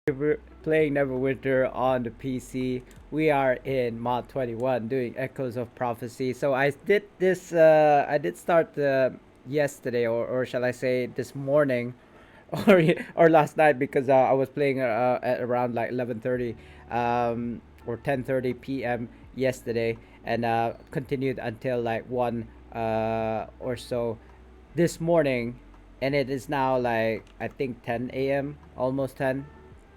playing Neverwinter on the PC. We are in mod 21 doing Echoes of Prophecy. So I did this. I did start yesterday, or shall I say this morning, or last night because I was playing at around like 11:30 or 10:30 p.m. yesterday, and continued until like 1 or so this morning, and it is now like I think 10 a.m. almost 10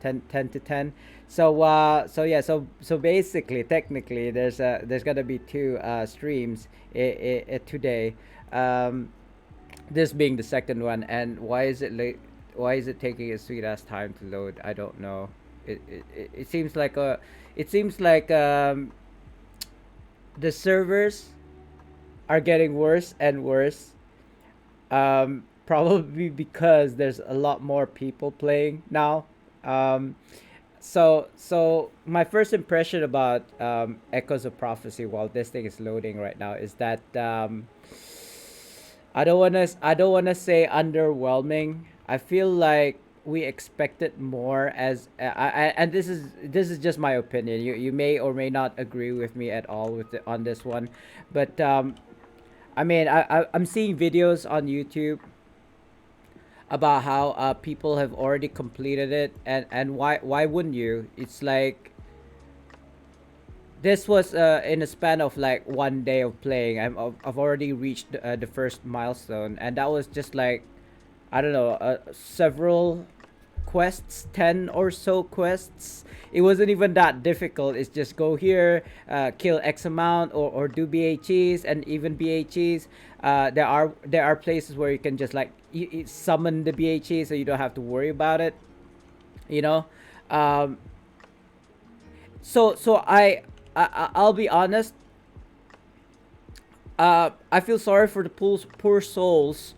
to 10. So yeah, so basically technically there's gonna be two streams today. um this being the second one. And why is it late? Why is it taking a sweet ass time to load? I don't know. It seems like the servers are getting worse and worse. Probably because there's a lot more people playing now. um so my first impression about Echoes of Prophecy while this thing is loading right now is that I don't wanna say underwhelming. I feel like we expected more. As and this is just my opinion. You may or may not agree with me at all on this one, but I mean, I'm seeing videos on YouTube about how people have already completed it, and why wouldn't you? It's like this was in a span of like 1 day of playing. I've already reached the first milestone, and that was just like, I don't know, several quests, 10 or so quests. It wasn't even that difficult. It's just go here, kill X amount, or do BHEs. And even BHEs, there are places where you can just like you summon the BHE, so you don't have to worry about it, you know. um I'll be honest. I feel sorry for the poor souls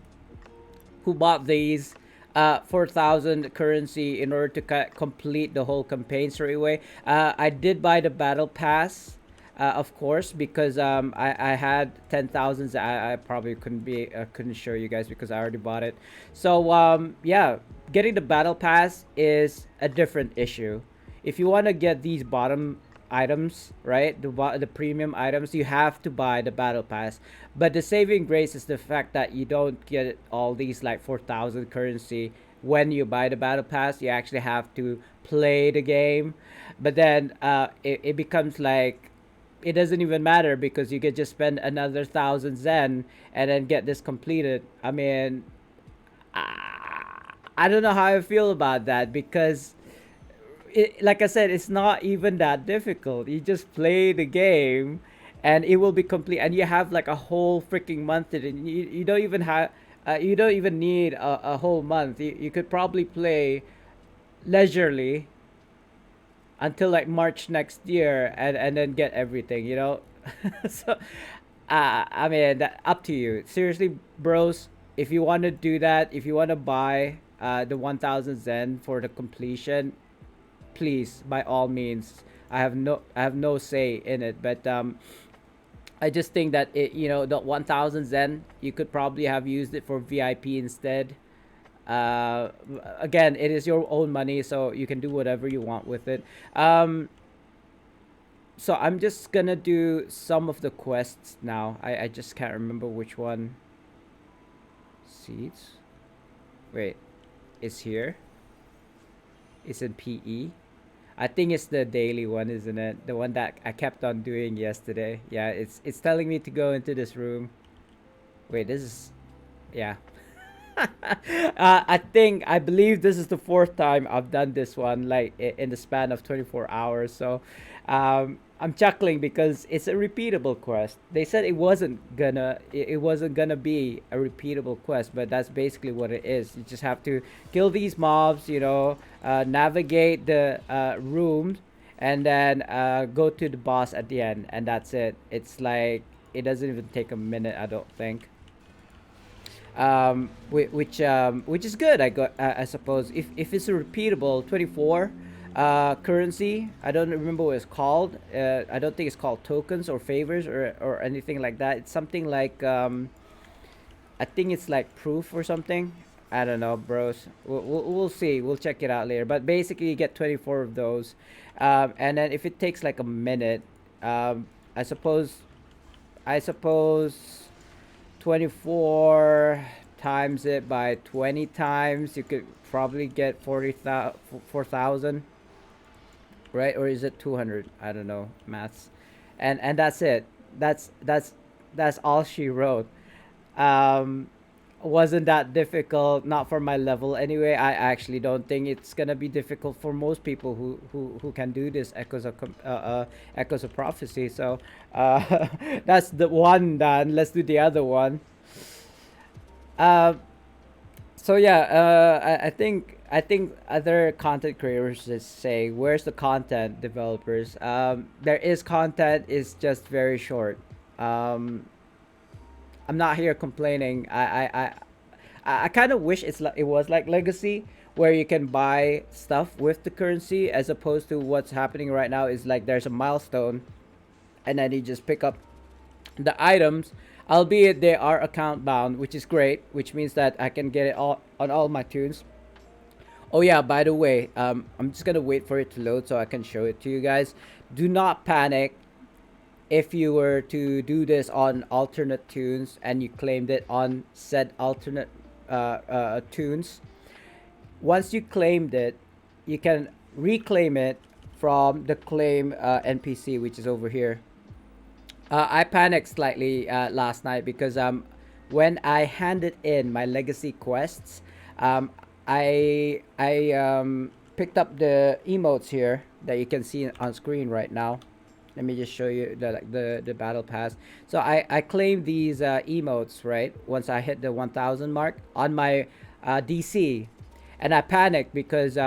who bought these 4,000 currency in order to complete the whole campaign straight away. I did buy the battle pass, of course, because I had 10,000. I probably couldn't show you guys because I already bought it. So yeah, getting the battle pass is a different issue. If you want to get these bottom items, right, the premium items, you have to buy the battle pass. But the saving grace is the fact that you don't get all these like 4,000 currency when you buy the battle pass. You actually have to play the game. But then it becomes like it doesn't even matter because you could just spend another 1,000 zen and then get this completed. I mean, I don't know how I feel about that because like I said, it's not even that difficult. You just play the game, and it will be complete. And you have like a whole freaking month. And you don't even have, you don't even need a whole month. You could probably play leisurely until like March next year, and then get everything. You know, so I mean, up to you. Seriously, bros, if you want to do that, if you want to buy the 1,000 zen for the completion, please, by all means. I have no say in it. But I just think that the 1,000 zen, you could probably have used it for VIP instead. uh Again, it is your own money, so you can do whatever you want with it. So I'm just gonna do some of the quests now. I just can't remember which one. Seeds. Wait, it's here. It's in PE. I think it's the daily one, isn't it? The one that I kept on doing yesterday. Yeah, it's telling me to go into this room. Wait, this is, yeah. I believe this is the fourth time I've done this one, like in the span of 24 hours. So I'm chuckling because it's a repeatable quest. They said it wasn't gonna be a repeatable quest, but that's basically what it is. You just have to kill these mobs, navigate the rooms, and then go to the boss at the end, and that's it. It's like it doesn't even take a minute, I don't think. Which is good. I suppose if it's a repeatable 24 currency. I don't remember what it's called. I don't think it's called tokens or favors or anything like that. It's something like I think it's like proof or something. I don't know, bros. We'll see. We'll check it out later. But basically, you get 24 of those, and then if it takes like a minute, um, I suppose I suppose 24 times it by 20 times, you could probably get 4,000, right? Or is it 200? I don't know maths, and that's it. That's all she wrote. Um, wasn't that difficult? Not for my level anyway. I actually don't think it's gonna be difficult for most people who can do this echoes of prophecy. So that's the one done. Let's do the other one. Uh, so yeah, I think other content creators just say, where's the content developers? There is content, is just very short. Um, I'm not here complaining. I kind of wish it was like Legacy, where you can buy stuff with the currency, as opposed to what's happening right now is like there's a milestone, and then you just pick up the items, albeit they are account bound, which is great, which means that I can get it all on all my tunes. Oh yeah, by the way, I'm just gonna wait for it to load so I can show it to you guys. Do not panic if you were to do this on alternate tunes and you claimed it on said alternate tunes. Once you claimed it, you can reclaim it from the claim NPC, which is over here. I panicked slightly last night because when I handed in my legacy quests, um, I picked up the emotes here that you can see on screen right now. Let me just show you the battle pass. So I claimed these emotes, right, once I hit the 1,000 mark on my DC, and I panicked because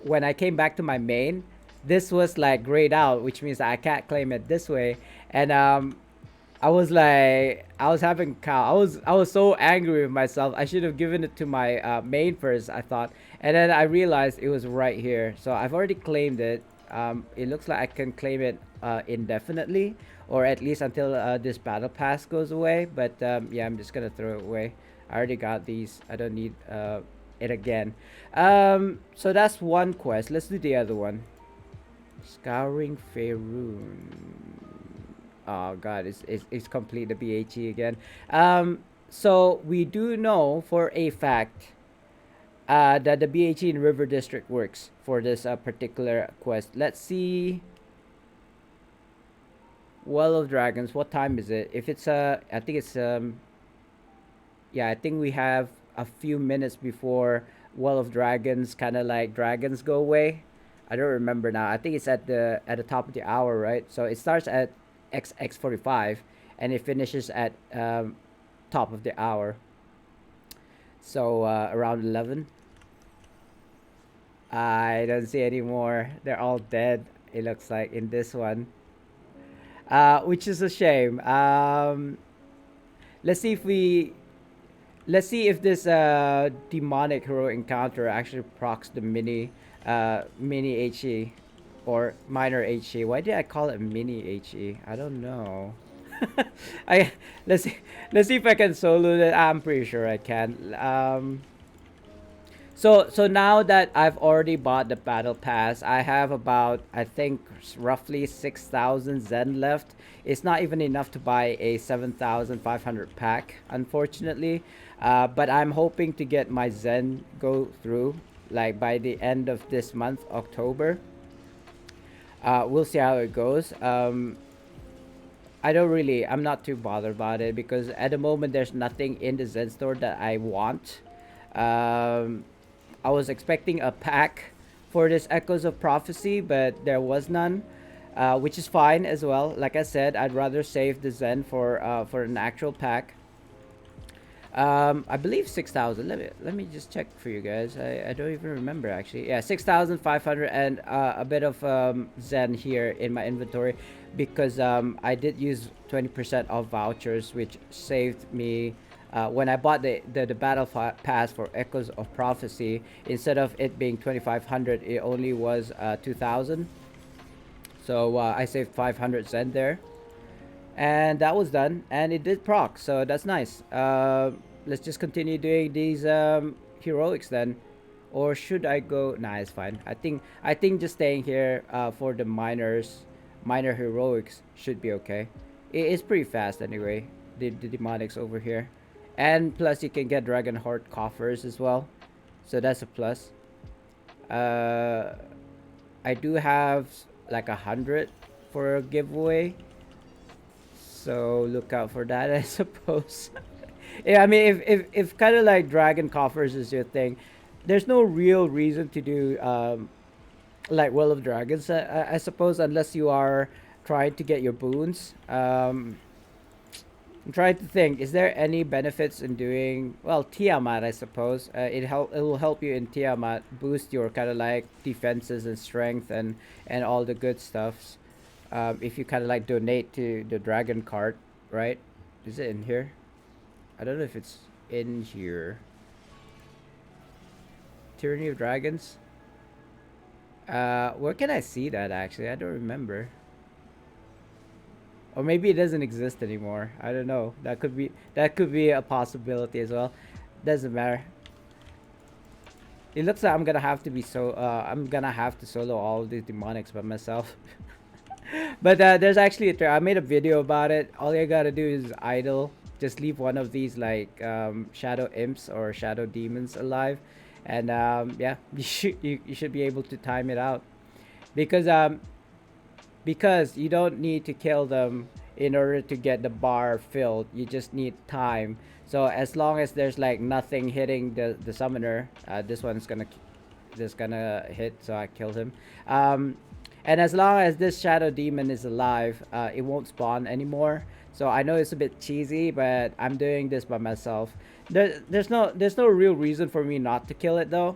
when I came back to my main, this was like grayed out, which means I can't claim it this way. And I was like, I was having cow. I was so angry with myself. I should have given it to my main first, I thought, and then I realized it was right here. So I've already claimed it. It looks like I can claim it indefinitely, or at least until this battle pass goes away. But yeah, I'm just gonna throw it away. I already got these. I don't need it again. So that's one quest. Let's do the other one. Scouring Faerun. Oh god, it's complete the BHE again. So we do know for a fact that the BHE in River District works for this particular quest. Let's see. Well of Dragons. What time is it? If it's I think it's yeah, I think we have a few minutes before Well of Dragons, kind of like dragons go away. I don't remember now. I think it's at the top of the hour, right? So it starts at XX 45, and it finishes at top of the hour. So around 11. I don't see any more. They're all dead. It looks like in this one, which is a shame. Let's see if we let's see if this demonic hero encounter actually procs the mini HE or minor HE. Why did I call it mini HE? I don't know. I let's see if I can solo it. I'm pretty sure I can. So now that I've already bought the battle pass, I have about, I think, roughly 6,000 Zen left. It's not even enough to buy a 7,500 pack, unfortunately. But I'm hoping to get my Zen go through like by the end of this month, October. We'll see how it goes. I'm not too bothered about it because at the moment there's nothing in the Zen store that I want. I was expecting a pack for this Echoes of Prophecy, but there was none, which is fine as well. Like I said, I'd rather save the Zen for an actual pack. I believe 6,000. Let me just check for you guys. I don't even remember actually. Yeah, 6,500 and a bit of Zen here in my inventory because I did use 20% of vouchers, which saved me. When I bought the battle pass for Echoes of Prophecy, instead of it being 2,500, it only was 2,000. So I saved 500 Zen there, and that was done, and it did proc, so that's nice. Let's just continue doing these heroics then, or should I go? Nah, it's fine. I think just staying here for the minor heroics should be okay. It's pretty fast anyway. The demonics over here, and plus you can get dragon heart coffers as well, so that's a plus. Uh, I do have like 100 for a giveaway, so look out for that, I suppose. Yeah, I mean, if kind of like dragon coffers is your thing, there's no real reason to do like Will of Dragons, I suppose, unless you are trying to get your boons. I'm trying to think. Is there any benefits in doing well Tiamat? I suppose it will help you in Tiamat boost your kind of like defenses and strength and all the good stuffs. If you kind of like donate to the dragon cart, right? Is it in here? I don't know if it's in here. Tyranny of Dragons. Where can I see that actually? I don't remember. Or maybe it doesn't exist anymore. I don't know. That could be a possibility as well. Doesn't matter. It looks like I'm gonna have to solo all of these demonics by myself. But there's actually I made a video about it. All you gotta do is idle. Just leave one of these like shadow imps or shadow demons alive, and yeah, you should be able to time it out because you don't need to kill them in order to get the bar filled. You just need time. So as long as there's like nothing hitting the summoner, this gonna hit. So I killed him. And as long as this shadow demon is alive, it won't spawn anymore. So I know it's a bit cheesy, but I'm doing this by myself. There's no real reason for me not to kill it though.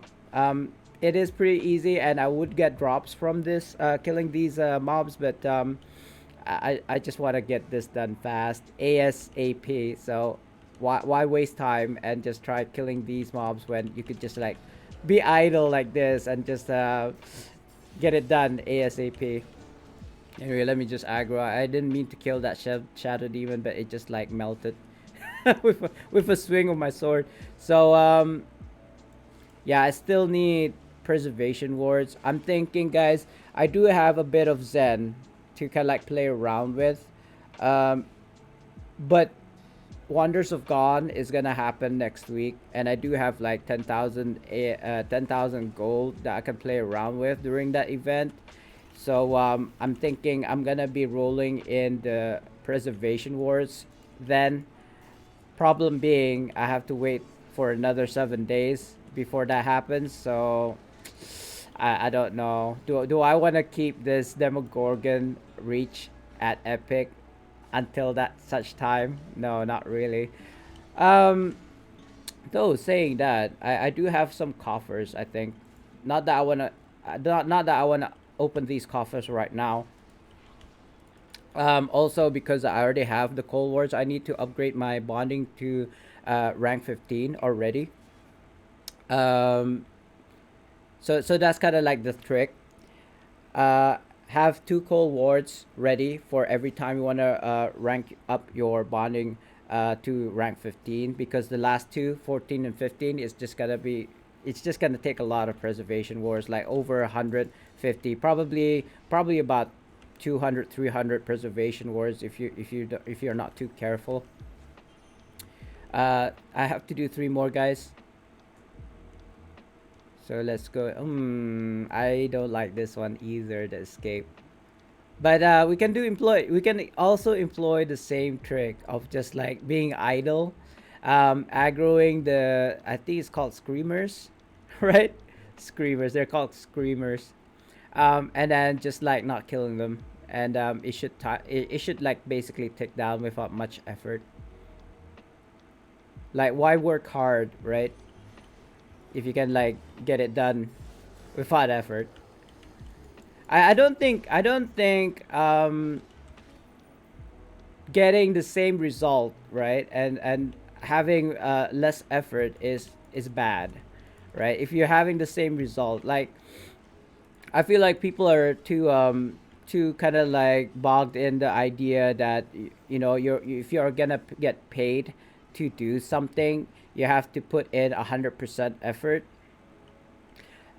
It is pretty easy, and I would get drops from this killing these mobs, but I just want to get this done fast, ASAP. So why waste time and just try killing these mobs when you could just like be idle like this and just get it done ASAP. Anyway, let me just aggro. I didn't mean to kill that shadow demon, but it just like melted with a swing of my sword. So yeah, I still need preservation wards. I'm thinking, guys, I do have a bit of Zen to kind of like play around with, but Wonders of Gone is gonna happen next week, and I do have like 10,000 gold that I can play around with during that event. So I'm thinking I'm gonna be rolling in the preservation wars then. Problem being, I have to wait for another 7 days before that happens. So I don't know. Do I want to keep this Demogorgon reach at epic until that such time? No, not really. Um, though saying that, I do have some coffers. I think, not that I wanna, not that I wanna open these coffers right now. Also because I already have the Cold Wars, I need to upgrade my bonding to rank 15 already. Um, so that's kind of like the trick. Have two Cold Wards ready for every time you want to rank up your bonding to rank 15, because the last two, 14 and 15, is just gonna be, it's just gonna take a lot of preservation wars, like over 150, probably about 200, 300 preservation wars if you're not too careful. I have to do three more, guys. So let's go. I don't like this one either, the escape. But we can also employ the same trick of just like being idle, aggroing the, I think it's called screamers, right? Screamers. They're called screamers. And then just like not killing them, and it should like basically tick down without much effort. Like, why work hard, right? If you can like get it done without effort. I don't think getting the same result, right, and having less effort is bad, right? If you're having the same result, like, I feel like people are too kind of like bogged in the idea that you know if you're gonna get paid to do something, you have to put in 100% effort.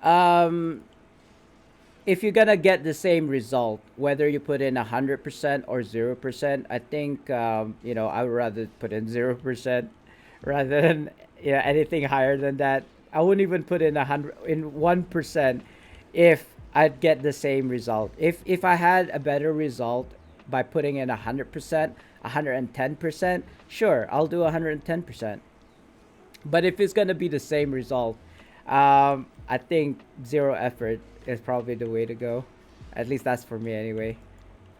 Um, if you're gonna get the same result, whether you put in 100% or 0%, I think I would rather put in 0% rather than anything higher than that. I wouldn't even put in 1% if I'd get the same result. If I had a better result by putting in 100%, 110%, sure, I'll do 110%. But if it's gonna be the same result, I think zero effort is probably the way to go. At least that's for me anyway.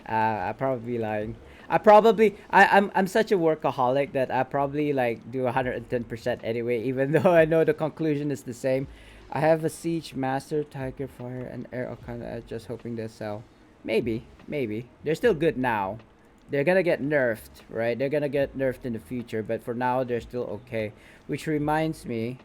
I'd probably be lying. I'm such a workaholic that I probably like do 110% anyway, even though I know the conclusion is the same. I have a Siege Master, Tiger Fire, and Air Arcana just hoping they sell. Maybe. They're still good now. They're gonna get nerfed, right? They're gonna get nerfed in the future, but for now they're still okay. Which reminds me,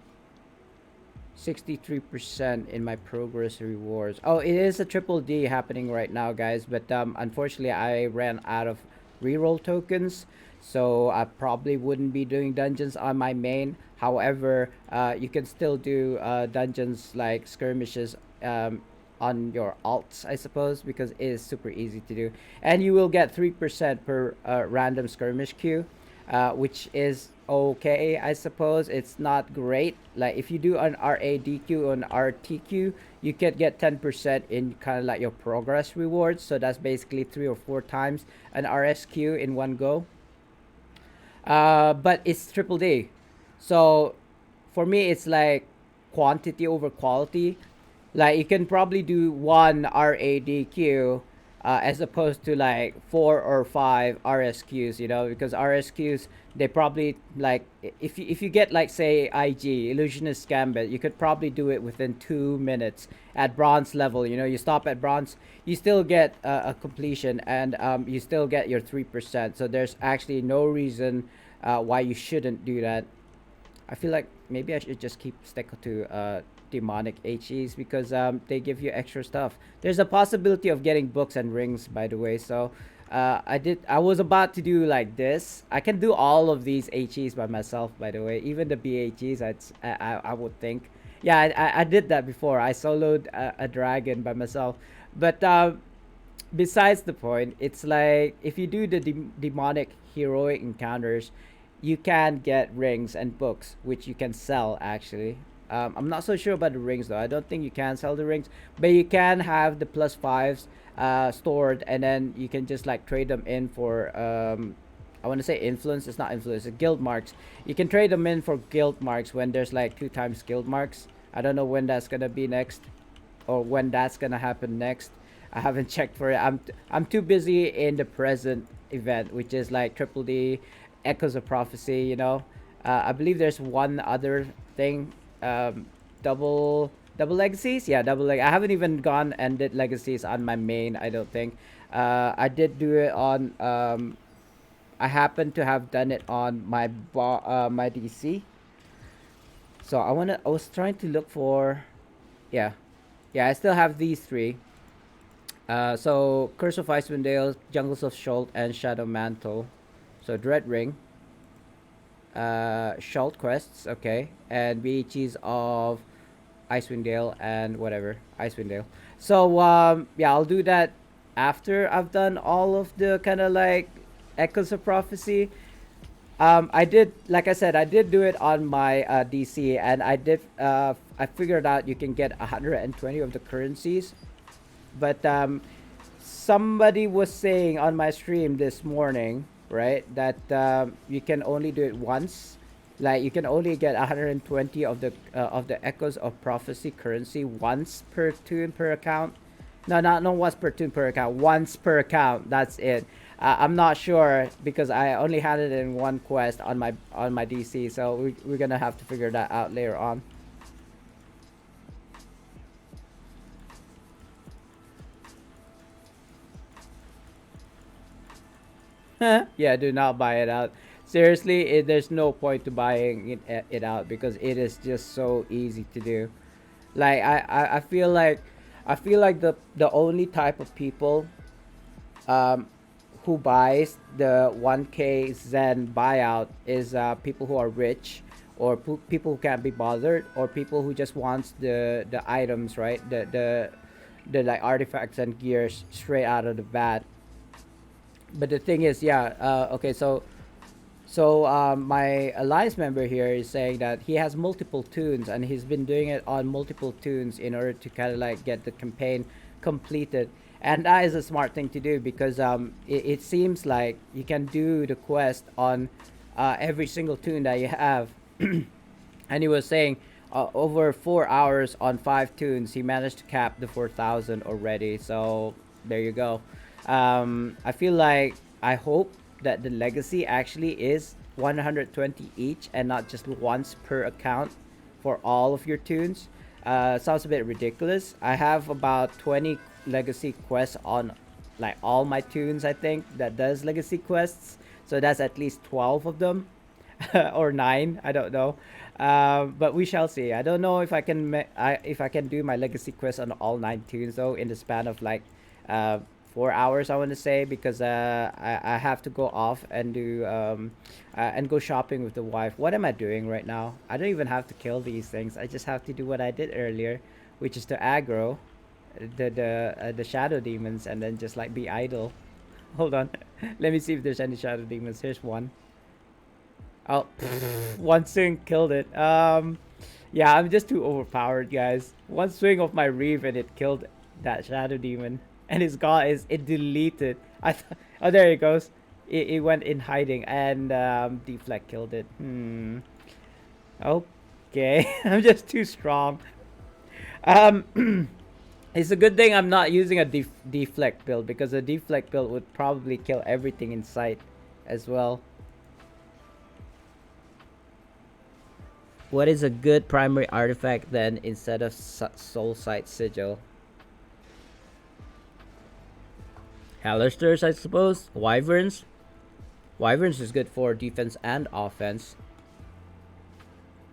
63% in my progress rewards. Oh, it is a triple D happening right now, guys. But unfortunately, I ran out of reroll tokens, so I probably wouldn't be doing dungeons on my main. However, you can still do dungeons like skirmishes on your alts, I suppose, because it is super easy to do. And you will get 3% per random skirmish queue, which is okay, I suppose. It's not great. Like if you do an RADQ or an RTQ, you can get 10% in kind of like your progress rewards. So that's basically 3 or 4 times an RSQ in one go. But it's triple D. So for me, it's like quantity over quality. Like you can probably do one RADQ as opposed to like 4 or 5 RSQs, because RSQs, they probably like, if you get like say IG Illusionist Gambit, you could probably do it within 2 minutes at bronze level. You stop at bronze, you still get a completion, and you still get your 3%. So there's actually no reason why you shouldn't do that. I feel like maybe I should just stick to demonic HEs because they give you extra stuff. There's a possibility of getting books and rings, by the way. So I was about to do like this. I can do all of these HEs by myself, by the way. Even the BHEs, I would think. Yeah, I did that before. I soloed a dragon by myself. But besides the point, it's like if you do the demonic heroic encounters, you can get rings and books, which you can sell actually. I'm not so sure about the rings though. I don't think you can sell the rings, but you can have the +5s stored, and then you can just like trade them in for I want to say influence. It's not influence. It's guild marks. You can trade them in for guild marks when there's like 2 times guild marks. I don't know when that's gonna be next, or when that's gonna happen next. I haven't checked for it. I'm too busy in the present event, which is like Triple D, Echoes of Prophecy. I believe there's one other thing, double legacies. Yeah, I haven't even gone and did legacies on my main, I don't think. I did do it on I happen to have done it on my DC. So I was trying to look for, yeah, I still have these three. So Curse of Icewind Dale, Jungles of Schult, and Shadow Mantle. So Dread Ring, Schult quests, okay, and BHEs of Icewind Dale and whatever Icewind Dale. So yeah, I'll do that after I've done all of the kind of like Echoes of Prophecy. I did, like I said, I did do it on my DC, and I figured out you can get 120 of the currencies, but somebody was saying on my stream this morning, right, that you can only do it once. Like you can only get 120 of the Echoes of Prophecy currency once per tune per account. No, not once per tune per account. Once per account. That's it. I'm not sure because I only had it in one quest on my DC. So we're gonna have to figure that out later on. Yeah, do not buy it out. Seriously, there's no point to buying it out because it is just so easy to do. Like I feel like the only type of people um who buys the 1K Zen buyout is people who are rich, or people who can't be bothered, or people who just wants the items, right? The like artifacts and gears straight out of the bat. But the thing is, yeah, okay, so my alliance member here is saying that he has multiple tunes and he's been doing it on multiple tunes in order to kind of like get the campaign completed. And that is a smart thing to do because it seems like you can do the quest on every single tune that you have. And he was saying over 4 hours on 5 tunes, he managed to cap the 4,000 already. So there you go. I feel like I hope that the legacy actually is 120 each and not just once per account for all of your tunes. Sounds a bit ridiculous. I have about 20 legacy quests on like all my tunes, I think, that does legacy quests. So that's at least 12 of them. Or 9, I don't know. But we shall see. I don't know if I can if I can do my legacy quest on all 9 tunes though in the span of like uh, 4 hours, I want to say, because I have to go off and do and go shopping with the wife. What am I doing right now? I don't even have to kill these things. I just have to do what I did earlier, which is to aggro the shadow demons and then just like be idle. Hold on, let me see if there's any shadow demons. Here's one. Oh, one swing killed it. Yeah, I'm just too overpowered, guys. One swing of my reeve and it killed that shadow demon, and his god is it deleted. Oh, there it goes. It went in hiding, and deflect killed it. Okay, I'm just too strong. Um, it's a good thing I'm not using a deflect build because a deflect build would probably kill everything in sight, as well. What is a good primary artifact then instead of Soul Sight Sigil? Halisters, I suppose. Wyverns. Wyverns is good for defense and offense.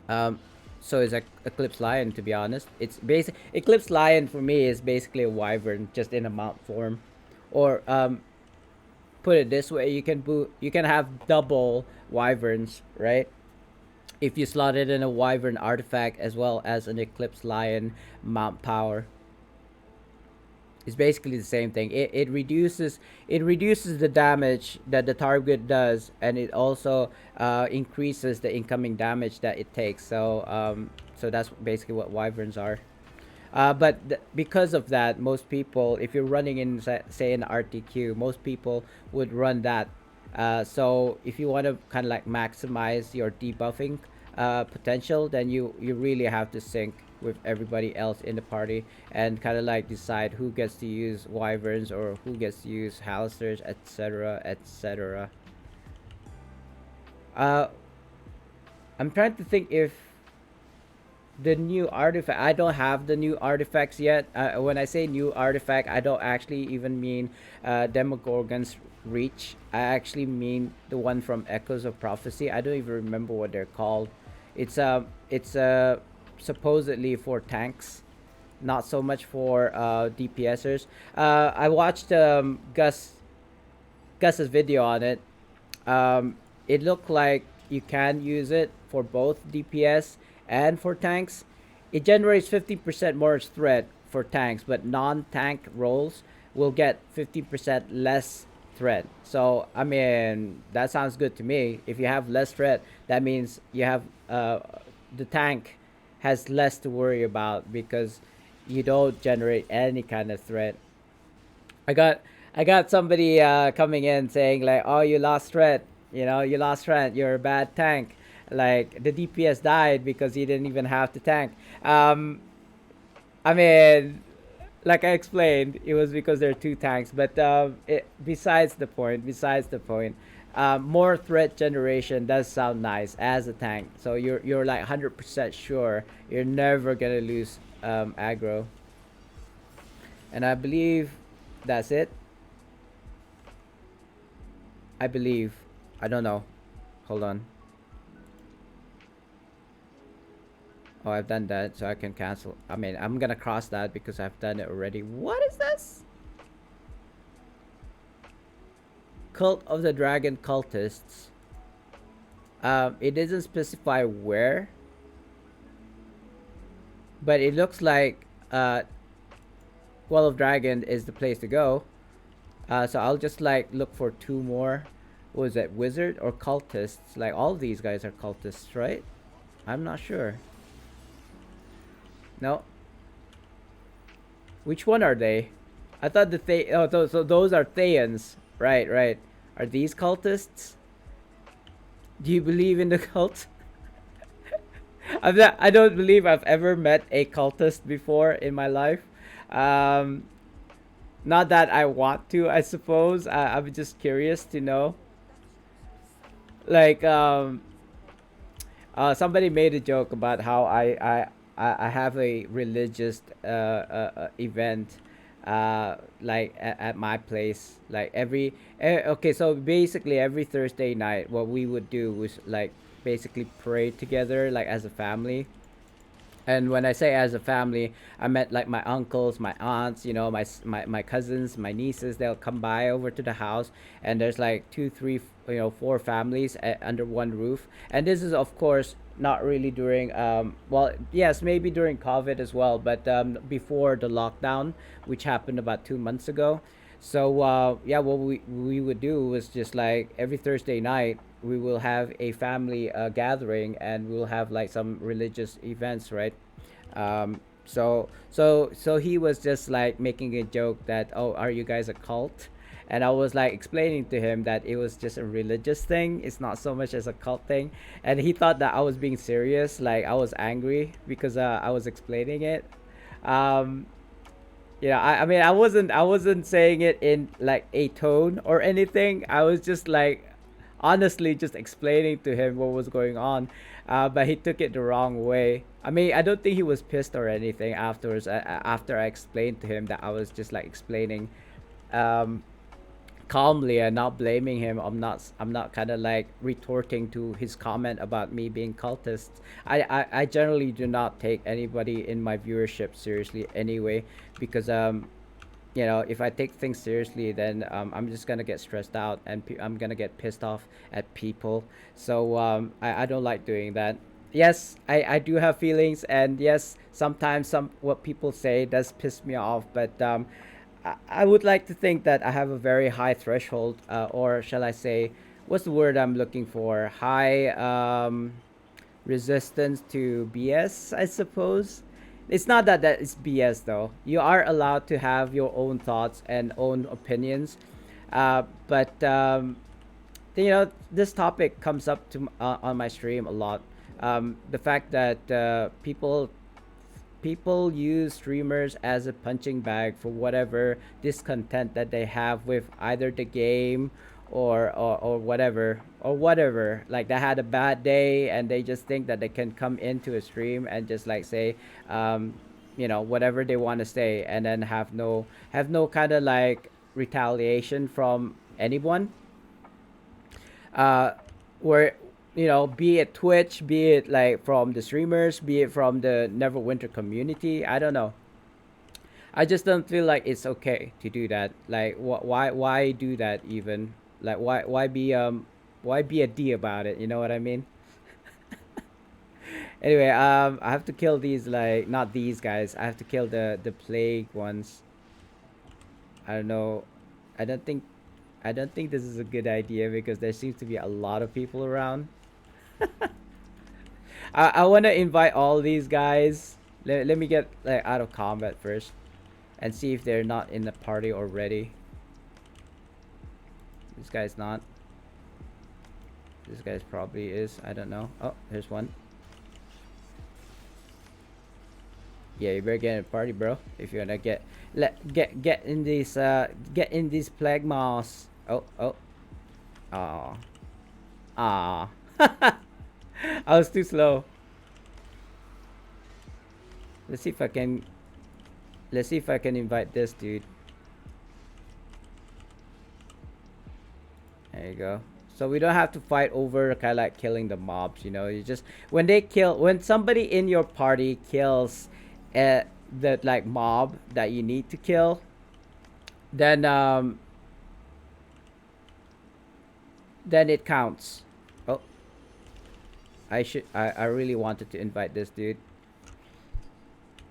Um, so is Eclipse Lion, to be honest. It's basic. Eclipse Lion for me is basically a wyvern just in a mount form, or put it this way: you can have double wyverns, right? If you slot it in a wyvern artifact as well as an Eclipse Lion mount power. It's basically the same thing. It reduces the damage that the target does, and it also increases the incoming damage that it takes. So that's basically what wyverns are. But because of that, most people, if you're running in say an RTQ, most people would run that. So if you want to kind of like maximize your debuffing potential, then you really have to sync with everybody else in the party and kind of like decide who gets to use wyverns or who gets to use halisters, etc., etc. Uh, I'm trying to think if the new artifact. I don't have the new artifacts yet. When I say new artifact, I don't actually even mean Demogorgon's Reach. I actually mean the one from Echoes of Prophecy. I don't even remember what they're called. It's supposedly for tanks, not so much for DPSers. I watched Gus's video on it. It looked like you can use it for both DPS and for tanks. It generates 50% more threat for tanks, but non-tank roles will get 50% less threat. So I mean that sounds good to me. If you have less threat, that means you have the tank has less to worry about because you don't generate any kind of threat. I got somebody coming in saying like, "Oh, you lost threat. You lost threat. You're a bad tank." Like the DPS died because he didn't even have to tank. I mean, like I explained, it was because there are two tanks. But besides the point, more threat generation does sound nice as a tank. So you're like 100% sure you're never gonna lose aggro. And I believe that's it. I believe. I don't know. Hold on. Oh, I've done that, so I can cancel. I mean, I'm gonna cross that because I've done it already. What is this? Cult of the Dragon cultists. It doesn't specify where, but it looks like Well of Dragon is the place to go. So I'll just like look for two more. What was that, wizard or cultists? Like all of these guys are cultists, right? I'm not sure. No. Which one are they? I thought the so those are Thayans. Right, right. Are these cultists? Do you believe in the cult? I don't believe I've ever met a cultist before in my life. Um, Not that I want to, I suppose. I'm just curious to know. Like, somebody made a joke about how I have a religious event like at my place like okay, so basically every Thursday night what we would do was like basically pray together like as a family. And when I say as a family, I meant like my uncles, my aunts, you know, my cousins, my nieces. They'll come by over to the house, and there's like two, three, four families under one roof. And this is of course not really during well, yes, maybe during COVID as well, but before the lockdown, which happened about 2 months ago. So yeah, what we would do was just like every Thursday night we will have a family gathering, and we'll have like some religious events, right? So he was just like making a joke that, oh, are you guys a cult? And I was like explaining to him that it was just a religious thing. It's not so much as a cult thing. And he thought that I was being serious, like I was angry because I was explaining it. Um, I mean, I wasn't saying it in like a tone or anything. I was just like honestly just explaining to him what was going on, but he took it the wrong way. I mean, I don't think he was pissed or anything afterwards. After I explained to him that I was just like explaining um, calmly and not blaming him. I'm not kind of like retorting to his comment about me being cultist. I generally do not take anybody in my viewership seriously anyway, because if I take things seriously, then I'm just gonna get stressed out, and I'm gonna get pissed off at people. So I don't like doing that. Yes, I do have feelings, and yes, sometimes some what people say does piss me off, but I would like to think that I have a very high threshold, or shall I say, what's the word I'm looking for? High resistance to BS, I suppose. It's not that it's BS though. You are allowed to have your own thoughts and own opinions, but this topic comes up on my stream a lot. The fact that people use streamers as a punching bag for whatever discontent that they have with either the game or whatever, like they had a bad day and they just think that they can come into a stream and just like say whatever they want to say, and then have no kind of like retaliation from anyone, uh where be it Twitch, be it like from the streamers, be it from the Neverwinter community. I don't know. I just don't feel like it's okay to do that. Like, why do that even? Like, why be a D about it? You know what I mean? Anyway, I have to kill these, like, not these guys. I have to kill the plague ones. I don't know. I don't think I don't think this is a good idea because there seems to be a lot of people around. I want to invite all these guys. Let me get like out of combat first and see if they're not in the party already. This guy's not. This guy's probably is. I don't know. Oh, there's one. Yeah, you better get in the party, bro. If you're gonna get in these plague moss. Oh. Aw. Aw. I was too slow. Let's see if I can invite this dude. There you go. So we don't have to fight over kind of like killing the mobs, you just when somebody in your party kills the like mob that you need to kill, then then it counts. Oh, I really wanted to invite this dude.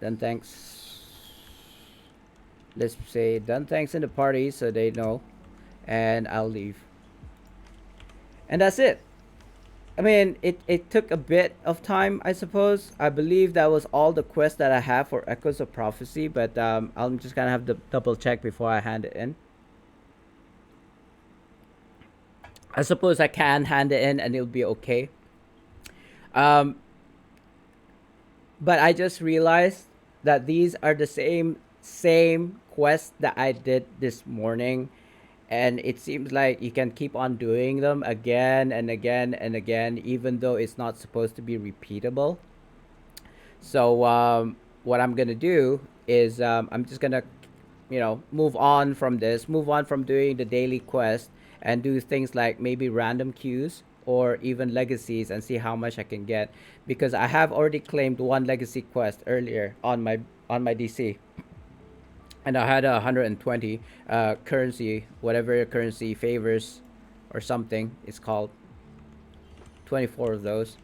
Then thanks. Let's say done thanks in the party so they know, and I'll leave. And that's it. I mean, it took a bit of time, I suppose. I believe that was all the quests that I have for Echoes of Prophecy, but I'm just gonna have to double check before I hand it in. I suppose I can hand it in and it'll be okay. Um, but I just realized that these are the same quests that I did this morning, and it seems like you can keep on doing them again and again and again, even though it's not supposed to be repeatable. So what I'm gonna do is I'm just gonna, move on from this, move on from doing the daily quest, and do things like maybe random queues or even legacies and see how much I can get, because I have already claimed one legacy quest earlier on my DC, and I had 120 currency, whatever currency favors or something it's called, 24 of those.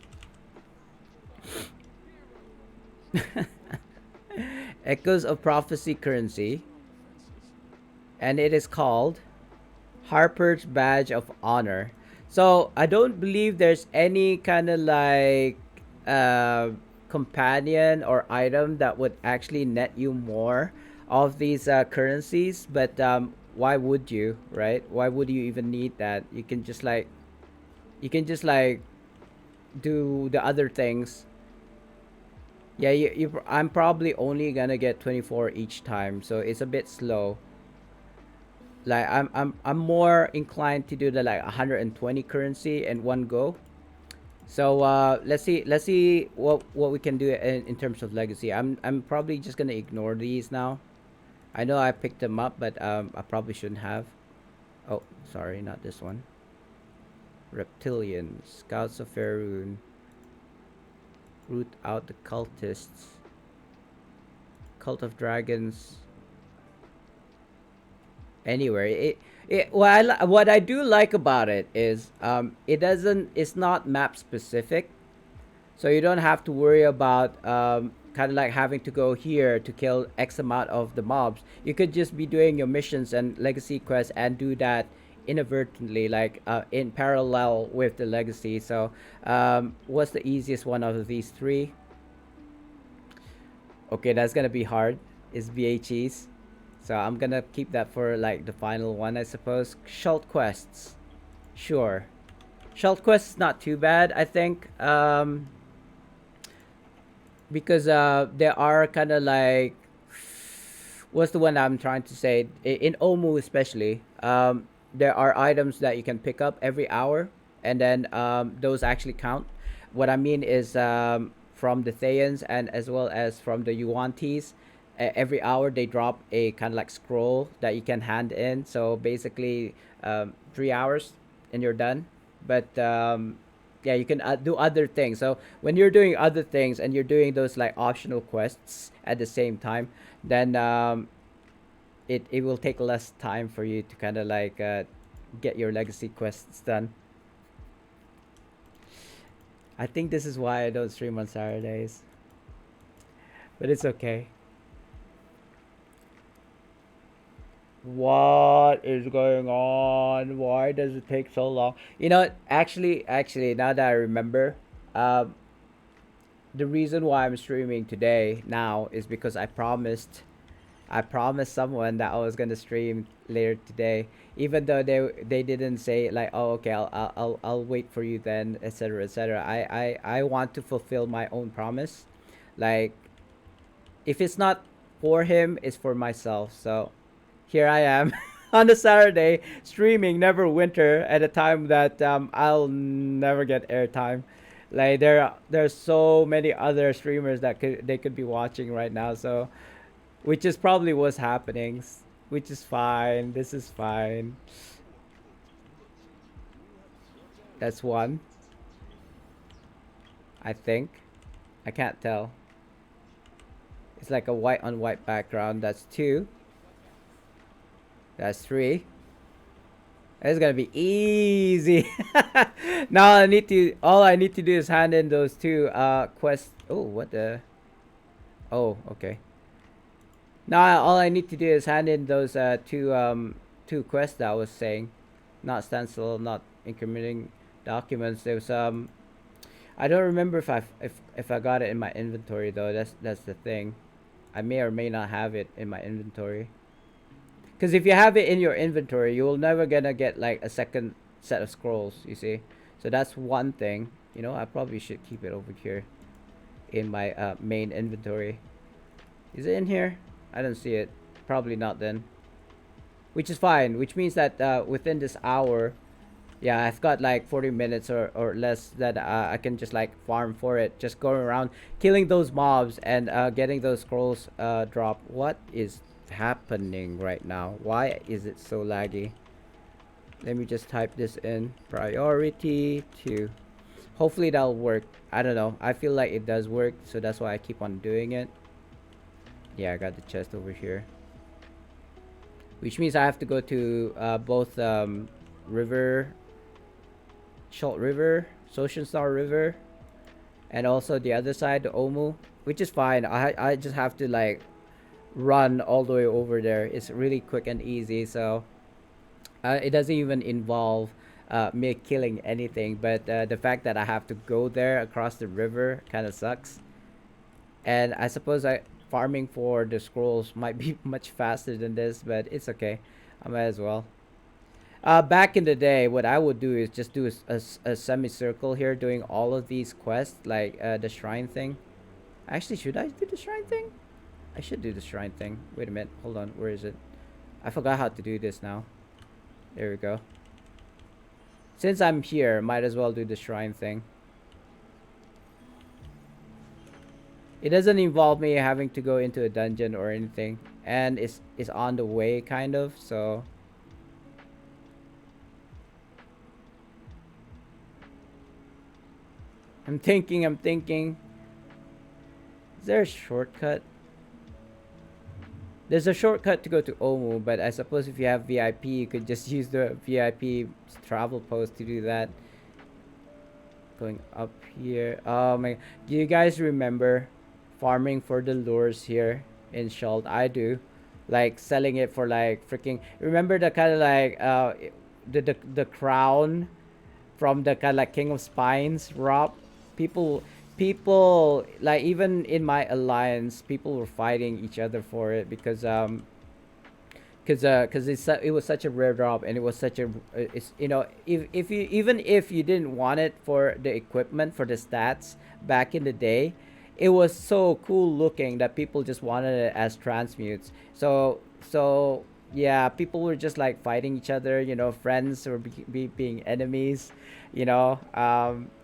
Echoes of Prophecy currency, and it is called Harper's Badge of Honor. So I don't believe there's any kind of like uh, companion or item that would actually net you more of these currencies. But why would you, right? Why would you even need that? You can just like do the other things. Yeah, I'm probably only gonna get 24 each time, so it's a bit slow. Like I'm more inclined to do the like 120 currency in one go. So let's see what we can do in terms of legacy. I'm probably just gonna ignore these now. I know I picked them up, but I probably shouldn't have. Oh, sorry, not this one. Reptilian, Scouts of Faerun, root out the cultists, Cult of Dragons. Anywhere. What I do like about it is it's not map specific, so you don't have to worry about kind of like having to go here to kill X amount of the mobs. You could just be doing your missions and legacy quests and do that inadvertently, like in parallel with the legacy. So what's the easiest one out of these three? Okay, that's gonna be hard. Is BHEs. So I'm gonna keep that for like the final one, I suppose. Shult quests, sure. Shult quests not too bad, I think, because there are kind of like, what's the one I'm trying to say? In Omu especially, there are items that you can pick up every hour, and then those actually count. What I mean is from the Thayans and as well as from the Yuan-Tis, every hour they drop a kind of like scroll that you can hand in. So basically, 3 hours and you're done. But yeah, you can do other things. So when you're doing other things and you're doing those like optional quests at the same time, then it will take less time for you to kind of like get your legacy quests done. I think this is why I don't stream on Saturdays, but it's okay. What is going on? Why does it take so long? Actually, now that I remember, um, the reason why I'm streaming today now is because I promised someone that I was gonna stream later today, even though they didn't say like, oh, okay, I'll wait for you then, etc., etc. I want to fulfill my own promise. Like, if it's not for him, it's for myself. So here I am on a Saturday streaming Neverwinter at a time that I'll never get airtime. Like there's so many other streamers that could be watching right now. So which is probably what's happening, which is fine. This is fine. That's one, I think. I can't tell. It's like a white on white background. That's two. That's three. It's gonna be easy. Now I need to. All I need to do is hand in those two quests. Oh, what the? Oh, okay. Now all I need to do is hand in those two quests that I was saying, not standstill, not incrementing documents. There was I don't remember if I got it in my inventory though. That's the thing. I may or may not have it in my inventory. Because if you have it in your inventory, you will never gonna get like a second set of scrolls. You see, so that's one thing. You know, I probably should keep it over here in my main inventory. Is it in here? I don't see it. Probably not then. Which is fine. Which means that within this hour, yeah, I've got like 40 minutes or less that I can just like farm for it. Just going around killing those mobs and getting those scrolls drop. What is happening right now? Why is it so laggy? Let me just type this in. Priority 2. Hopefully that'll work. I don't know. I feel like it does work, so that's why I keep on doing it. Yeah, I got the chest over here. Which means I have to go to both river, Shalt River, Ocean Star River, and also the other side, the Omu, which is fine. I just have to like run all the way over there. It's really quick and easy, so it doesn't even involve me killing anything. But the fact that I have to go there across the river kind of sucks. And I suppose farming for the scrolls might be much faster than this, but it's okay. I might as well. Back in the day, what I would do is just do a semicircle here, doing all of these quests, like the shrine thing. Actually, should I do the shrine thing? I should do the shrine thing. Wait a minute. Hold on. Where is it? I forgot how to do this now. There we go. Since I'm here, might as well do the shrine thing. It doesn't involve me having to go into a dungeon or anything. And it's on the way, kind of, so... I'm thinking. Is there a shortcut? There's a shortcut to go to Omu, but I suppose if you have VIP, you could just use the VIP travel post to do that. Going up here. Oh my... Do you guys remember farming for the lures here in Shalt? I do. Like selling it for like freaking... Remember the kind of like the crown from the kind of like King of Spines rob? People like, even in my alliance, people were fighting each other for it because it was such a rare drop, and it was such a it's, you know, if you, even if you didn't want it for the equipment, for the stats back in the day, it was so cool looking that people just wanted it as transmutes. So yeah, people were just like fighting each other, you know, friends or being enemies, you know.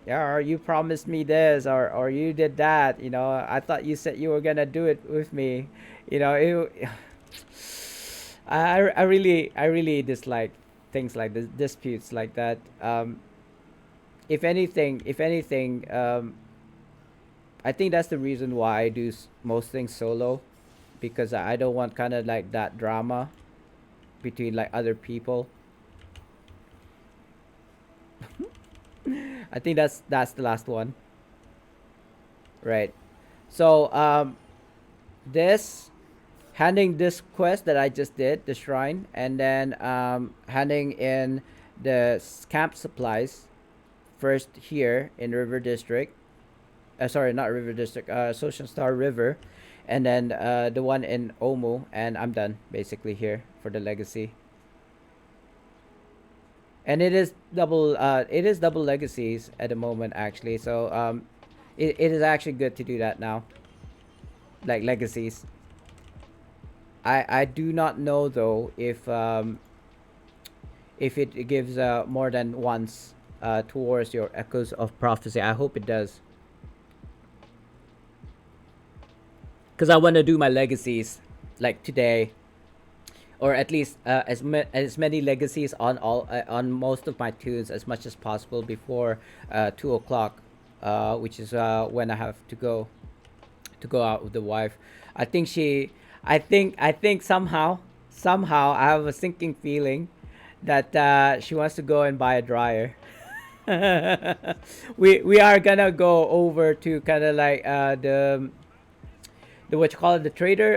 Yeah, or you promised me this, or you did that, you know. I thought you said you were gonna do it with me, you know. I really dislike things like this, disputes like that. If anything, I think that's the reason why I do most things solo, because I don't want kind of like that drama between like other people. I think that's the last one, right? So this handing this quest that I just did, the shrine, and then handing in the camp supplies first here in River District. Sorry, not River District. Social Star River, and then the one in Omu, and I'm done basically here for the legacy. And it is double. It is double legacies at the moment, actually. So it is actually good to do that now. Like legacies. I do not know though if it gives more than once towards your echoes of prophecy. I hope it does. Because I want to do my legacies like today, or at least as many legacies on on most of my tunes as much as possible before 2 o'clock, which is when I have to go out with the wife. I think she, I think somehow I have a sinking feeling that she wants to go and buy a dryer. We are gonna go over to kind of like the what you call it, the trader,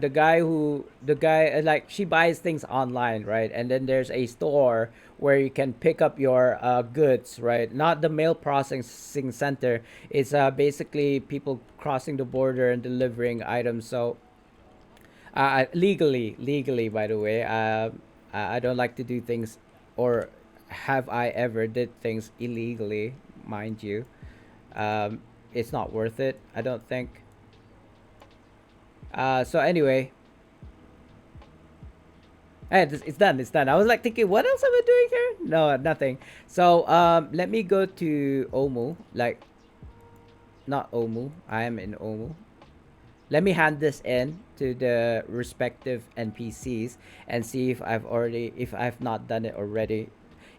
the guy like she buys things online, right? And then there's a store where you can pick up your goods, right? Not the mail processing center. It's basically people crossing the border and delivering items. So legally, by the way, I don't like to do things, or have I ever did things illegally, mind you. It's not worth it, I don't think. So anyway, it's done. It's done. I was like thinking, what else am I doing here? No, nothing. So let me go to Omu. Like, not Omu. I am in Omu. Let me hand this in to the respective NPCs and see if I've not done it already.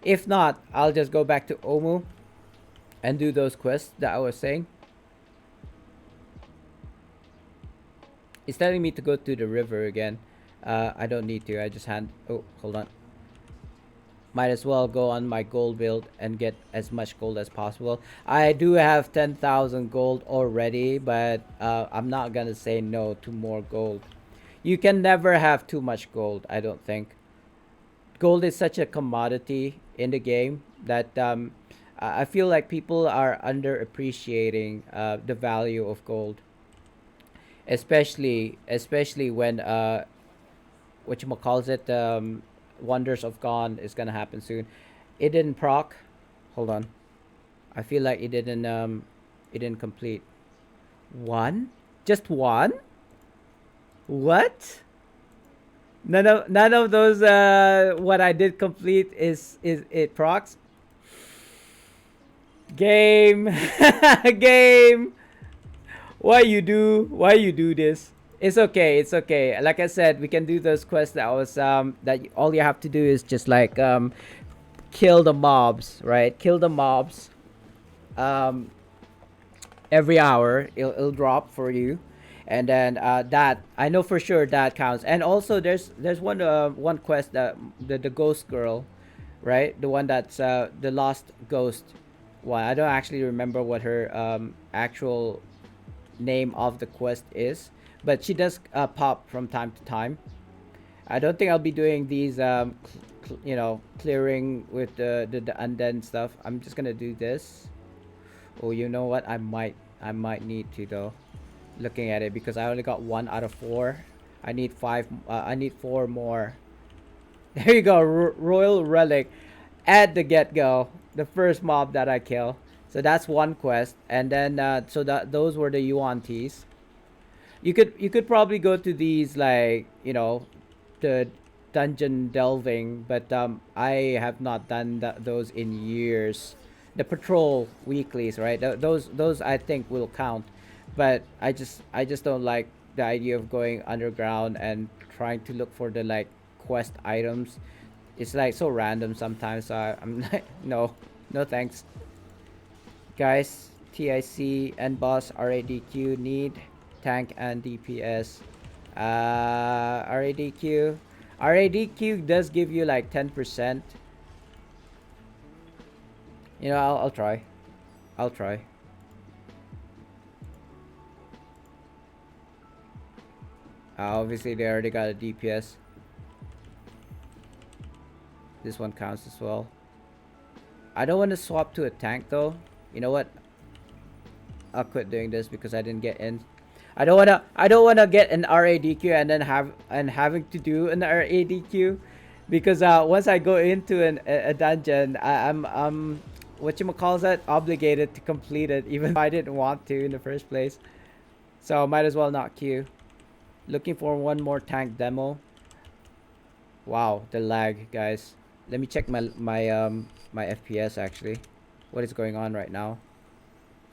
If not, I'll just go back to Omu and do those quests that I was saying. It's telling me to go to the river again. I don't need to. I just hand. Oh, hold on. Might as well go on my gold build and get as much gold as possible. I do have 10,000 gold already, but I'm not gonna say no to more gold. You can never have too much gold, I don't think. Gold is such a commodity in the game that I feel like people are underappreciating the value of gold, especially when what you calls it, Wonders of Gone is gonna happen soon. It didn't proc. Hold on. I feel like it didn't complete. One? Just one? What? None of those what I did complete is it procs. Game. Game. Why you do this? It's okay. It's okay. Like I said, we can do those quests that was that all you have to do is just like kill the mobs, right? Kill the mobs. Um, every hour it'll drop for you, and then that I know for sure that counts. And also there's one quest that the ghost girl, right? The one that's the lost ghost one. I don't actually remember what her actual name of the quest is, but she does pop from time to time. I don't think I'll be doing these clearing with the undead stuff. I'm just gonna do this. Oh, you know what? I might need to though. Looking at it, because I only got 1 out of 4. I need 5. I need 4 more. There you go. Royal relic at the get go. The first mob that I kill. So that's one quest, and then so that those were the Yuan-Tis. You could probably go to these, like, the dungeon delving, but I have not done those in years. The patrol weeklies, right? Those I think will count, but I just don't like the idea of going underground and trying to look for the like quest items. It's like so random sometimes. So I'm like, no, no thanks, guys. TIC and boss RADQ need tank and DPS. RADQ does give you like 10%. I'll try. I'll try. Obviously, they already got a DPS. This one counts as well. I don't want to swap to a tank though. You know what? I'll quit doing this because I didn't get in. I don't wanna get an RADQ and then having to do an RADQ, because once I go into a dungeon, I'm what you calls that, obligated to complete it, even if I didn't want to in the first place. So might as well not queue. Looking for one more tank demo. Wow, the lag, guys. Let me check my FPS actually. What is going on right now?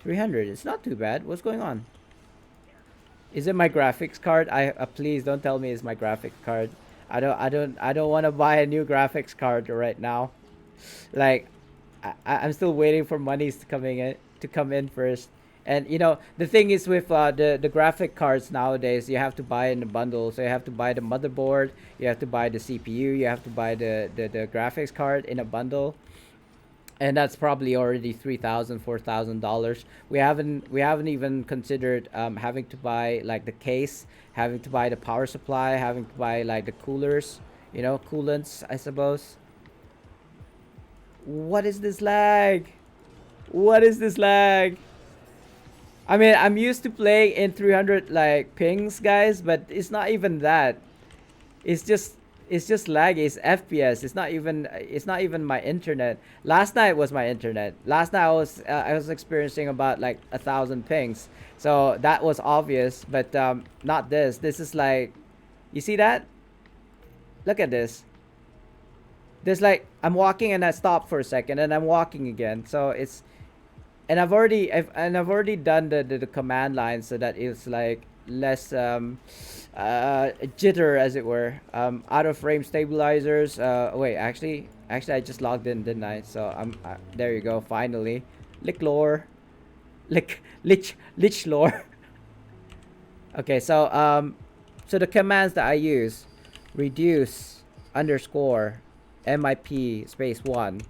300. It's not too bad. What's going on? Is it my graphics card? Please don't tell me it's my graphics card. I don't want to buy a new graphics card right now. Like, I'm still waiting for monies to come in first. And you know the thing is with the graphic cards nowadays, you have to buy in a bundle. So you have to buy the motherboard, you have to buy the CPU, you have to buy the graphics card in a bundle, and that's probably already $3,000 $4,000. We haven't even considered having to buy like the case, having to buy the power supply, having to buy like the coolers, you know, coolants, I suppose. What is this lag? What is this lag? I mean, I'm used to playing in 300 like pings, guys, but it's not even that. It's just it's just laggy. It's FPS. It's not even my internet. Last night was my internet. Last night I was experiencing about like 1,000 pings. So that was obvious, but not this. This is like, you see that? Look at this. There's like I'm walking and I stop for a second and I'm walking again. So it's and I've already done the command line so that it's like less jitter, as it were. Out of frame stabilizers. Wait, actually I just logged in, didn't I? So there you go. Finally, lick lore, lich lore. Okay, so the commands that I use: reduce underscore MIP space one,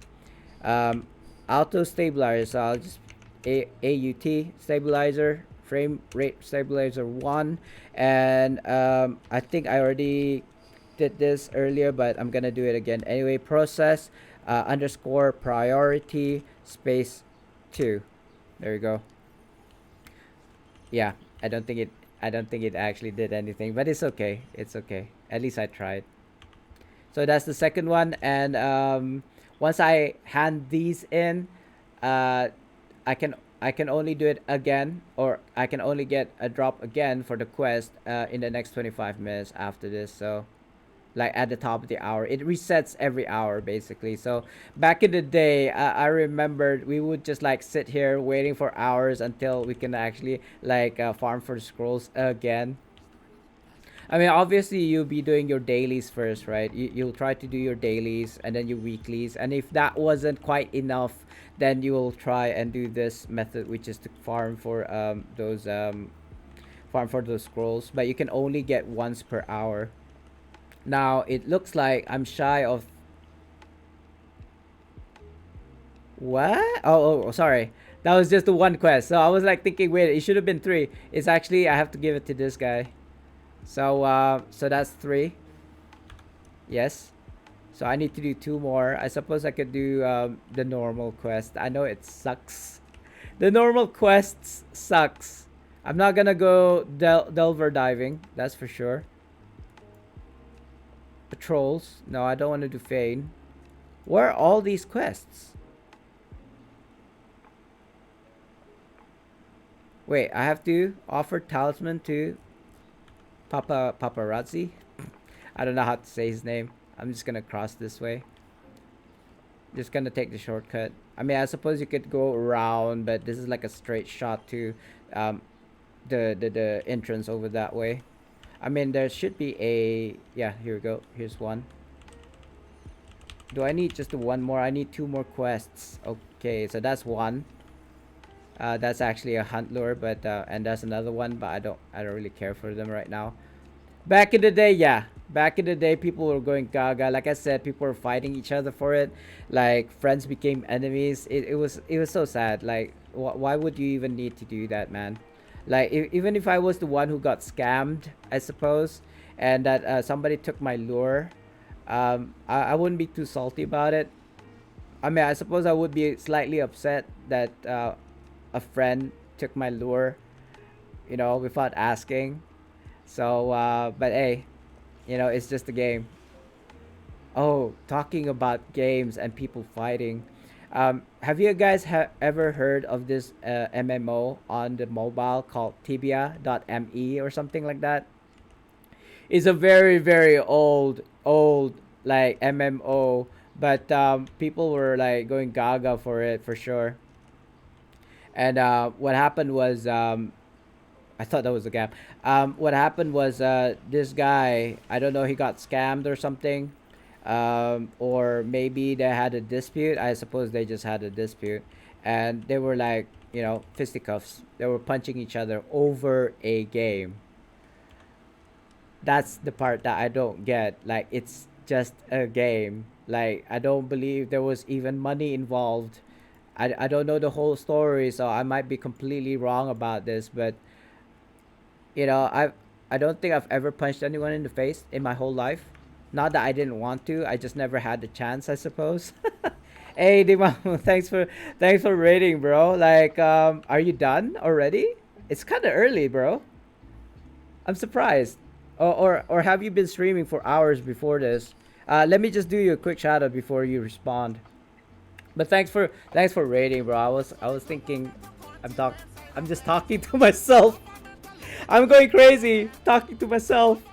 um, auto stabilizer. So I'll just AUT stabilizer, frame rate stabilizer one, and I think I already did this earlier, but I'm gonna do it again anyway. Process underscore priority space two. There you go. Yeah, I don't think it actually did anything, but it's okay. It's okay. At least I tried. So that's the second one, and once I hand these in, uh, I can only do it again, or I can only get a drop again for the quest in the next 25 minutes after this. So like at the top of the hour, it resets every hour basically. So back in the day, I remembered we would just like sit here waiting for hours until we can actually like farm for the scrolls again. I mean, obviously, you'll be doing your dailies first, right? You'll try to do your dailies and then your weeklies. And if that wasn't quite enough, then you will try and do this method, which is to farm for those scrolls. But you can only get once per hour. Now it looks like I'm shy of what? Oh, sorry. That was just the one quest. So I was like thinking, wait, it should have been three. It's actually I have to give it to this guy. So that's three. Yes. So I need to do two more. I suppose I could do the normal quest. I know it sucks. The normal quests sucks. I'm not gonna go delver diving. That's for sure. Patrols. No, I don't want to do Fane. Where are all these quests? Wait, I have to offer talisman to Paparazzi. I don't know how to say his name. I'm just gonna cross this way. Just gonna take the shortcut. I mean, I suppose you could go around, but this is like a straight shot to um, the entrance over that way. I mean, there should be a yeah. Here we go. Here's one. Do I need just one more? I need two more quests. Okay, so that's one. That's actually a hunt lure, but and that's another one, but I don't really care for them right now. Back in the day, yeah. Back in the day, people were going gaga. Like I said, people were fighting each other for it. Like friends became enemies. It was so sad. Like why would you even need to do that, man? Like even if I was the one who got scammed, I suppose, and that somebody took my lure, I wouldn't be too salty about it. I mean, I suppose I would be slightly upset that a friend took my lure, without asking. So, but hey, it's just a game. Oh, talking about games and people fighting. Have you guys ever heard of this MMO on the mobile called Tibia.me or something like that? It's a very, very old like MMO, but people were like going gaga for it for sure. And what happened was I thought that was a gap. What happened was this guy, I don't know, he got scammed or something. or maybe they had a dispute. I suppose they just had a dispute, and they were like, fisticuffs. They were punching each other over a game. That's the part that I don't get. Like, it's just a game. Like, I don't believe there was even money involved. I don't know the whole story, so I might be completely wrong about this, but I don't think I've ever punched anyone in the face in my whole life. Not that I didn't want to, I just never had the chance, I suppose. Hey, Dima, thanks for rating, bro. Like, are you done already? It's kind of early, bro. I'm surprised. Or have you been streaming for hours before this? Let me just do you a quick shout out before you respond. But thanks for rating, bro. I was thinking, I'm just talking to myself. I'm going crazy talking to myself.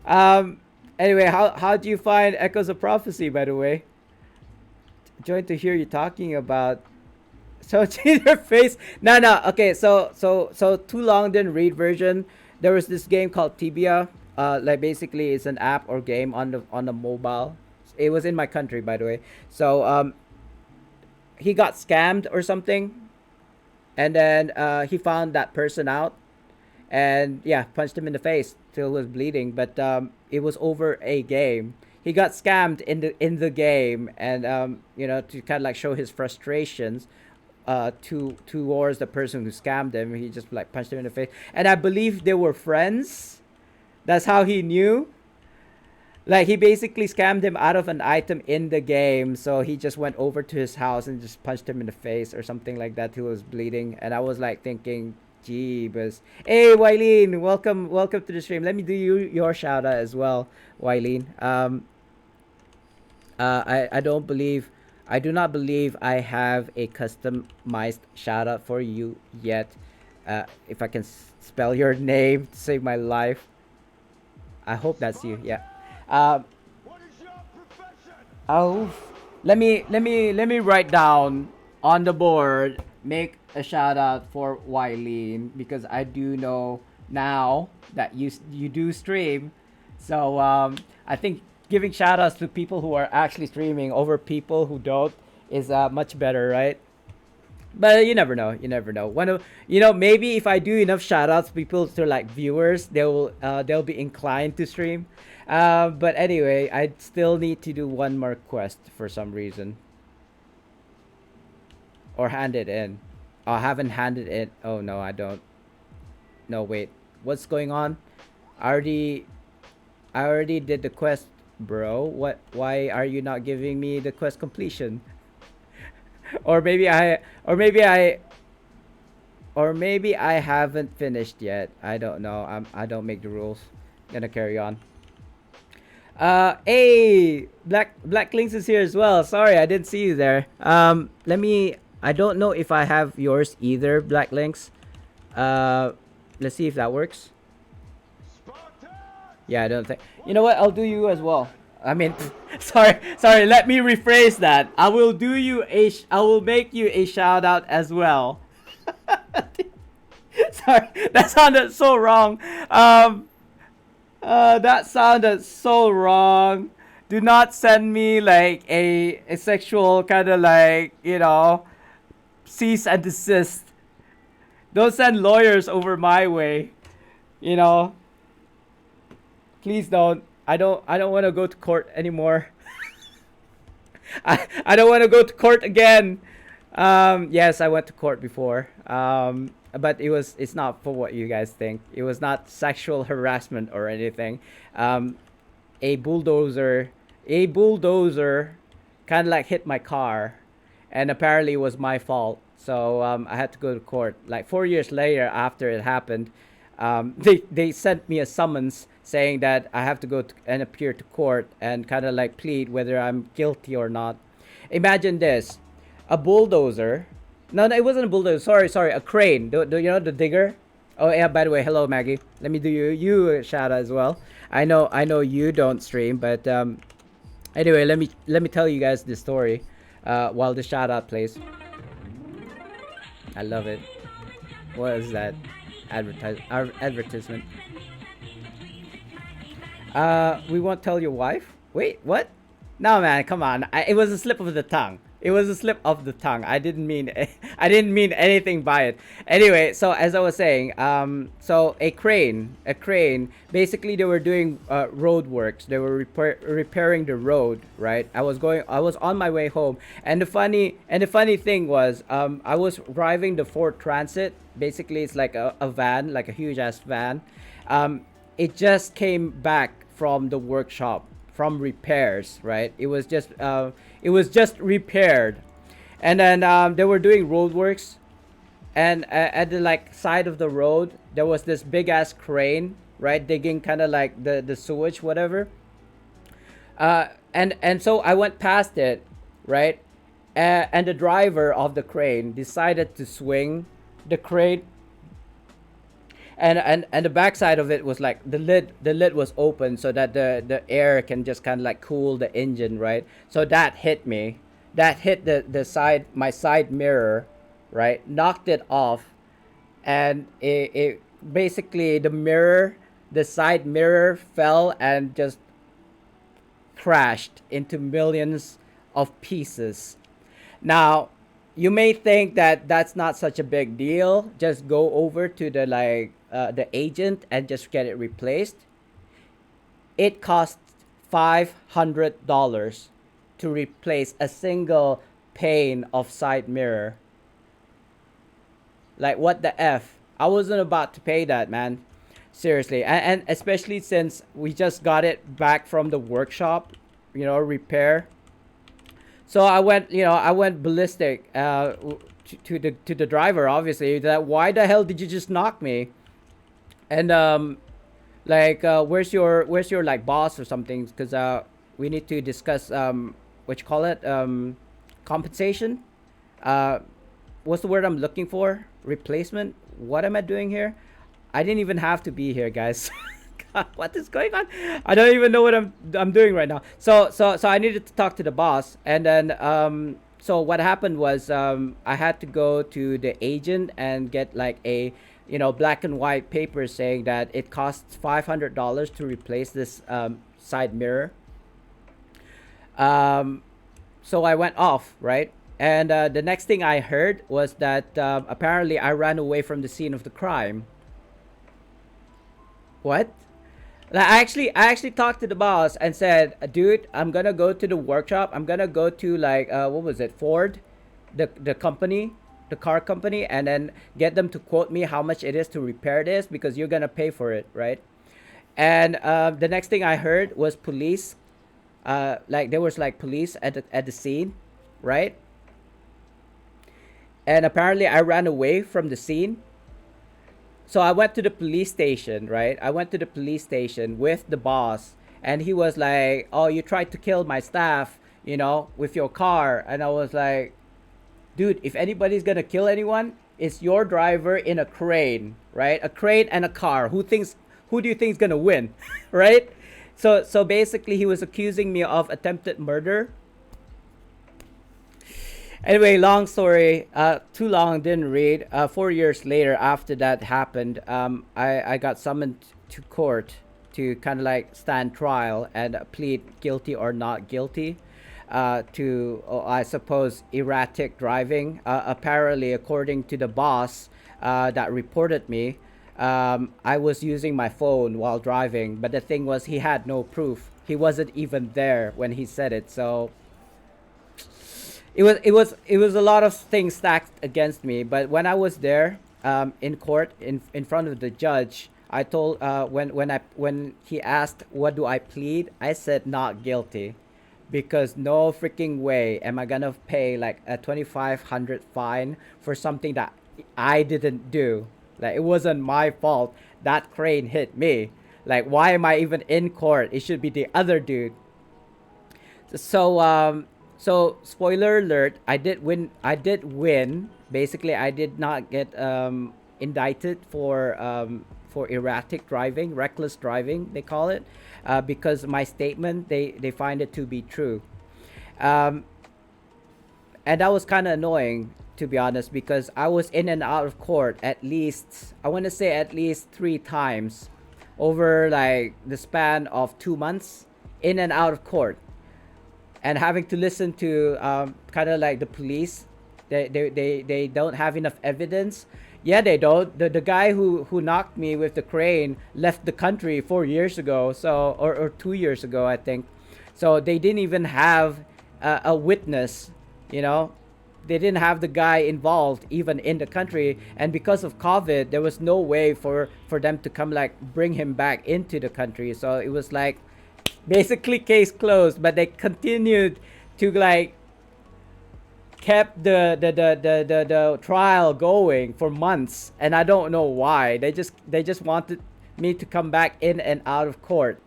Anyway, how do you find Echoes of Prophecy? By the way, joined to hear you talking about. So in your face. No, no. Okay, so too long didn't read version. There was this game called Tibia. Like basically it's an app or game on the mobile. It was in my country, by the way. So he got scammed or something, and then he found that person out, and yeah, punched him in the face till he was bleeding. But it was over a game. He got scammed in the game, and to kind of like show his frustrations towards the person who scammed him, he just like punched him in the face. And I believe they were friends. That's how he knew. Like, he basically scammed him out of an item in the game, so he just went over to his house and just punched him in the face or something like that till he was bleeding. And I was like thinking, jeebus. Hey, Wileen, welcome to the stream. Let me do your shout out as well, Wileen. I do not believe I have a customized shout out for you yet. If I can spell your name to save my life. I hope that's you. Yeah. Oh, let me write down on the board. Make a shout out for Wileen, because I do know now that you do stream. So I think giving shout outs to people who are actually streaming over people who don't is much better, right? But you never know. You never know. Maybe if I do enough shout outs, people to like viewers, they'll be inclined to stream. But anyway, I still need to do one more quest for some reason, or hand it in. I haven't handed it. Oh no, I don't. No, wait. What's going on? I already did the quest, bro. What? Why are you not giving me the quest completion? or maybe I, or maybe I, or maybe I haven't finished yet. I don't know. I don't make the rules. Gonna carry on. Hey, Black Links is here as well. Sorry, I didn't see you there. Let me. I don't know if I have yours either, Black Links. Let's see if that works. Yeah, I don't think. You know what? I'll do you as well. I mean, sorry. Let me rephrase that. I will do you I will make you a shout out as well. Sorry, that sounded so wrong. That sounded so wrong. Do not send me like a sexual kind of like, cease and desist. Don't send lawyers over my way. You know. Please don't. I don't want to go to court anymore. I don't want to go to court again. Yes, I went to court before. But it's not for what you guys think. It was not sexual harassment or anything. A bulldozer kind of like hit my car, and apparently it was my fault. So I had to go to court. Like 4 years later, after it happened, they sent me a summons saying that I have to go and appear to court and kind of like plead whether I'm guilty or not. Imagine this: a bulldozer. No, it wasn't a bulldozer. Sorry, a crane. You know the digger? Oh yeah. By the way, hello Maggie. Let me do you a shout out as well. I know you don't stream, but anyway, let me tell you guys this story while the shout out plays. I love it. What is that? Advertisement. We won't tell your wife. Wait, what? No, man, come on. It was a slip of the tongue. It was a slip of the tongue. I didn't mean I didn't mean anything by it. Anyway, so as I was saying, so a crane. Basically, they were doing road works. They were repairing the road, right? I was on my way home, and the funny thing was, I was driving the Ford Transit. Basically, it's like a van, like a huge ass van. It just came back from the workshop from repairs, right? It was just repaired, and then they were doing road works, and at the like side of the road there was this big ass crane, right, digging kind of like the sewage, whatever. And so I went past it, right, and the driver of the crane decided to swing the crane, and the backside of it was like the lid was open so that the air can just kind of like cool the engine, right? So that hit me, that hit the side, my side mirror, right, knocked it off, and it basically the side mirror fell and just crashed into millions of pieces. Now, you may think that that's not such a big deal. Just go over to the agent and just get it replaced. It costs $500 to replace a single pane of side mirror. Like, what the f? I wasn't about to pay that, man. Seriously, and especially since we just got it back from the workshop, repair. So I went ballistic, to the driver, obviously, that why the hell did you just knock me? And like, where's your like boss or something? Because we need to discuss, what you call it, compensation. Uh, what's the word I'm looking for? Replacement. What am I doing here? I didn't even have to be here, guys. God, what is going on? I don't even know what I'm doing right now. So I needed to talk to the boss, and then so what happened was, I had to go to the agent and get like a black and white paper saying that it costs $500 to replace this side mirror. Um, so I went off, right? And the next thing I heard was that, apparently I ran away from the scene of the crime. What? Like, I actually talked to the boss and said, dude, I'm gonna go to the workshop. I'm gonna go to like, what was it, Ford, the company, the car company, and then get them to quote me how much it is to repair this, because you're gonna pay for it, right? And the next thing I heard was police. Like, there was like police at the scene, right? And apparently I ran away from the scene. So I went to the police station, right? I went to the police station with the boss, and he was like, "Oh, you tried to kill my staff, with your car." And I was like, "Dude, if anybody's gonna kill anyone, it's your driver in a crane, right? A crane and a car. Who do you think's gonna win?" Right? So basically, he was accusing me of attempted murder. Anyway, long story, too long, didn't read. 4 years later, after that happened, I got summoned to court to kind of like stand trial and plead guilty or not guilty, to, I suppose, erratic driving. Apparently, according to the boss that reported me, I was using my phone while driving, but the thing was, he had no proof. He wasn't even there when he said it, so it was a lot of things stacked against me. But when I was there, in court, in front of the judge, I told, when he asked what do I plead, I said not guilty, because no freaking way am I gonna pay like a 2,500 fine for something that I didn't do. Like, it wasn't my fault that crane hit me. Like, why am I even in court? It should be the other dude. So spoiler alert, I did win. Basically, I did not get indicted for erratic driving, reckless driving, they call it, because my statement, they find it to be true. Um, and that was kind of annoying, to be honest, because I was in and out of court at least, I want to say, at least 3 times over like the span of 2 months in and out of court, and having to listen to kind of like the police. They don't have enough evidence. Yeah, they don't. The guy who knocked me with the crane left the country 4 years ago, so or 2 years ago, I think. So they didn't even have a witness, you know. They didn't have the guy involved even in the country, and because of COVID, there was no way for them to come like bring him back into the country. So it was like basically case closed, but they continued to like kept the trial going for months, and I don't know why. They just wanted me to come back in and out of court,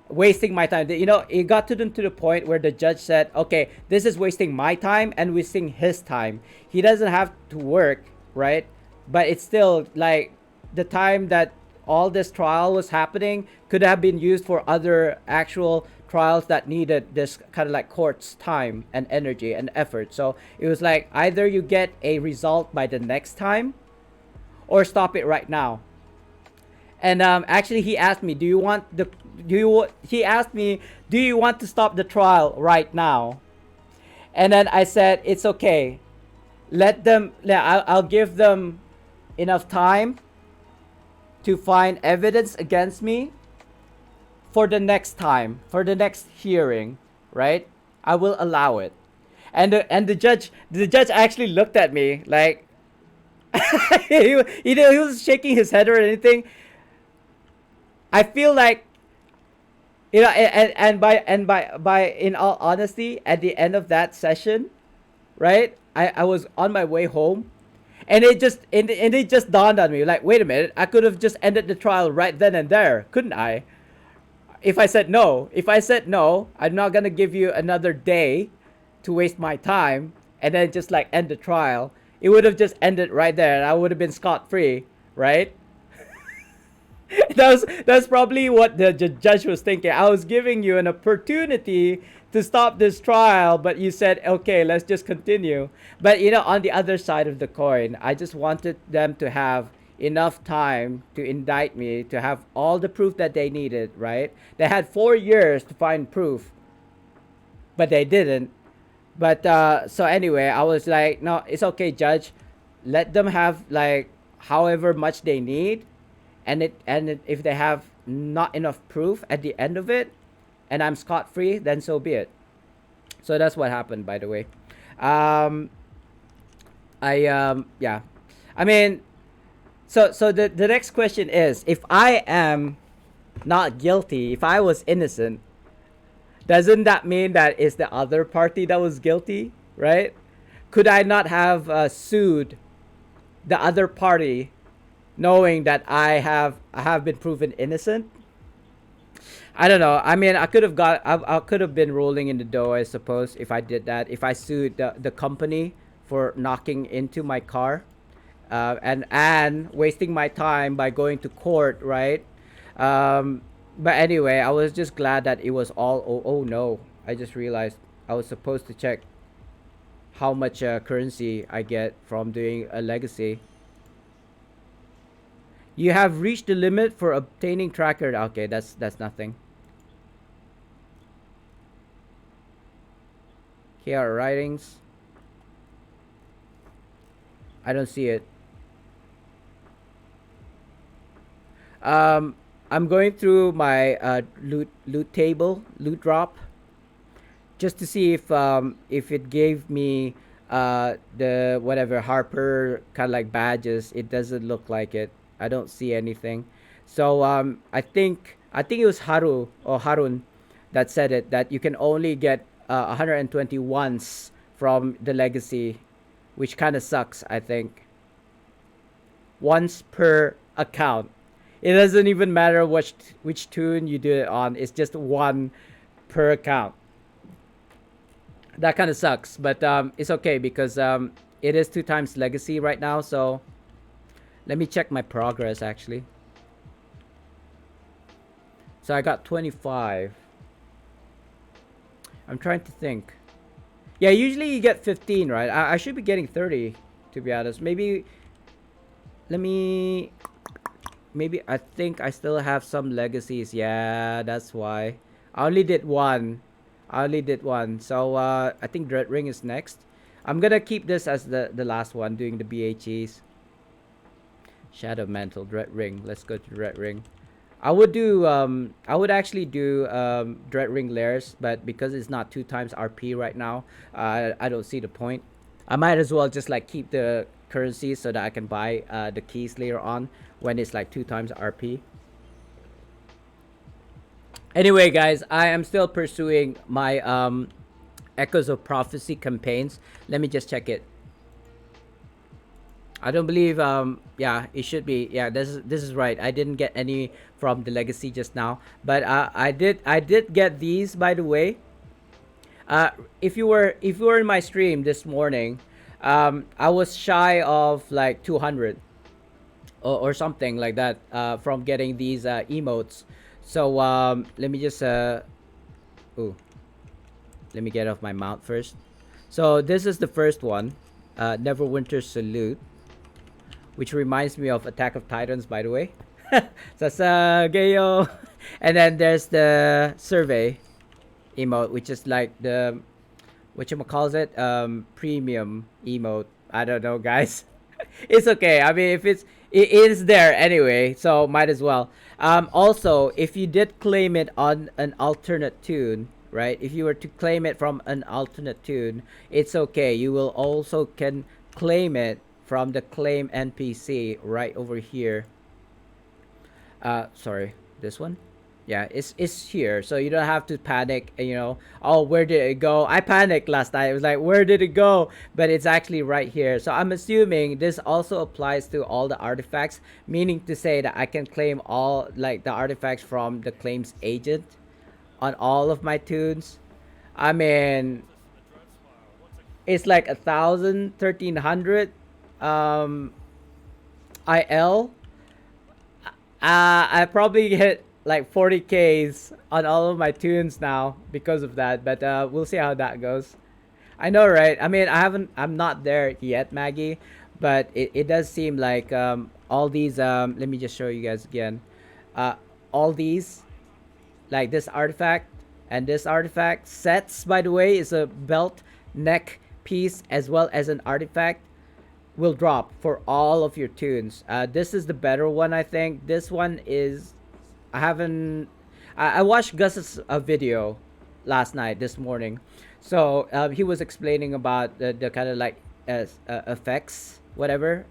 wasting my time. You know, it got to them to the point where the judge said, okay, this is wasting my time and wasting his time. He doesn't have to work, right? But it's still like the time that all this trial was happening could have been used for other actual trials that needed this kind of like court's time and energy and effort. So it was like either you get a result by the next time or stop it right now. And actually, he asked me, he asked me, do you want to stop the trial right now? And then I said, it's okay. Let them, I'll give them enough time to find evidence against me for the next time, for the next hearing, right? I will allow it. And the judge actually looked at me like, he was shaking his head or anything. I feel like, you know, and by in all honesty, at the end of that session, right, I was on my way home, and it just dawned on me like, wait a minute, I could have just ended the trial right then and there, couldn't I? If I said no, I'm not gonna give you another day to waste my time and then just like end the trial. It would have just ended right there, and I would have been scot free, right? That's probably what the judge was thinking. I was giving you an opportunity to stop this trial, but you said, okay, let's just continue. But you know, on the other side of the coin, I just wanted them to have enough time to indict me, to have all the proof that they needed, right? They had 4 years to find proof, but they didn't. But so anyway, I was like, no, it's okay, judge. Let them have like however much they need, and if they have not enough proof at the end of it, and I'm scot free, then so be it. So that's what happened, by the way. Yeah, I mean, so the next question is, if I am not guilty, if I was innocent, doesn't that mean that it's the other party that was guilty, right? Could I not have sued the other party, knowing that I have been proven innocent? I don't know. I mean, I could have been rolling in the dough, I suppose, if I did that. If I sued the company for knocking into my car, and wasting my time by going to court, right? But anyway, I was just glad that it was all. Oh no! I just realized I was supposed to check how much currency I get from doing a legacy. You have reached the limit for obtaining tracker. Okay, that's nothing. Here are writings. I don't see it. I'm going through my loot table, loot drop, just to see if it gave me the whatever Harper kind of like badges. It doesn't look like it. I don't see anything. So I think it was Haru or Harun that said it, that you can only get 120 once from the legacy, which kind of sucks. I think once per account. It doesn't even matter which tune you do it on. It's just one per account. That kind of sucks, but it's okay because it is 2 times legacy right now. So let me check my progress actually. So I got 25. I'm trying to think. Yeah, usually you get 15, right? I should be getting 30, to be honest. Maybe I think I still have some legacies. Yeah, that's why. I only did one. I only did one. So I think Dread Ring is next. I'm gonna keep this as the last one, doing the BHEs. Shadow Mantle, Dread Ring. Let's go to Dread Ring. I would actually do Dread Ring Lairs, but because it's not 2 times RP right now, I don't see the point. I might as well just like keep the currency so that I can buy the keys later on when it's like 2 times RP. Anyway, guys, I am still pursuing my Echoes of Prophecy campaigns. Let me just check it. I don't believe yeah, it should be. Yeah, this is right. I didn't get any from the legacy just now, but I did get these, by the way. If you were in my stream this morning, I was shy of like 200 or something like that from getting these emotes. So let me just ooh, let me get off my mount first. So this is the first one, Neverwinter Salute, which reminds me of Attack of Titans, by the way. Sasageo. And then there's the survey emote, which is like the calls it premium emote. I don't know, guys. It's okay. I mean, if it is there anyway, so might as well. Also, if you did claim it on an alternate tune, right? If you were to claim it from an alternate tune, it's okay. You will also can claim it from the claim NPC right over here. Sorry, this one. Yeah, it's here, so you don't have to panic. Oh, where did it go? I panicked last night. It was like, where did it go? But it's actually right here. So I'm assuming this also applies to all the artifacts, meaning to say that I can claim all like the artifacts from the claims agent on all of my tunes. I mean, it's like 1,000, 1,300 IL. I probably hit like 40Ks on all of my tunes now because of that, but we'll see how that goes. I know, right? I mean, I'm not there yet, Maggie, but it does seem like all these let me just show you guys again. All these, like this artifact and this artifact sets, by the way, is a belt neck piece as well as an artifact, will drop for all of your tunes. This is the better one, I think. This one is, I haven't. I watched Gus's video last night, this morning, so he was explaining about the kind of like effects, whatever,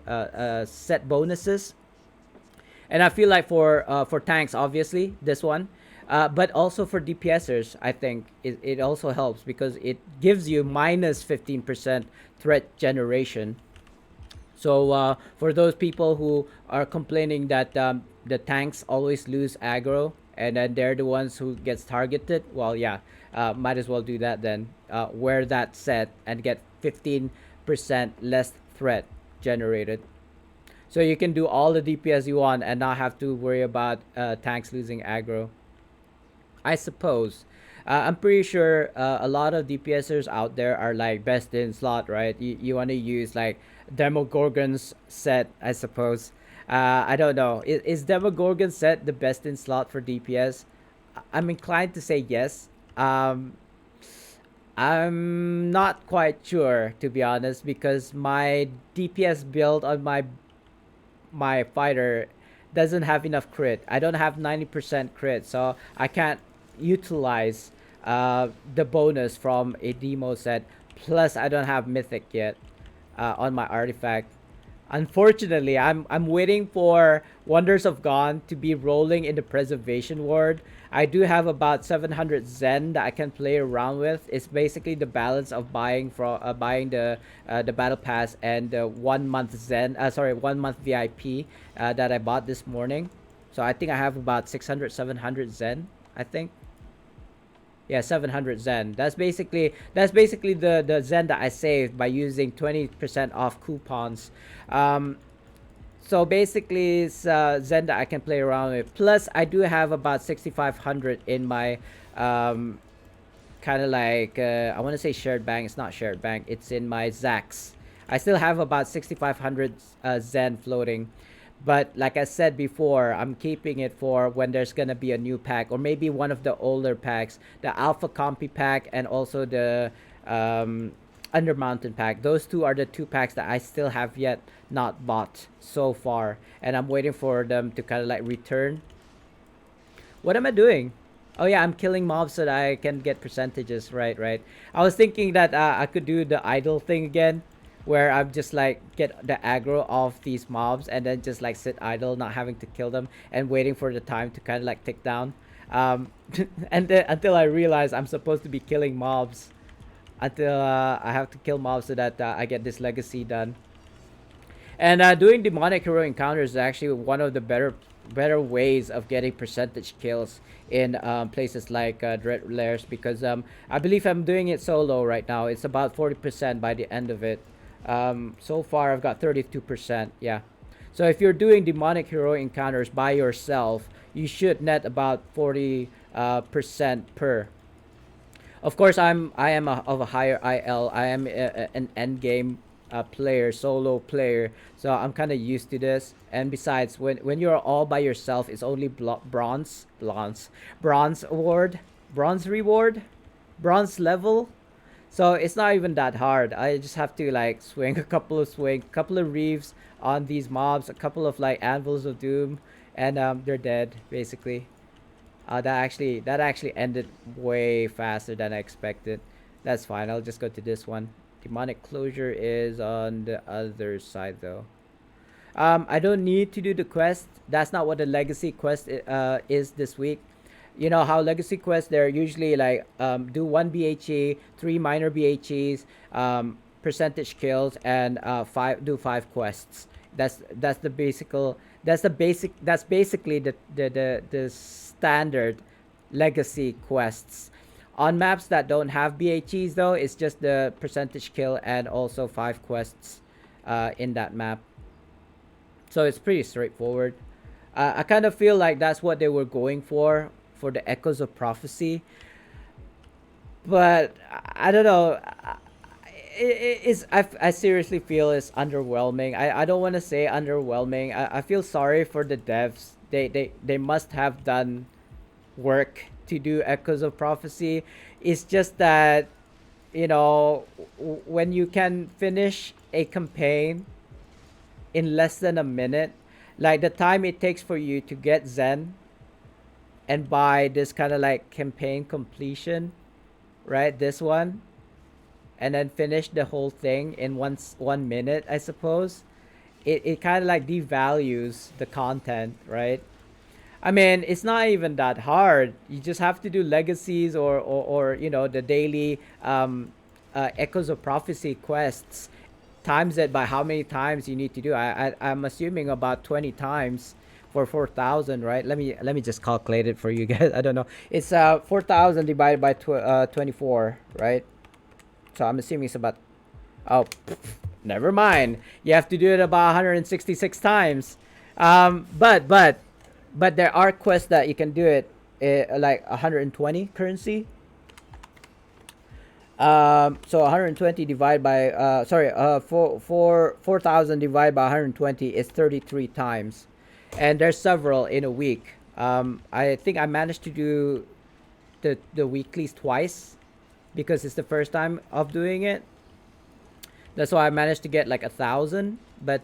set bonuses, and I feel like for tanks, obviously this one, but also for DPSers, I think it also helps because it gives you minus 15% threat generation. So for those people who are complaining that the tanks always lose aggro and then they're the ones who gets targeted, well, yeah, might as well do that then. Wear that set and get 15% less threat generated. So you can do all the DPS you want and not have to worry about tanks losing aggro, I suppose. I'm pretty sure a lot of DPSers out there are like best in slot, right? You want to use like Demogorgon's set, I suppose. I don't know. Is Demogorgon's set the best in slot for DPS? I'm inclined to say yes. I'm not quite sure, to be honest, because my DPS build on my fighter doesn't have enough crit. I don't have 90% crit, so I can't utilize the bonus from a demo set. Plus, I don't have mythic yet on my artifact. Unfortunately, I'm waiting for Wonders of Gone to be rolling in the preservation ward. I do have about 700 Zen that I can play around with. It's basically the balance of buying the battle pass and 1 month Zen. 1 month VIP that I bought this morning. So I think I have about 600, 700 Zen, I think. Yeah, 700 Zen. That's basically the Zen that I saved by using 20% off coupons. So basically, it's Zen that I can play around with. Plus, I do have about 6,500 in my kind of like I want to say shared bank. It's not shared bank. It's in my Zax. I still have about 6,500 Zen floating. But like I said before, I'm keeping it for when there's gonna be a new pack, or maybe one of the older packs, the Alpha Compy pack, and also the um, Undermountain pack. Those two are the two packs that I still have yet not bought so far, and I'm waiting for them to kind of like return. What am I doing? Oh yeah, I'm killing mobs so that I can get percentages. Right, right. I was thinking that I could do the idle thing again, where I'm just like get the aggro of these mobs and then just like sit idle, not having to kill them and waiting for the time to kind of like tick down. Um, and then until I realize I'm supposed to be killing mobs, until I have to kill mobs so that I get this legacy done. And doing demonic hero encounters is actually one of the better ways of getting percentage kills in places like Dread Lairs, because I believe I'm doing it solo right now. It's about 40% by the end of it. So far, I've got 32%. Yeah. So if you're doing demonic hero encounters by yourself, you should net about 40 percent per. Of course, I am of a higher IL. I am an end game player, solo player, so I'm kind of used to this. And besides, when you're all by yourself, it's only bronze award, bronze reward, bronze level. So it's not even that hard. I just have to like swing a couple of reeves on these mobs, a couple of like anvils of doom, and they're dead basically. That actually ended way faster than I expected. That's fine. I'll just go to this one. Demonic closure is on the other side though. I don't need to do the quest. That's not what the legacy quest is this week. You know how legacy quests, they're usually like do one BHE, three minor BHEs, percentage kills, and five quests. That's the that's basically the standard legacy quests. On maps that don't have BHEs though, it's just the percentage kill and also five quests in that map. So it's pretty straightforward. I kind of feel like that's what they were going for the Echoes of Prophecy. But I don't know. I seriously feel it's underwhelming. I don't want to say underwhelming. I feel sorry for the devs. They must have done work to do Echoes of Prophecy. It's just that, when you can finish a campaign in less than a minute, like the time it takes for you to get Zen and buy this kind of like campaign completion, right? This one, and then finish the whole thing in 1 minute, I suppose. It kind of like devalues the content, right? I mean, it's not even that hard. You just have to do legacies or the daily Echoes of Prophecy quests. Times it by how many times you need to do. I'm assuming about 20 times for 4,000, right? Let me just calculate it for you guys. I don't know. It's 4,000 divided by 24, right? So I'm assuming it's about. Oh, never mind. You have to do it about 166 times. But there are quests that you can do it like 120 currency. So 120 divided by 4,000 divided by 120 is 33 times, and there's several in a week. I think I managed to do the weeklies twice because it's the first time of doing it. That's why I managed to get like 1,000. But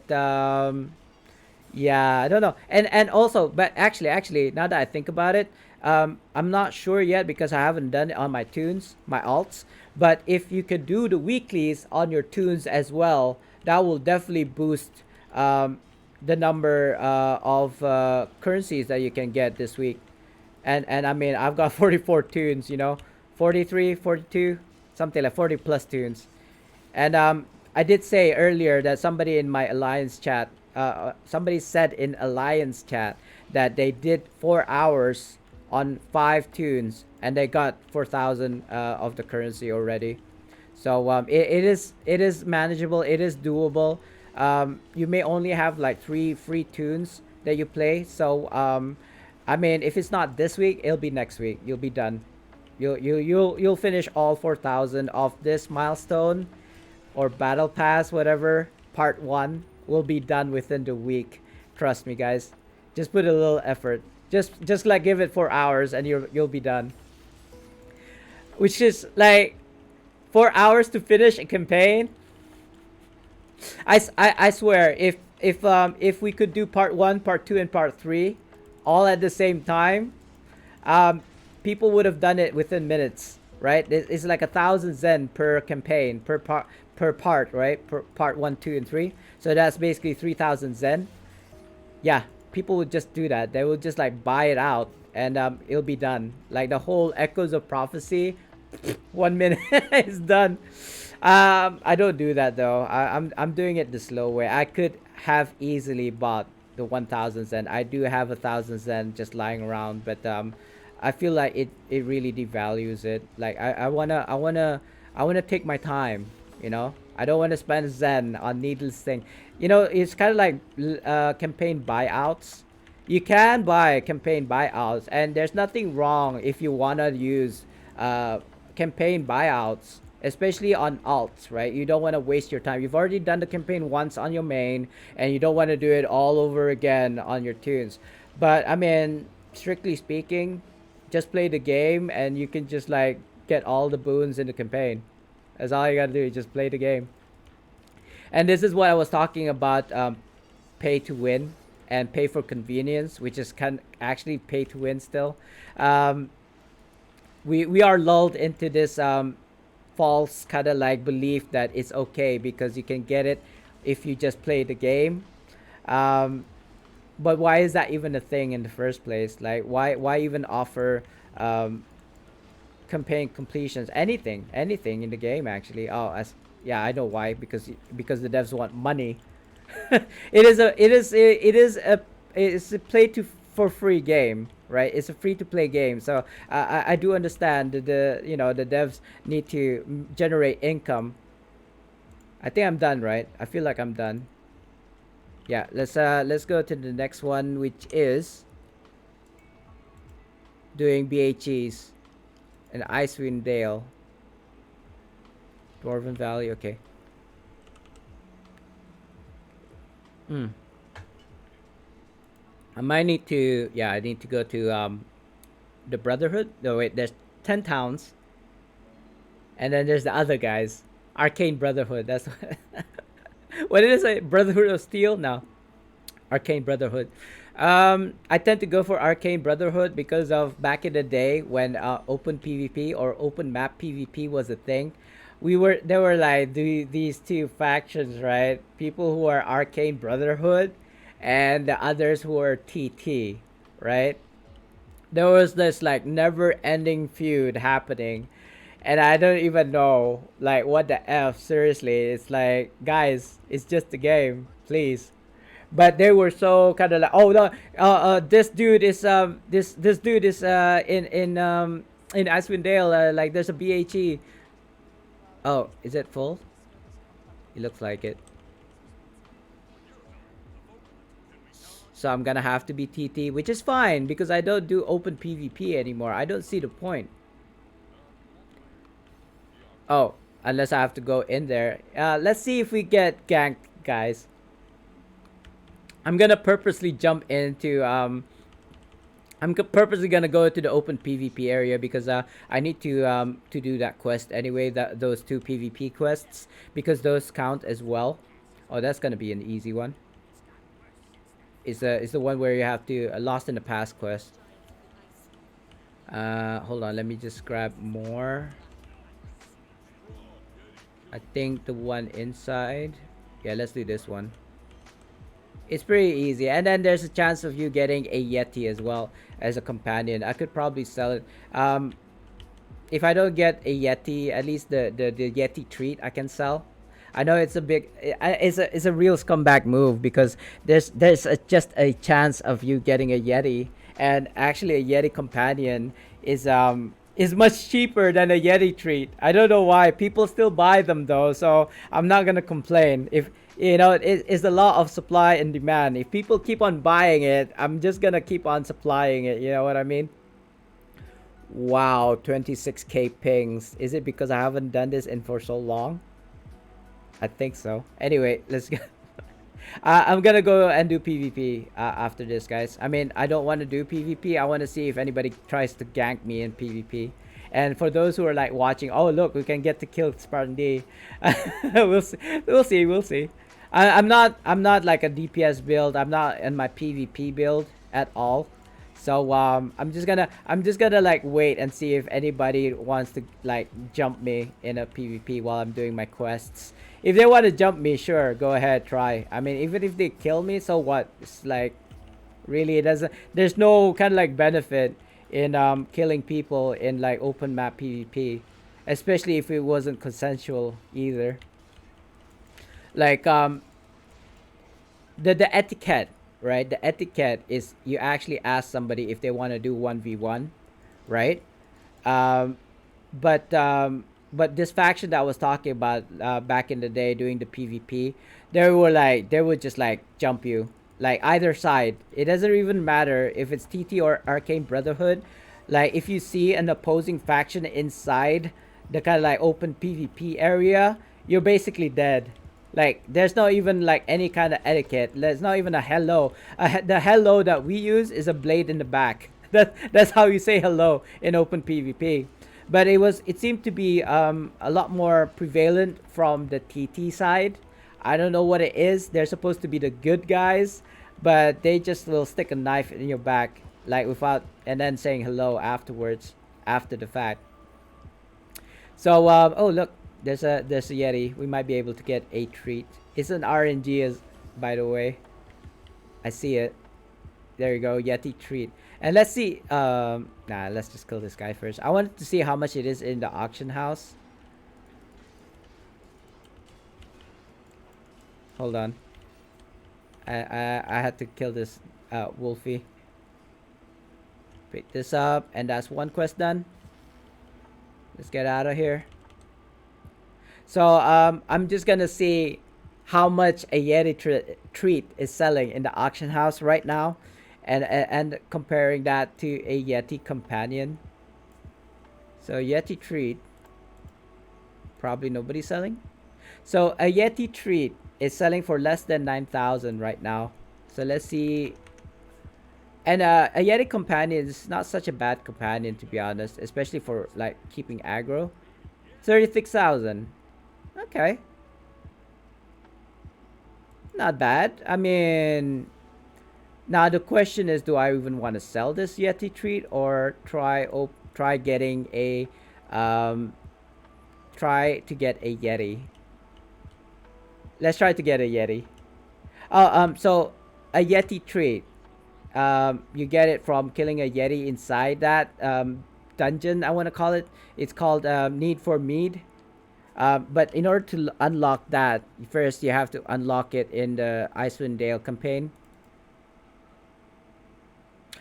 yeah, I don't know. And also, but actually, now that I think about it, I'm not sure yet because I haven't done it on my tunes, my alts. But if you could do the weeklies on your tunes as well, that will definitely boost the number of currencies that you can get this week. And I mean, I've got 44 tunes, 43, 42, something like 40 plus tunes. And I did say earlier that somebody in my alliance chat, somebody said in alliance chat that they did 4 hours on 5 tunes and they got 4,000 of the currency already. So it is manageable. It is doable. You may only have like 3 free tunes that you play. So I mean, if it's not this week, it'll be next week. You'll be done. You'll finish all 4,000 of this milestone or battle pass, whatever. Part 1 will be done within the week. Trust me, guys. Just put a little effort. Just like give it 4 hours and you'll be done. Which is like 4 hours to finish a campaign. I swear, if we could do part one, part two, and part three, all at the same time, um, people would have done it within minutes, right? It's like 1,000 Zen per campaign, per part, right? Per part one, two, and three. So that's basically 3,000 Zen. Yeah, people would just do that. They would just like buy it out, and it'll be done. Like the whole Echoes of Prophecy, 1 minute is done. I don't do that though. I'm doing it the slow way. I could have easily bought the 1,000 Zen. I do have 1,000 Zen just lying around, but I feel like it really devalues it. Like I wanna take my time. You know, I don't want to spend Zen on needless thing. You know, it's kind of like campaign buyouts. You can buy campaign buyouts, and there's nothing wrong if you wanna use campaign buyouts, especially on alts, right? You don't want to waste your time. You've already done the campaign once on your main, and you don't want to do it all over again on your tunes. But I mean, strictly speaking, just play the game, and you can just like get all the boons in the campaign. That's all you gotta do. Just play the game. And this is what I was talking about: pay to win and pay for convenience, which is actually pay to win still. Um, we are lulled into this false kind of like belief that it's okay because you can get it if you just play the game. Um, but why is that even a thing in the first place? Like, why even offer um, campaign completions? Anything in the game actually. Oh, as yeah, I know why. Because the devs want money. It's a play to for free game, right? It's a free to play game, so I do understand that the devs need to generate income. I think I'm done, right? I feel like I'm done. Yeah, let's go to the next one, which is doing BHEs in Icewind Dale, Dwarven Valley. Okay. Hmm. I might need to. Yeah, I need to go to the Brotherhood. No, wait. There's 10 towns, and then there's the other guys. Arcane Brotherhood. That's what did it say? Brotherhood of Steel. No, Arcane Brotherhood. I tend to go for Arcane Brotherhood because of back in the day when open PvP or open map PvP was a thing. There were like these two factions, right? People who are Arcane Brotherhood, and the others who are TT, right? There was this like never-ending feud happening, and I don't even know like what the f. Seriously, it's like, guys, it's just a game, please. But they were so kind of like, oh no, this dude is this dude is in Icewind Dale, like there's a BHE. Oh, is it full? It looks like it. So I'm gonna have to be TT, which is fine because I don't do open PvP anymore. I don't see the point. Oh, unless I have to go in there. Let's see if we get ganked, guys. I'm gonna purposely jump into purposely gonna go to the open PvP area because I need to do that quest anyway. Those two PvP quests, because those count as well. Oh, that's gonna be an easy one. Is the one where you have to Lost in the Past quest. Hold on, let me just grab more. I think the one inside. Yeah, let's do this one. It's pretty easy, and then there's a chance of you getting a Yeti as well as a companion. I could probably sell it. If I don't get a Yeti, at least the Yeti treat I can sell. I know it's a big, it's a real scumbag move because just a chance of you getting a Yeti, and actually a Yeti companion is much cheaper than a Yeti treat. I don't know why people still buy them though, so I'm not gonna complain. If it's the law of supply and demand. If people keep on buying it, I'm just gonna keep on supplying it. You know what I mean? Wow, 26k pings. Is it because I haven't done this in for so long? I think so. Anyway, let's go. I'm gonna go and do PvP after this, guys. I mean, I don't want to do PvP. I want to see if anybody tries to gank me in PvP. And for those who are like watching, oh look, we can get to kill Spartan D. We'll see. We'll see. We'll see. I'm not like a DPS build. I'm not in my PvP build at all. So I'm just gonna like wait and see if anybody wants to like jump me in a PvP while I'm doing my quests. If they want to jump me, sure, go ahead, try. I mean, even if they kill me, so what? It's like really it doesn't. There's no kind of like benefit in killing people in like open map PvP, especially if it wasn't consensual either. Like the etiquette, right? The etiquette is you actually ask somebody if they want to do 1v1, right? um but but this faction that I was talking about back in the day doing the PvP, they would just like jump you, like either side. It doesn't even matter if it's TT or Arcane Brotherhood. Like if you see an opposing faction inside the kind of like open PvP area, you're basically dead. Like there's not even like any kind of etiquette. There's not even a hello. The hello that we use is a blade in the back. That's how you say hello in open PvP. But it seemed to be a lot more prevalent from the TT side. I don't know what it is. They're supposed to be the good guys, but they just will stick a knife in your back like without and then saying hello afterwards after the fact. So oh look, there's a Yeti. We might be able to get a treat. It's an RNG as by the way. I see it. There you go, Yeti treat. And let's see. Nah, let's just kill this guy first. I wanted to see how much it is in the auction house. Hold on. I had to kill this Wolfie. Pick this up, and that's one quest done. Let's get out of here. So I'm just gonna see how much a Yeti treat is selling in the auction house right now, and comparing that to a Yeti companion. So Yeti treat, probably nobody's selling. So a Yeti treat is selling for less than 9,000 right now. So let's see. And a Yeti companion is not such a bad companion, to be honest, especially for like keeping aggro. 36,000. Okay. Not bad. I mean, now the question is, do I even want to sell this Yeti treat or try getting a try to get a Yeti? Let's try to get a Yeti. Oh, so a Yeti treat. You get it from killing a Yeti inside that dungeon, I want to call it. It's called Need for Mead. But in order to unlock that, first you have to unlock it in the Icewind Dale campaign.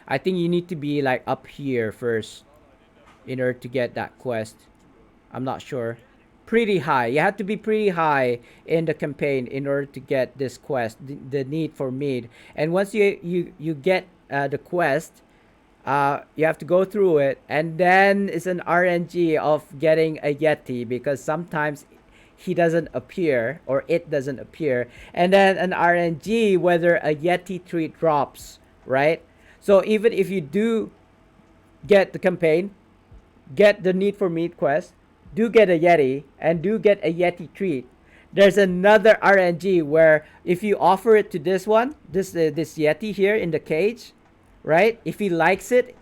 I think you need to be like up here first in order to get that quest. I'm not sure. Pretty high. You have to be pretty high in the campaign in order to get this quest, the Need for Mead. And once you get the quest, you have to go through it, and then it's an RNG of getting a Yeti, because sometimes he doesn't appear or it doesn't appear, and then an RNG whether a Yeti treat drops, right? So even if you do get the campaign, get the Need for Meat quest, do get a Yeti, and do get a Yeti treat, there's another RNG where if you offer it to this one, this Yeti here in the cage, right? If he likes it,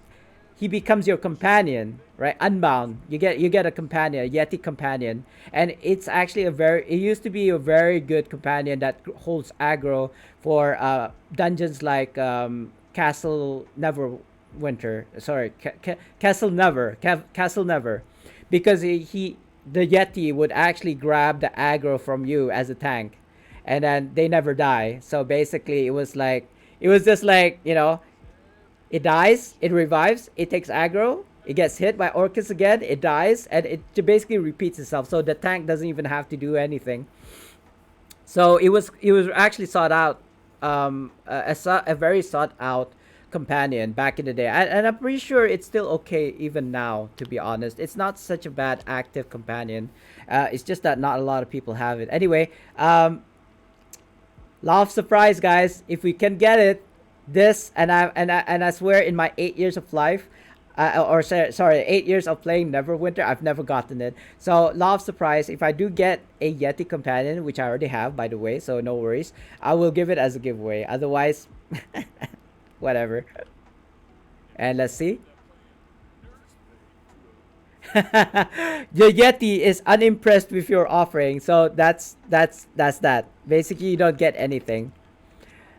he becomes your companion, right? Unbound. You get a companion, a Yeti companion, and it's actually it used to be a very good companion that holds aggro for dungeons like Castle Neverwinter. Sorry, Castle Never, because the Yeti would actually grab the aggro from you as a tank, and then they never die. So basically, it was just like, it dies, it revives, it takes aggro, it gets hit by Orcus again, it dies, and it basically repeats itself. So the tank doesn't even have to do anything. So it was actually sought out, a very sought out companion back in the day, and I'm pretty sure it's still okay even now. To be honest, it's not such a bad active companion. It's just that not a lot of people have it. Anyway, Law of surprise, guys. If we can get it, this and I swear in my 8 years of life, sorry, 8 years of playing Neverwinter, I've never gotten it. So law of surprise. If I do get a Yeti companion, which I already have, by the way, so no worries, I will give it as a giveaway. Otherwise, whatever. And let's see. The Yeti is unimpressed with your offering, so that's that. Basically, you don't get anything.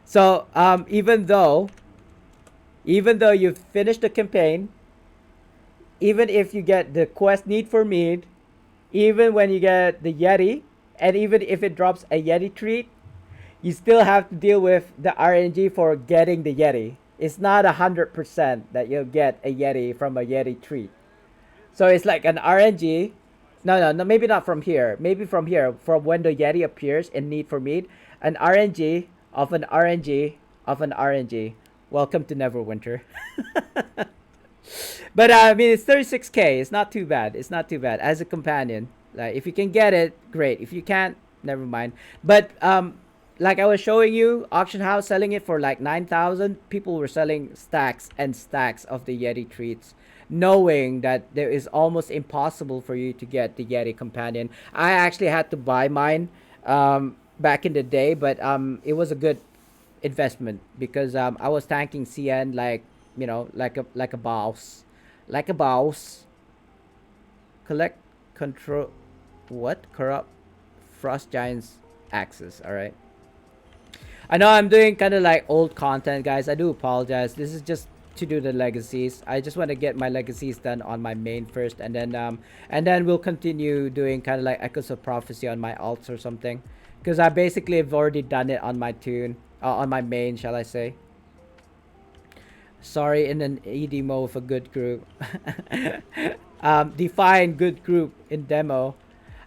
So even though you've finished the campaign, even if you get the quest need for mead, even when you get the Yeti, and even if it drops a Yeti treat, you still have to deal with the RNG for getting the Yeti. It's not 100% that you'll get a Yeti from a Yeti treat. So it's like an RNG. No, no, no. Maybe not from here. Maybe from here, from when the Yeti appears in Need for Meat, an RNG of an RNG of an RNG. Welcome to Neverwinter. But I mean, it's 36k. It's not too bad. It's not too bad as a companion. Like if you can get it, great. If you can't, never mind. But like I was showing you, auction house selling it for like 9,000. People were selling stacks and stacks of the Yeti treats, knowing that there is almost impossible for you to get the Yeti companion. I actually had to buy mine back in the day, but it was a good investment because I was tanking CN like like a boss, like a boss. Collect control, what corrupt frost giants axes. All right. I know I'm doing kind of like old content, guys. I do apologize. This is just to do the legacies. I just want to get my legacies done on my main first, and then we'll continue doing kind of like Echoes of Prophecy on my alts or something, because I basically have already done it on my tune, on my main, shall I say? Sorry, in an EDMO with a good group. Define good group in demo.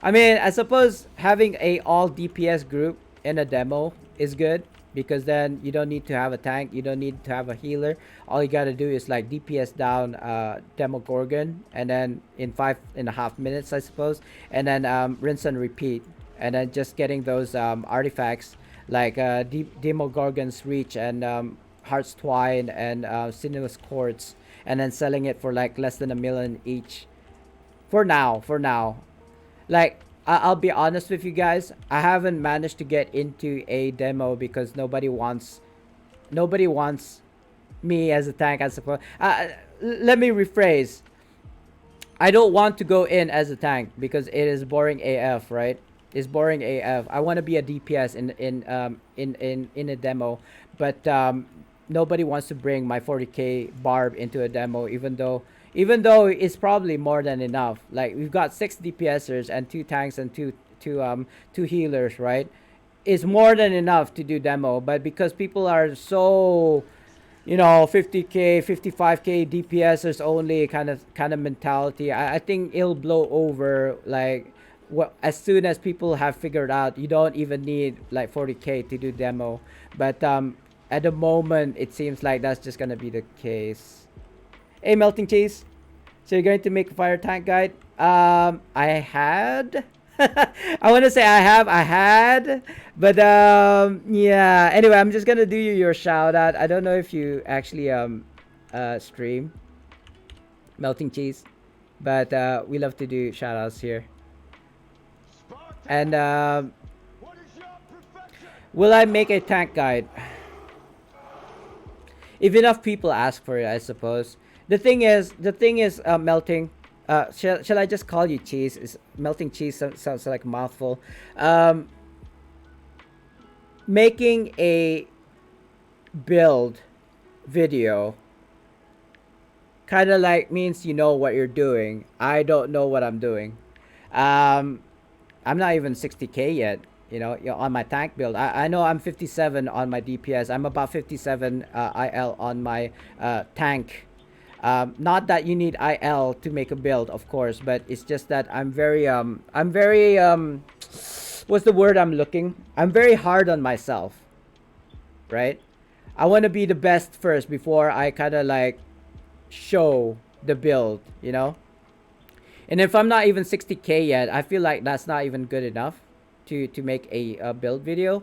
I mean, I suppose having a all DPS group in a demo is good because then you don't need to have a tank, you don't need to have a healer. All you gotta do is like DPS down Demogorgon, and then in 5.5 minutes, I suppose, and then rinse and repeat, and then just getting those artifacts like Demogorgon's Reach and Heart's Twine and Sinuous Cords, and then selling it for like less than 1 million each. For now, like I'll be honest with you guys, I haven't managed to get into a demo because nobody wants me as a tank, I suppose. Let me rephrase. I don't want to go in as a tank because it is boring AF, right? It's boring AF. I want to be a DPS in a demo, but nobody wants to bring my 40k barb into a demo, even though it's probably more than enough. Like we've got 6 DPSers and 2 tanks and two healers, right? It's more than enough to do demo, but because people are so 50k 55k DPSers only kind of mentality, I think it'll blow over like as soon as people have figured out you don't even need like 40k to do demo. But at the moment it seems like that's just gonna be the case. Hey, Melting Cheese. So you're going to make a fire tank guide? I had. I want to say I had, but yeah. Anyway, I'm just gonna do you your shout out. I don't know if you actually stream Melting Cheese, but we love to do shout outs here. And will I make a tank guide? If enough people ask for it, I suppose. The thing is, melting. Shall I just call you cheese? Is melting cheese sounds like a mouthful. Making a build video kind of like means you know what you're doing. I don't know what I'm doing. Um, I'm not even 60k yet. On my tank build. I know I'm 57 on my DPS. I'm about 57 IL on my tank. Not that you need IL to make a build, of course, but it's just that what's the word I'm looking? I'm very hard on myself, right? I want to be the best first before I kind of like show the build. And if I'm not even 60k yet, I feel like that's not even good enough to make a build video.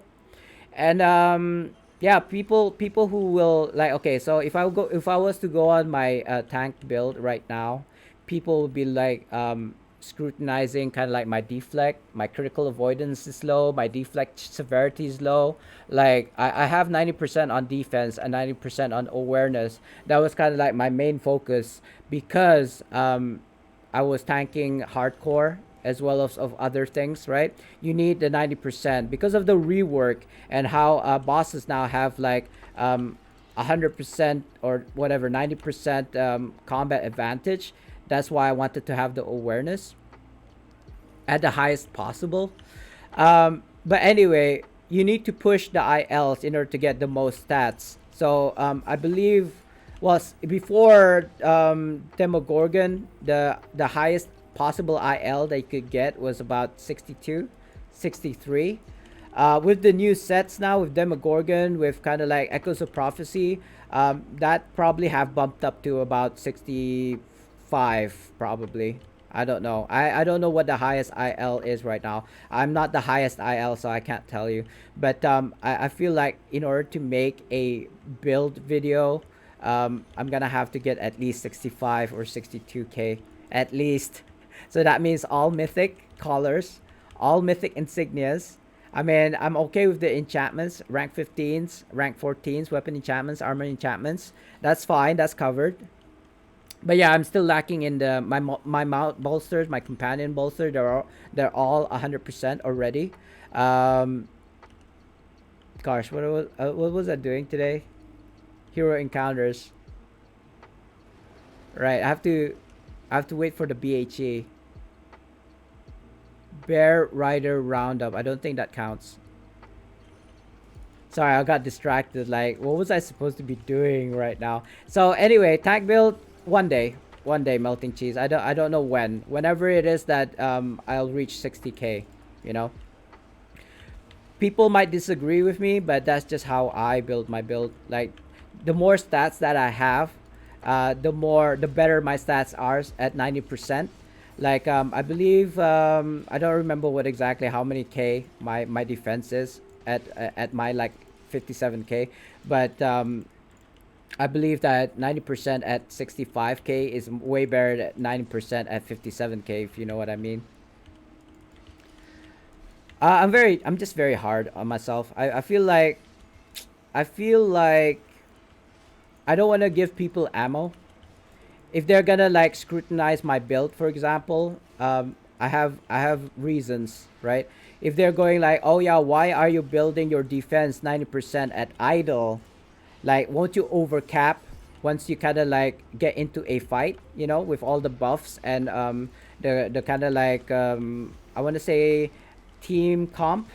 And yeah, people who will like, okay, so if I was to go on my tank build right now, people would be like scrutinizing kind of like my deflect, my critical avoidance is low, my deflect severity is low. Like I have 90% on defense and 90% on awareness. That was kind of like my main focus because I was tanking hardcore as well as of other things, right? You need the 90% because of the rework and how bosses now have like 100% or whatever 90% combat advantage. That's why I wanted to have the awareness at the highest possible. But anyway, you need to push the ILs in order to get the most stats. So I believe was before Demogorgon, the highest possible IL they could get was about 62, 63. With the new sets now with Demogorgon, with kind of like Echoes of Prophecy, that probably have bumped up to about 65 probably. I don't know. I don't know what the highest IL is right now. I'm not the highest IL, so I can't tell you. But I feel like in order to make a build video, I'm gonna have to get at least 65 or 62k at least. So that means all mythic colors, all mythic insignias. I mean, I'm okay with the enchantments, rank 15s, rank 14s, weapon enchantments, armor enchantments. That's fine. That's covered. But yeah, I'm still lacking in the my mount bolsters, my companion bolster. They're all 100% already. Um, Gosh, what was I doing today? Hero encounters. Right, I have to wait for the BHE. Bear Rider Roundup. I don't think that counts. Sorry, I got distracted. Like, what was I supposed to be doing right now? So anyway, tank build one day melting cheese. I don't know when. Whenever it is that I'll reach 60k, you know. People might disagree with me, but that's just how I build my build. Like, the more stats that I have, the better my stats are at 90%. Like I believe I don't remember what exactly how many k my defense is at my like 57k, but I believe that 90% at 65k is way better than 90% at 57k, if you know what I mean. I'm just very hard on myself. I feel like I don't want to give people ammo. If they're gonna like scrutinize my build, for example, I have reasons, right? If they're going like, oh yeah, why are you building your defense 90% at idle? Like, won't you overcap once you kind of like get into a fight, with all the buffs and the kind of like I want to say team comp.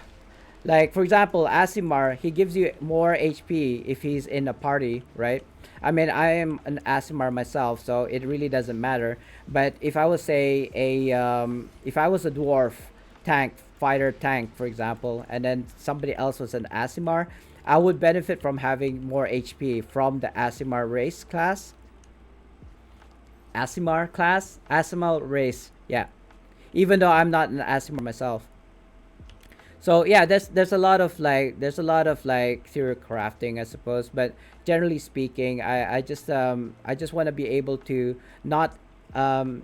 Like for example, Asimar, he gives you more HP if he's in a party, right? I mean, I am an Asimar myself, so it really doesn't matter. But if I was say if I was a dwarf tank, fighter tank, for example, and then somebody else was an Asimar, I would benefit from having more HP from the Asimar race class. Asimar race, yeah. Even though I'm not an Asimar myself. So yeah, there's a lot of like theory crafting, I suppose, but generally speaking, I just want to be able to not um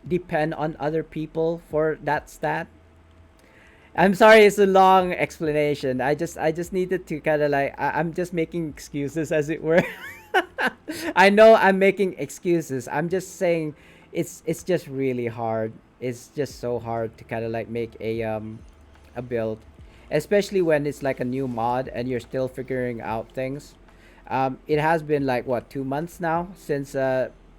depend on other people for that stat. I'm sorry, it's a long explanation. I just needed to kind of like I'm just making excuses, as it were. I know I'm making excuses. I'm just saying it's just really hard. It's just so hard to kind of like make a build, especially when it's like a new mod and you're still figuring out things. It has been like what 2 months now since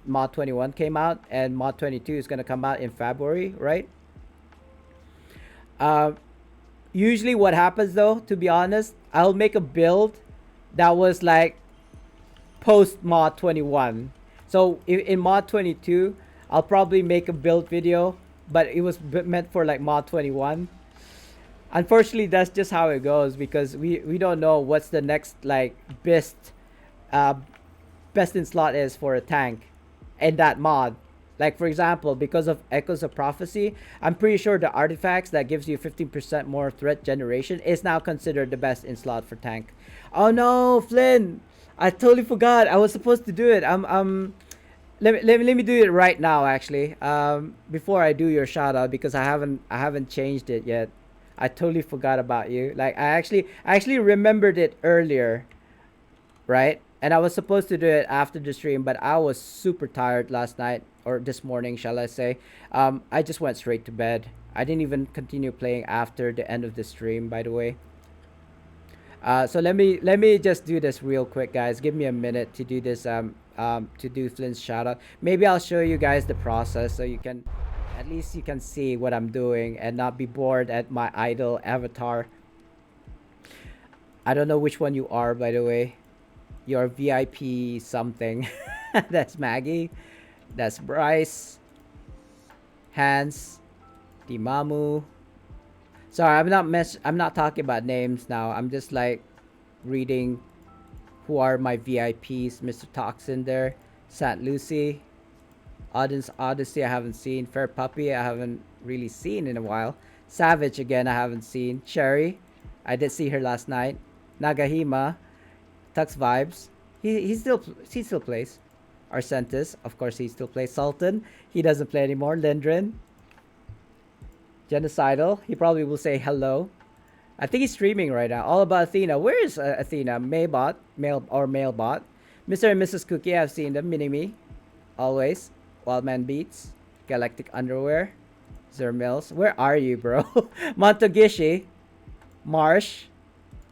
mod 21 came out, and mod 22 is gonna come out in February, right? Uh, Usually, what happens though, to be honest, I'll make a build that was like post mod 21. So in mod 22, I'll probably make a build video, but it was meant for like mod 21. Unfortunately, that's just how it goes because we don't know what's the next like uh best in slot is for a tank in that mod. Like for example, because of Echoes of Prophecy, I'm pretty sure the artifacts that gives you 15% more threat generation is now considered the best in slot for tank. Oh no, Flynn! I totally forgot. I was supposed to do it. Let me do it right now actually. Before I do your shout out, because I haven't changed it yet. I totally forgot about you. Like I actually remembered it earlier, right? And I was supposed to do it after the stream, but I was super tired last night, or this morning, shall I say. I just went straight to bed. I didn't even continue playing after the end of the stream, by the way. So let me just do this real quick, guys. Give me a minute to do this. To do Flynn's shout out. Maybe I'll show you guys the process so you can, at least you can see what I'm doing and not be bored at my idle avatar. I don't know which one you are, by the way. You're VIP something. That's Maggie. That's Bryce. Hans. Dimamu. Sorry, I'm not talking about names now. I'm just like reading who are my VIPs. Mr. Toxin there. Saint Lucy. Audience Odyssey I haven't seen. Fair Puppy I haven't really seen in a while. Savage again I haven't seen. Cherry. I did see her last night. Nagahima. Tux Vibes. He still plays. Arcentis, of course he still plays. Sultan, he doesn't play anymore. Lindrin. Genocidal, he probably will say hello. I think he's streaming right now. All About Athena. Where is Athena? Mailbot, Mailbot. Mr. and Mrs. Cookie, I've seen them. Mini-Me, always. Wildman Beats, Galactic Underwear, Zermils. Where are you, bro? Montogishi, Marsh,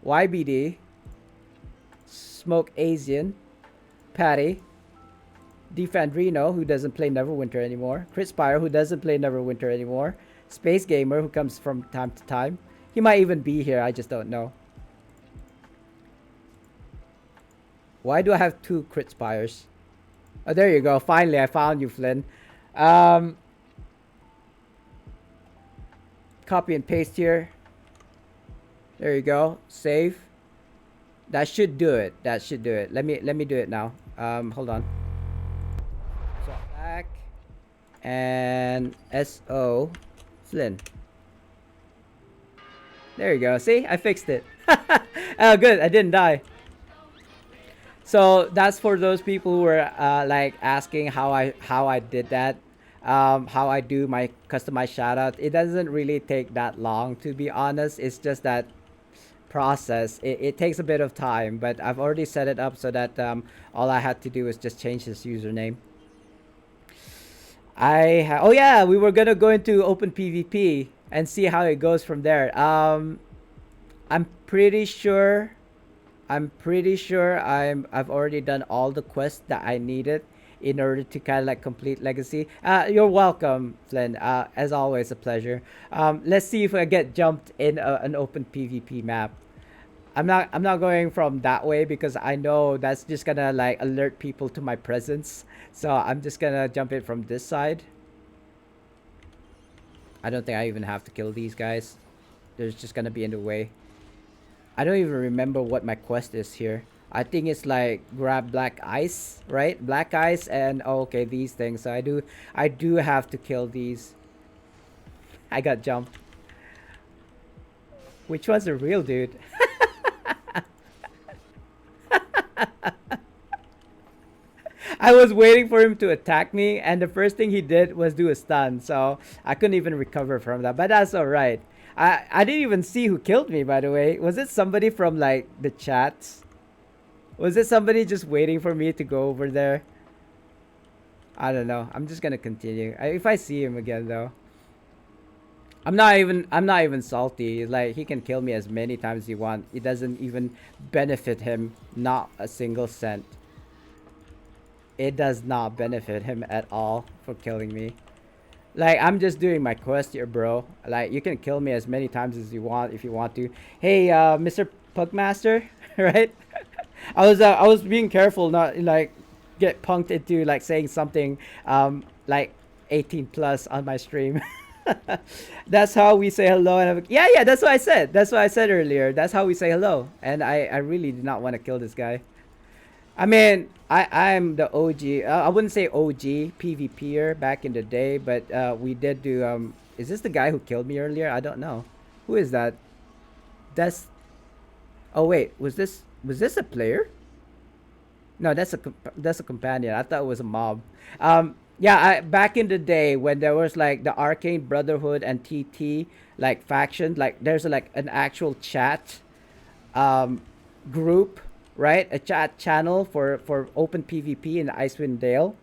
YBD, Smoke Asian, Patty, Defandrino, who doesn't play Neverwinter anymore. Chris Spire, who doesn't play Neverwinter anymore. Space Gamer, who comes from time to time. He might even be here, I just don't know. Why do I have two Crit Spires? Oh, there you go. Finally, I found you, Flynn. Copy and paste here. There you go. Save. That should do it. That should do it. Let me do it now. Hold on. So back and SO Flynn. There you go. See, I fixed it. Oh, good. I didn't die. So that's for those people who were like asking how I did that. How I do my customized shoutout. It doesn't really take that long, to be honest. It's just that process. It takes a bit of time, but I've already set it up so that all I had to do is just change his username. Oh yeah, we were gonna go into open PvP and see how it goes from there. I'm pretty sure I've already done all the quests that I needed in order to kind of like complete Legacy. You're welcome, Flynn. As always, a pleasure. Let's see if I get jumped in an open PvP map. I'm not going from that way because I know that's just gonna like alert people to my presence. So I'm just gonna jump in from this side. I don't think I even have to kill these guys. They're just gonna be in the way. I don't even remember what my quest is here. I think it's like grab black ice, right? Black ice and oh, okay, these things. So I do have to kill these. I got jumped. Which one's the real dude? I was waiting for him to attack me, and the first thing he did was do a stun, so I couldn't even recover from that. But that's alright. I didn't even see who killed me, by the way. Was it somebody from like the chats? Was it somebody just waiting for me to go over there? I don't know. I'm just gonna continue. If I see him again, though, I'm not even salty. Like, he can kill me as many times as he wants. It doesn't even benefit him. Not a single cent. It does not benefit him at all for killing me. Like, I'm just doing my quest here, bro. Like, you can kill me as many times as you want if you want to. Hey, Mr. Pugmaster, right? I was being careful not like get punked into like saying something like 18 plus on my stream. That's how we say hello. And yeah, that's what I said. That's what I said earlier. That's how we say hello. And I really did not want to kill this guy. I mean, I'm the OG. I wouldn't say OG PvPer back in the day, but we did do. Is this the guy who killed me earlier? I don't know. Who is that? That's. Oh wait, was this a player? No, that's a companion. I thought it was a mob. Yeah, back in the day when there was like the Arcane Brotherhood and TT like faction, like there's like an actual chat um, group, right? A chat channel for open PvP in Icewind Dale.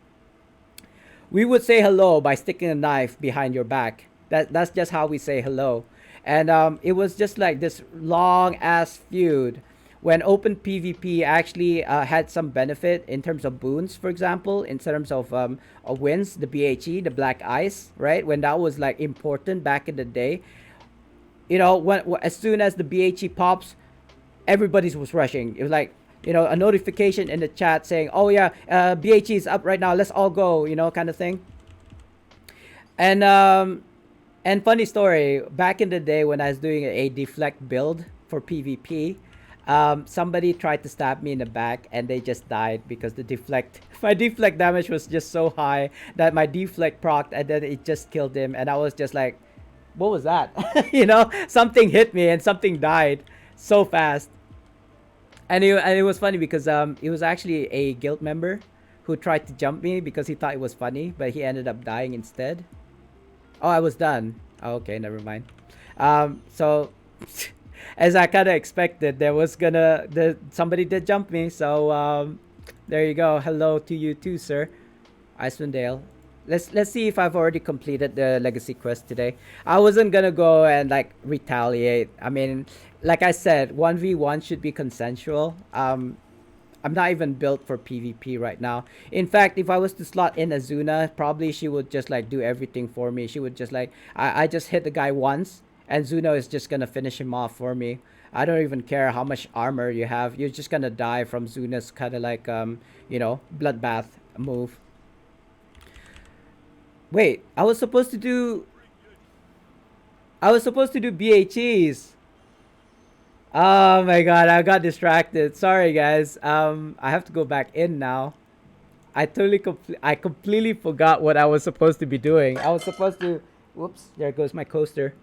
We would say hello by sticking a knife behind your back. That's just how we say hello. And it was just like this long ass feud when open PvP actually had some benefit in terms of boons, for example, in terms of wins, the BHE, the Black Ice, right? When that was like important back in the day, when as soon as the BHE pops, everybody was rushing. It was like a notification in the chat saying, "Oh yeah, BHE is up right now. Let's all go," kind of thing. And funny story, back in the day when I was doing a deflect build for PvP, somebody tried to stab me in the back and they just died because the deflect my deflect damage was just so high that my deflect procced and then it just killed him, and I was just like, what was that? Something hit me and something died so fast. And it was funny because it was actually a guild member who tried to jump me because he thought it was funny, but he ended up dying instead. Oh, I was done. Oh, okay, never mind. So as I kind of expected, somebody did jump me. So there you go. Hello to you too, sir. Icewind Dale. Let's see if I've already completed the legacy quest today. I wasn't gonna go and like retaliate. I mean, like I said, 1v1 should be consensual. I'm not even built for PvP right now. In fact, if I was to slot in Azuna, probably she would just like do everything for me. She would just like I just hit the guy once and Zuno is just gonna finish him off for me. I don't even care how much armor you have. You're just gonna die from Zuna's kind of like bloodbath move. Wait, I was supposed to do BHEs. Oh my god, I got distracted. Sorry guys. I have to go back in now. I completely forgot what I was supposed to be doing. I was supposed to. Whoops! There goes my coaster.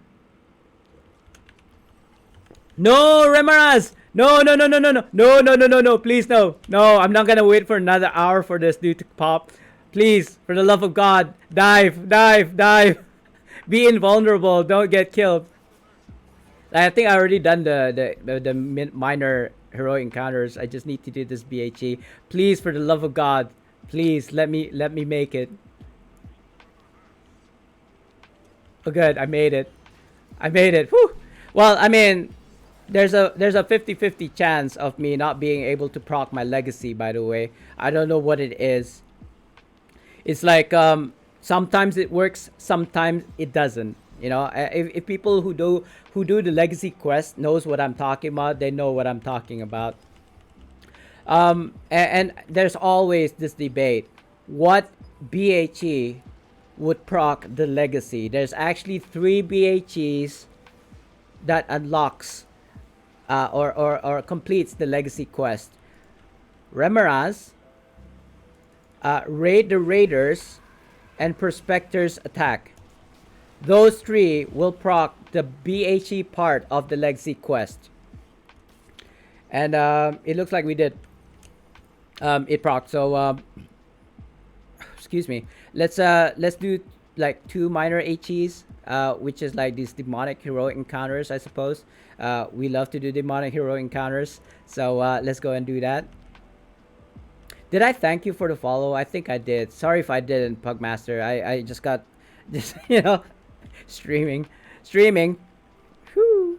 No, Remaras! No, no, no, no, no, no, no, no, no, no, no! Please, no, no! I'm not gonna wait for another hour for this dude to pop. Please, for the love of God, dive, dive, dive! Be invulnerable. Don't get killed. I think I already done the minor heroic encounters. I just need to do this BHE. Please, for the love of God, please let me make it. Oh, good, I made it. I made it. Whew. Well, I mean, there's a 50-50 chance of me not being able to proc my legacy. By the way, I don't know what it is. It's like sometimes it works, sometimes it doesn't. If people who do the legacy quest knows what I'm talking about, they know what I'm talking about. And there's always this debate: what BHE would proc the legacy? There's actually three BHEs that unlocks or completes the legacy quest: Remeraz, Raid the Raiders, and Prospector's Attack. Those three will proc the BHE part of the legacy quest. And it looks like we did it proc. So excuse me. Let's do like two minor HEs, which is like these demonic heroic encounters, I suppose. We love to do demonic heroic encounters. So let's go and do that. Did I thank you for the follow? I think I did. Sorry if I didn't, Pugmaster. I just got just streaming. Whew.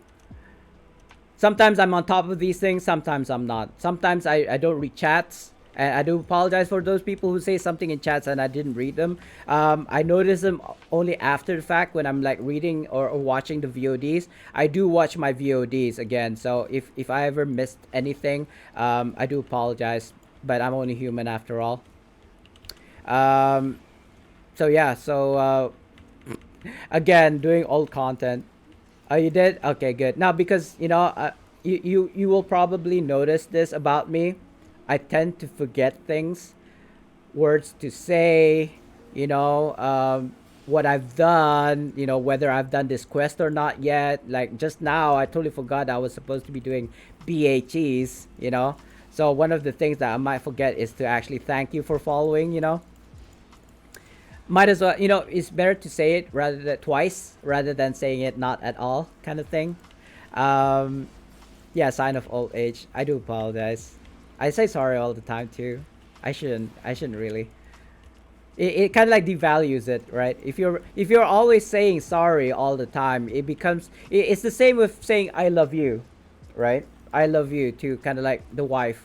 Sometimes I'm on top of these things, sometimes I'm not. Sometimes I don't read chats, and I do apologize for those people who say something in chats and I didn't read them. I notice them only after the fact when I'm like reading or watching the VODs. I do watch my VODs again, so if I ever missed anything, I do apologize, but I'm only human after all. So yeah, again, doing old content. Oh, you did? Okay, good. Now, because you will probably notice this about me. I tend to forget things, words to say, you know, what I've done, you know, whether I've done this quest or not yet. Like just now, I totally forgot I was supposed to be doing BHEs, you know. So one of the things that I might forget is to actually thank you for following, you know. Might as well, you know, it's better to say it rather than twice rather than saying it not at all kind of thing. Um, yeah, sign of old age. I do apologize. I say sorry all the time too. I shouldn't really. It kind of like devalues it, right? If you're always saying sorry all the time, it becomes it's the same with saying I love you, right? I love you to kind of like the wife.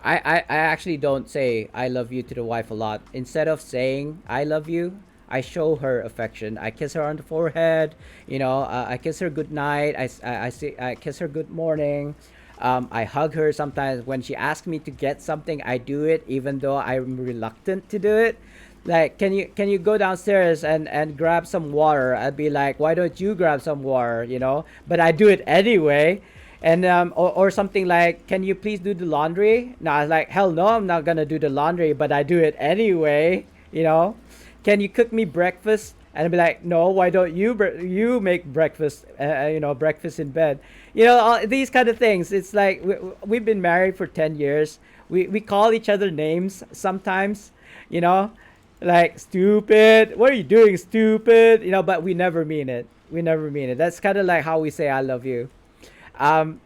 I actually don't say I love you to the wife a lot. Instead of saying I love you, I show her affection. I kiss her on the forehead. You know, I kiss her good night. I kiss her good morning. I hug her sometimes. When she asks me to get something, I do it, even though I'm reluctant to do it. Like, can you go downstairs and grab some water? I'd be like, why don't you grab some water? You know, but I do it anyway. And or something like, can you please do the laundry? No, I was like, hell no, I'm not gonna do the laundry, but I do it anyway. You know, can you cook me breakfast? And I'd be like, no, why don't you make breakfast? You know, breakfast in bed. You know, all these kind of things. It's like we've been married for 10 years. We call each other names sometimes. You know, like stupid. What are you doing, stupid? You know, but we never mean it. We never mean it. That's kind of like how we say I love you. Um,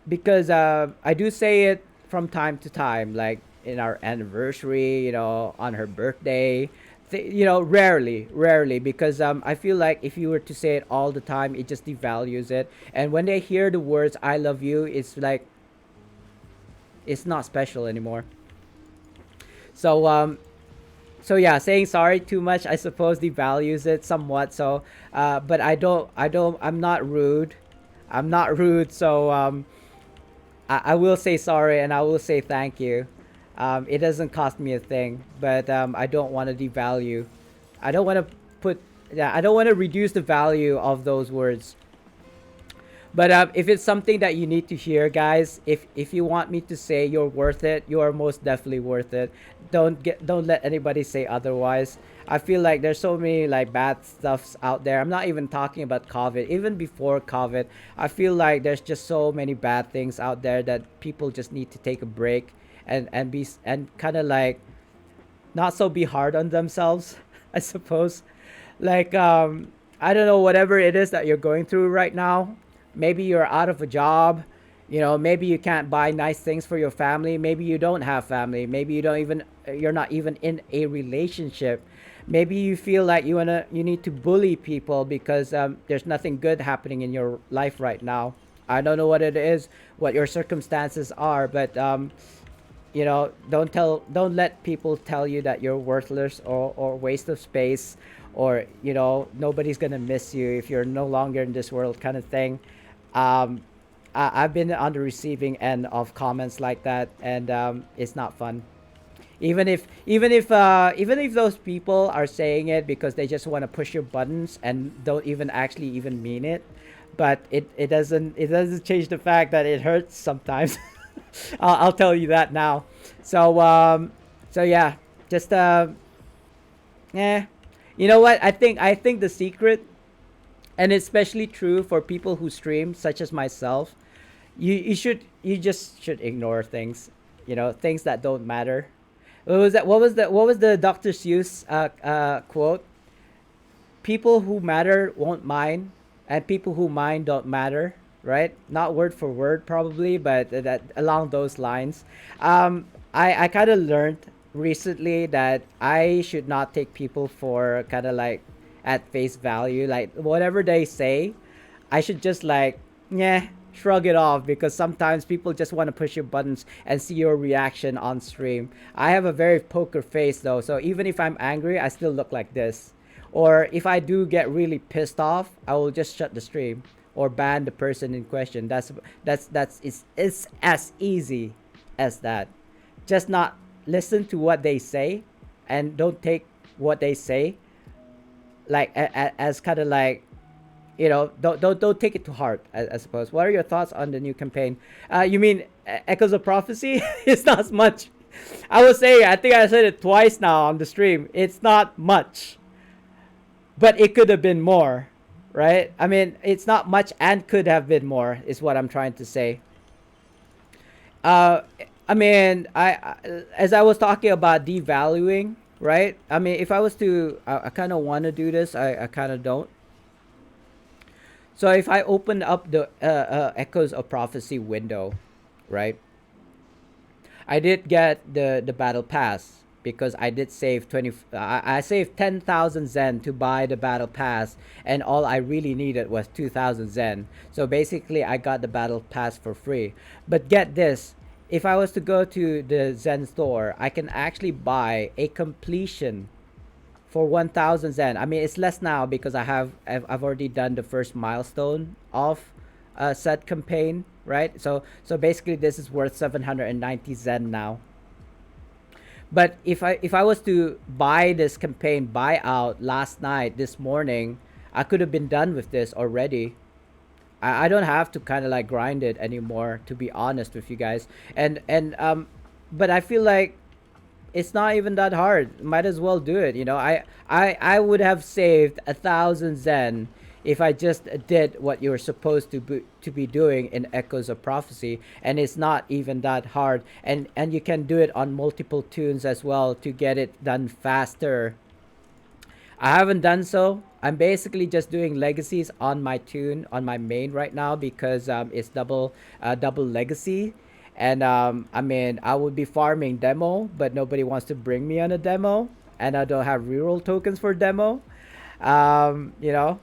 because I do say it from time to time, like in our anniversary, you know, on her birthday. You know, rarely, because I feel like if you were to say it all the time, it just devalues it. And when they hear the words "I love you," it's like it's not special anymore. So so yeah, saying sorry too much, I suppose, devalues it somewhat. So but I'm not rude. I'm not rude. So I will say sorry and I will say thank you. It doesn't cost me a thing, but I don't want to devalue. I don't want to put. Yeah, I don't want to reduce the value of those words. But if it's something that you need to hear, guys, if you want me to say you're worth it, you are most definitely worth it. Don't let anybody say otherwise. I feel like there's so many like bad stuffs out there. I'm not even talking about COVID. Even before COVID, I feel like there's just so many bad things out there that people just need to take a break and be and kind of like not so be hard on themselves, I suppose. Like I don't know, whatever it is that you're going through right now. Maybe you're out of a job. You know, maybe you can't buy nice things for your family. Maybe you don't have family. Maybe you're not even in a relationship. Maybe you feel like you need to bully people because there's nothing good happening in your life right now. I don't know what it is, what your circumstances are, but you know, don't let people tell you that you're worthless or waste of space, or you know, nobody's gonna miss you if you're no longer in this world, kind of thing. um, I've been on the receiving end of comments like that, and it's not fun. Even if those people are saying it because they just want to push your buttons and don't even actually even mean it, but it doesn't change the fact that it hurts sometimes. I'll tell you that now. So so yeah, just yeah. You know what? I think the secret, and especially true for people who stream, such as myself, you just should ignore things. You know, things that don't matter. What was the Dr. Seuss quote? People who matter won't mind, and people who mind don't matter. Right? Not word for word, probably, but that along those lines. I kind of learned recently that I should not take people for kind of like at face value. Like whatever they say, I should just like, yeah, shrug it off, because sometimes people just want to push your buttons and see your reaction on stream. I have a very poker face though, so even if I'm angry, I still look like this. Or if I do get really pissed off, I will just shut the stream or ban the person in question. It's as easy as that. Just not listen to what they say, and don't take what they say like as kind of like you know, don't take it to heart. I suppose. What are your thoughts on the new campaign? You mean Echoes of Prophecy? It's not much. I was saying, I think I said it twice now on the stream. It's not much, but it could have been more, right? I mean, it's not much and could have been more, is what I'm trying to say. Uh, I mean, as I was talking about devaluing, right? I mean, if I was to, I kind of want to do this. I kind of don't. So if I open up the Echoes of Prophecy window, right? I did get the battle pass because I did save 20. I saved 10,000 Zen to buy the battle pass, and all I really needed was 2,000 Zen. So basically, I got the battle pass for free. But get this. If I was to go to the Zen store, I can actually buy a completion for 1,000 Zen. I mean, it's less now because I've already done the first milestone of said campaign, right? So basically, this is worth 790 Zen now. But if I was to buy this campaign buyout last night, this morning, I could have been done with this already. I don't have to kind of like grind it anymore, to be honest with you guys. And but I feel like it's not even that hard. Might as well do it. You know, I would have saved 1,000 Zen if I just did what you were supposed to be doing in Echoes of Prophecy, and it's not even that hard. And you can do it on multiple tunes as well to get it done faster. I haven't done so. I'm basically just doing legacies on my tune on my main right now because it's double legacy, and I mean I would be farming demo, but nobody wants to bring me on a demo, and I don't have reroll tokens for demo. You know,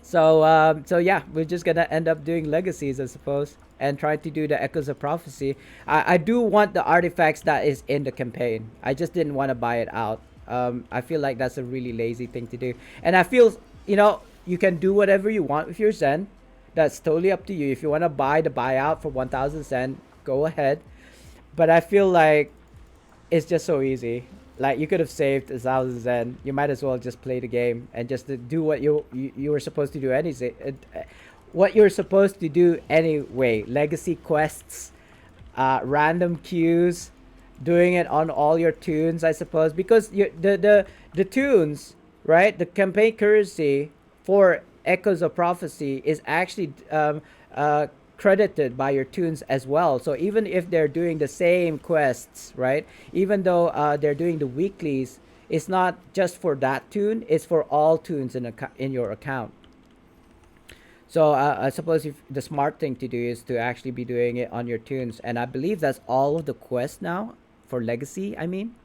so yeah, we're just gonna end up doing legacies, I suppose, and trying to do the Echoes of Prophecy. I do want the artifacts that is in the campaign. I just didn't want to buy it out. I feel like that's a really lazy thing to do, and I feel, you know, you can do whatever you want with your Zen. That's totally up to you. If you want to buy the buyout for 1,000 Zen, go ahead. But I feel like it's just so easy. Like you could have saved 1,000 Zen. You might as well just play the game and just do what you were supposed to do anyway. What you're supposed to do anyway. Legacy quests, random queues, doing it on all your tunes, I suppose, because the tunes, right? The campaign currency for Echoes of Prophecy is actually credited by your tunes as well. So even if they're doing the same quests, right? Even though they're doing the weeklies, it's not just for that tune. It's for all tunes in your account. So I suppose if the smart thing to do is to actually be doing it on your tunes, and I believe that's all of the quests now for Legacy. I mean,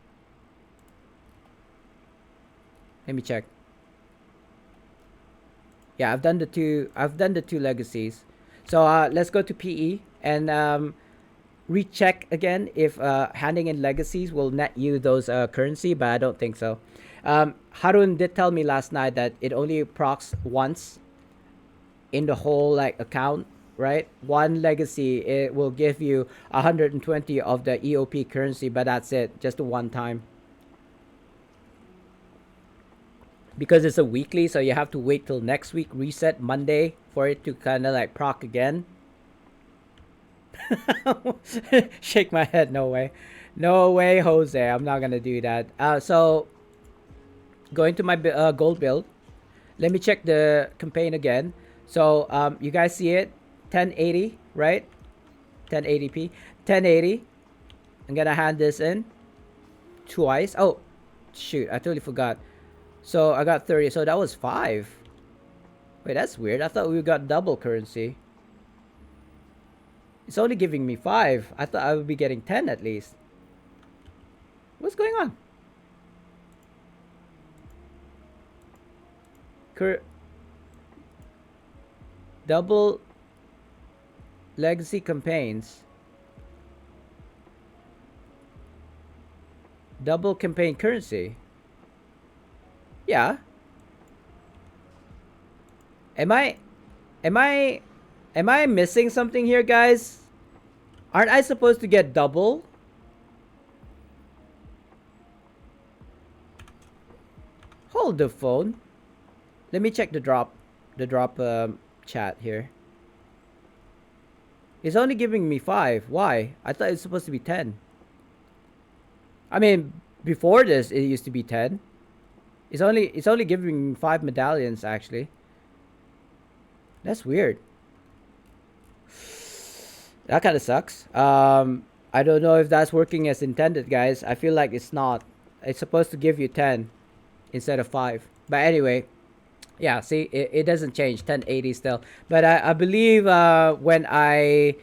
let me check. Yeah, I've done the two. I've done the two legacies. So let's go to PE and recheck again if handing in legacies will net you those currency, but I don't think so. Harun did tell me last night that it only procs once in the whole like account, right? One legacy, it will give you 120 of the EOP currency, but that's it, just a one time. Because it's a weekly, so you have to wait till next week, reset Monday, for it to kind of like proc again. Shake my head, no way. No way, Jose, I'm not gonna do that. So, going to my gold build. Let me check the campaign again. So, you guys see it? 1080, right? 1080p. 1080. I'm gonna hand this in twice. Oh, shoot, I totally forgot. So I got 30. So that was 5. Wait, that's weird. I thought we got double currency. It's only giving me 5. I thought I would be getting 10 at least. What's going on? Double legacy campaigns. Double campaign currency. Yeah. Am I missing something here, guys? Aren't I supposed to get double? Hold the phone. Let me check the drop. chat here. It's only giving me 5. Why? I thought it's supposed to be 10. I mean, before this, it used to be 10. It's only giving me 5 medallions actually. That's weird. That kind of sucks. I don't know if that's working as intended, guys. I feel like it's not. It's supposed to give you 10 instead of 5. But anyway, yeah, see, it doesn't change. 1080 still. But I believe when I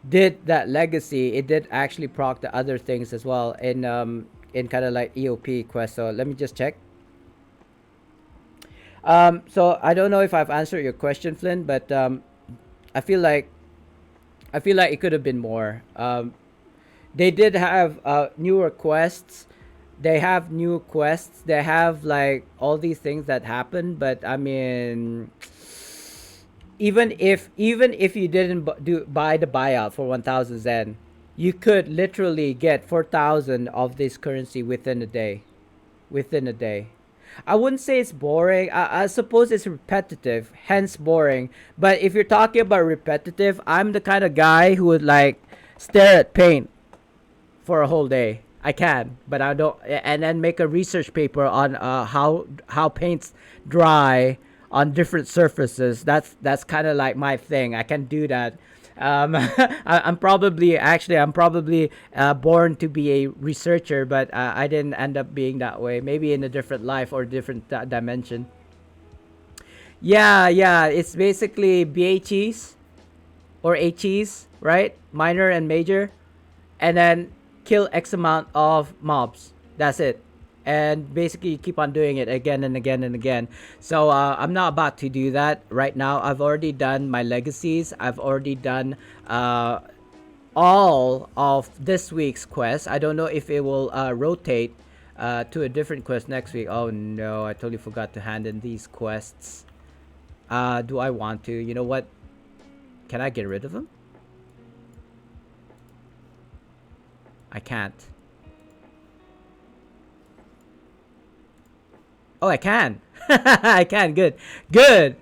did that legacy, it did actually proc the other things as well in kind of like EOP quest. So let me just check. So I don't know if I've answered your question, Flynn, but I feel like it could have been more. They did have newer quests. They have new quests. They have like all these things that happen. But I mean, even if you didn't buy the buyout for 1,000 Zen, you could literally get 4,000 of this currency within a day. Within a day. I wouldn't say it's boring. I suppose it's repetitive, hence boring. But if you're talking about repetitive, I'm the kind of guy who would like stare at paint for a whole day. I can, but I don't. And then make a research paper on how paints dry on different surfaces. That's kind of like my thing. I can do that. I'm probably born to be a researcher, but I didn't end up being that way. Maybe in a different life or different dimension. Yeah, yeah. It's basically BHEs or HEs, right? Minor and major, and then kill X amount of mobs. That's it. And basically you keep on doing it again and again and again. So I'm not about to do that right now. I've already done my legacies. I've already done all of this week's quest. I don't know if it will rotate to a different quest next week. Oh no, I totally forgot to hand in these quests. Do I want to? You know what? Can I get rid of them? I can't. Oh, I can. I can. Good. Good.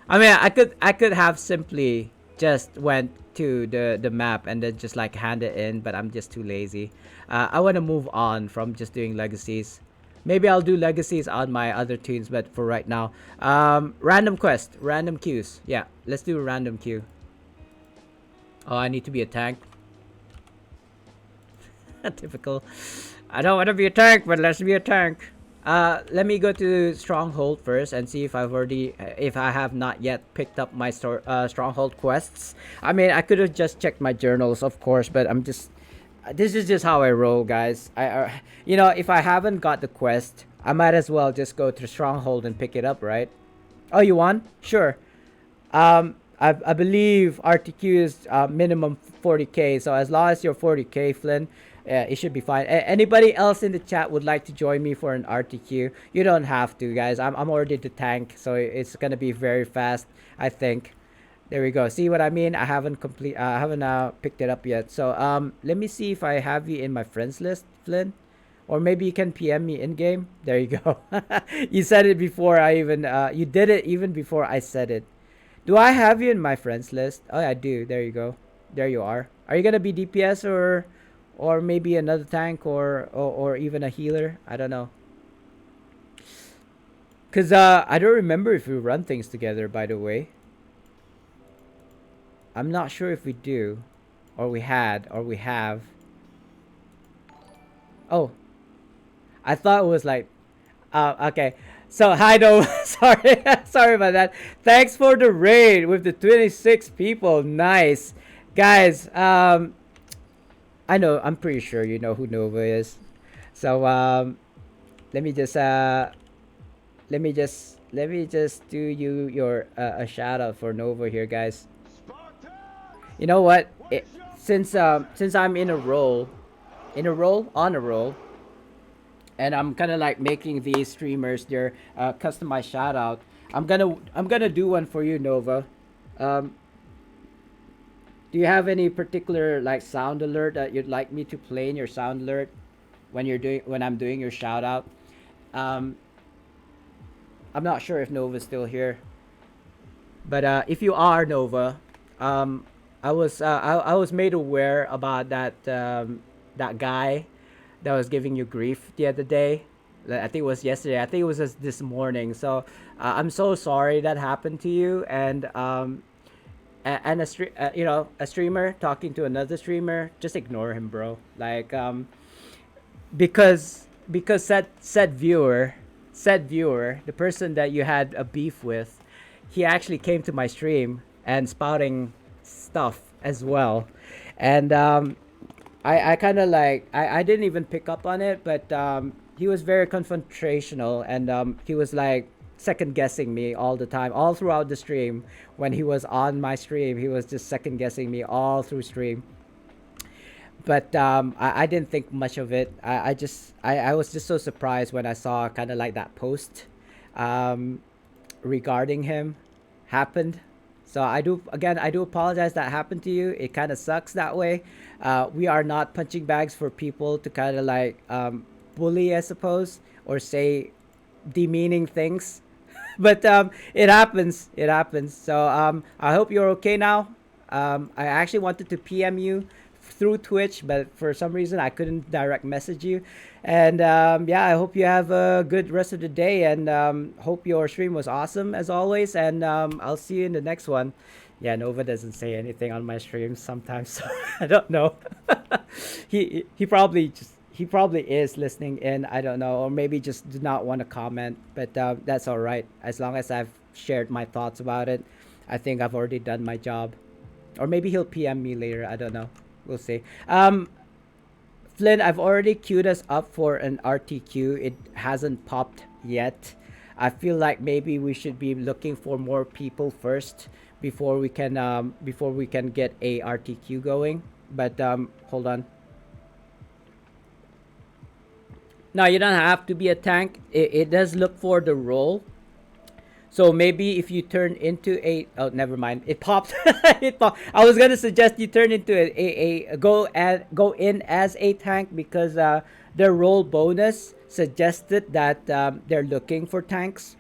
I mean, I could have simply just went to the map and then just like hand it in, but I'm just too lazy. I want to move on from just doing legacies. Maybe I'll do legacies on my other tunes, but for right now, random quest, random queues. Yeah, let's do a random queue. Oh, I need to be a tank. Typical. I don't want to be a tank, but let's be a tank. Let me go to Stronghold first and see if I have not yet picked up my Stronghold quests. I mean, I could have just checked my journals, of course, but this is just how I roll, guys. If I haven't got the quest, I might as well just go to Stronghold and pick it up, right? Oh, you want? Sure. I believe RTQ is minimum 40k, so as long as you're 40k, Flynn, it should be fine. Anybody else in the chat would like to join me for an RTQ? You don't have to, guys. I'm already the tank, so it's gonna be very fast, I think. There we go. See what I mean? I haven't picked it up yet. So let me see if I have you in my friends list, Flynn. Or maybe you can PM me in game. There you go. You said it before I even you did it even before I said it. Do I have you in my friends list? Oh, I do. There you go. There you are. Are you gonna be DPS or maybe another tank or even a healer? I don't know. Cause I don't remember if we run things together. By the way, I'm not sure if we do, or we had, or we have. Oh, I thought it was like, okay. So hi, no, sorry, sorry about that. Thanks for the raid with the 26 people. Nice, guys. I know. I'm pretty sure you know who Nova is. So let me just do your a shout out for Nova here, guys. You know what? Since I'm in a role, on a roll, and I'm kind of like making these streamers their customized shout out. I'm gonna do one for you, Nova. Do you have any particular like sound alert that you'd like me to play in your sound alert when I'm doing your shout out? I'm not sure if Nova's still here. But if you are Nova, um, I was made aware about that guy that was giving you grief the other day. I think it was yesterday. I think it was just this morning. So I'm so sorry that happened to you. And a streamer talking to another streamer, just ignore him, bro. Like because said viewer, the person that you had a beef with, he actually came to my stream and spouting stuff as well, and I kind of like I didn't even pick up on it, but he was very confrontational, and he was like second guessing me all the time, all throughout the stream. When he was on my stream, he was just second guessing me all through stream. But I didn't think much of it. I was just so surprised when I saw kind of like that post um, regarding him happened. So I do apologize that happened to you. It kind of sucks that way. We are not punching bags for people to kind of like bully, I suppose, or say demeaning things. But it happens. It happens. So I hope you're okay now. I actually wanted to PM you through Twitch, but for some reason I couldn't direct message you. And yeah, I hope you have a good rest of the day, and hope your stream was awesome as always. And I'll see you in the next one. Yeah, Nova doesn't say anything on my streams sometimes, so I don't know. He probably is listening in. I don't know, or maybe just do not want to comment. But that's all right, as long as I've shared my thoughts about it. I think I've already done my job. Or maybe he'll PM me later. I don't know. We'll see. Flynn, I've already queued us up for an RTQ. It hasn't popped yet. I feel like maybe we should be looking for more people first before we can get a RTQ going. But hold on. Now you don't have to be a tank. It does look for the role. So maybe if you turn into a, oh, never mind, it popped. It popped. I was gonna suggest you turn into a go in as a tank, because their role bonus suggested that they're looking for tanks.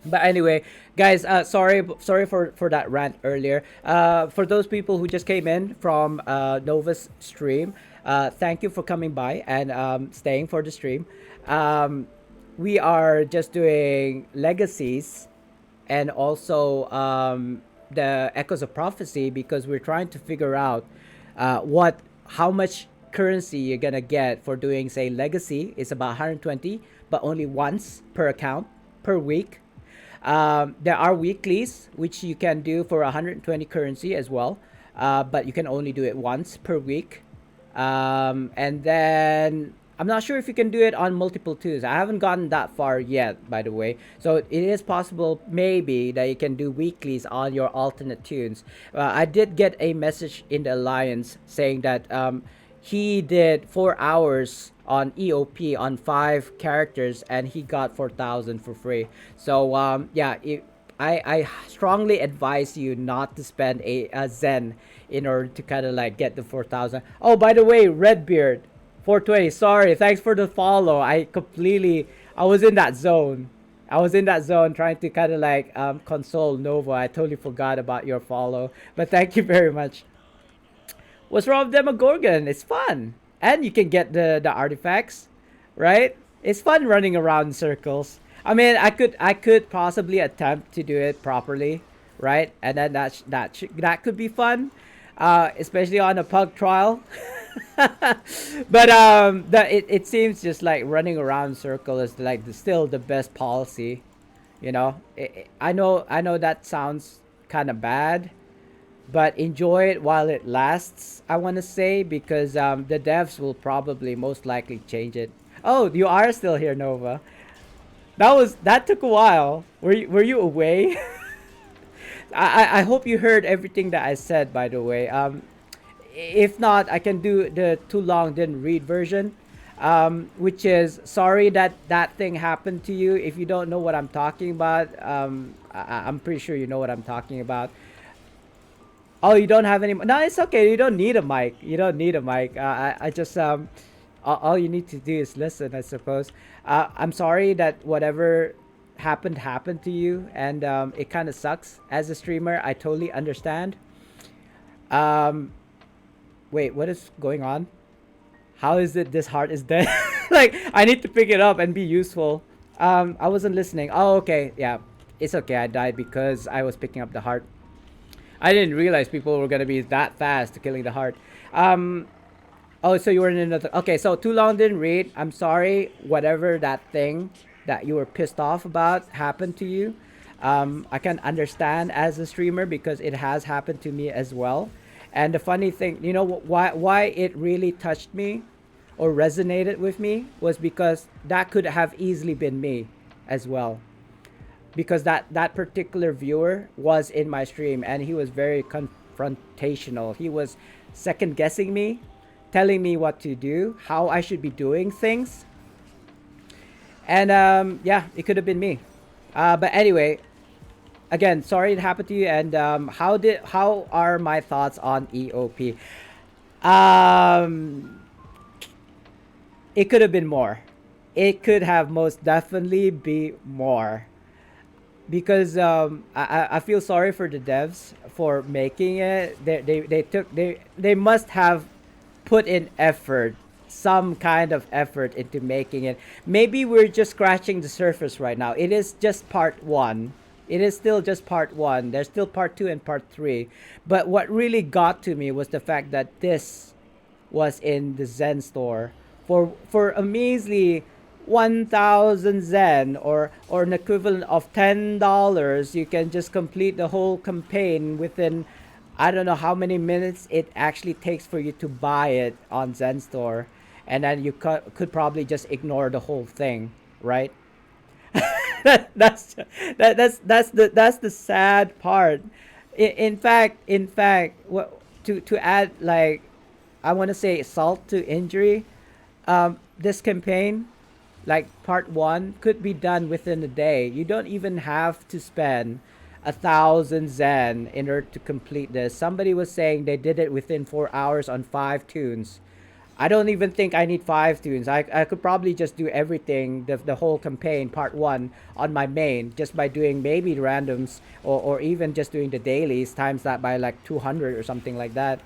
But anyway, guys, sorry for that rant earlier. For those people who just came in from Nova's stream, thank you for coming by and staying for the stream. We are just doing legacies and also the Echoes of Prophecy, because we're trying to figure out how much currency you're gonna get for doing, say, legacy is about 120, but only once per account per week. There are weeklies which you can do for 120 currency as well, but you can only do it once per week. And then I'm not sure if you can do it on multiple tunes. I haven't gotten that far yet, by the way. So it is possible, maybe, that you can do weeklies on your alternate tunes. I did get a message in the Alliance saying that he did 4 hours on EOP on 5 characters, and he got 4,000 for free. So yeah, I strongly advise you not to spend a Zen in order to kind of like get the 4,000. Oh, by the way, Redbeard 420, sorry, thanks for the follow. I was in that zone. I was in that zone trying to kind of like console Nova. I totally forgot about your follow, but thank you very much. What's wrong with Demogorgon? It's fun, and you can get the artifacts, right? It's fun running around in circles. I mean, I could possibly attempt to do it properly, right? And then that could be fun, especially on a pug trial. But it seems just like running around in circle is like still the best policy, you know. I know that sounds kind of bad, but enjoy it while it lasts, I want to say, because the devs will probably most likely change it. Oh, you are still here, Nova. That took a while. Were you away? I hope you heard everything that I said, by the way. If not, I can do the too long didn't read version, which is sorry that that thing happened to you. If you don't know what I'm talking about, I'm pretty sure you know what I'm talking about. Oh, you don't have any? No, it's okay. You don't need a mic. You don't need a mic. I just all you need to do is listen, I suppose. I'm sorry that whatever happened to you, and it kind of sucks as a streamer. I totally understand. Um, wait, what is going on? How is it this heart is dead? Like, I need to pick it up and be useful. I wasn't listening. Oh, okay, yeah, it's okay. I died because I was picking up the heart. I didn't realize people were gonna be that fast to killing the heart. Um, oh, so you were in another. Okay, so too long didn't read. I'm sorry. Whatever that thing that you were pissed off about happened to you. I can understand as a streamer because it has happened to me as well. And the funny thing, you know, why it really touched me or resonated with me was because that could have easily been me as well, because that particular viewer was in my stream and he was very confrontational. He was second guessing me, telling me what to do, how I should be doing things. And yeah, it could have been me. But anyway, again, sorry it happened to you. And how are my thoughts on EOP? Um, it could have been more. It could have most definitely be more, because I feel sorry for the devs for making it. They must have put in effort, some kind of effort into making it. Maybe we're just scratching the surface right now. It is just part one. It is still just part one. There's still part two and part three. But what really got to me was the fact that this was in the Zen store for a measly 1,000 Zen, or an equivalent of $10. You can just complete the whole campaign within, I don't know how many minutes it actually takes for you to buy it on Zen store, and then you could probably just ignore the whole thing, right? that's that's the sad part. In fact, what to add, like, I want to say salt to injury. This campaign, like part one, could be done within a day. You don't even have to spend 1,000 Zen in order to complete this. Somebody was saying they did it within 4 hours on 5 tunes. I don't even think I need 5 tunes. I could probably just do everything, the whole campaign, part one, on my main, just by doing maybe randoms, or even just doing the dailies, times that by like 200 or something like that.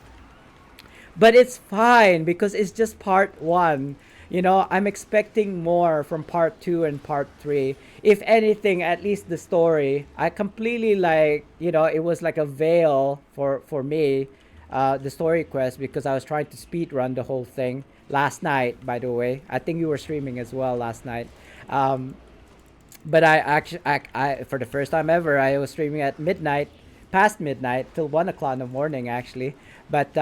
But it's fine because it's just part one. You know, I'm expecting more from part two and part three. If anything, at least the story, I completely, like, you know, it was like a veil for me, the story quest, because I was trying to speed run the whole thing last night. By the way, I think you were streaming as well last night. Um, but I actually, for the first time ever, I was streaming at midnight, past midnight till 1 o'clock in the morning actually. But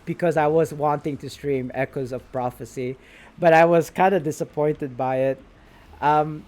because I was wanting to stream Echoes of Prophecy, but I was kind of disappointed by it. Um,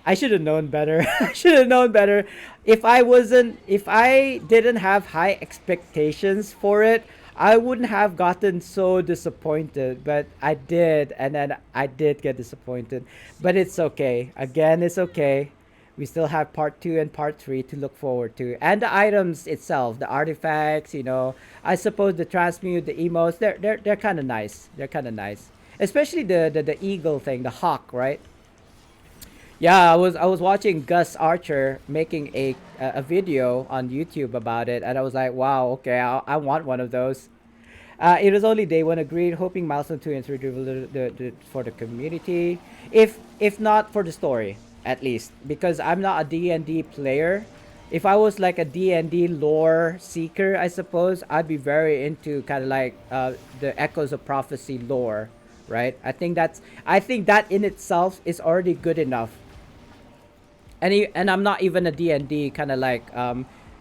I should have known better. I should have known better. If I didn't have high expectations for it, I wouldn't have gotten so disappointed. But I did, and then I did get disappointed. But it's okay. Again, it's okay. We still have part two and part three to look forward to, and the items itself, the artifacts. You know, I suppose the transmute, the emotes, they're kind of nice. They're kind of nice, especially the eagle thing, the hawk, right? Yeah, I was watching Gus Archer making a video on YouTube about it, and I was like, wow, okay, I want one of those. It was only day one agreed, hoping milestone two and three for the community, if not for the story, at least, because I'm not a D&D player. If I was like a D&D lore seeker, I suppose I'd be very into kind of like the Echoes of Prophecy lore, right? I think that in itself is already good enough. And I'm not even a D&D kind of like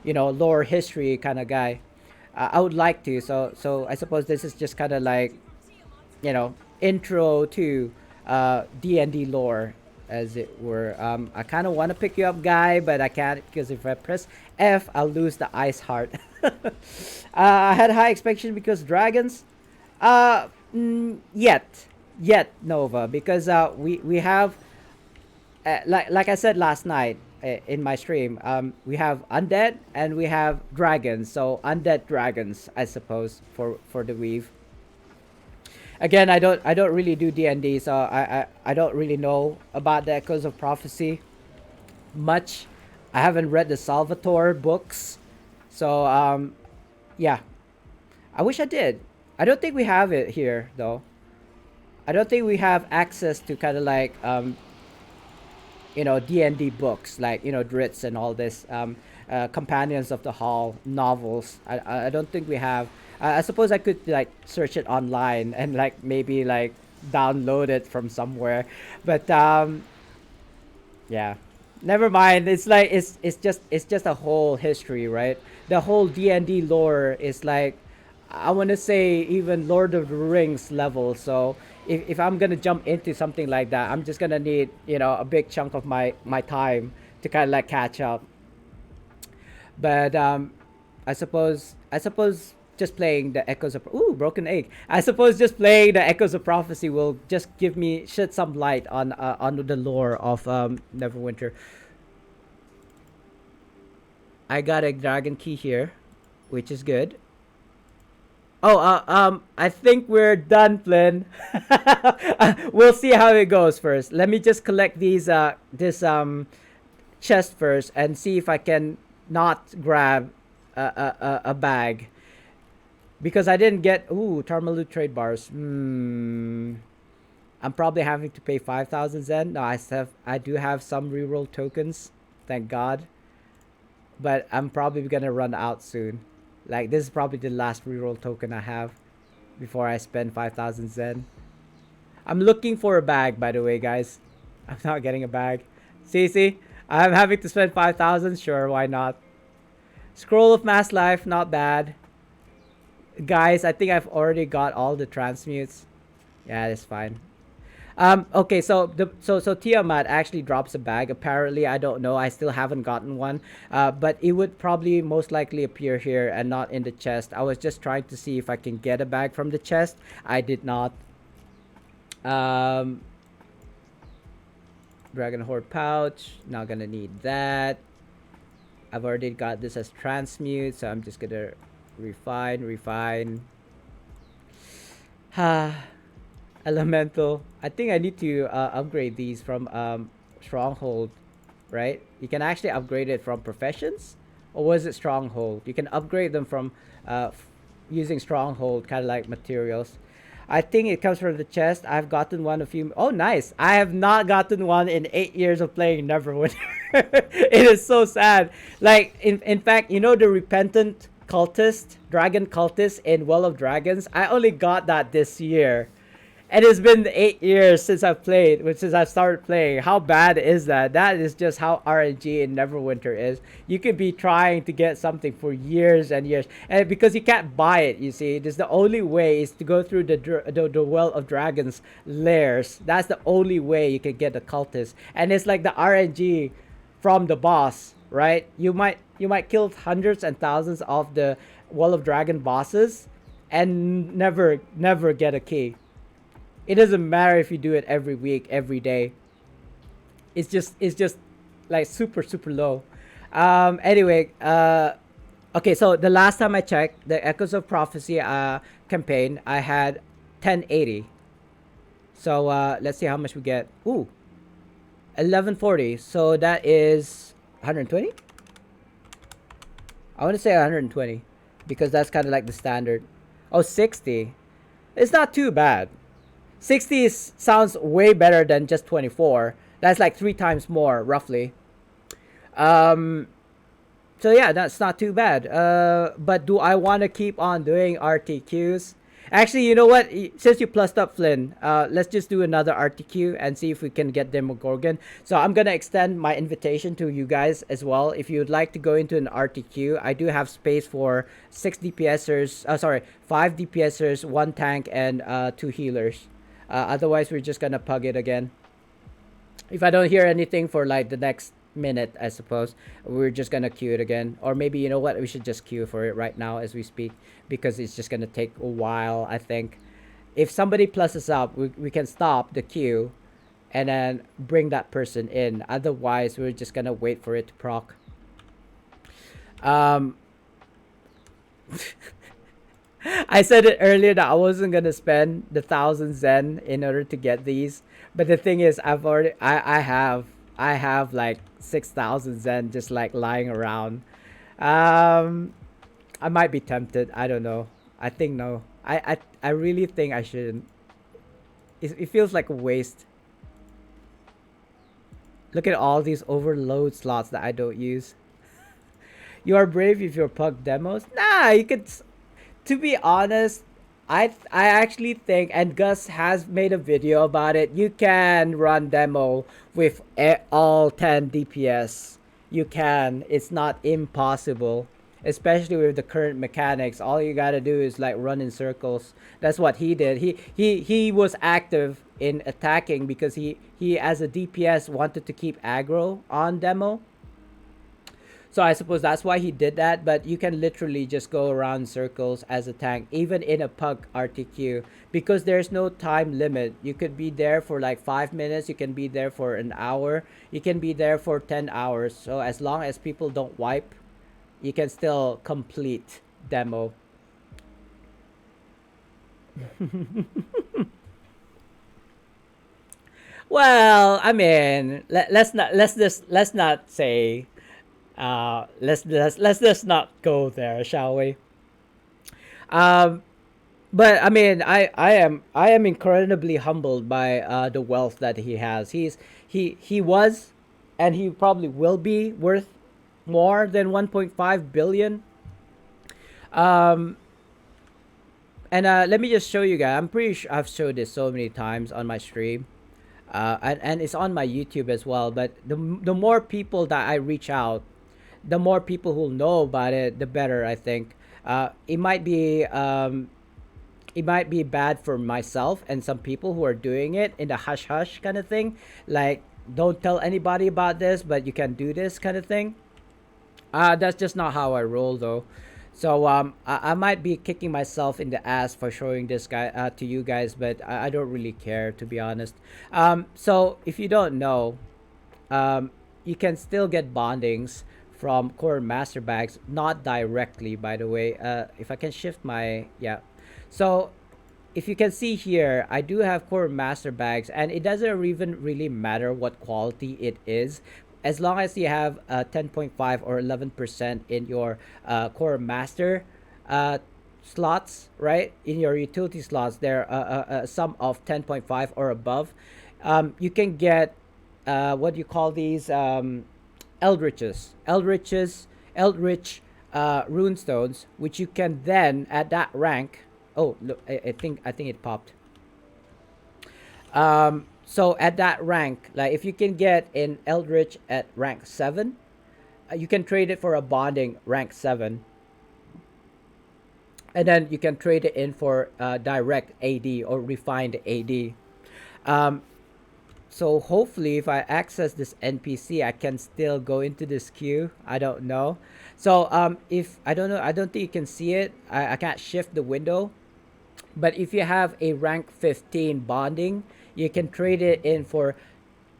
lore history kind of guy. I would like to, so I suppose this is just kind of like, intro to D&D lore, as it were. I kind of want to pick you up, guy, but I can't, because if I press F, I'll lose the ice heart. I had high expectations because dragons. Yet Nova, because we have, like I said last night in my stream, we have undead and we have dragons. So undead dragons, I suppose, for the weave. Again, I don't really do D&D, so I don't really know about the Echoes of Prophecy. much. I haven't read the Salvatore books, so yeah, I wish I did. I don't think we have it here though. I don't think we have access to kind of like D&D books like Dritz and all this companions of the hall novels. I don't think we have. I suppose I could like search it online and like maybe like download it from somewhere, but yeah, never mind. It's like it's just a whole history, right? The whole D&D lore is like, I want to say even Lord of the Rings level. So if I'm gonna jump into something like that, I'm just gonna need a big chunk of my time to kind of like catch up. But I suppose just playing the Echoes of Broken Egg. I suppose just playing the Echoes of Prophecy will just give me shed some light on the lore of Neverwinter. I got a dragon key here, which is good. Oh, I think we're done, Flynn. We'll see how it goes first. Let me just collect this chest first and see if I can not grab a bag because I didn't get Tarmalu trade bars. I'm probably having to pay 5,000 Zen. No, I do have some reroll tokens, thank God, but I'm probably gonna run out soon. Like this is probably the last reroll token I have before I spend 5,000 Zen. I'm looking for a bag, by the way, guys. I'm not getting a bag. See, I'm having to spend 5,000. Sure, why not? Scroll of Mass Life, not bad. Guys, I think I've already got all the transmutes. Yeah, that's fine. Okay, so Tiamat actually drops a bag. Apparently, I don't know. I still haven't gotten one. But it would probably most likely appear here and not in the chest. I was just trying to see if I can get a bag from the chest. I did not. Um, Dragon Horde pouch. Not gonna need that. I've already got this as transmute, so I'm just gonna refine. Elemental. I think I need to upgrade these from Stronghold, right? You can actually upgrade it from Professions, or was it Stronghold? You can upgrade them from using Stronghold, kind of like materials. I think it comes from the chest. I've gotten one a few. Oh, nice. I have not gotten one in 8 years of playing Neverwinter. It is so sad. Like, in fact, the Repentant Cultist, Dragon Cultist in Well of Dragons, I only got that this year. And it's been 8 years since I've played, since I started playing. How bad is that? That is just how RNG in Neverwinter is. You could be trying to get something for years and years, and because you can't buy it, you see, this the only way is to go through the Well of Dragons lairs. That's the only way you can get the cultist, and it's like the RNG from the boss, right? You might kill hundreds and thousands of the Well of Dragon bosses, and never get a key. It doesn't matter if you do it every week, every day. It's just like super low. Anyway, okay, so the last time I checked the Echoes of Prophecy campaign, I had 1080. So let's see how much we get. 1140. So that is 120. I want to say 120 because that's kind of like the standard. 60. It's not too bad. 60 sounds way better than just 24. That's like 3 times more, roughly. So yeah, that's not too bad. But do I want to keep on doing RTQs? Actually, you know what? Since you plussed up Flynn, let's just do another RTQ and see if we can get Demogorgon. So I'm gonna extend my invitation to you guys as well. If you'd like to go into an RTQ, I do have space for 6 DPSers. 5 DPSers, 1 tank, and 2 healers. Otherwise, we're just gonna pug it again. If I don't hear anything for like the next minute, I suppose we're just gonna queue it again. Or maybe, you know what, we should just queue for it right now as we speak, because it's just gonna take a while. I think if somebody pluses up, we can stop the queue and then bring that person in. Otherwise, we're just gonna wait for it to proc. I said it earlier that I wasn't gonna spend the 1,000 Zen in order to get these, but the thing is, I have I have like 6,000 Zen just like lying around. Um, I might be tempted. I don't know. I think no. I really think I shouldn't. It feels like a waste. Look at all these overload slots that I don't use. You are brave if you're pug demos. Nah, you could. To be honest, I actually think, and Gus has made a video about it. You can run demo with all 10 DPS. You can. It's not impossible, especially with the current mechanics. All you gotta do is like run in circles. That's what he did. He was active in attacking because he as a DPS wanted to keep aggro on demo. So I suppose that's why he did that, but you can literally just go around circles as a tank, even in a pug RTQ, because there's no time limit. You could be there for like 5 minutes, you can be there for an hour, you can be there for 10 hours. So as long as people don't wipe, you can still complete demo. Well, I mean, let's not say let's just not go there, shall we? Um, but I mean, I am incredibly humbled by the wealth that he has. He was, and he probably will be worth more than 1.5 billion. Um, and let me just show you guys. I'm pretty sure I've showed this so many times on my stream. And it's on my YouTube as well. But the more people that I reach out, the more people who know about it, the better. I think it might be bad for myself and some people who are doing it in the hush hush kind of thing, like don't tell anybody about this, but you can do this kind of thing. That's just not how I roll though. So I might be kicking myself in the ass for showing this guy to you guys, but I don't really care to be honest. So if you don't know, you can still get bondings from core master bags, not directly, by the way. If I can shift my, yeah. So if you can see here, I do have core master bags, and it doesn't even really matter what quality it is. As long as you have 10.5 or 11% in your core master uh, slots, right? In your utility slots, there a sum of 10.5 or above. You can get what do you call these? Eldritch runestones, which you can then at that rank. Oh, look, I think it popped. So at that rank, like if you can get in Eldritch at rank 7, you can trade it for a bonding rank 7. And then you can trade it in for direct AD or refined AD. Um, so hopefully if I access this NPC, I can still go into this queue. I don't know. So if I don't know, I don't think you can see it. I can't shift the window. But if you have a rank 15 bonding, you can trade it in for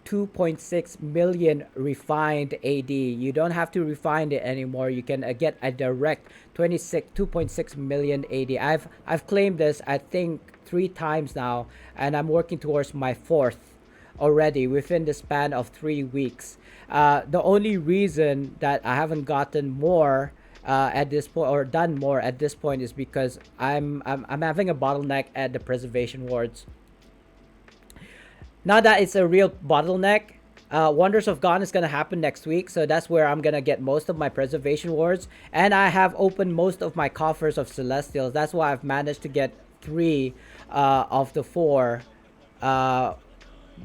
2.6 million refined AD. You don't have to refine it anymore. You can get a direct 2.6 million AD. I've claimed this I think 3 times now, and I'm working towards my 4th already within the span of 3 weeks. The only reason that I haven't gotten more at this point or done more at this point is because I'm having a bottleneck at the preservation wards. Now that it's a real bottleneck, Wonders of Gone is gonna happen next week, so that's where I'm gonna get most of my preservation wards, and I have opened most of my coffers of Celestials. That's why I've managed to get 3 of the 4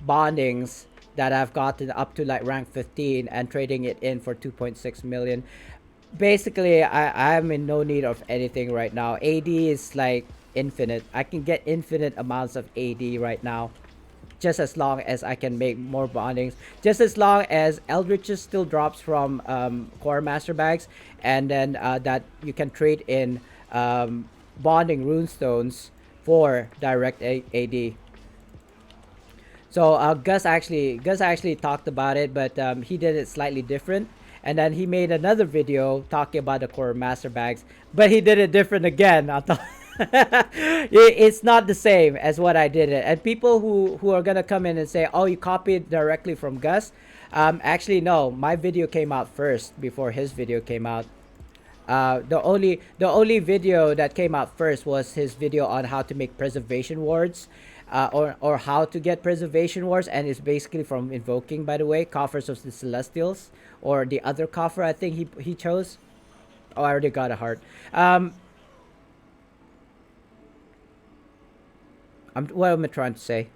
bondings that I've gotten up to like rank 15 and trading it in for 2.6 million. Basically, I'm in no need of anything right now. AD is like infinite. I can get infinite amounts of AD right now, just as long as I can make more bondings, just as long as Eldritch still drops from core master bags, and then that you can trade in bonding runestones for direct AD. So Gus actually talked about it, but he did it slightly different. And then he made another video talking about the core master bags, but he did it different again. I thought it's not the same as what I did it. And people who are gonna come in and say, "Oh, you copied directly from Gus," Actually, no. My video came out first before his video came out. The only video that came out first was his video on how to make preservation wards, or how to get preservation wards, and it's basically from invoking, by the way, coffers of the celestials, or the other coffer I think he chose. Oh, I already got a heart. What am I trying to say?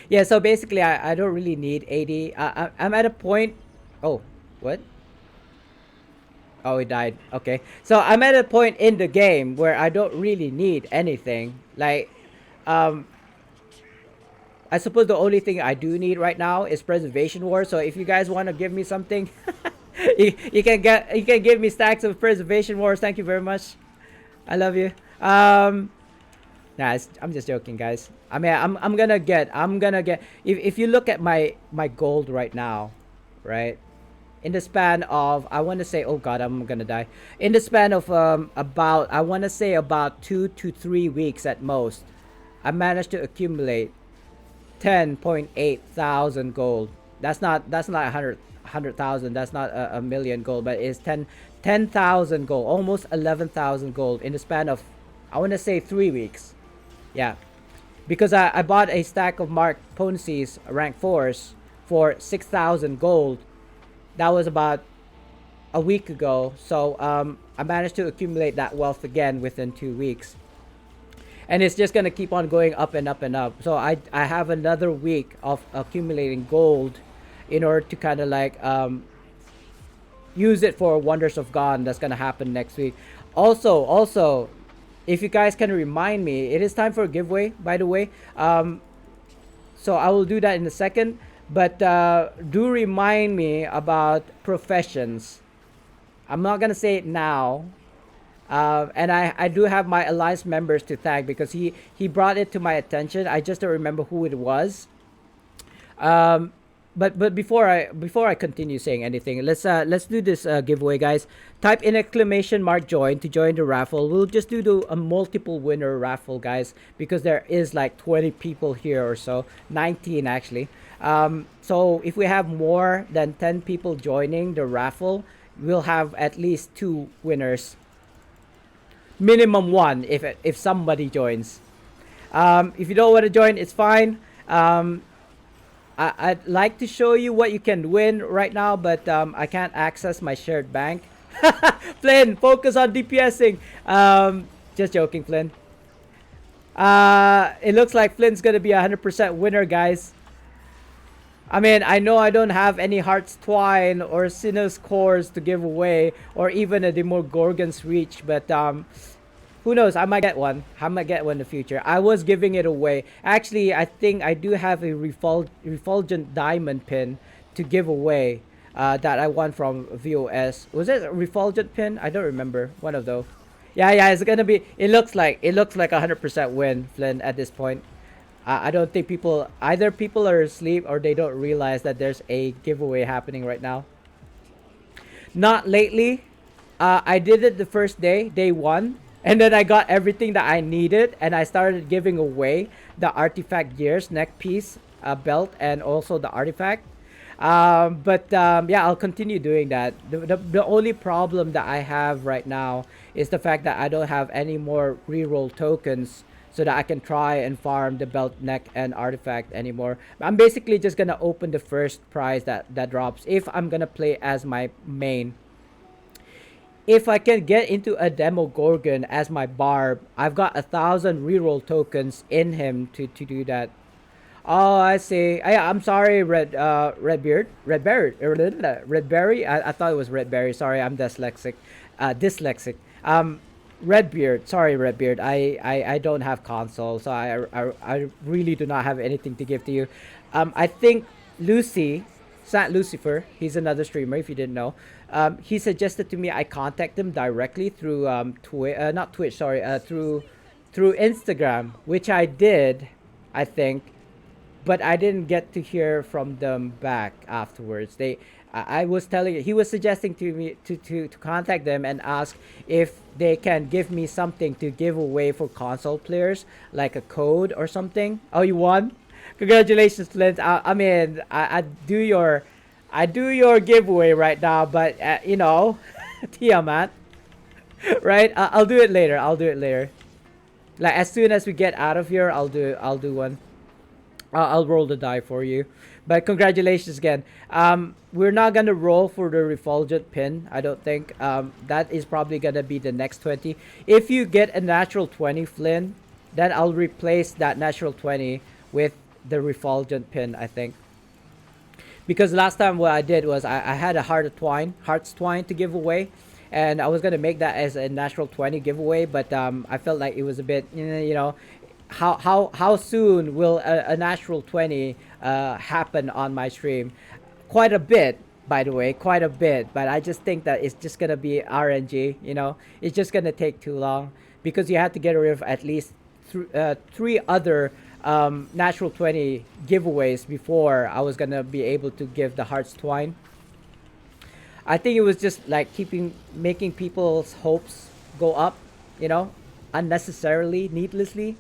Yeah, so basically, I don't really need 80. I'm at a point. Oh, what? Oh, he died. Okay. So I'm at a point in the game where I don't really need anything. Like, um, I suppose the only thing I do need right now is preservation war. So if you guys want to give me something, you can give me stacks of preservation wars. Thank you very much. I love you. Nah, I'm just joking, guys. I mean, I'm gonna get. If you look at my gold right now, right? In the span of, I want to say, oh god, I'm gonna die. In the span of about, I want to say about 2 to 3 weeks at most, I managed to accumulate 10.8 thousand gold. That's not 100,000. That's not a million gold, but it's 10,000 gold, almost 11,000 gold in the span of, I want to say, 3 weeks. Yeah, because I bought a stack of Mark Ponzi's rank 4s for 6,000 gold. That was about a week ago. So I managed to accumulate that wealth again within 2 weeks. And it's just going to keep on going up and up and up. So I have another week of accumulating gold in order to kind of like use it for Wonders of God that's going to happen next week. Also, if you guys can remind me, it is time for a giveaway, by the way. So I will do that in a second. But do remind me about professions. I'm not going to say it now. And I do have my alliance members to thank because he brought it to my attention. I just don't remember who it was. But before I continue saying anything, let's do this giveaway, guys. Type in exclamation mark join to join the raffle. We'll just do a multiple winner raffle, guys, because there is like 20 people here or so, 19 actually. So if we have more than 10 people joining the raffle, we'll have at least 2 winners. Minimum 1 if somebody joins. If you don't want to join, it's fine. I'd like to show you what you can win right now, but I can't access my shared bank. Flynn, focus on DPSing. Just joking, Flynn. It looks like Flynn's gonna be 100% winner, guys. I mean, I know I don't have any Heart's Twine or Sinnoh's Cores to give away, or even a Demogorgon's Reach, but who knows? I might get one. I might get one in the future. I was giving it away. Actually, I think I do have a refulgent diamond pin to give away that I won from VOS. Was it a refulgent pin? I don't remember. One of those. Yeah, it's gonna be. It looks like 100% win, Flynn, at this point. I don't think people are asleep or they don't realize that there's a giveaway happening right now. Not lately. I did it the first day 1. And then I got everything that I needed, and I started giving away the artifact gears, neck piece, belt, and also the artifact. Yeah, I'll continue doing that. The only problem that I have right now is the fact that I don't have any more reroll tokens so that I can try and farm the belt, neck, and artifact anymore. I'm basically just gonna open the first prize that drops if I'm gonna play as my main. If I can get into a Demogorgon as my barb, I've got 1,000 reroll tokens in him to do that. Oh, I see. I'm sorry, Redberry. I thought it was Redberry. Sorry, I'm dyslexic. Redbeard. Sorry, Redbeard. I don't have console, so I really do not have anything to give to you. I think Saint Lucifer, he's another streamer if you didn't know. He suggested to me I contact him directly through not Twitch, sorry, through Instagram, which I did, I think, but I didn't get to hear from them back afterwards. I was telling he was suggesting to me to contact them and ask if they can give me something to give away for console players, like a code or something. Oh, you won? Congratulations, Flint. I mean, I do your I do your giveaway right now, but Tiamat, right? I'll do it later. I'll do it later. Like as soon as we get out of here, I'll do one. I'll roll the die for you. But congratulations again. We're not gonna roll for the refulgent pin. I don't think. That is probably gonna be the next 20. If you get a natural 20, Flynn, then I'll replace that natural 20 with the refulgent pin. I think. Because last time what I did was I had a heart's twine to give away, and I was gonna make that as a natural 20 giveaway, but I felt like it was a bit, how soon will a natural 20 happen on my stream? Quite a bit, by the way, quite a bit. But I just think that it's just gonna be RNG. It's just gonna take too long because you have to get rid of at least three other natural 20 giveaways before I was gonna be able to give the heart's twine. I think it was just like making people's hopes go up, you know, unnecessarily, needlessly.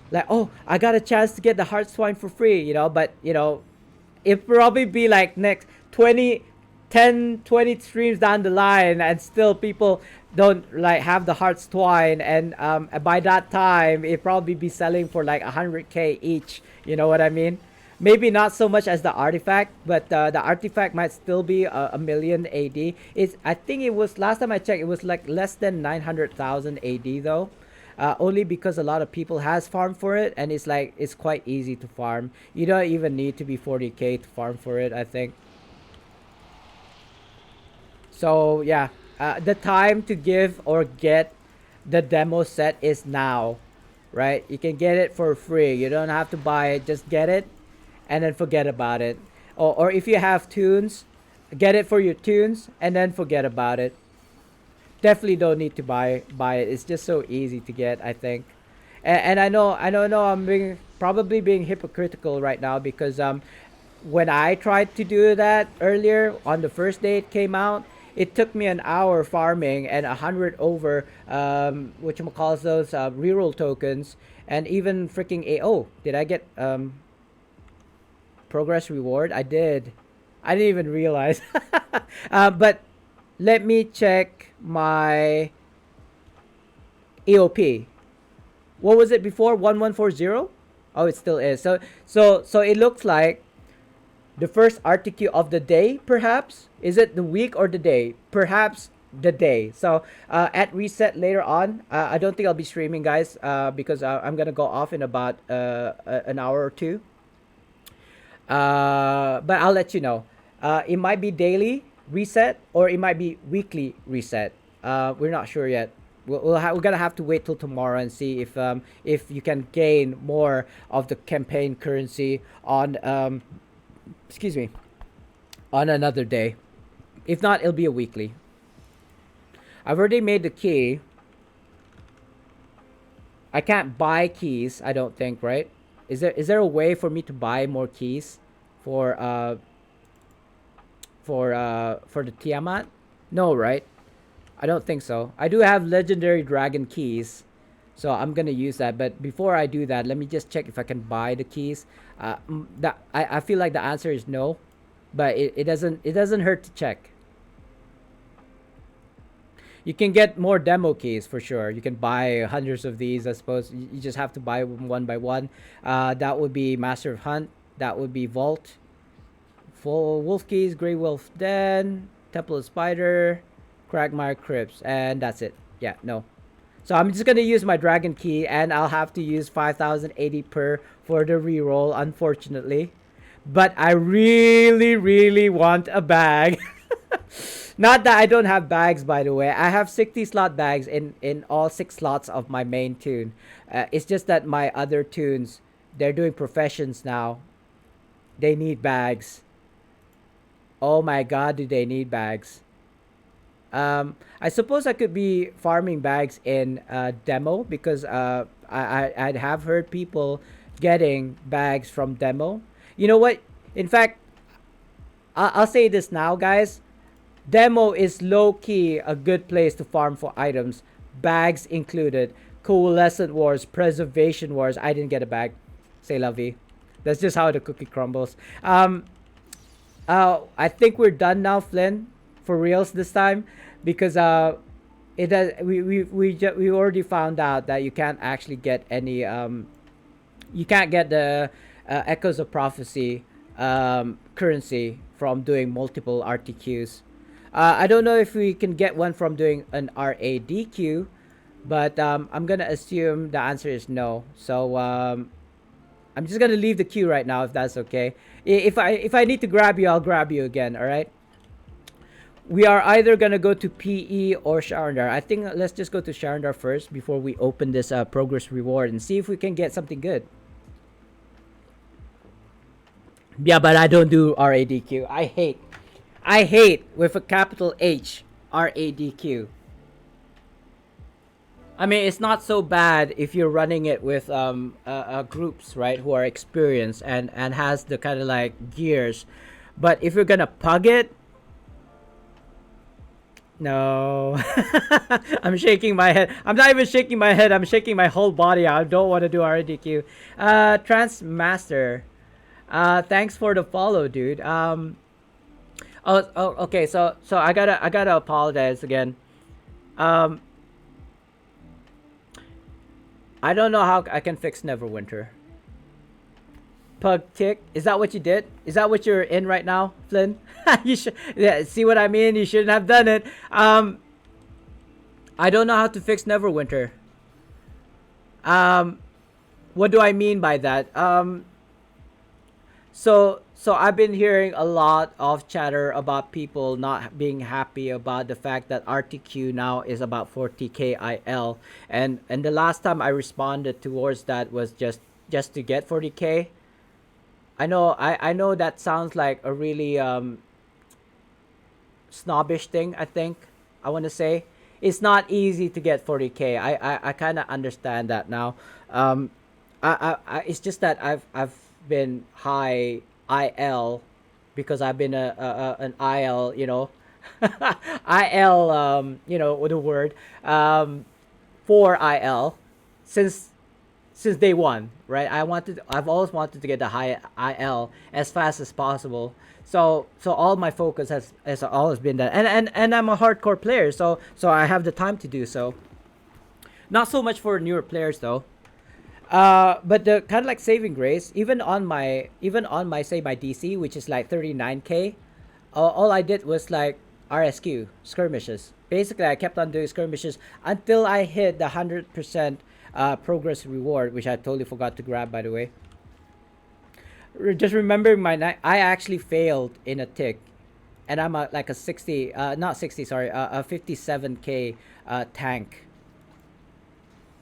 Like, oh, I got a chance to get the heart's twine for free, but it probably be like next 20, 10, 20 streams down the line, and still people don't like have the heart's twine, and by that time it probably be selling for like 100k each. You know what I mean? Maybe not so much as the artifact, but the artifact might still be a million AD. I think it was, last time I checked, it was like less than 900,000 AD though. Only because a lot of people has farmed for it, and it's quite easy to farm. You don't even need to be 40k to farm for it, I think. So yeah, the time to give or get the demo set is now, right? You can get it for free. You don't have to buy it. Just get it and then forget about it. Or if you have tunes, get it for your tunes and then forget about it. Definitely don't need to buy it. It's just so easy to get, I think. And I know I'm probably being hypocritical right now because when I tried to do that earlier on the first day it came out, it took me an hour farming and 100 over whatchamacalls those reroll tokens, and even freaking did I get progress reward? I did. I didn't even realize. But let me check my EOP. What was it before? 1140? Oh, it still is. So it looks like the first RTQ of the day, perhaps? Is it the week or the day? Perhaps the day. So at reset later on, I don't think I'll be streaming, guys, because I'm gonna go off in about an hour or two. But I'll let you know. It might be daily reset or it might be weekly reset. We're not sure yet. We're gonna have to wait till tomorrow and see if you can gain more of the campaign currency on excuse me, on another day. If not, it'll be a weekly. I've already made the key. I can't buy keys, I don't think, right? Is there a way for me to buy more keys for the Tiamat? No, right? I don't think so. I do have legendary dragon keys, so I'm gonna use that. But before I do that, let me just check if I can buy the keys. I feel like the answer is no, but it doesn't hurt to check. You can get more demo keys for sure. You can buy hundreds of these, I suppose. You just have to buy them one by one. That would be Master of Hunt. That would be Vault. Full Wolf Keys, Grey Wolf Den, Temple of Spider, Cragmire Crypts, and that's it. Yeah, no. So I'm just gonna use my Dragon Key, and I'll have to use 5,080 per for the reroll, unfortunately. But I really, really want a bag. Not that I don't have bags, by the way. I have 60 slot bags in all 6 slots of my main tune. It's just that my other tunes, they're doing professions now. They need bags. Oh my god, do they need bags. I suppose I could be farming bags in demo because I'd have heard people getting bags from demo. You know what? In fact, I'll say this now, guys. Demo is low-key a good place to farm for items. Bags included. Coalescent Wars, Preservation Wars. I didn't get a bag. Say la vie. That's just how the cookie crumbles. I think we're done now, Flynn, for reals this time, because it has, we already found out that you can't actually get any you can't get the Echoes of Prophecy currency from doing multiple RTQs. I don't know if we can get one from doing an RADQ, but I'm gonna assume the answer is no. So I'm just gonna leave the queue right now if that's okay. If I need to grab you, I'll grab you again. All right. We are either gonna go to PE or Sharandar. I think let's just go to Sharandar first before we open this progress reward and see if we can get something good. Yeah, but I don't do RADQ. I hate with a capital H RADQ. I mean, it's not so bad if you're running it with groups, right, who are experienced and has the kind of like gears. But if you're gonna pug it, no. I'm shaking my head. I'm not even shaking my head. I'm shaking my whole body. I don't want to do RDQ. Transmaster. Thanks for the follow, dude. Okay. So I gotta apologize again. Um, I don't know how I can fix Neverwinter. Pug tick. Is that what you did? Is that what you're in right now, Flynn? You should. Yeah. See what I mean? You shouldn't have done it. I don't know how to fix Neverwinter. Um, what do I mean by that? So I've been hearing a lot of chatter about people not being happy about the fact that RTQ now is about 40k IL, and the last time I responded towards that was just to get 40k. I know that sounds like a really snobbish thing. I think I want to say it's not easy to get 40k. I kind of understand that now. Um, it's just that I've been high IL because I've been an IL, IL, with the word, for IL since day one, right? I've always wanted to get the high IL as fast as possible. So all my focus has always been that, and I'm a hardcore player, so I have the time to do so. Not so much for newer players though. But the kind of like saving grace, even on my say my DC, which is like 39k, all I did was like RSQ skirmishes. Basically, I kept on doing skirmishes until I hit the 100% progress reward, which I totally forgot to grab, by the way. Just remembering I actually failed in a tick, and I'm like a 60, not 60, sorry, a 57k tank.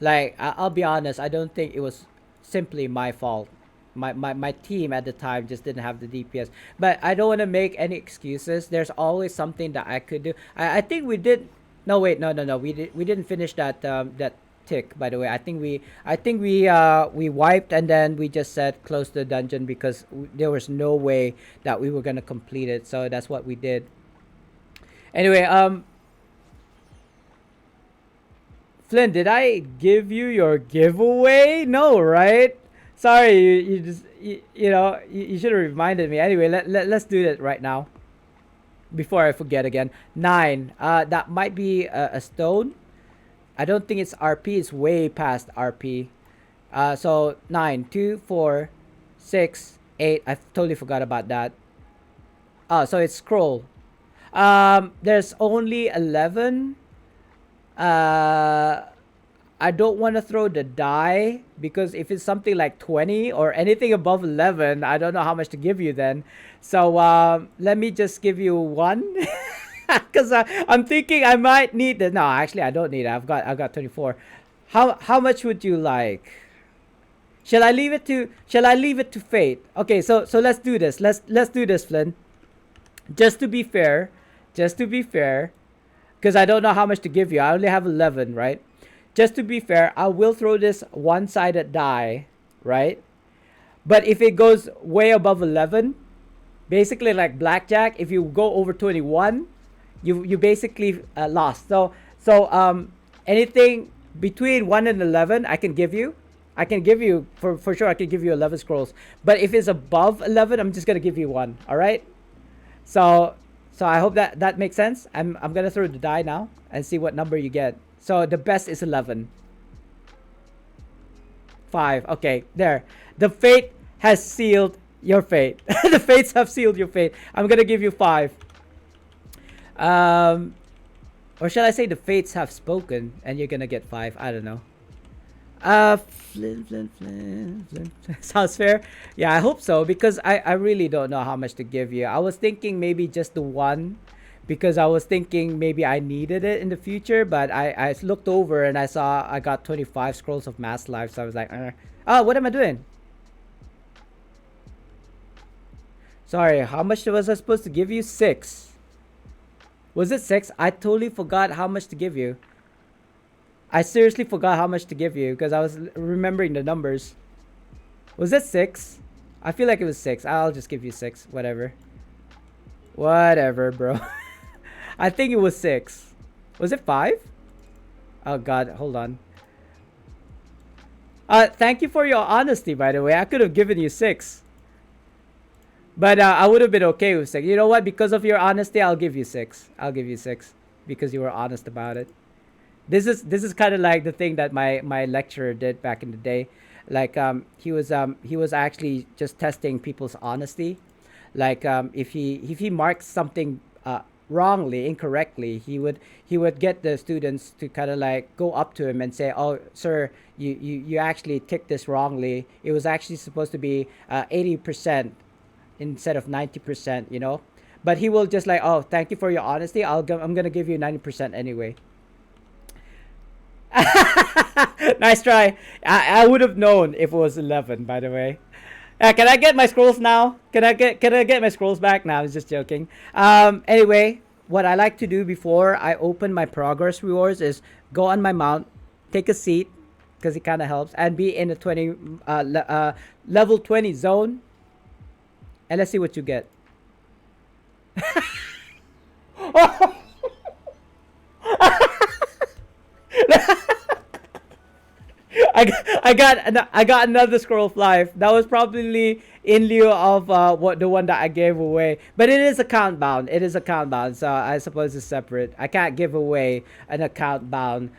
Like I'll be honest, I don't think it was simply my fault. My team at the time just didn't have the DPS. But I don't want to make any excuses. There's always something that I could do. I think we did. No, wait, no. We didn't finish that tick. By the way, I think we wiped and then we just said close the dungeon because there was no way that we were gonna complete it. So that's what we did. Anyway, Flynn, did I give you your giveaway? No, right? Sorry, you just you should have reminded me. Anyway, let's do that right now before I forget again. 9. That might be a stone. I don't think it's RP. It's way past RP. So 9, 2, 4, 6, 8. I totally forgot about that. Oh, so it's scroll. There's only 11. uh I don't want to throw the die because if it's something like 20 or anything above 11, I don't know how much to give you then. So let me just give you one because I'm thinking I might need it. No, actually I don't need it. I've got 24. How much would you like? Shall I leave it to fate? Okay, so let's do this. Let's do this, Flynn. Just to be fair, because I don't know how much to give you. I only have 11, right? Just to be fair, I will throw this one-sided die, right? But if it goes way above 11, basically like blackjack, if you go over 21, you basically lost. So anything between 1 and 11, I can give you. I can give you for sure. I can give you 11 scrolls. But if it's above 11, I'm just gonna give you one. All right. So so I hope that that makes sense. I'm gonna throw the die now and see what number you get. So the best is 11. 5. Okay, there. The fate has sealed your fate. The fates have sealed your fate. I'm gonna give you 5. Um, or shall I say the fates have spoken and you're gonna get 5? I don't know. Flint, flint, flint, flint. Sounds fair. Yeah, I hope so because I really don't know how much to give you. I was thinking maybe just the one because I was thinking maybe I needed it in the future, but I looked over and I saw I got 25 scrolls of mass life, so I was like, oh, what am I doing? Sorry, how much was I supposed to give you? 6. Was it 6? I totally forgot how much to give you. I seriously forgot how much to give you because I was remembering the numbers. Was it 6? I feel like it was 6. I'll just give you 6. Whatever. Whatever, bro. I think it was 6. Was it 5? Oh god, hold on. Thank you for your honesty, by the way. I could have given you 6. But I would have been okay with 6. You know what? Because of your honesty, I'll give you 6. I'll give you 6 because you were honest about it. This is kind of like the thing that my lecturer did back in the day. Like he was actually just testing people's honesty. Like if he marks something wrongly, incorrectly, he would get the students to kind of like go up to him and say, "Oh, sir, you actually ticked this wrongly. It was actually supposed to be 80% instead of 90%, you know." But he will just like, "Oh, thank you for your honesty. I'm gonna give you 90% anyway." Nice try. I would have known if it was 11, by the way. Can I get my scrolls now? Can I get my scrolls back? Now I was just joking. Anyway, what I like to do before I open my progress rewards is go on my mount, take a seat, because it kind of helps, and be in the level 20 zone. And let's see what you get. I got another scroll of life. That was probably in lieu of what the one that I gave away. But it is account bound. It is account bound, so I suppose it's separate. I can't give away an account bound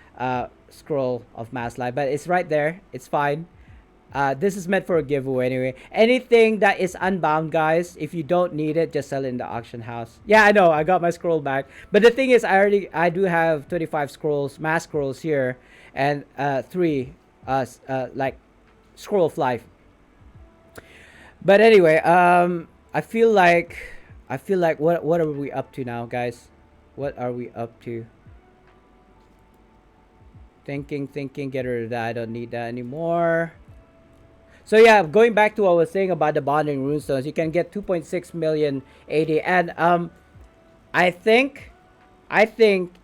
scroll of mass life, but it's right there. It's fine. This is meant for a giveaway anyway. Anything that is unbound, guys, if you don't need it, just sell it in the auction house. Yeah, I know. I got my scroll back. But the thing is, I do have 25 scrolls, mass scrolls here, and 3 like scroll of life. But anyway, I feel like what are we up to now, guys? What are we up to? Thinking, get rid of that. I don't need that anymore. So yeah, going back to what I was saying about the bonding runestones, you can get 2.6 million AD, and I think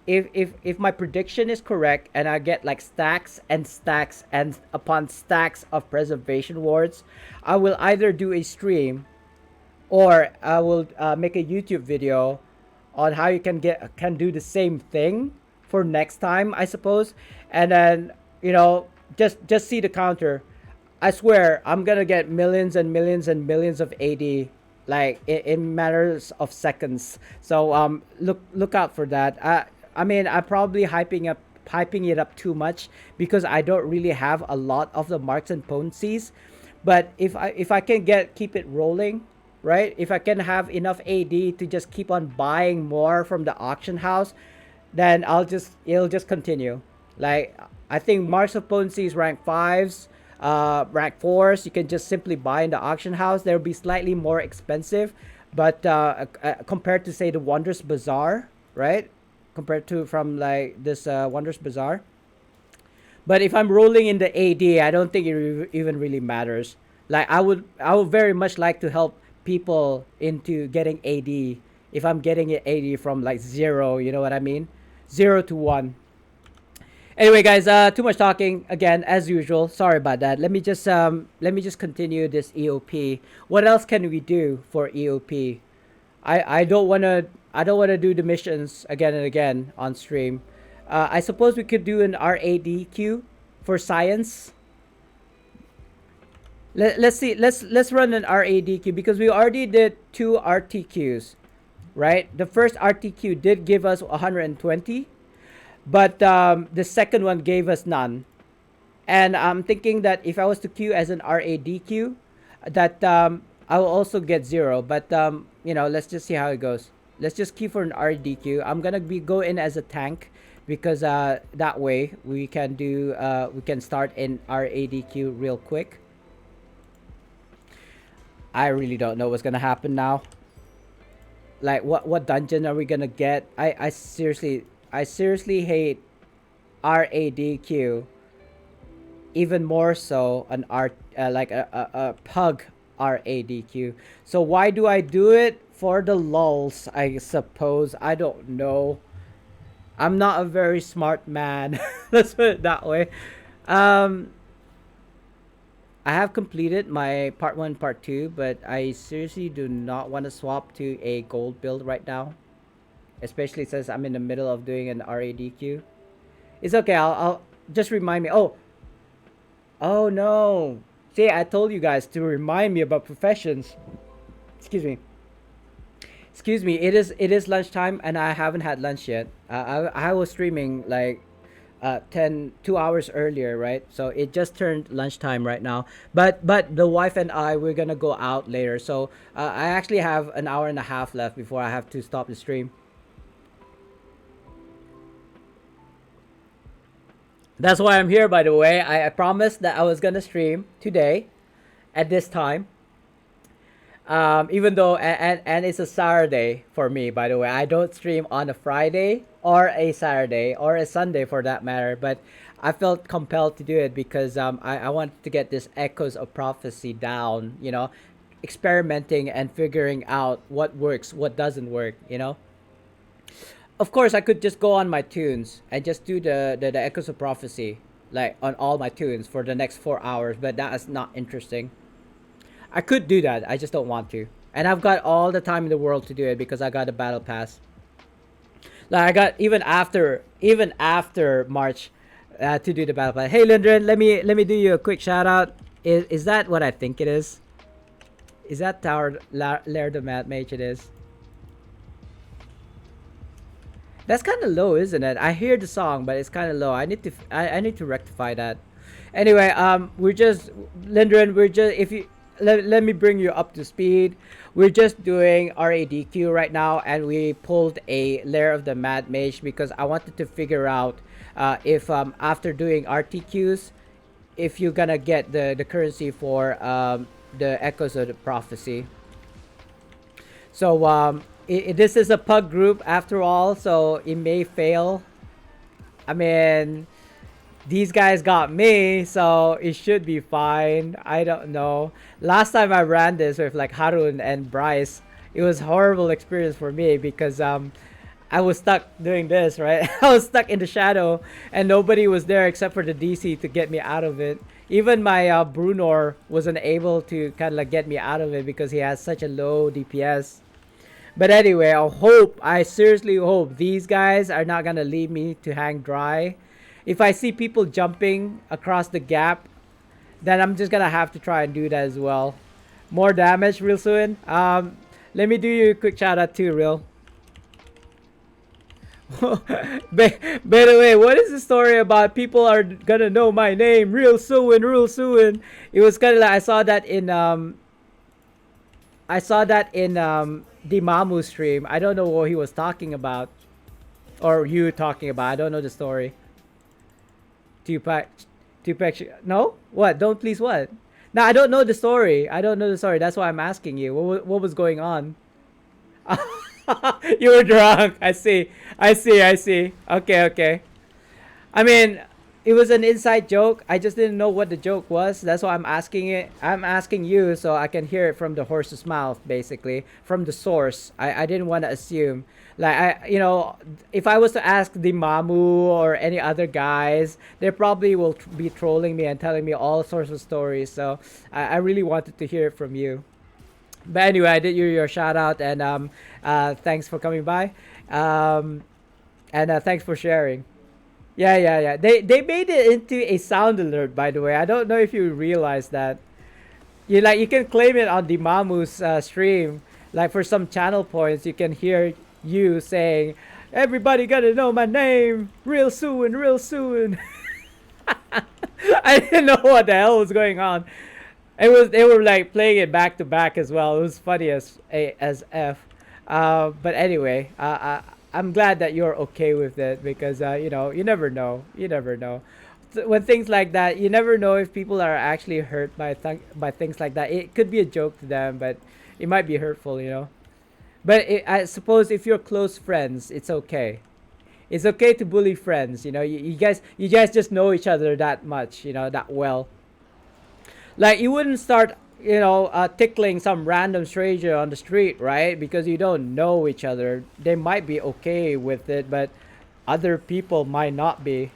if my prediction is correct and I get like stacks and stacks and upon stacks of preservation wards, I will either do a stream or I will make a YouTube video on how you can do the same thing for next time, I suppose. And then just see the counter. I swear I'm gonna get millions and millions and millions of AD like in matters of seconds. So look out for that. I mean, I'm probably hyping it up too much because I don't really have a lot of the marks and potencies. But if I can keep it rolling, right? If I can have enough AD to just keep on buying more from the auction house, then it'll just continue. Like I think marks of potencies rank 5s, rank 4s you can just simply buy in the auction house. They'll be slightly more expensive, but compared to say the Wondrous Bazaar, right? Compared to from like this Wondrous Bazaar. But if I'm rolling in the AD, I don't think it even really matters. Like I would very much like to help people into getting AD if I'm getting it AD from like 0, you know what I mean? 0 to 1. Anyway, guys, too much talking again as usual. Sorry about that. Let me just continue this EOP. What else can we do for EOP? I don't wanna do the missions again and again on stream. I suppose we could do an RADQ for science. Let's see. Let's run an RADQ because we already did 2 RTQs. right? The first RTQ did give us 120, but the second one gave us none. And I'm thinking that if I was to queue as an RADQ, that I will also get zero. But let's just see how it goes. Let's just queue for an RADQ. I'm gonna go in as a tank because that way we can start in RADQ real quick. I really don't know what's gonna happen now. Like what dungeon are we gonna get? I seriously hate RADQ even more so an like a pug RADQ. So why do I do it? For the lulls, I suppose. I don't know. I'm not a very smart man. Let's put it that way. Um, I have completed my part 1, part 2, but I seriously do not want to swap to a gold build right now. Especially since I'm in the middle of doing an RADQ. It's okay, I'll just remind me. Oh no. See, I told you guys to remind me about professions. Excuse me. Excuse me. It is lunchtime and I haven't had lunch yet. I was streaming like 2 hours earlier, right? So it just turned lunchtime right now. But the wife and I, we're gonna go out later. So I actually have an hour and a half left before I have to stop the stream. That's why I'm here, by the way. I promised that I was gonna stream today at this time. Even though and it's a Saturday for me, by the way. I don't stream on a Friday or a Saturday or a Sunday for that matter. But I felt compelled to do it because I wanted to get this Echoes of Prophecy down. Experimenting and figuring out what works, what doesn't work. Of course, I could just go on my tunes and just do the Echoes of Prophecy, like on all my tunes for the next 4 hours, but that is not interesting. I could do that, I just don't want to. And I've got all the time in the world to do it because I got a battle pass. Like I got even after March to do the battle pass. Hey Lindren, let me do you a quick shout out. Is that what I think it is? Is that Tower Lair the Mad Mage? It is. That's kind of low, isn't it? I hear the song, but it's kind of low. I need to rectify that. Anyway, we're just Lindren. We're just if you let me bring you up to speed. We're just doing RADQ right now, and we pulled a Lair of the Mad Mage because I wanted to figure out if after doing RTQs, if you're gonna get the currency for the Echoes of the Prophecy. So this is a pug group after all, so it may fail. I mean, these guys got me, so it should be fine. I don't know. Last time I ran this with like Harun and Bryce, it was a horrible experience for me because I was stuck doing this, right? I was stuck in the shadow and nobody was there except for the DC to get me out of it. Even my Brunor wasn't able to kind of like get me out of it because he has such a low DPS. But anyway, I seriously hope these guys are not gonna leave me to hang dry. If I see people jumping across the gap, then I'm just gonna have to try and do that as well. More damage real soon. Let me do you a quick shout out too, real. By the way, what is the story about people are gonna know my name real soon, real soon? It was kind of like I saw that in the Mamu stream. I don't know what he was talking about, or you talking about. I don't know the story. Tupac, no? What? Don't please what? No, I don't know the story. I don't know the story. That's why I'm asking you. What was going on? You were drunk. I see. Okay. I mean, it was an inside joke. I just didn't know what the joke was. That's why I'm asking it. I'm asking you so I can hear it from the horse's mouth, basically, from the source. I didn't want to assume. Like if I was to ask the Mamu or any other guys, they probably will be trolling me and telling me all sorts of stories. So I really wanted to hear it from you. But anyway, I did your shout out and thanks for coming by, and thanks for sharing. Yeah. They made it into a sound alert, by the way. I don't know if you realize that. You can claim it on the Mamu's stream. Like for some channel points, you can hear you saying, "Everybody gotta know my name real soon, real soon." I didn't know what the hell was going on. It was they were like playing it back to back as well. It was funny as f. But anyway, I'm glad that you're okay with it because you know you never know. You never know. When things like that, you never know if people are actually hurt by by things like that. It could be a joke to them, but it might be hurtful. You know. But I suppose if you're close friends, it's okay. It's okay to bully friends. You know, you guys just know each other that much. You know that well. Like you wouldn't start, tickling some random stranger on the street, right? Because you don't know each other. They might be okay with it, but other people might not be.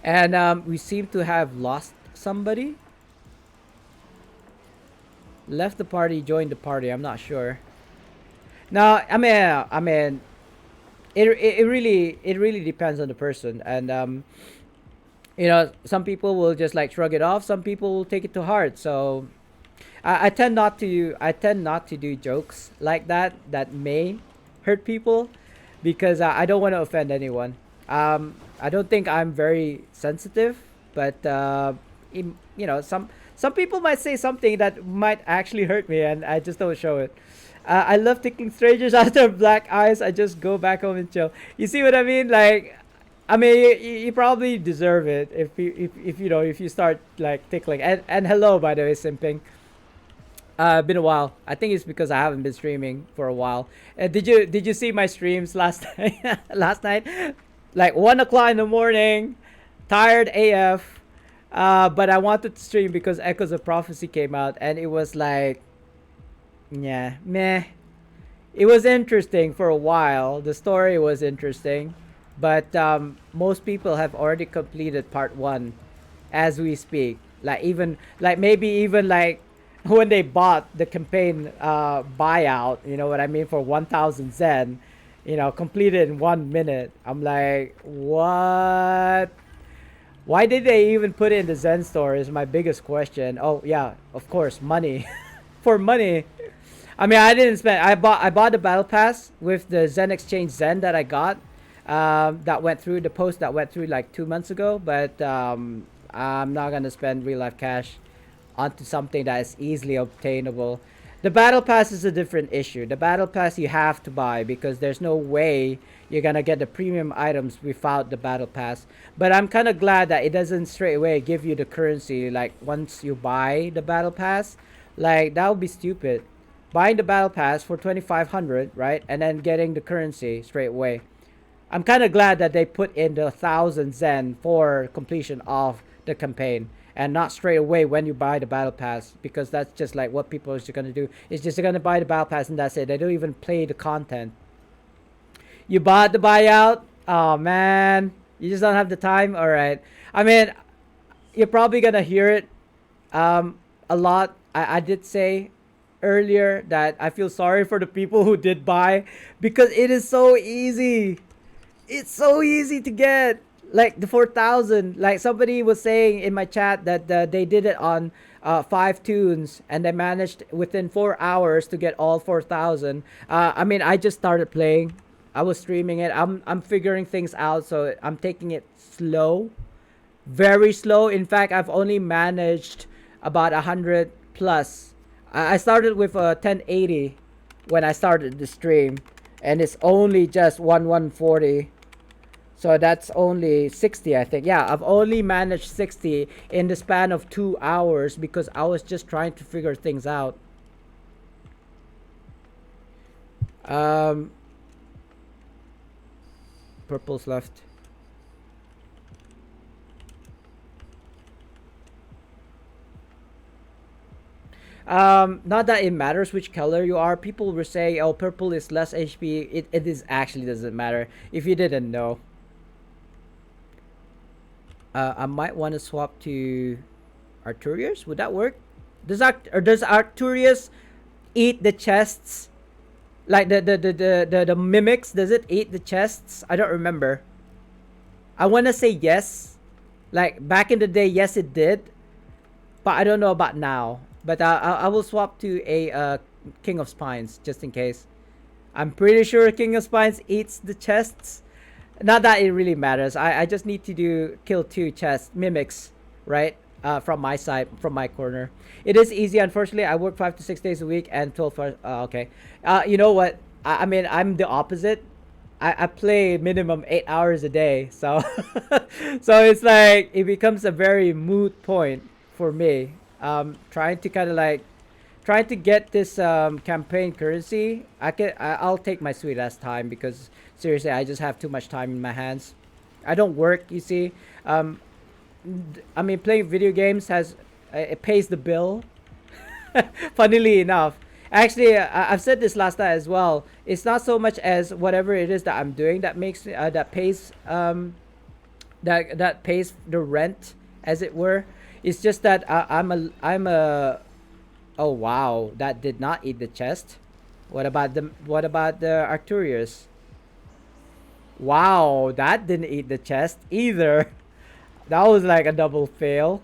And we seem to have lost somebody. Left the party, joined the party. I'm not sure. No, I mean, it really depends on the person, and some people will just like shrug it off. Some people will take it to heart. So I tend not to do jokes like that may hurt people because I don't want to offend anyone. I don't think I'm very sensitive, but some people might say something that might actually hurt me, and I just don't show it. I love tickling strangers after black eyes. I just go back home and chill. You see what I mean? Like, I mean, you probably deserve it if if you start like tickling. And hello, by the way, simping. Been a while. I think it's because I haven't been streaming for a while. Did you see my streams last night? Last night, like 1 o'clock in the morning, tired AF. But I wanted to stream because Echoes of Prophecy came out, and it was like, yeah, meh. It was interesting for a while. The story was interesting, but most people have already completed part one as we speak. Like even like maybe even like when they bought the campaign buyout, you know what I mean, for 1,000 Zen, completed in 1 minute. I'm like, what? Why did they even put it in the Zen store is my biggest question. Oh yeah, of course, money. For money. I mean, I didn't spend. I bought the battle pass with the Zen Exchange Zen that I got. That went through the post that went through like 2 months ago. But I'm not gonna spend real life cash onto something that is easily obtainable. The battle pass is a different issue. The battle pass you have to buy because there's no way you're gonna get the premium items without the battle pass. But I'm kind of glad that it doesn't straight away give you the currency like once you buy the battle pass. Like that would be stupid. Buying the battle pass for 2,500, right, and then getting the currency straight away. I'm kind of glad that they put in the 1,000 Zen for completion of the campaign and not straight away when you buy the battle pass, because that's just like what people are just gonna do. It's just gonna buy the battle pass and that's it. They don't even play the content. You bought the buyout? Oh man, you just don't have the time. All right. I mean, you're probably gonna hear it a lot. I did say earlier that I feel sorry for the people who did buy because it is so easy. It's so easy to get. Like the 4,000. Like somebody was saying in my chat that they did it on 5 tunes and they managed within 4 hours to get all 4,000. I mean, I just started playing. I was streaming it. I'm figuring things out, so I'm taking it slow, very slow. In fact, I've only managed about 100 plus. I started with a 1080 when I started the stream, and it's only just 140. So that's only 60, I think. Yeah, I've only managed 60 in the span of 2 hours because I was just trying to figure things out. Purple's left. Not that it matters which color you are. People were saying, oh, purple is less HP. It is actually doesn't matter if you didn't know. I might want to swap to Arturius. Would that work? Does Arturius eat the chests? Like the mimics? Does it eat the chests? I don't remember. I want to say yes. Like back in the day, yes it did. But I don't know about now. But I will swap to a King of Spines just in case. I'm pretty sure King of Spines eats the chests. Not that it really matters. I just need to kill two chest mimics, right? From my side, from my corner. It is easy. Unfortunately, I work 5 to 6 days a week and 12 hours. Okay. You know what? I mean, I'm the opposite. I play minimum 8 hours a day, so so it's like it becomes a very moot point for me. Trying to kind of like trying to get this campaign currency. I'll take my sweet ass time because seriously, I just have too much time in my hands. I don't work, you see. Um, I mean, playing video games has it pays the bill. Funnily enough, actually, I've said this last time as well. It's not so much as whatever it is that I'm doing that makes that pays the rent, as it were. It's just that I'm a oh wow, that did not eat the chest. What about the Arcturius? Wow, that didn't eat the chest either. That was like a double fail.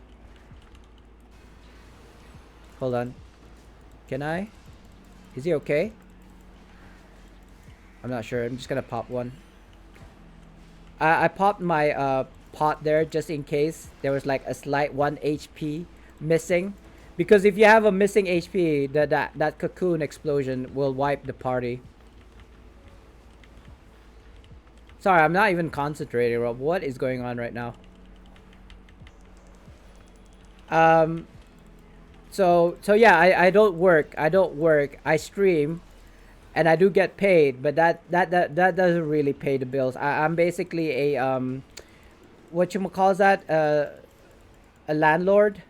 Hold on. Can I? Is he okay? I'm not sure. I'm just gonna pop one. I popped my pot there just in case there was like a slight 1 HP missing. Because if you have a missing HP, that cocoon explosion will wipe the party. Sorry, I'm not even concentrating, Rob. What is going on right now? Um, so yeah, I don't work. I don't work. I stream, and I do get paid, but that doesn't really pay the bills. I'm basically a what you call that? A landlord,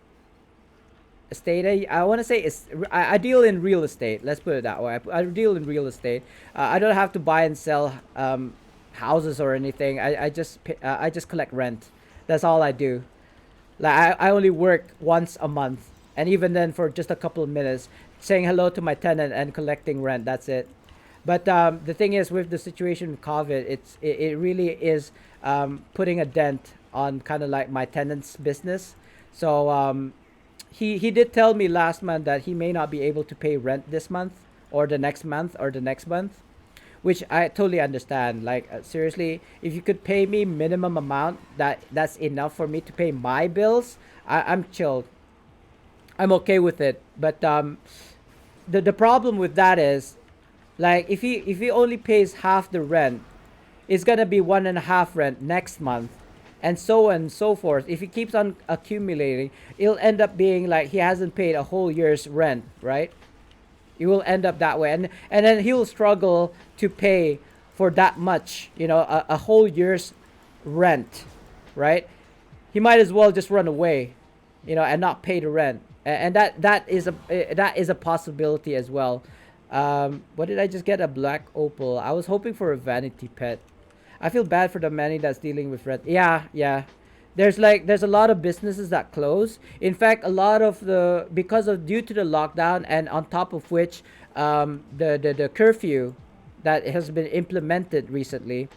estate. I want to say I deal in real estate. Let's put it that way. I deal in real estate. I don't have to buy and sell houses or anything. I just collect rent. That's all I do. Like I only work once a month, and even then for just a couple of minutes, saying hello to my tenant and collecting rent. That's it. But the thing is, with the situation with COVID, it really is putting a dent on kind of like my tenant's business. So he did tell me last month that he may not be able to pay rent this month or the next month or the next month, which I totally understand. Like seriously, if you could pay me minimum amount that's enough for me to pay my bills, I'm chilled. I'm okay with it. But the problem with that is, like if he only pays half the rent, it's gonna be one and a half rent next month, and so on and so forth. If he keeps on accumulating, it'll end up being like he hasn't paid a whole year's rent, right? It will end up that way, and then he'll struggle to pay for that much, a whole year's rent, right? He might as well just run away, and not pay the rent, and that is a possibility as well. What did I just get? A black opal. I was hoping for a vanity pet. I feel bad for the many that's dealing with rent. Yeah, yeah. There's a lot of businesses that close. In fact, a lot of the because of due to the lockdown, and on top of which the curfew that has been implemented recently,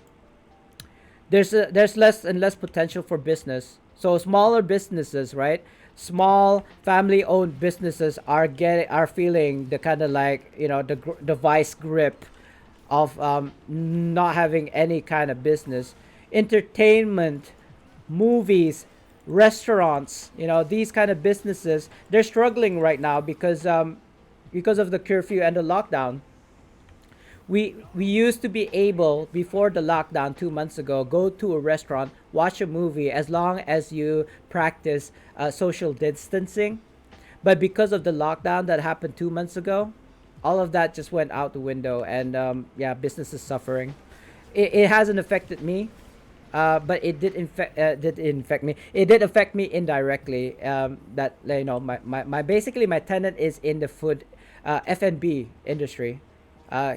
there's less and less potential for business. So smaller businesses, right? Small family-owned businesses are feeling the kind of like the vice grip of not having any kind of business. Entertainment, movies, restaurants, these kind of businesses, they're struggling right now because of the curfew and the lockdown. We used to be able, before the lockdown 2 months ago, go to a restaurant, watch a movie as long as you practice social distancing. But because of the lockdown that happened 2 months ago, all of that just went out the window, and yeah, business is suffering. It hasn't affected me, but it did infect me. It did affect me indirectly. That my basically my tenant is in the food, F&B industry.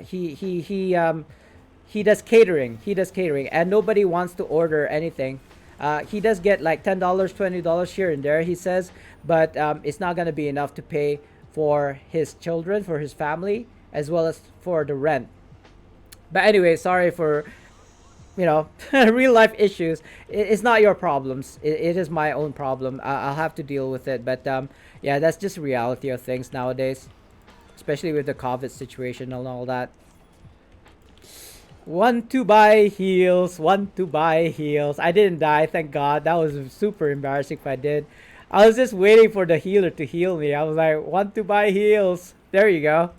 He does catering. He does catering, and nobody wants to order anything. He does get like $10, $20 here and there, he says, but it's not gonna be enough to pay for his children, for his family, as well as for the rent. But anyway, sorry for real life issues. It's not your problems. It is my own problem. I'll have to deal with it. But yeah, that's just reality of things nowadays. especially with the COVID situation and all that. Want to buy heals, want to buy heals. I didn't die, thank God. That was super embarrassing if I did. I was just waiting for the healer to heal me. I was like, want to buy heals. There you go.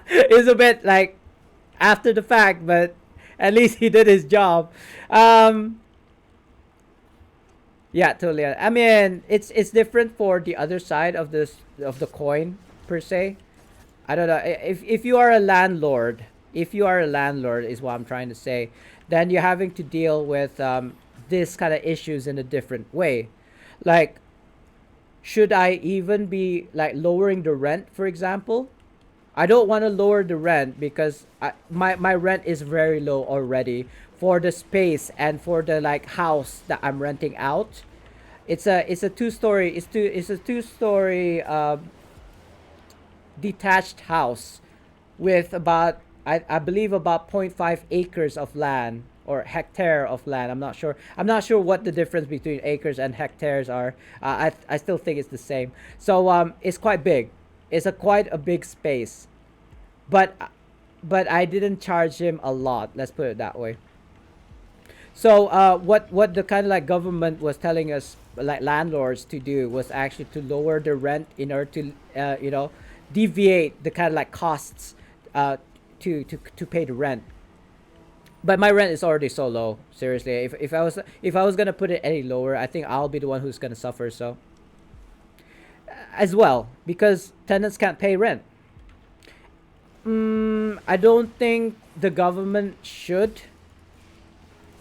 It's a bit like after the fact, but at least he did his job. Um, yeah, totally. I mean, it's different for the other side of this of the coin per se. I don't know if you are a landlord. If you are a landlord, is what I'm trying to say. Then you're having to deal with this kind of issues in a different way. Like, should I even be like lowering the rent, for example? I don't want to lower the rent because my rent is very low already for the space and for the like house that I'm renting out. It's a two-story it's a two-story detached house with about I believe about point 0.5 acres of land or hectare of land. I'm not sure what the difference between acres and hectares are. I still think it's the same. So it's quite big. It's a quite a big space. But I didn't charge him a lot. Let's put it that way. So what the kind of like government was telling us like landlords to do was actually to lower the rent in order to deviate the kind of like costs uh, to pay the rent. But my rent is already so low. Seriously, if I was gonna put it any lower, I think I'll be the one who's gonna suffer. So as well because tenants can't pay rent. I don't think the government should.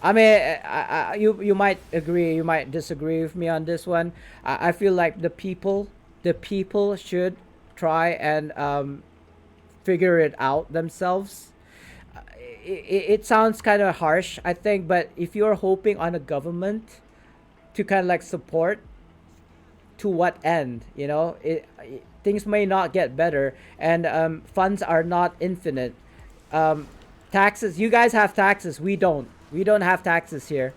I mean, you might agree, you might disagree with me on this one. I feel like the people should try and figure it out themselves. It sounds kind of harsh, I think, but if you're hoping on a government to kind of like support, to what end? Things may not get better, and funds are not infinite. Um, Taxes, you guys have taxes. We don't have taxes here.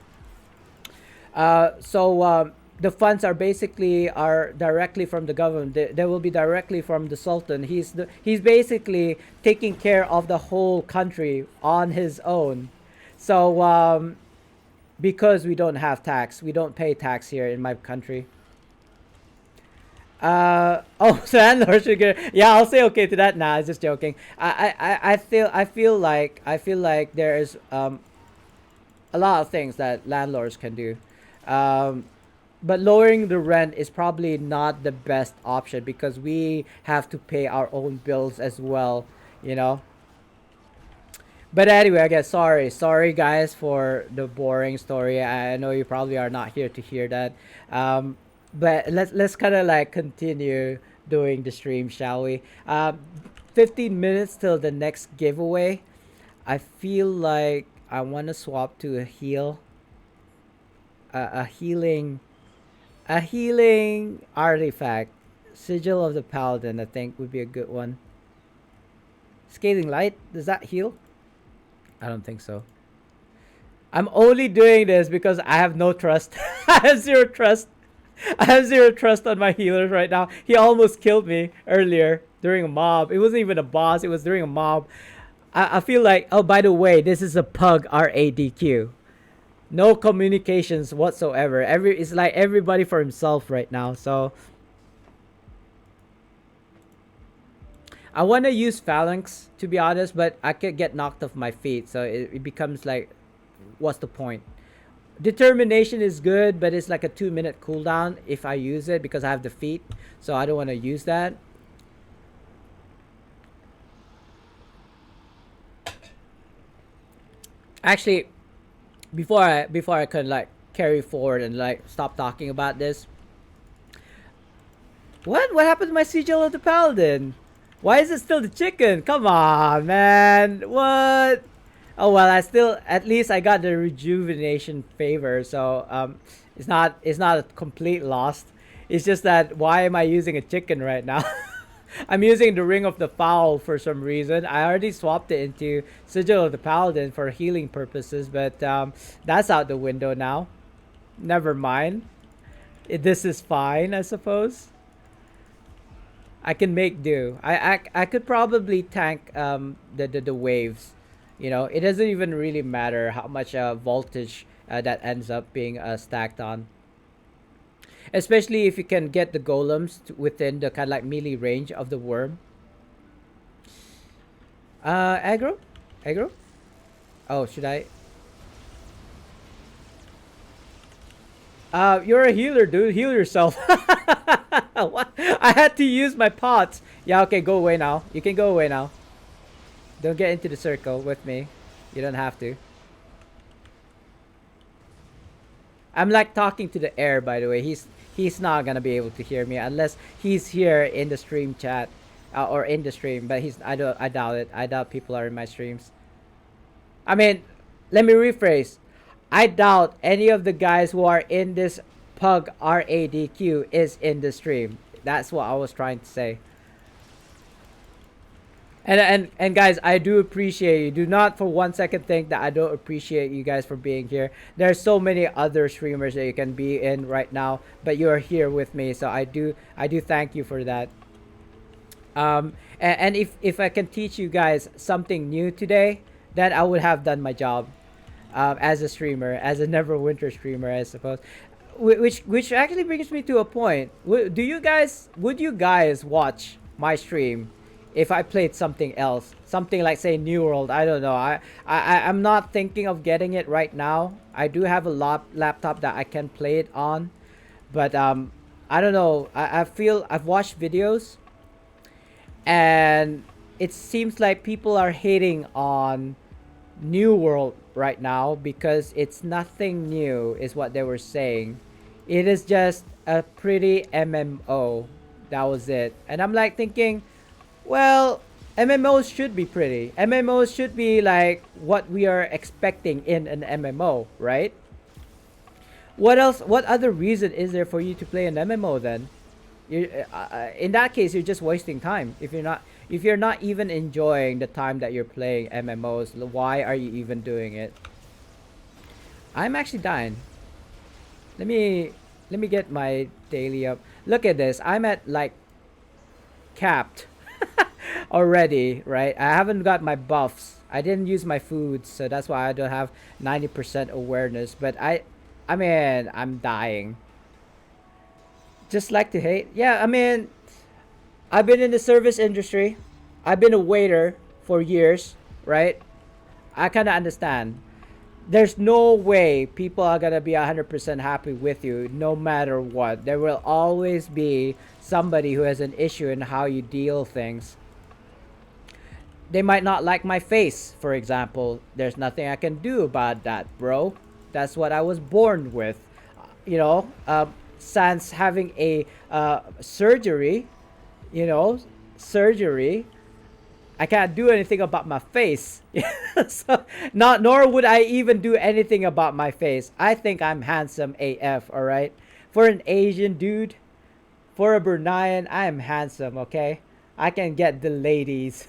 So the funds are basically are directly from the government. They will be directly from the sultan. He's basically taking care of the whole country on his own. So because we don't have tax, we don't pay tax here in my country. Oh, so landlord should get. Yeah, I'll say okay to that. Nah, it's just joking. I feel like there is a lot of things that landlords can do. Um, but lowering the rent is probably not the best option because we have to pay our own bills as well, you know. But anyway, I guess sorry guys for the boring story. I know you probably are not here to hear that. Um, but let's kind of like continue doing the stream, shall we? 15 minutes till the next giveaway. I feel like I want to swap to a healing, a healing artifact. Sigil of the Paladin, I think would be a good one. Scathing Light, does that heal? I don't think so. I'm only doing this because I have no trust. I have zero trust. I have zero trust on my healers right now. He almost killed me earlier during a mob. It wasn't even a boss. It was during a mob. I feel like, oh, by the way, this is a pug RADQ. No communications whatsoever. It's like everybody for himself right now. So I want to use Phalanx, to be honest, but I could get knocked off my feet. So it becomes like, what's the point? Determination is good, but it's like a 2-minute cooldown if I use it because I have the feet. So I don't want to use that. Actually, before I could like carry forward and like stop talking about this. What happened to my Sigil of the Paladin? Why is it still the chicken? Come on, man. What? Oh well, at least I got the rejuvenation favor, so it's not a complete loss. It's just that why am I using a chicken right now? I'm using the Ring of the Fowl for some reason. I already swapped it into Sigil of the Paladin for healing purposes, but that's out the window now. Never mind. This is fine, I suppose. I can make do. I could probably tank the waves. You know, it doesn't even really matter how much voltage that ends up being stacked on. Especially if you can get the golems within the kind of like melee range of the worm. Aggro? Aggro? Oh, should I? You're a healer, dude. Heal yourself. What? I had to use my pots. Yeah, okay, go away now. You can go away now. Don't get into the circle with me. You don't have to. I'm like talking to the air, by the way. He's not gonna be able to hear me unless he's here in the stream chat, or in the stream. But he's I doubt it. I doubt people are in my streams. I mean, let me rephrase. I doubt any of the guys who are in this Pug RADQ is in the stream. That's what I was trying to say. And guys, I do appreciate you. Do not for one second think that I don't appreciate you guys for being here. There's so many other streamers that you can be in right now, but you are here with me, so I do thank you for that. And if I can teach you guys something new today, then I would have done my job, as a streamer, as a Neverwinter streamer, I suppose. Which actually brings me to a point. Would you guys watch my stream if I played something else, something like say New World? I don't know. I'm not thinking of getting it right now. I do have a laptop that I can play it on, but I don't know. I feel I've watched videos, and it seems like people are hating on New World right now because it's nothing new, is what they were saying. It is just a pretty MMO. That was it. And I'm like thinking, well, MMOs should be pretty. MMOs should be like what we are expecting in an MMO, right? What else? What other reason is there for you to play an MMO then? In that case, you're just wasting time. If you're not even enjoying the time that you're playing MMOs, why are you even doing it? I'm actually dying. Let me get my daily up. Look at this. I'm at like capped already, right? I haven't got my buffs. I didn't use my foods, so that's why I don't have 90% awareness. But I mean, I'm dying. Just like to hate. Yeah, I mean, I've been in the service industry. I've been a waiter for years, right? I kind of understand. There's no way people are gonna be 100% happy with you no matter what. There will always be somebody who has an issue in how you deal things. They might not like my face, for example. There's nothing I can do about that, bro. That's what I was born with. You know, sans having a surgery, you know, surgery, I can't do anything about my face. So, nor would I even do anything about my face. I think I'm handsome AF, all right? For an Asian dude, for a Bruneian, I am handsome, okay? I can get the ladies.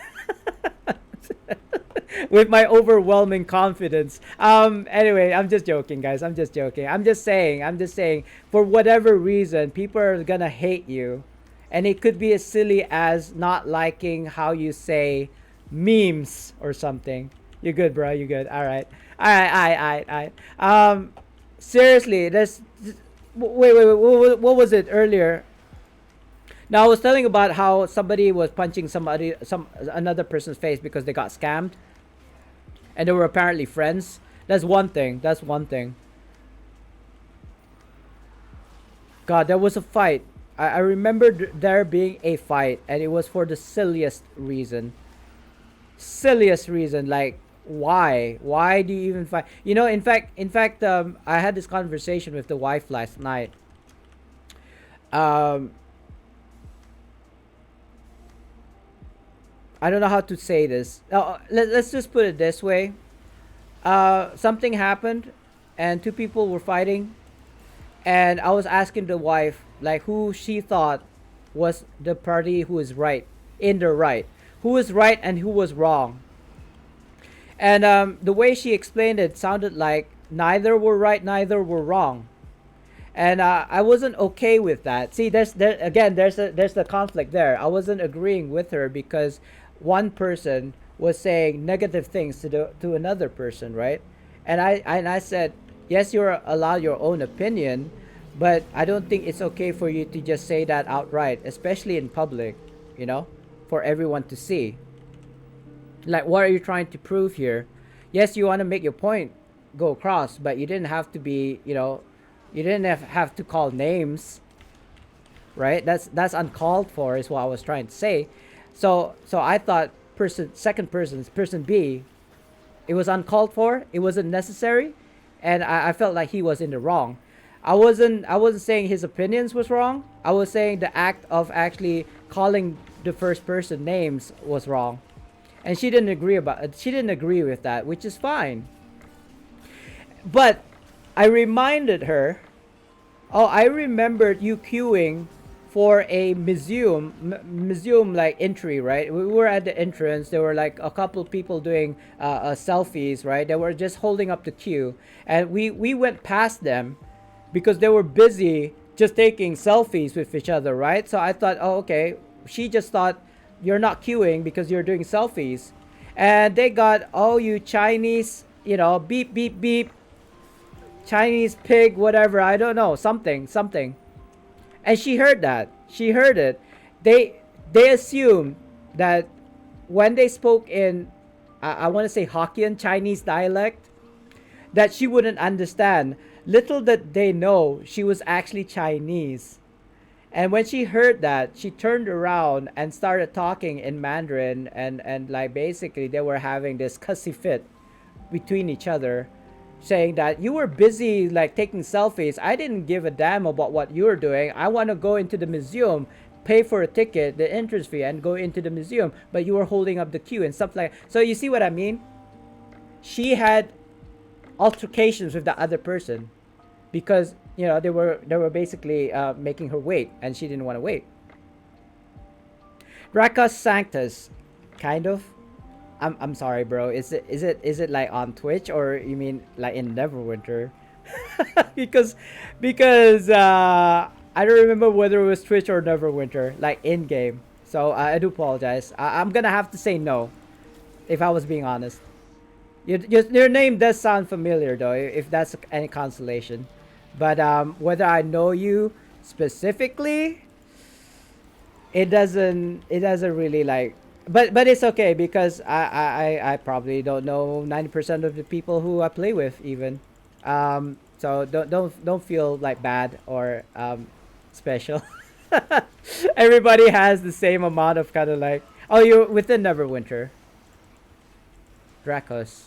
With my overwhelming confidence. Anyway, I'm just joking, guys. I'm just joking. I'm just saying, for whatever reason, people are gonna hate you. And it could be as silly as not liking how you say memes or something. You good, bro? You good? All right. All right. Seriously, wait. What was it earlier? Now I was telling about how somebody was punching another person's face because they got scammed, and they were apparently friends. That's one thing. God, there was a fight. I remember there being a fight, and it was for the silliest reason. Like, why? Why do you even fight? You know, in fact, I had this conversation with the wife last night. I don't know how to say this. Let's just put it this way. Something happened, and two people were fighting, and I was asking the wife like who she thought was the party who is right, in the right, who was right and who was wrong. And the way she explained it sounded like neither were right, neither were wrong. and I wasn't okay with that. See, there again. There's the conflict there. I wasn't agreeing with her because one person was saying negative things to another person, right? And I said, yes, you're allowed your own opinion, but I don't think it's okay for you to just say that outright, especially in public, you know, for everyone to see. Like, what are you trying to prove here? Yes, you want to make your point go across, but you didn't have to be, you didn't have to call names, right? That's uncalled for, is what I was trying to say. So I thought person B, it was uncalled for, it wasn't necessary, and I felt like he was in the wrong. I wasn't saying his opinions was wrong. I was saying the act of actually calling the first person names was wrong. And she didn't agree with that, which is fine. But I reminded her, oh, I remembered you queuing for a museum like entry, right? We were at the entrance. There were like a couple people doing selfies, right? They were just holding up the queue, and we went past them because they were busy just taking selfies with each other, right? So I thought, oh, okay. She just thought you're not queuing because you're doing selfies, and they got, oh, you Chinese, beep beep beep, Chinese pig, whatever. I don't know, something. And she heard that. She heard it. They assumed that when they spoke in, I want to say Hokkien Chinese dialect, that she wouldn't understand. Little did they know she was actually Chinese. And when she heard that, she turned around and started talking in Mandarin, and like basically they were having this cussy fit between each other, saying that you were busy like taking selfies. I didn't give a damn about what you were doing. I want to go into the museum, pay for a ticket, the entrance fee, and go into the museum. But you were holding up the queue and stuff like. So you see what I mean? She had altercations with the other person because they were basically making her wait, and she didn't want to wait. Dracus Sanctus, kind of. I'm sorry, bro. Is it like on Twitch, or you mean like in Neverwinter? because I don't remember whether it was Twitch or Neverwinter, like in game. So I do apologize. I'm gonna have to say no, if I was being honest. Your name does sound familiar though, if that's any consolation. But whether I know you specifically, it doesn't really like. But it's okay because I probably don't know 90% of the people who I play with even. So don't feel like bad or special. Everybody has the same amount of kind of like, oh, you're within Neverwinter. Dracos.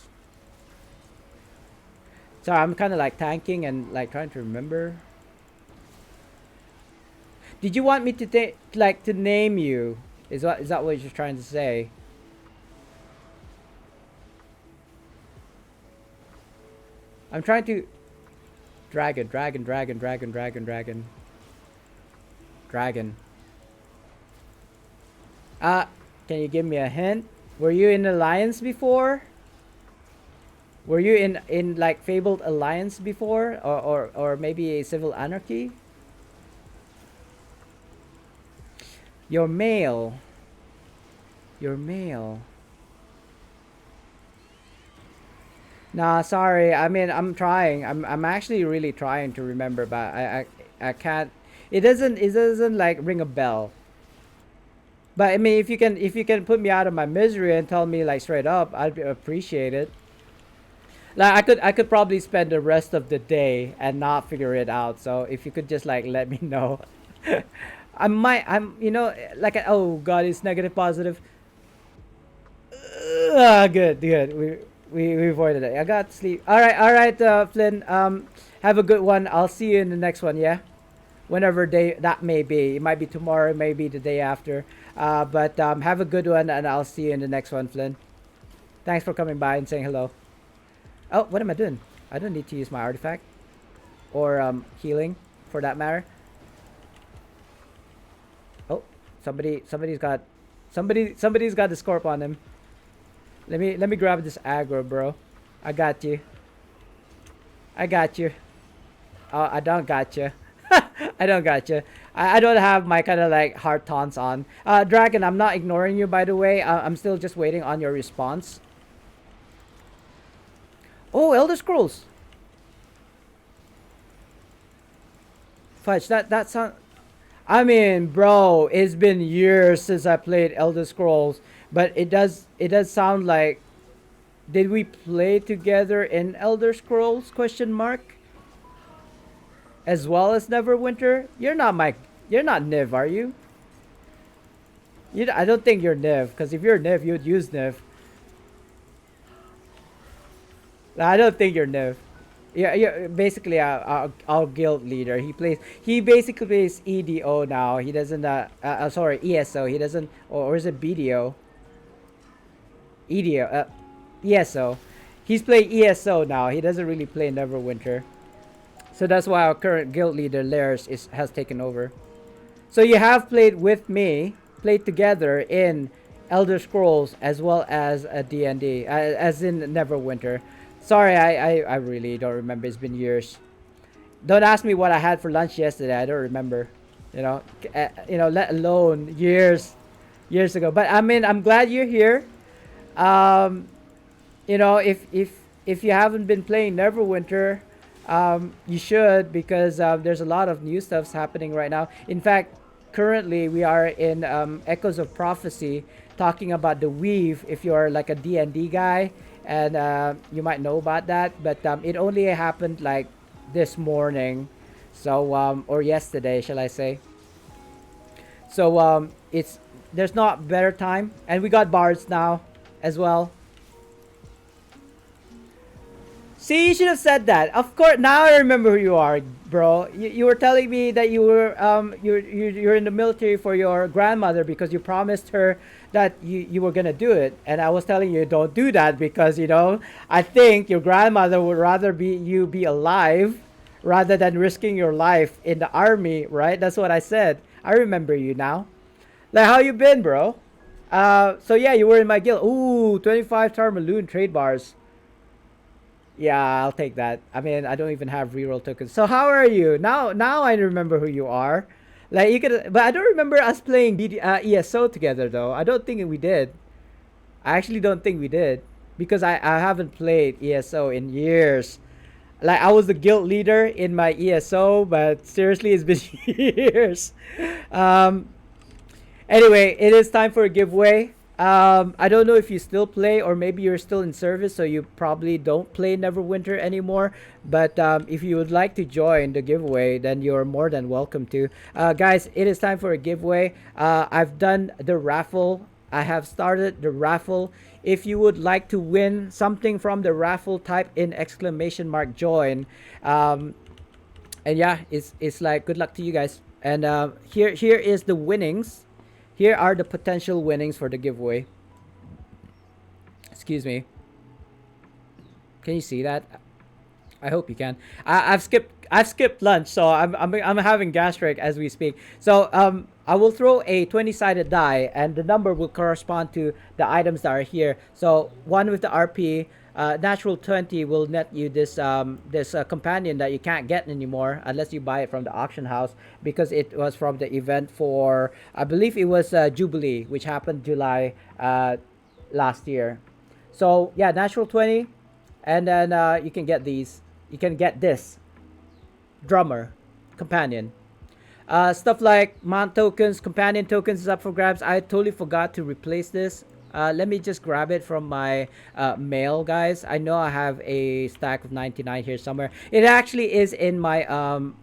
So I'm kind of like tanking and like trying to remember. Did you want me to name you? Is that what you're trying to say? I'm trying to dragon. Can you give me a hint? Were you in Alliance before? Were you in like Fabled Alliance before, or maybe a Civil Anarchy? You're male. Nah, sorry. I mean, I'm trying. I'm actually really trying to remember, but I can't. It doesn't like ring a bell. But I mean, if you can put me out of my misery and tell me like straight up, I'd appreciate it. Like I could probably spend the rest of the day and not figure it out. So if you could just like let me know. Like, oh god, it's negative positive. Good. We avoided it. I got sleep. All right, Flynn. Have a good one. I'll see you in the next one. Yeah, whenever day that may be. It might be tomorrow. It may be the day after. But have a good one, and I'll see you in the next one, Flynn. Thanks for coming by and saying hello. Oh, what am I doing? I don't need to use my artifact or healing, for that matter. Oh, somebody's got the scorp on him. Let me grab this aggro, bro. I got you. I don't gotcha. I don't gotcha. I don't have my kind of like hard taunts on. Dragon, I'm not ignoring you, by the way. I'm still just waiting on your response. Oh, Elder Scrolls. Fudge, that sound. I mean, bro, it's been years since I played Elder Scrolls, but it does sound like, did we play together in Elder Scrolls? Question mark. As well as Neverwinter. You're not Niv, are you? I don't think you're Niv, because if you're Niv, you'd use Niv. I don't think you're Niv. Yeah, yeah. Basically, our guild leader. He basically plays EDO now. He doesn't. Sorry, ESO. He doesn't. Or is it BDO? EDO. ESO. He's playing ESO now. He doesn't really play Neverwinter. So that's why our current guild leader Lairs has taken over. So you have played with me, played together in Elder Scrolls as well as a D&D, as in Neverwinter. Sorry, I really don't remember. It's been years. Don't ask me what I had for lunch yesterday. I don't remember. Let alone years ago. But I mean, I'm glad you're here. Um, if you haven't been playing Neverwinter, you should, because there's a lot of new stuffs happening right now. In fact, currently we are in Echoes of Prophecy, talking about the Weave. If you're like a D&D guy, and you might know about that, but it only happened like this morning, so or yesterday, shall I say? So it's there's not better time, and we got bards now as well. See, you should have said that. Of course, now I remember who you are, bro. You were telling me that you're in the military for your grandmother because you promised her that you were gonna do it, and I was telling you don't do that because I think your grandmother would rather be alive rather than risking your life in the army, right? That's what I said. I remember you now. Like, how you been, bro? So yeah, you were in my guild. Ooh, 25 Tarmaloon trade bars. Yeah, I'll take that. I mean, I don't even have reroll tokens. So how are you? Now I remember who you are. Like, you could, but I don't remember us playing ESO together though. I don't think we did. I actually don't think we did, because I haven't played ESO in years. Like, I was the guild leader in my ESO, but seriously, it's been years. Um, Anyway, it is time for a giveaway. I don't know if you still play, or maybe you're still in service, so you probably don't play Neverwinter anymore. But if you would like to join the giveaway, then you're more than welcome to. Guys, it is time for a giveaway. I've done the raffle. I have started the raffle. If you would like to win something from the raffle, type in !join. And yeah, it's like, good luck to you guys. And here is the winnings. Here are the potential winnings for the giveaway. Excuse me. Can you see that? I hope you can. I've skipped lunch, so I'm having gastric as we speak. So I will throw a 20-sided die, and the number will correspond to the items that are here. So one with the RP, natural 20 will net you this companion that you can't get anymore unless you buy it from the auction house, because it was from the event for, I believe it was Jubilee, which happened July last year. So yeah, natural 20, and then you can get these. You can get this drummer companion. Stuff like mount tokens, companion tokens is up for grabs. I totally forgot to replace this. Let me just grab it from my mail, guys. I know I have a stack of 99 here somewhere. It actually is in my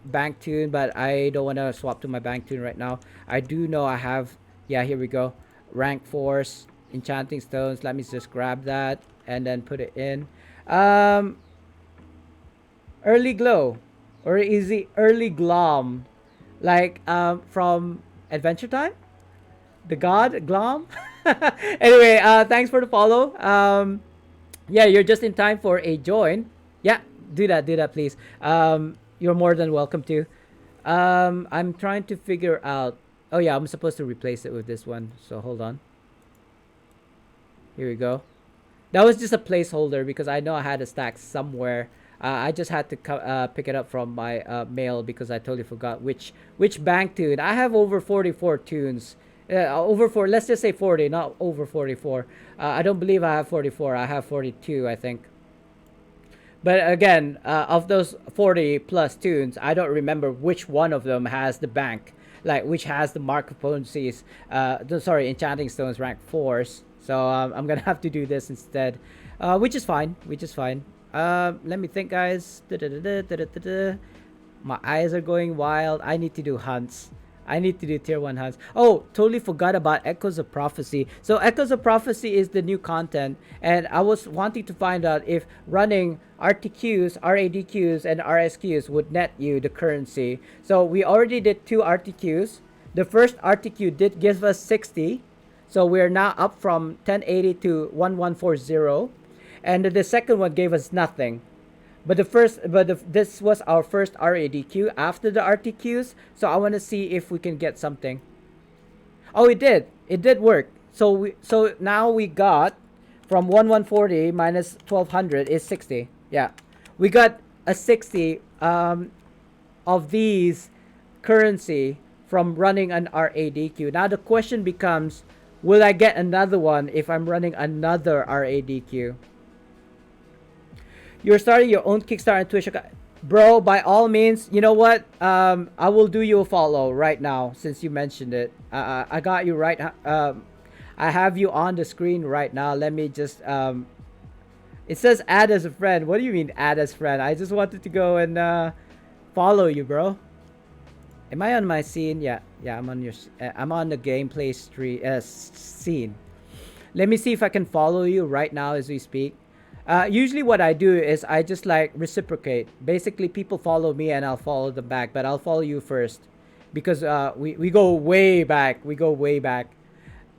bank tune, but I don't want to swap to my bank tune right now. I do know I have, yeah, here we go. Rank Force, Enchanting Stones. Let me just grab that and then put it in. Early Glow, or is it Early Glom? Like from Adventure Time? The god Glom? Anyway, thanks for the follow. Yeah, you're just in time for a join. Yeah, do that, please. You're more than welcome to. I'm trying to figure out. Oh yeah, I'm supposed to replace it with this one. So hold on. Here we go. That was just a placeholder because I know I had a stack somewhere I just had to pick it up from my mail because I totally forgot which bank tune. I have over 44 tunes. Over four. Let's just say 40, not over 44. I don't believe I have 44. I have 42, I think. But again, of those 40 plus tunes, I don't remember which one of them has the bank, like which has the mark of potencies. Sorry, enchanting stones rank 4s. So I'm gonna have to do this instead, which is fine. Which is fine. Let me think, guys. My eyes are going wild. I need to do hunts. I need to do tier 1 hunts. Oh, totally forgot about Echoes of Prophecy. So Echoes of Prophecy is the new content. And I was wanting to find out if running RTQs, RADQs, and RSQs would net you the currency. So we already did 2 RTQs. The first RTQ did give us 60. So we're now up from 1080 to 1140. And the second one gave us nothing. But this was our first RADQ after the RTQs, so I want to see if we can get something. Oh, it did work. So now we got from 1140 minus 1200 is 60. Yeah, we got a 60 of these currency from running an RADQ. Now the question becomes, will I get another one if I'm running another RADQ? You're starting your own Kickstarter and Twitch account. Bro, by all means, you know what? I will do you a follow right now since you mentioned it. I got you right. I have you on the screen right now. Let me just... it says add as a friend. What do you mean add as friend? I just wanted to go and follow you, bro. Am I on my scene? Yeah, I'm on your... I'm on the gameplay scene. Let me see if I can follow you right now as we speak. Usually what I do is I just like reciprocate. Basically, people follow me and I'll follow them back. But I'll follow you first. Because we go way back. We go way back.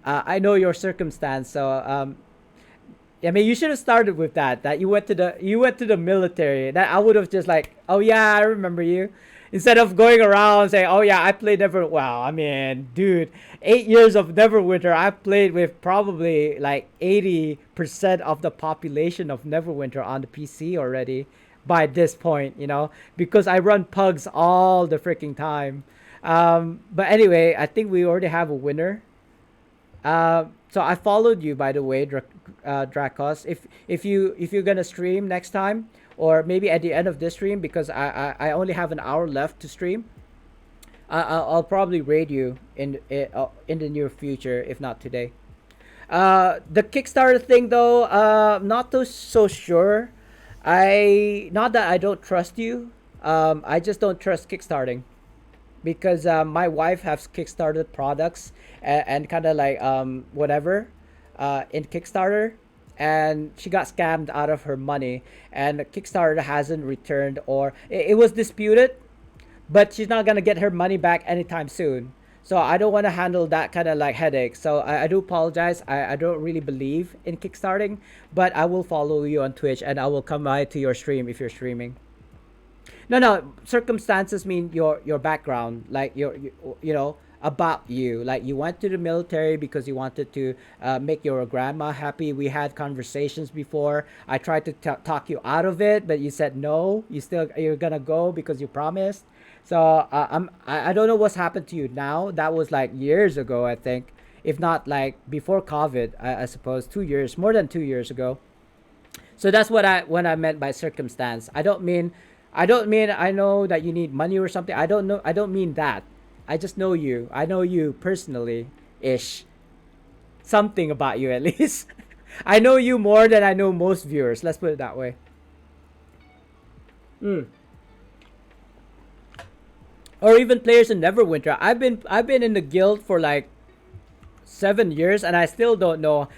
I know your circumstance. So, I mean, you should have started with that. That you went to the military. That I would have just like, oh yeah, I remember you. Instead of going around saying, oh yeah, I played Neverwinter. Wow, I mean, dude, 8 years of Neverwinter, I've played with probably like 80% of the population of Neverwinter on the PC already by this point, you know, because I run pugs all the freaking time. But anyway, I think we already have a winner. So I followed you, by the way, Dracos. If you're gonna stream next time, or maybe at the end of this stream, because I only have an hour left to stream, I'll probably raid you in the near future, if not today. The Kickstarter thing, though, not so sure. Not that I don't trust you. I just don't trust kickstarting, because my wife has kickstarted products and kind of like whatever in Kickstarter, and she got scammed out of her money, and Kickstarter hasn't returned, or it was disputed, but she's not gonna get her money back anytime soon. So I don't want to handle that kind of like headache. So I do apologize. I don't really believe in kickstarting, but I will follow you on Twitch and I will come by to your stream if you're streaming. No, circumstances mean your background, like you know, about you. Like you went to the military because you wanted to make your grandma happy. We had conversations before. I tried to talk you out of it, but you said no. You're gonna go because you promised. So I don't know what's happened to you now. That was like years ago, I think, if not like before COVID. I suppose 2 years, more than 2 years ago. So that's what I meant by circumstance. I don't mean I know that you need money or something. I don't mean that. I just know you. I know you personally ish. Something about you at least. I know you more than I know most viewers. Let's put it that way. Or even players in Neverwinter. I've been in the guild for like 7 years and I still don't know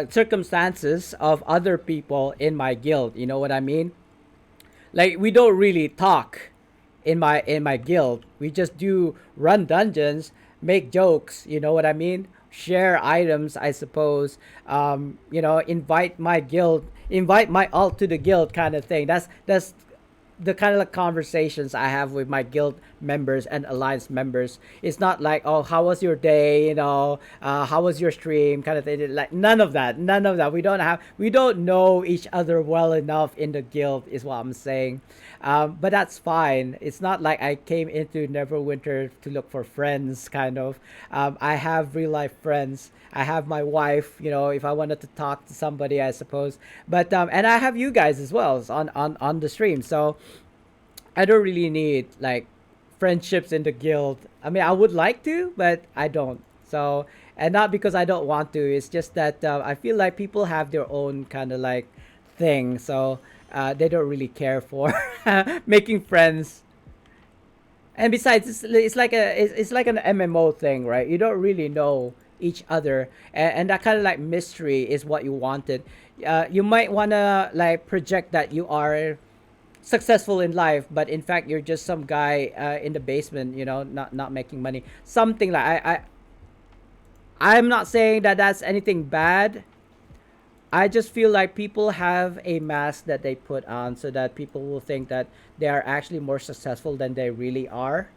circumstances of other people in my guild. You know what I mean? Like we don't really talk in my guild. We just do run dungeons, make jokes, you know what I mean? Share items, I suppose. You know, invite my alt to the guild kind of thing. That's the kind of like conversations I have with my guild members and alliance members. It's not like, oh, how was your day, how was your stream, kind of thing. Like none of that, none of that. We don't know each other well enough in the guild, is what I'm saying. But that's fine. It's not like I came into Neverwinter to look for friends, kind of. I have real life friends. I have my wife, if I wanted to talk to somebody, I suppose. But and I have you guys as well on the stream. So I don't really need like friendships in the guild. I mean, I would like to, but I don't. So, and not because I don't want to. It's just that I feel like people have their own kind of like thing. So they don't really care for making friends. And besides, it's like an MMO thing, right? You don't really know each other, and that kind of like mystery is what you wanted. You might wanna like project that you are successful in life, but in fact you're just some guy in the basement, not making money. Something like I'm not saying that that's anything bad. I just feel like people have a mask that they put on so that people will think that they are actually more successful than they really are.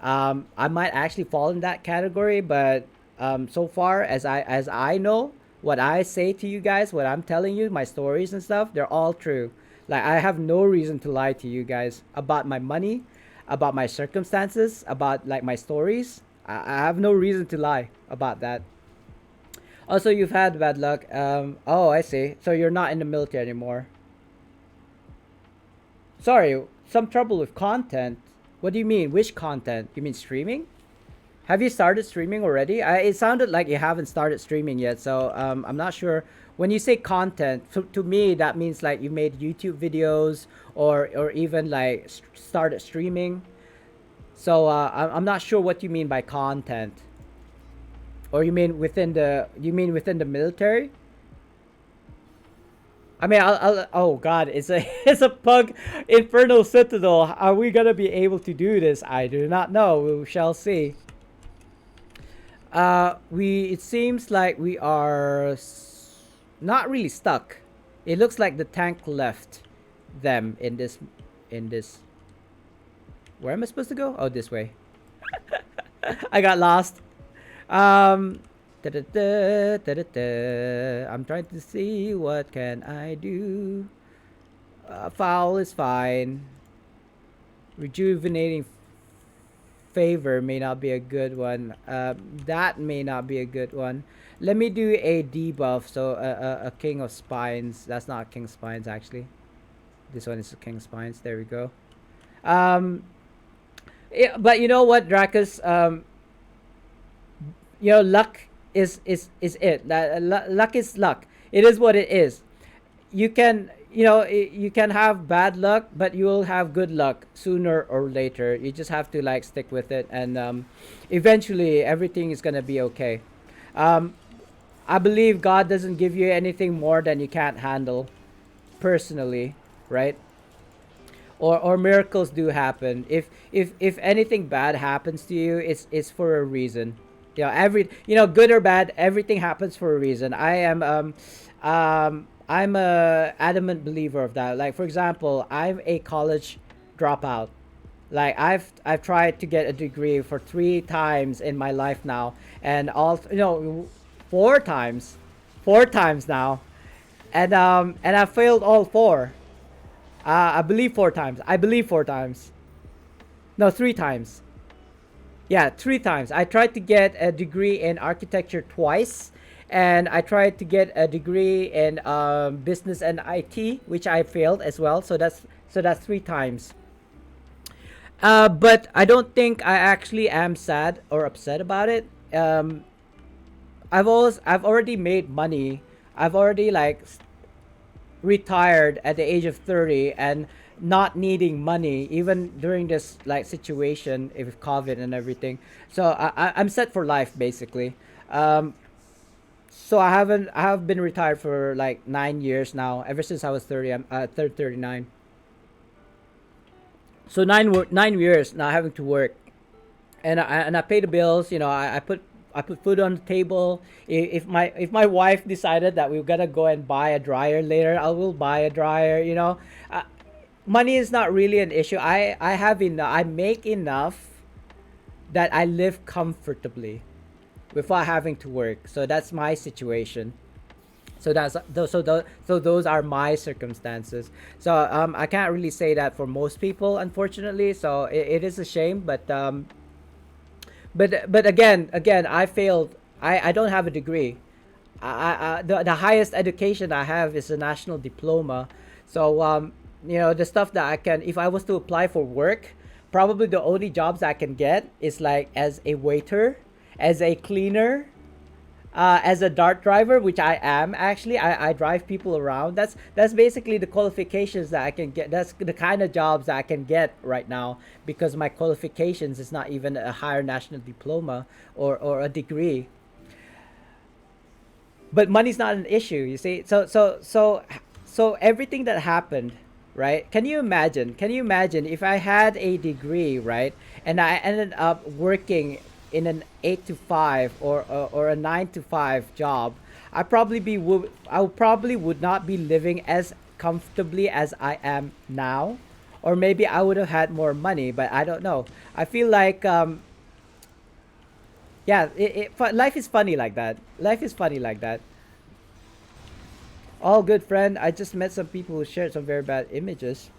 I might actually fall in that category, but so far as I know, what I say to you guys, what I'm telling you, my stories and stuff, they're all true. Like I have no reason to lie to you guys about my money, about my circumstances, about like my stories. I have no reason to lie about that. Also, you've had bad luck. Oh, I see. So you're not in the military anymore. Sorry, some trouble with content. What do you mean? Which content? You mean streaming? Have you started streaming already? It sounded like you haven't started streaming yet, so I'm not sure. When you say content, to me that means like you made YouTube videos or even like started streaming. So I'm not sure what you mean by content. Or you mean within the military? I mean, oh God, it's a it's a pug infernal citadel. Are we gonna be able to do this? I do not know. We shall see. It seems like we are not really stuck. It looks like the tank left them in this. Where am I supposed to go? Oh, this way. I got lost. Um, da-da-da, da-da-da. I'm trying to see what can I do. Foul is fine. Rejuvenating favor may not be a good one. That may not be a good one. Let me do a debuff. So a king of spines. That's not a king of spines actually. This one is a king of spines. There we go. Um, yeah, but you know what, Dracus? Luck is it. Luck is luck. It is what it is. You can have bad luck, but you will have good luck sooner or later. You just have to like stick with it, and eventually everything is gonna be okay. Um, I believe God doesn't give you anything more than you can't handle, personally, right? Or miracles do happen. If anything bad happens to you, it's for a reason. Good or bad, everything happens for a reason. I'm a adamant believer of that. Like for example, I'm a college dropout. Like I've tried to get a degree for 3 times in my life now, and all 4 times, 4 times now, and I failed all four. I believe 4 times. I believe 4 times. No, 3 times. Yeah, 3 times. I tried to get a degree in architecture twice, and I tried to get a degree in business and IT, which I failed as well. So that's 3 times. But I don't think I actually am sad or upset about it. I've already made money. I've already like retired at the age of 30 and not needing money even during this like situation with COVID and everything. So I'm set for life basically. So I have been retired for like 9 years now. Ever since I was 30, I'm 39. So 9 years now having to work, and I pay the bills. I put food on the table. If my wife decided that we are gonna go and buy a dryer later, I will buy a dryer. money is not really an issue. I have enough. I make enough that I live comfortably without having to work. So that's my situation. So those are my circumstances. So I can't really say that for most people, unfortunately. So it is a shame, but again, I failed. I don't have a degree. The highest education I have is a national diploma. So the stuff that I can, if I was to apply for work, probably the only jobs I can get is like as a waiter, as a cleaner, as a dart driver, which I am actually. I drive people around. That's basically the qualifications that I can get. That's the kind of jobs that I can get right now because my qualifications is not even a higher national diploma or a degree. But money's not an issue, you see. So everything that happened, right? Can you imagine if I had a degree, right, and I ended up working in an 8 to 5 or a 9 to 5 job, I probably would not be living as comfortably as I am now, or maybe I would have had more money, but I don't know. I feel like yeah, life is funny like that. Life is funny like that. All good, friend. I just met some people who shared some very bad images.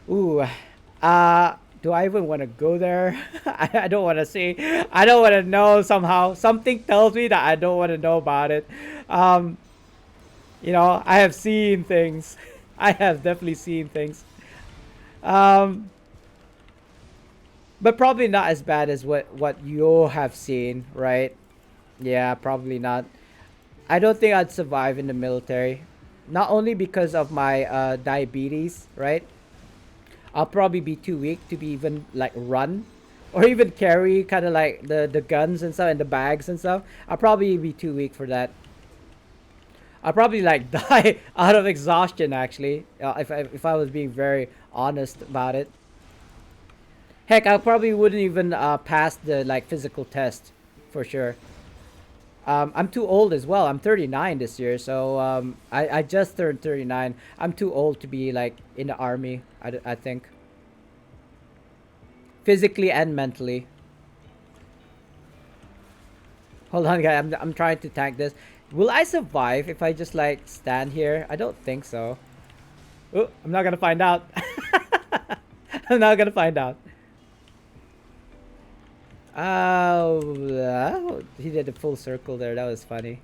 Ooh, do I even want to go there? I don't want to see. I don't want to know. Somehow, something tells me that I don't want to know about it. Um, I have seen things. I have definitely seen things. Um, but probably not as bad as what you have seen, right? Yeah, probably not. I don't think I'd survive in the military. Not only because of my diabetes, right? I'll probably be too weak to be even like run or even carry kind of like the guns and stuff and the bags and stuff. I'll probably be too weak for that. I'll probably like die out of exhaustion actually, if I was being very honest about it. Heck, I probably wouldn't even pass the like physical test for sure. I'm too old as well. I'm 39 this year, so I just turned 39. I'm too old to be like in the army. I think physically and mentally. Hold on, guys. I'm trying to tank this. Will I survive if I just like stand here? I don't think so. Oh, I'm not gonna find out. I'm not gonna find out. He did a full circle there. That was funny.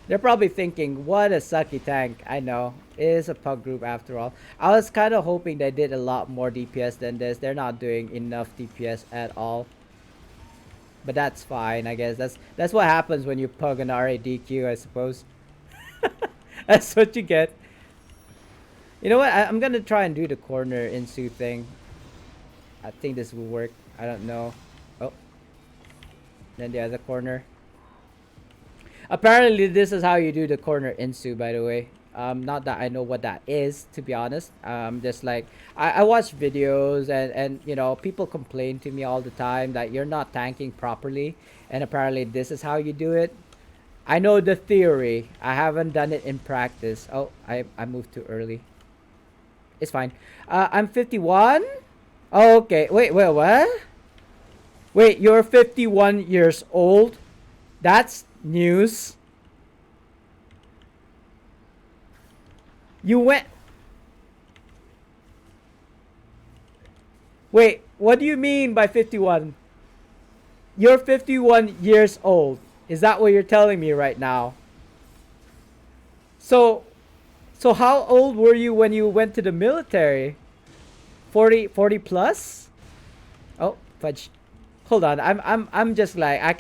They're probably thinking, what a sucky tank. I know. It is a pug group after all. I was kind of hoping they did a lot more DPS than this. They're not doing enough DPS at all. But that's fine, I guess. That's what happens when you pug an RADQ, I suppose. That's what you get. You know what? I'm gonna try and do the corner Insu thing. I think this will work. I don't know. Oh. Then the other corner. Apparently, this is how you do the corner Insu, by the way. Not that I know what that is, to be honest. Just like, I watch videos and people complain to me all the time that you're not tanking properly. And apparently, this is how you do it. I know the theory. I haven't done it in practice. Oh, I moved too early. It's fine. I'm 51? Oh, okay. Wait, what? Wait, you're 51 years old? That's news. You went... Wait, what do you mean by 51? You're 51 years old. Is that what you're telling me right now? So how old were you when you went to the military? 40 plus? Oh, fudge. Hold on. I'm just like I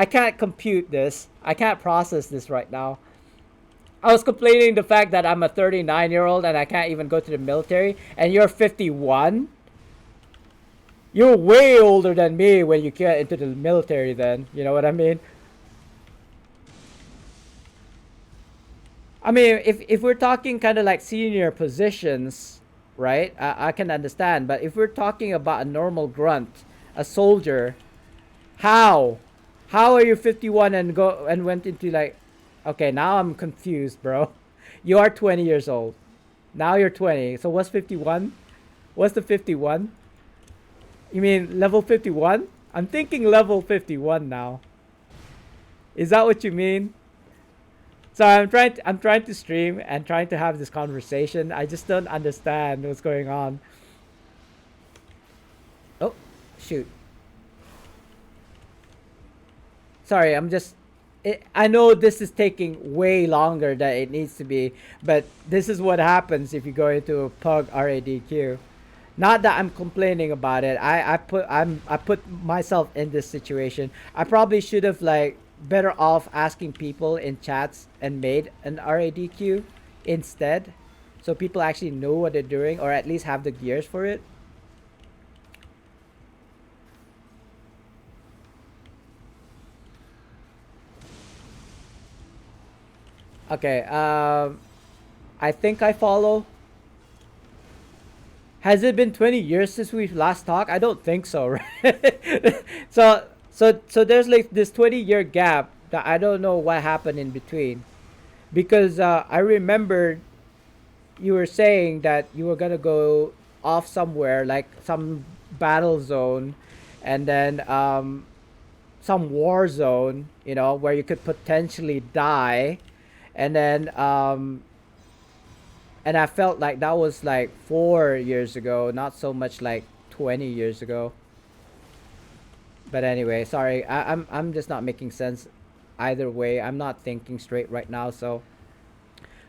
can't compute this. I can't process this right now. I was complaining the fact that I'm a 39-year-old and I can't even go to the military, and you're 51. You're way older than me when you get into the military then. You know what I mean? I mean, if we're talking kind of like senior positions, right? I can understand. But if we're talking about a normal grunt, a soldier, how? How are you 51 and went into like... Okay, now I'm confused, bro. You are 20 years old. Now you're 20. So what's 51? What's the 51? You mean level 51? I'm thinking level 51 now. Is that what you mean? So I'm trying to stream and trying to have this conversation. I just don't understand what's going on. Oh, shoot. Sorry, I'm just I know this is taking way longer than it needs to be, but this is what happens if you go into a pug RADQ. Not that I'm complaining about it. I put myself in this situation. I probably should have like better off asking people in chats and made an RADQ instead, so people actually know what they're doing or at least have the gears for it. Okay. I think I follow. Has it been 20 years since we last talked? I don't think so, right? So there's like this 20-year gap that I don't know what happened in between. Because I remember you were saying that you were gonna go off somewhere, like some battle zone, and then some war zone, where you could potentially die. And then and I felt like that was like 4 years ago, not so much like 20 years ago. But anyway, sorry, I'm just not making sense. Either way, I'm not thinking straight right now. So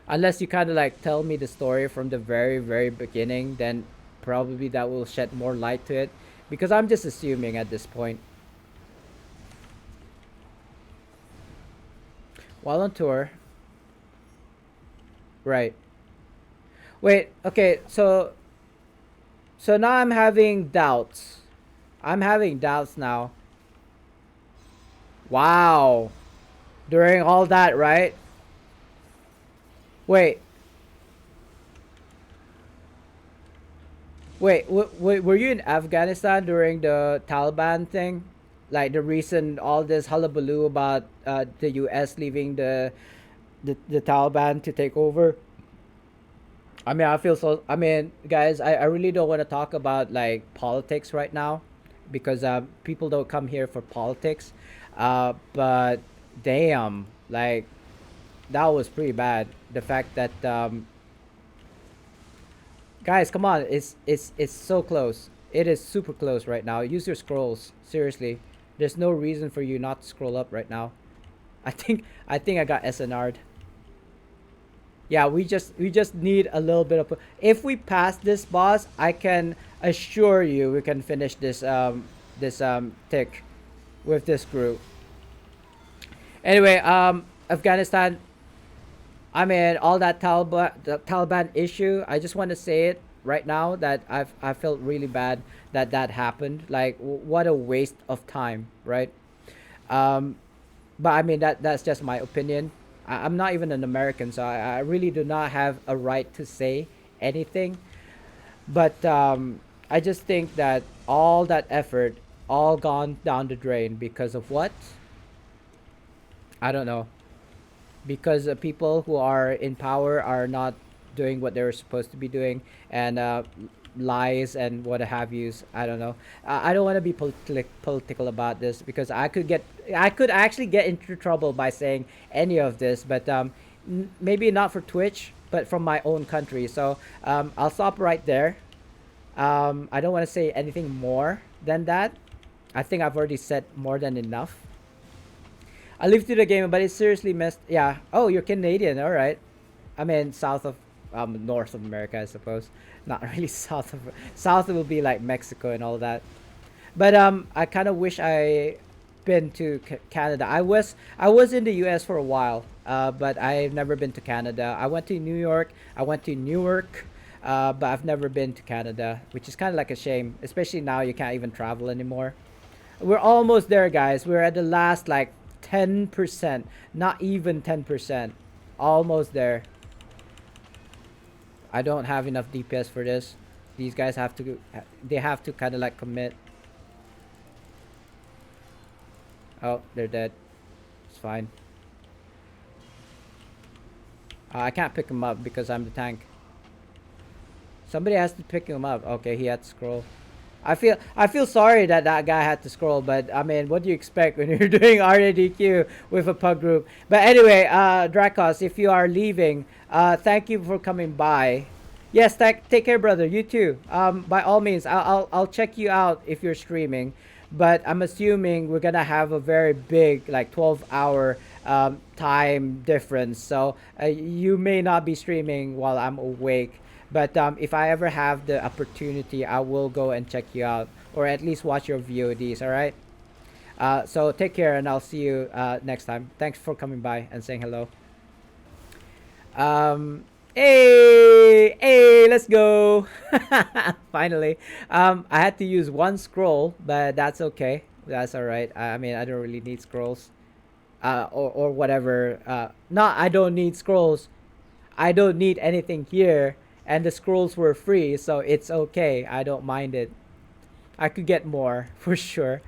unless you kind of like tell me the story from the very beginning, then probably that will shed more light to it. Because I'm just assuming at this point. While on tour, right? Wait, okay, so now I'm having doubts. I'm having doubts now. Wow. During all that, right? Wait. Were you in Afghanistan during the Taliban thing? Like the recent all this hullabaloo about the U.S. leaving the Taliban to take over. I mean, I feel so. I mean, guys, I really don't want to talk about like politics right now, because people don't come here for politics. But damn, like that was pretty bad. The fact that guys, come on, it's so close. It is super close right now. Use your scrolls seriously. There's no reason for you not to scroll up right now. I think I got SNR'd. Yeah, we just need a little bit of. If we pass this boss, I can assure you we can finish this tick with this group. Anyway, Afghanistan. I mean, all that Taliban issue. I just want to say it right now that I felt really bad that that happened. Like, what a waste of time, right? Um, but I mean that's just my opinion. I'm not even an American, so I really do not have a right to say anything. But I just think that all that effort all gone down the drain because of what? I don't know. Because people who are in power are not doing what they're supposed to be doing, and lies and what have yous. I don't know. I don't want to be political about this, because I could actually get into trouble by saying any of this, but maybe not for Twitch, but from my own country. So I'll stop right there. I don't want to say anything more than that. I think I've already said more than enough. I lived through the game, but it seriously messed. Yeah. Oh, you're Canadian. All right. I mean, south of, North of America, I suppose. Not really south of. South will be like Mexico and all that. But I kind of wish I been to Canada. I was in the U.S. for a while. But I've never been to Canada. I went to New York. I went to Newark. But I've never been to Canada, which is kind of like a shame, especially now you can't even travel anymore. We're almost there, guys. We're at the last like 10%, not even 10%. Almost there. I don't have enough DPS for this. These guys have to, they have to kind of like commit. Oh, they're dead. It's fine. I can't pick them up because I'm the tank. Somebody has to pick him up. Okay, he had to scroll. I feel sorry that that guy had to scroll, but I mean, what do you expect when you're doing RADQ with a pug group? But anyway, Dracos, if you are leaving, thank you for coming by. Yes, take care, brother. You too. By all means, I'll check you out if you're streaming, but I'm assuming we're gonna have a very big, like 12-hour time difference. So you may not be streaming while I'm awake. But if I ever have the opportunity, I will go and check you out, or at least watch your VODs. All right. So take care, and I'll see you next time. Thanks for coming by and saying hello. Hey, let's go. Finally. I had to use one scroll, but that's okay. That's all right. I mean, I don't really need scrolls. Or whatever. No, I don't need scrolls. I don't need anything here, and the scrolls were free, so it's okay. I don't mind it. I could get more for sure.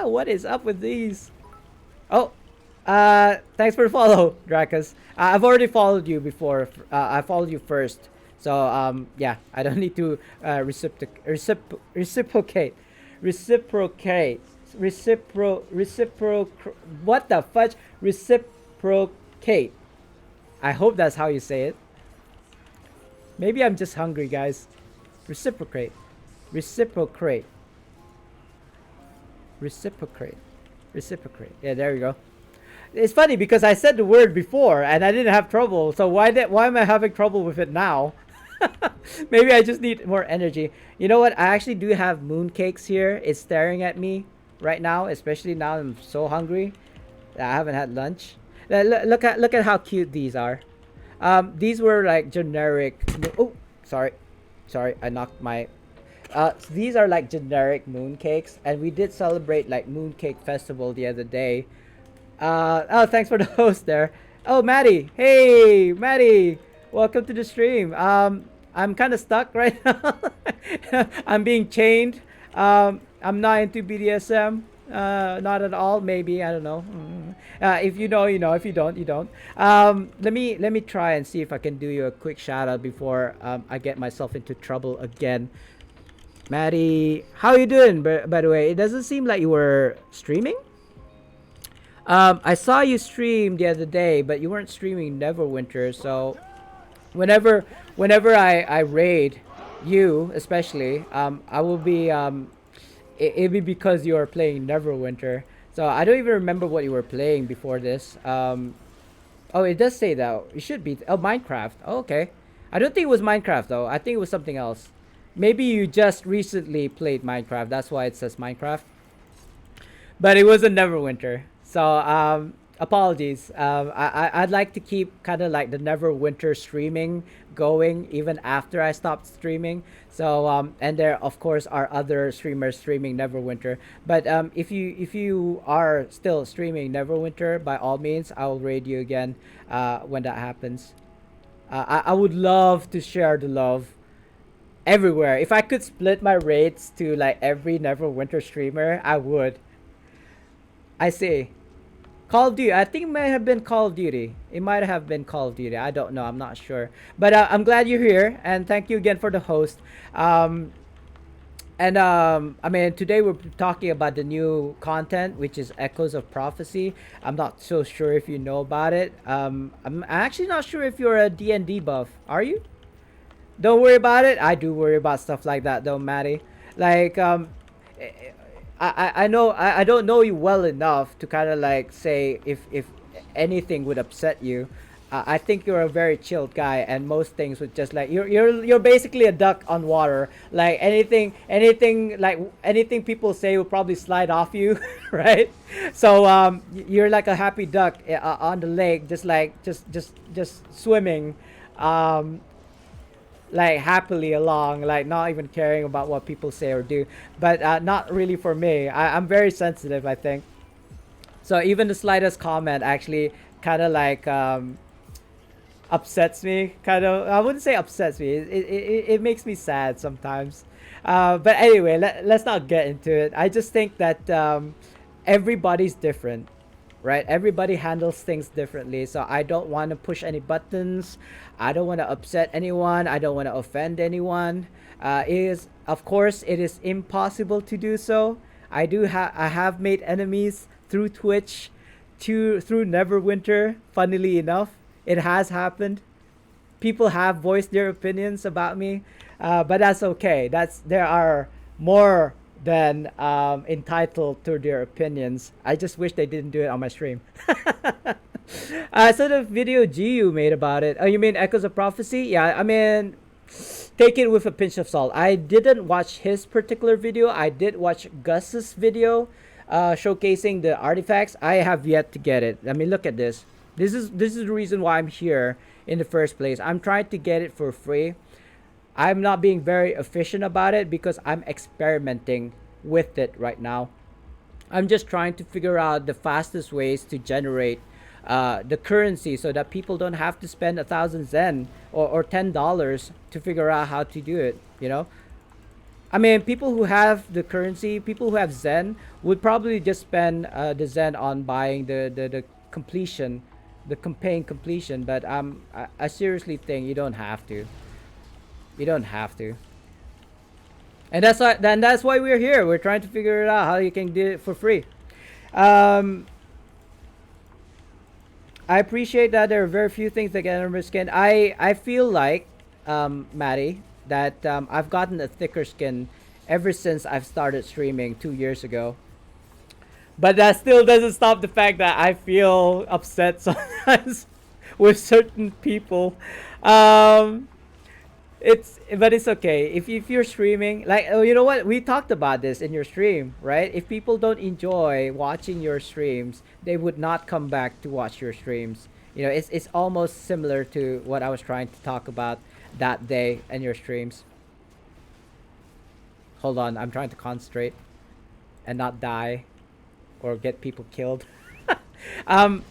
What is up with these? Oh, thanks for the follow, Dracus. I've already followed you before. I followed you first, so yeah, I don't need to reciprocate, what the fudge, reciprocate. I hope that's how you say it. Maybe I'm just hungry, guys. Reciprocate. Reciprocate. Reciprocate. Reciprocate. Yeah, there we go. It's funny because I said the word before and I didn't have trouble. So why am I having trouble with it now? Maybe I just need more energy. You know what? I actually do have mooncakes here. It's staring at me right now, especially now I'm so hungry. I haven't had lunch. Look at how cute these are. These were like generic. Oh, sorry, I knocked my. These are like generic mooncakes, and we did celebrate like mooncake festival the other day. Oh, thanks for the host there. Oh, Maddie. Hey, Maddie. Welcome to the stream. I'm kind of stuck right now. I'm being chained. I'm not into BDSM. Not at all. Maybe, I don't know. If you know, you know. If you don't, you don't. Let me try and see if I can do you a quick shout out before I get myself into trouble again. Maddie, how you doing? By the way, it doesn't seem like you were streaming. I saw you stream the other day, but you weren't streaming Neverwinter. So, whenever I raid you, especially, I will be it'd be because you are playing Neverwinter. So I don't even remember what you were playing before this. Oh, it does say that. It should be. Oh, Minecraft. Oh, okay. I don't think it was Minecraft, though. I think it was something else. Maybe you just recently played Minecraft. That's why it says Minecraft. But it wasn't Neverwinter. So, apologies. I'd like to keep kind of like the Neverwinter streaming going even after I stopped streaming. So and there of course are other streamers streaming Neverwinter. But if you are still streaming Neverwinter, by all means, I'll raid you again when that happens. I would love to share the love everywhere. If I could split my rates to like every Neverwinter streamer, I would. I see. Call of Duty. I think it might have been Call of Duty. It might have been Call of Duty. I don't know. I'm not sure. But I'm glad you're here, and thank you again for the host. I mean, today we're talking about the new content, which is Echoes of Prophecy. I'm not so sure if you know about it. I'm actually not sure if you're a D&D buff. Are you? Don't worry about it. I do worry about stuff like that, though, Maddie. Like, I know I don't know you well enough to kind of like say if anything would upset you. I think you're a very chilled guy, and most things would just like you're basically a duck on water. Like anything like anything people say will probably slide off you, right? So you're like a happy duck on the lake, just like just swimming. Like happily along, like not even caring about what people say or do. But not really for me. I'm very sensitive, I think. So even the slightest comment actually kind of like upsets me. Kind of, I wouldn't say upsets me. It makes me sad sometimes. But anyway, let's not get into it. I just think that everybody's different. right? Everybody handles things differently. So I don't want to push any buttons. I don't want to upset anyone. I don't want to offend anyone. Of course, it is impossible to do so. I have made enemies through Twitch, through Neverwinter. Funnily enough, it has happened. People have voiced their opinions about me, but that's okay. There are more than entitled to their opinions. I just wish they didn't do it on my stream. So the video GU made about it. Oh, you mean Echoes of Prophecy? Yeah, I mean, take it with a pinch of salt. I didn't watch his particular video. I did watch Gus's video, showcasing the artifacts. I have yet to get it. I mean, look at this. This is the reason why I'm here in the first place. I'm trying to get it for free. I'm not being very efficient about it because I'm experimenting with it right now. I'm just trying to figure out the fastest ways to generate the currency so that people don't have to spend 1,000 Zen or $10 to figure out how to do it. You know, I mean, people who have the currency, people who have Zen, would probably just spend the Zen on buying the completion, the campaign completion. But I seriously think you don't have to. You don't have to. And that's why we're here. We're trying to figure it out how you can do it for free. I appreciate that there are very few things that get under my skin. I feel like, Maddie, that I've gotten a thicker skin ever since I've started streaming 2 years ago. But that still doesn't stop the fact that I feel upset sometimes with certain people. But it's okay if you're streaming, like, oh, you know what, we talked about this in your stream, right? If people don't enjoy watching your streams, they would not come back to watch your streams. You know, it's almost similar to what I was trying to talk about that day in your streams. Hold on, I'm trying to concentrate and not die or get people killed. um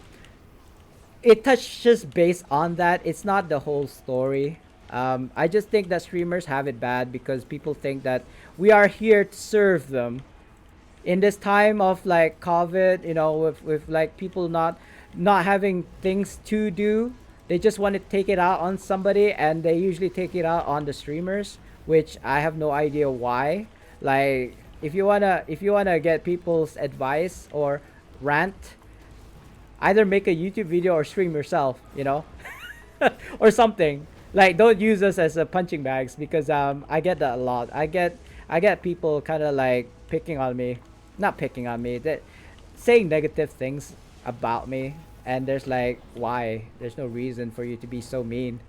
it touches base on that. It's not the whole story. I just think that streamers have it bad because people think that we are here to serve them in this time of like COVID. You know, with like people not having things to do. They just want to take it out on somebody, and they usually take it out on the streamers, which I have no idea why. Like, if you wanna get people's advice or rant, either make a YouTube video or stream yourself. You know, or something. Like, don't use us as a punching bags because I get that a lot. I get people kind of like picking on me, not picking on me, that saying negative things about me, and there's like, why? There's no reason for you to be so mean.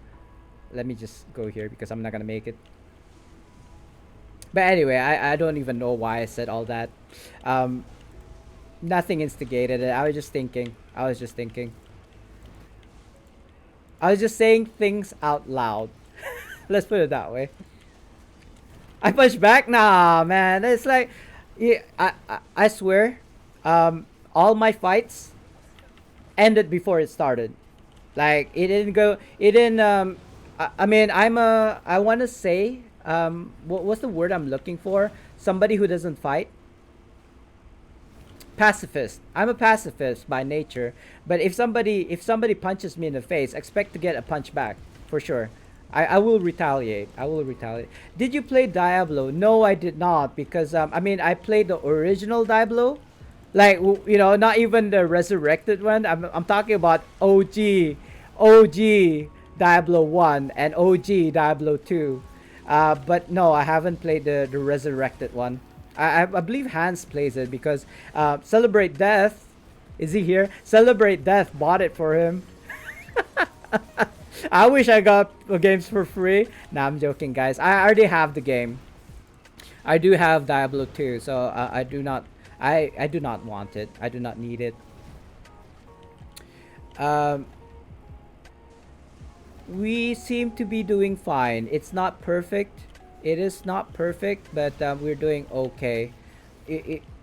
Let me just go here because I'm not gonna make it. But anyway, I don't even know why I said all that. Nothing instigated it. I was just thinking. I was just saying things out loud. Let's put it that way. I push back? Nah, man. It's like, yeah, I swear, all my fights ended before it started. Like, it didn't go. It didn't. I mean, I want to say, what's the word I'm looking for? Somebody who doesn't fight. Pacifist. I'm a pacifist by nature, but if somebody punches me in the face, expect to get a punch back for sure. I will retaliate. Did you play Diablo? No, I did not, because I mean, I played the original Diablo, like, you know, not even the resurrected one. I'm talking about OG Diablo 1 and OG Diablo 2. But no, I haven't played the resurrected one. I believe Hans plays it because Celebrate Death, is he here? Celebrate Death bought it for him. I wish I got the games for free. Nah, I'm joking, guys. I already have the game. I do have Diablo 2, so I do not want it. I do not need it. We seem to be doing fine. It's not perfect. It is not perfect, but we're doing okay.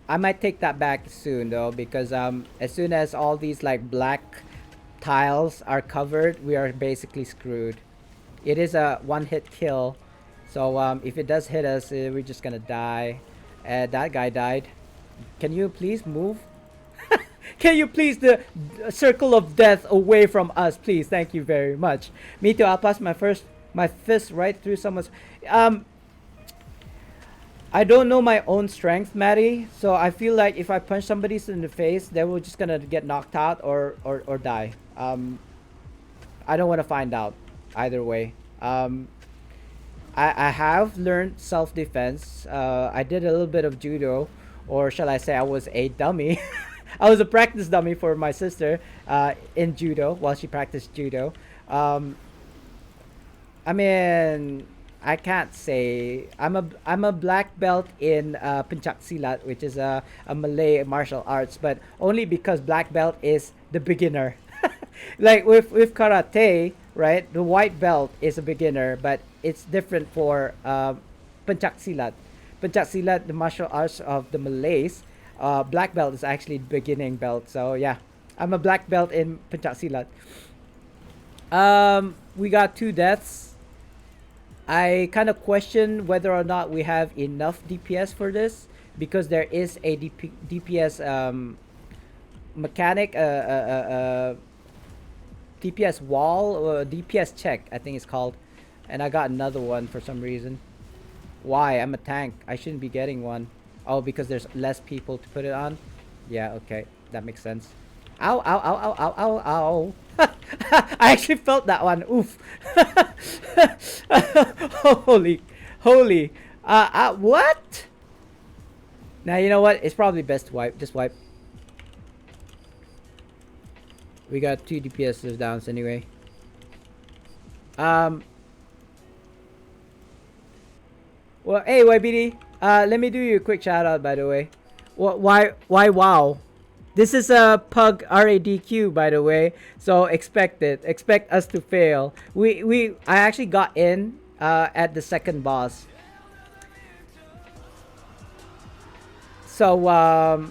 I might take that back soon though, because as soon as all these like black tiles are covered, we are basically screwed. It is a one-hit kill, so if it does hit us, we're just gonna die. That guy died. Can you please move? Can you please the circle of death away from us, please? Thank you very much. Me too. I'll pass my fist right through someone's. Um, I don't know my own strength, Maddie. So I feel like if I punch somebody in the face, they will just gonna get knocked out or die. I don't want to find out either way. I have learned self defense. I did a little bit of judo, or shall I say, I was a dummy. I was a practice dummy for my sister in judo while she practiced judo. Um, I mean, I can't say I'm a black belt in Pencak Silat, which is a Malay martial arts, but only because black belt is the beginner. Like with karate, right? The white belt is a beginner, but it's different for Pencak Silat. Pencak Silat, the martial arts of the Malays, black belt is actually the beginning belt. So yeah, I'm a black belt in Pencak Silat. We got 2 deaths. I kind of question whether or not we have enough DPS for this because there is a DPS mechanic, DPS wall, or DPS check, I think it's called. And I got another one for some reason. Why? I'm a tank. I shouldn't be getting one. Oh, because there's less people to put it on? Yeah, okay. That makes sense. Ow, ow, ow, ow, ow, ow, ow. I actually felt that one. Oof. Holy. What? Now, you know what? It's probably best to wipe. Just wipe. We got 2 DPS downs anyway. Well, hey, YBD. Let me do you a quick shout out, by the way. Why, wow? This is a Pug RADQ, by the way. So expect it. Expect us to fail. I actually got in at the second boss. So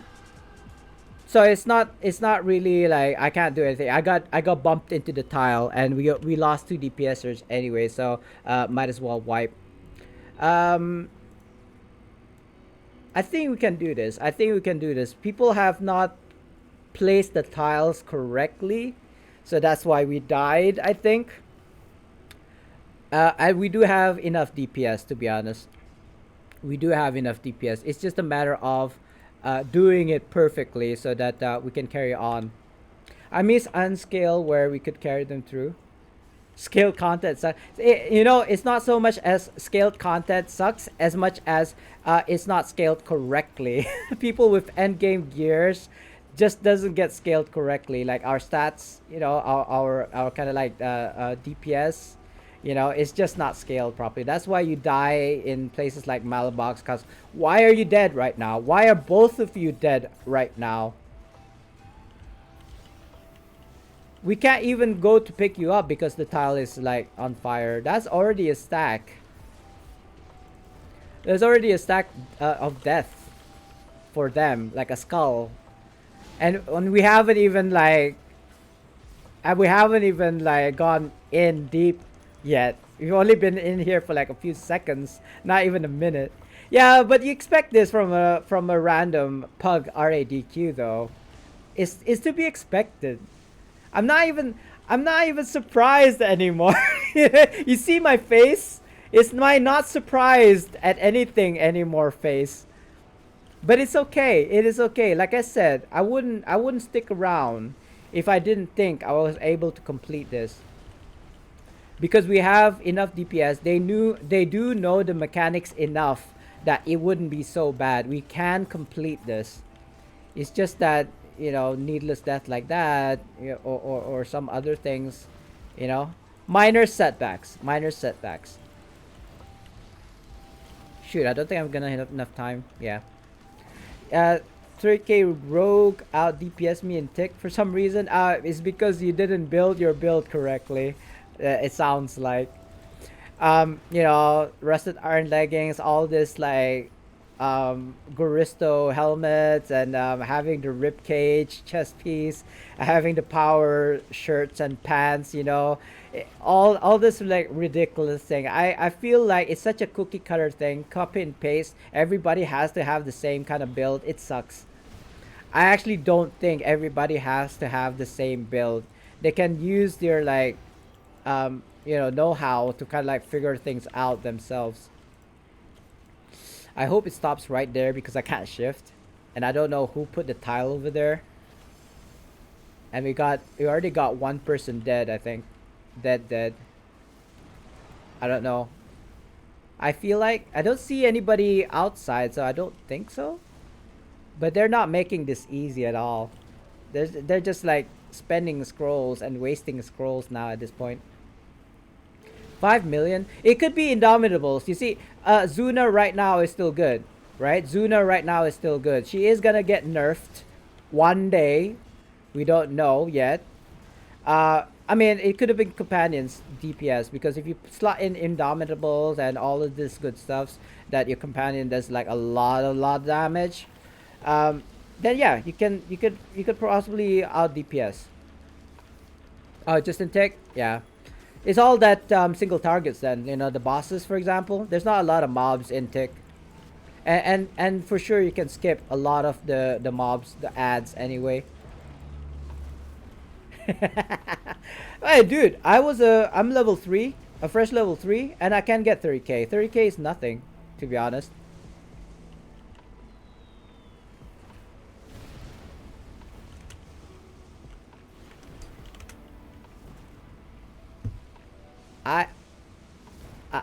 it's not really like I can't do anything. I got bumped into the tile and we lost 2 DPSers anyway. So might as well wipe. I think we can do this. People have not placed the tiles correctly, so that's why we died, I think. And we do have enough DPS, to be honest. We do have enough DPS. It's just a matter of doing it perfectly so that we can carry on. I miss Unscale where we could carry them through. Scaled content sucks. It's not so much as scaled content sucks as much as it's not scaled correctly. People with endgame gears just doesn't get scaled correctly. Like our stats, our kind of like DPS, it's just not scaled properly. That's why you die in places like Malabox. Cause why are you dead right now? Why are both of you dead right now? We can't even go to pick you up because the tile is like on fire. That's already a stack. There's already a stack of death for them, like a skull. And we haven't even gone in deep yet. We've only been in here for like a few seconds, not even a minute. Yeah, but you expect this from a random Pug RADQ though. It's to be expected. I'm not even surprised anymore. You see my face? It's my not surprised at anything anymore face. But it's okay. It is okay. Like I said, I wouldn't stick around if I didn't think I was able to complete this. Because we have enough DPS. They do know the mechanics enough that it wouldn't be so bad. We can complete this. It's just that needless death like that, or some other things, minor setbacks. Shoot, I don't think I'm gonna hit enough time. Yeah. 3K Rogue out DPS me and Tick for some reason. It's because you didn't build your build correctly. It sounds like. Rusted iron leggings, all this like Goristo helmets, and having the rib cage chest piece, having the power shirts and pants, all this like ridiculous thing. I feel like it's such a cookie cutter thing, copy and paste. Everybody has to have the same kind of build. It sucks. I actually don't think everybody has to have the same build. They can use their like know-how to kind of like figure things out themselves. I hope it stops right there because I can't shift, and I don't know who put the tile over there. And we already got one person dead, I think. Dead. I don't know. I feel like I don't see anybody outside, so I don't think so. But they're not making this easy at all. They're just like spending scrolls and wasting scrolls now at this point. 5 million. It could be Indomitables. You see, Zuna right now is still good, right? Zuna right now is still good. She is gonna get nerfed one day. We don't know yet. I mean, it could have been companions DPS because if you slot in Indomitables and all of this good stuffs that your companion does like a lot of damage, then yeah, you could possibly out DPS. Oh, just in tick, yeah. It's all that single targets then. You know, the bosses, for example. There's not a lot of mobs in tick, and for sure you can skip a lot of the mobs, the ads anyway. Hey, dude, I'm level 3, a fresh level 3, and I can get 30k. 30k is nothing, to be honest. I I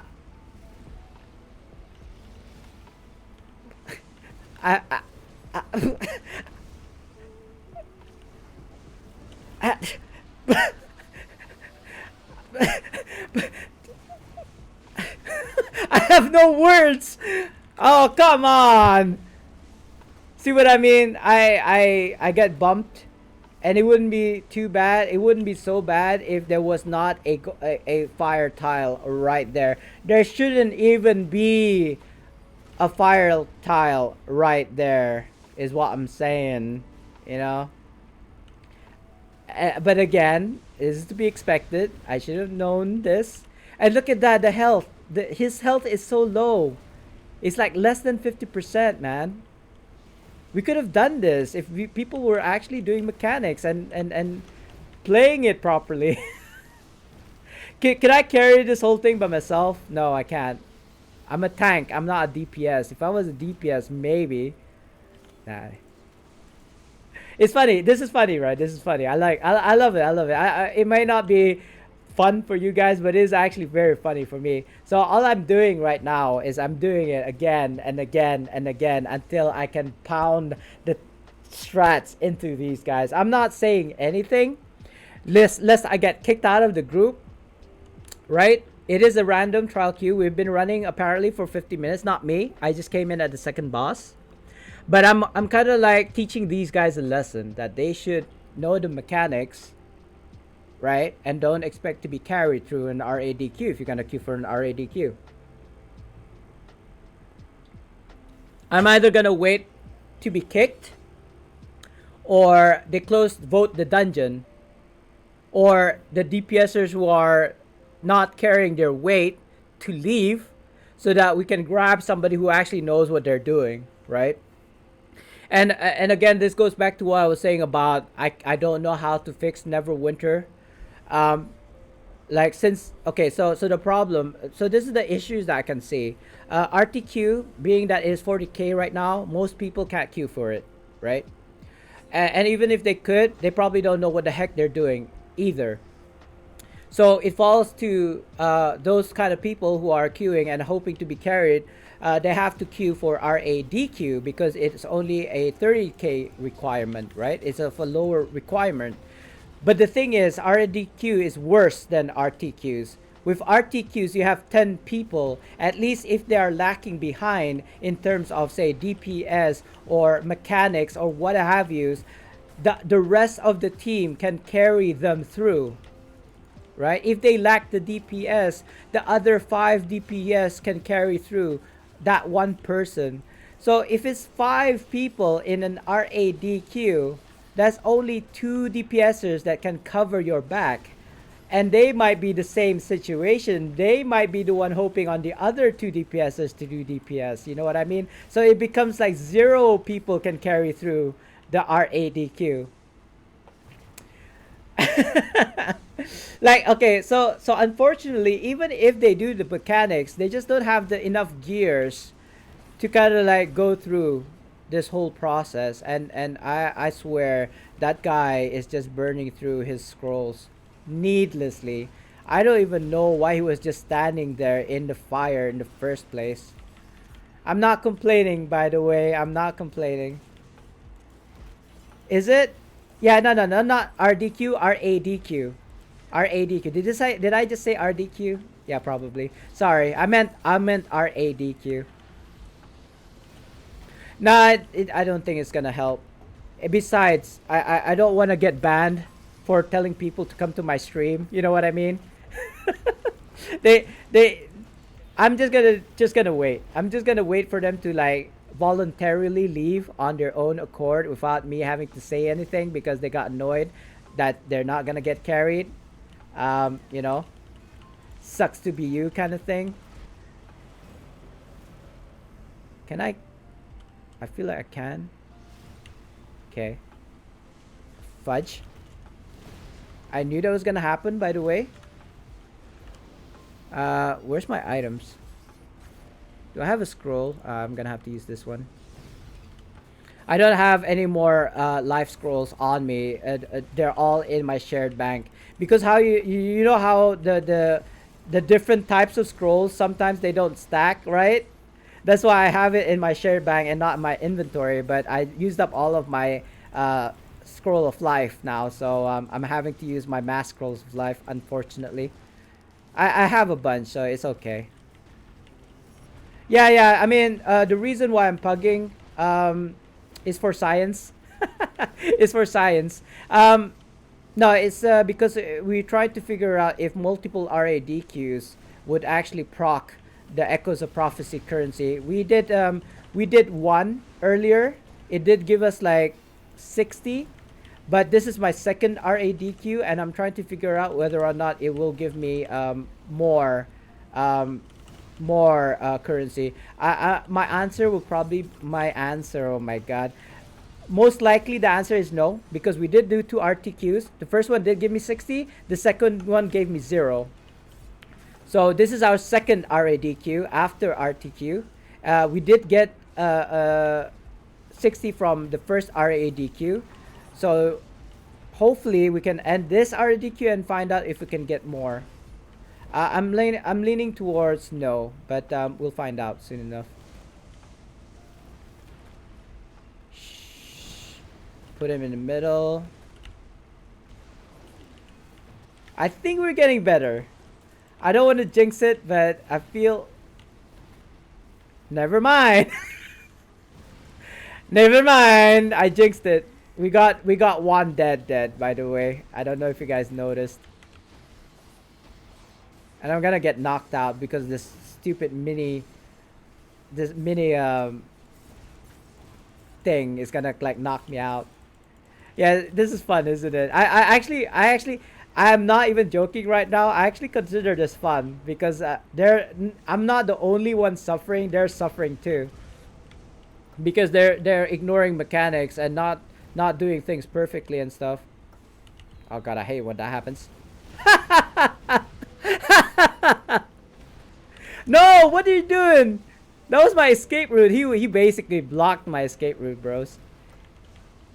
I, I, I, I have no words. Oh, come on. See what I mean? I get bumped, and it wouldn't be too bad. It wouldn't be so bad if there was not a fire tile right there. There shouldn't even be a fire tile right there, is what I'm saying. You know. But again, this is to be expected. I should have known this. And look at that, the health. His health is so low. It's like less than 50%, man. We could have done this if people were actually doing mechanics and playing it properly. Can I carry this whole thing by myself? No, I can't. I'm a tank. I'm not a DPS. If I was a DPS, maybe. Nah. It's funny. This is funny, right? This is funny. I love it. I love it. It might not be fun for you guys, but it is actually very funny for me. So all I'm doing right now is I'm doing it again and again and again until I can pound the strats into these guys. I'm not saying anything lest I get kicked out of the group, right? It is a random trial queue. We've been running apparently for 50 minutes. Not me. I just came in at the second boss. But I'm kind of like teaching these guys a lesson that they should know the mechanics, right? And don't expect to be carried through an RADQ if you're gonna queue for an RADQ. I'm either gonna wait to be kicked, or they vote the dungeon, or the DPSers who are not carrying their weight to leave, so that we can grab somebody who actually knows what they're doing, right? And again, this goes back to what I was saying about I don't know how to fix Neverwinter. Like since okay, so the problem, so this is the issues that I can see. RTQ being that it is 40k right now, most people can't queue for it, right? And even if they could, they probably don't know what the heck they're doing either. So it falls to those kind of people who are queuing and hoping to be carried. They have to queue for RADQ because it's only a 30k requirement, right? It's a lower requirement. But the thing is, RADQ is worse than RTQs. With RTQs, you have 10 people, at least if they are lacking behind in terms of, say, DPS or mechanics or what have you, the rest of the team can carry them through, right? If they lack the DPS, the other 5 DPS can carry through that one person. So if it's 5 people in an RADQ, that's only 2 DPSers that can cover your back. And they might be the same situation. They might be the one hoping on the other 2 DPSers to do DPS. You know what I mean? So it becomes like 0 people can carry through the RADQ. Like, okay, so unfortunately, even if they do the mechanics, they just don't have the enough gears to kind of like go through this whole process. And I swear that guy is just burning through his scrolls needlessly. I don't even know why he was just standing there in the fire in the first place. I'm not complaining, by the way. I'm not complaining. Is it? Yeah, no, not RDQ, RADQ. RADQ. Did I just say RDQ? Yeah, probably. Sorry. I meant RADQ. Nah, I don't think it's gonna help. Besides, I don't want to get banned for telling people to come to my stream. You know what I mean? they I'm just gonna wait. I'm just gonna wait for them to like voluntarily leave on their own accord without me having to say anything because they got annoyed that they're not gonna get carried. You know, sucks to be you kind of thing. Can I? I feel like I can. Okay. Fudge. I knew that was gonna happen, by the way. Where's my items? Do I have a scroll? I'm gonna have to use this one. I don't have any more life scrolls on me. They're all in my shared bank. Because how you know how the different types of scrolls sometimes they don't stack, right? That's why I have it in my shared bank and not in my inventory. But I used up all of my scroll of life now, so I'm having to use my mass scrolls of life. Unfortunately, I have a bunch, so it's okay. Yeah. I mean, the reason why I'm pugging is for science. It's for science. No, it's because we tried to figure out if multiple RADQs would actually proc the Echoes of Prophecy currency. We did one earlier. It did give us like 60, but this is my second RADQ, and I'm trying to figure out whether or not it will give me more currency. My answer will probably my answer. Oh my god. Most likely the answer is no because we did do two RTQs. The first one did give me 60. The second one gave me 0. So this is our second RADQ after RTQ. We did get 60 from the first RADQ. So hopefully we can end this RADQ and find out if we can get more. I'm leaning towards no, but we'll find out soon enough. Put him in the middle. I think we're getting better. I don't want to jinx it, but I feel... Never mind. Never mind. I jinxed it. We got one dead, by the way. I don't know if you guys noticed. And I'm gonna get knocked out because this stupid mini thing is gonna like knock me out. Yeah, this is fun, isn't it? I am not even joking right now. I actually consider this fun because I'm not the only one suffering. They're suffering too. Because they're ignoring mechanics and not doing things perfectly and stuff. Oh god, I hate when that happens. No, what are you doing? That was my escape route. He basically blocked my escape route, bros.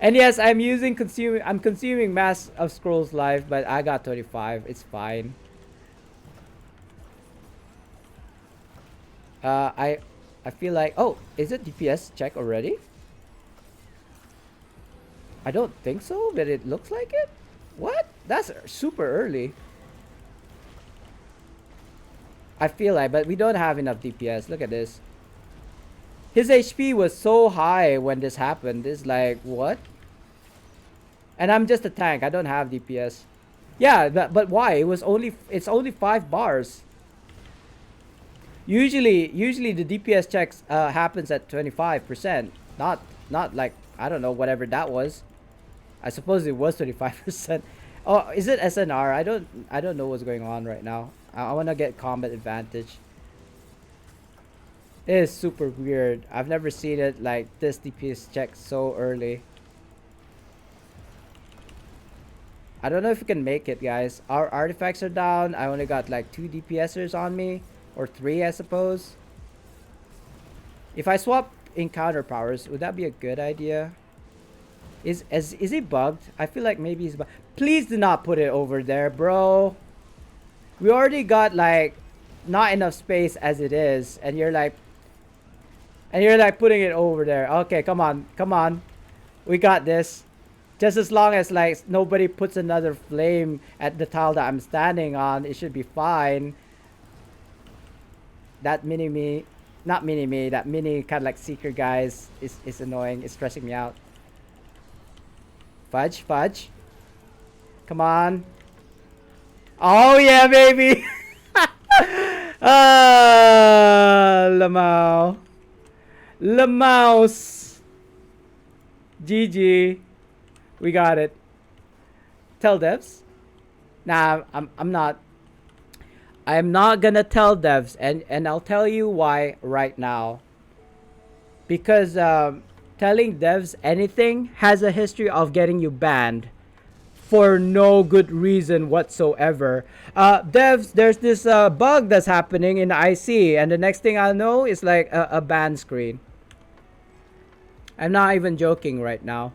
And yes, I'm consuming Mass of Scrolls Live, but I got 25. It's fine. I feel like, oh, is it DPS check already? I don't think so, but it looks like it. What? That's super early. I feel like, but we don't have enough DPS. Look at this. His HP was so high when this happened. It's like, what? And I'm just a tank. I don't have DPS. Yeah, but why? It's only 5 bars. Usually the DPS checks happens at 25%. Not like, I don't know, whatever that was. I suppose it was 25%. Oh, is it SNR? I don't know what's going on right now. I want to get combat advantage. It is super weird. I've never seen it like this DPS check so early. I don't know if we can make it, guys. Our artifacts are down. I only got like 2 DPSers on me. Or 3, I suppose. If I swap encounter powers, would that be a good idea? Is he bugged? I feel like maybe he's bugged. Please do not put it over there, bro. We already got like not enough space as it is, and you're like putting it over there. Okay, come on, come on. We got this. Just as long as like nobody puts another flame at the tile that I'm standing on, it should be fine. That not mini me, that mini kind of like seeker guys is annoying. It's stressing me out. Fudge, fudge. Come on. Oh yeah, baby. Lamau. Lamaus. GG. We got it. Tell devs. Nah, I'm not. I'm not gonna tell devs, and I'll tell you why right now. Because telling devs anything has a history of getting you banned for no good reason whatsoever. Devs, there's this bug that's happening in IC, and the next thing I'll know is like a ban screen. I'm not even joking right now.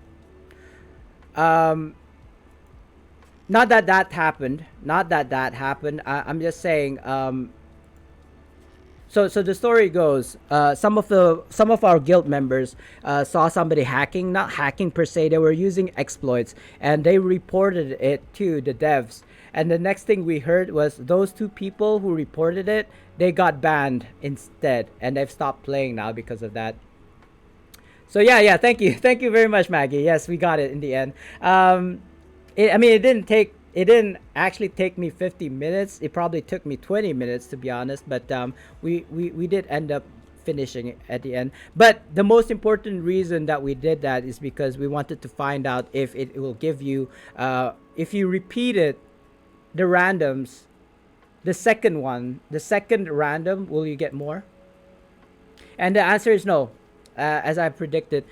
Not that that happened. Not that that happened. I'm just saying. So the story goes. Some of our guild members saw somebody hacking. Not hacking per se. They were using exploits, and they reported it to the devs. And the next thing we heard was those 2 people who reported it, they got banned instead, and they've stopped playing now because of that. So yeah. Thank you very much, Maggie. Yes, we got it in the end. It didn't actually take me 50 minutes. It probably took me 20 minutes, to be honest. But we did end up finishing it at the end. But the most important reason that we did that is because we wanted to find out if it will give you, if you repeated the randoms, the second random, will you get more? And the answer is no, as I predicted.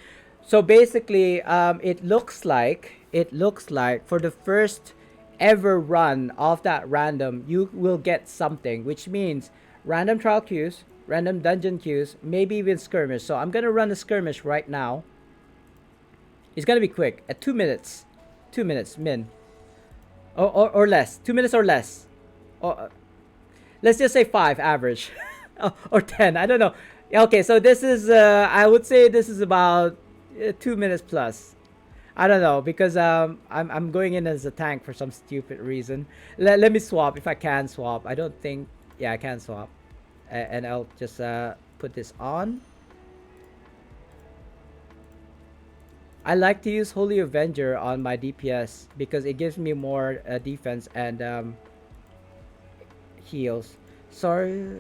So basically, it looks like for the first ever run of that random, you will get something, which means random trial queues, random dungeon queues, maybe even skirmish. So I'm gonna run a skirmish right now. It's gonna be quick, at 2 minutes. 2 minutes min. Or less. 2 minutes or less. Or let's just say 5 average. Or 10, I don't know. Okay, so this is I would say this is about 2 minutes plus. I don't know, because I'm going in as a tank for some stupid reason. Let me swap if I can swap. I don't think, yeah, I can swap. And I'll just put this on. I like to use Holy Avenger on my DPS because it gives me more defense and heals. Sorry.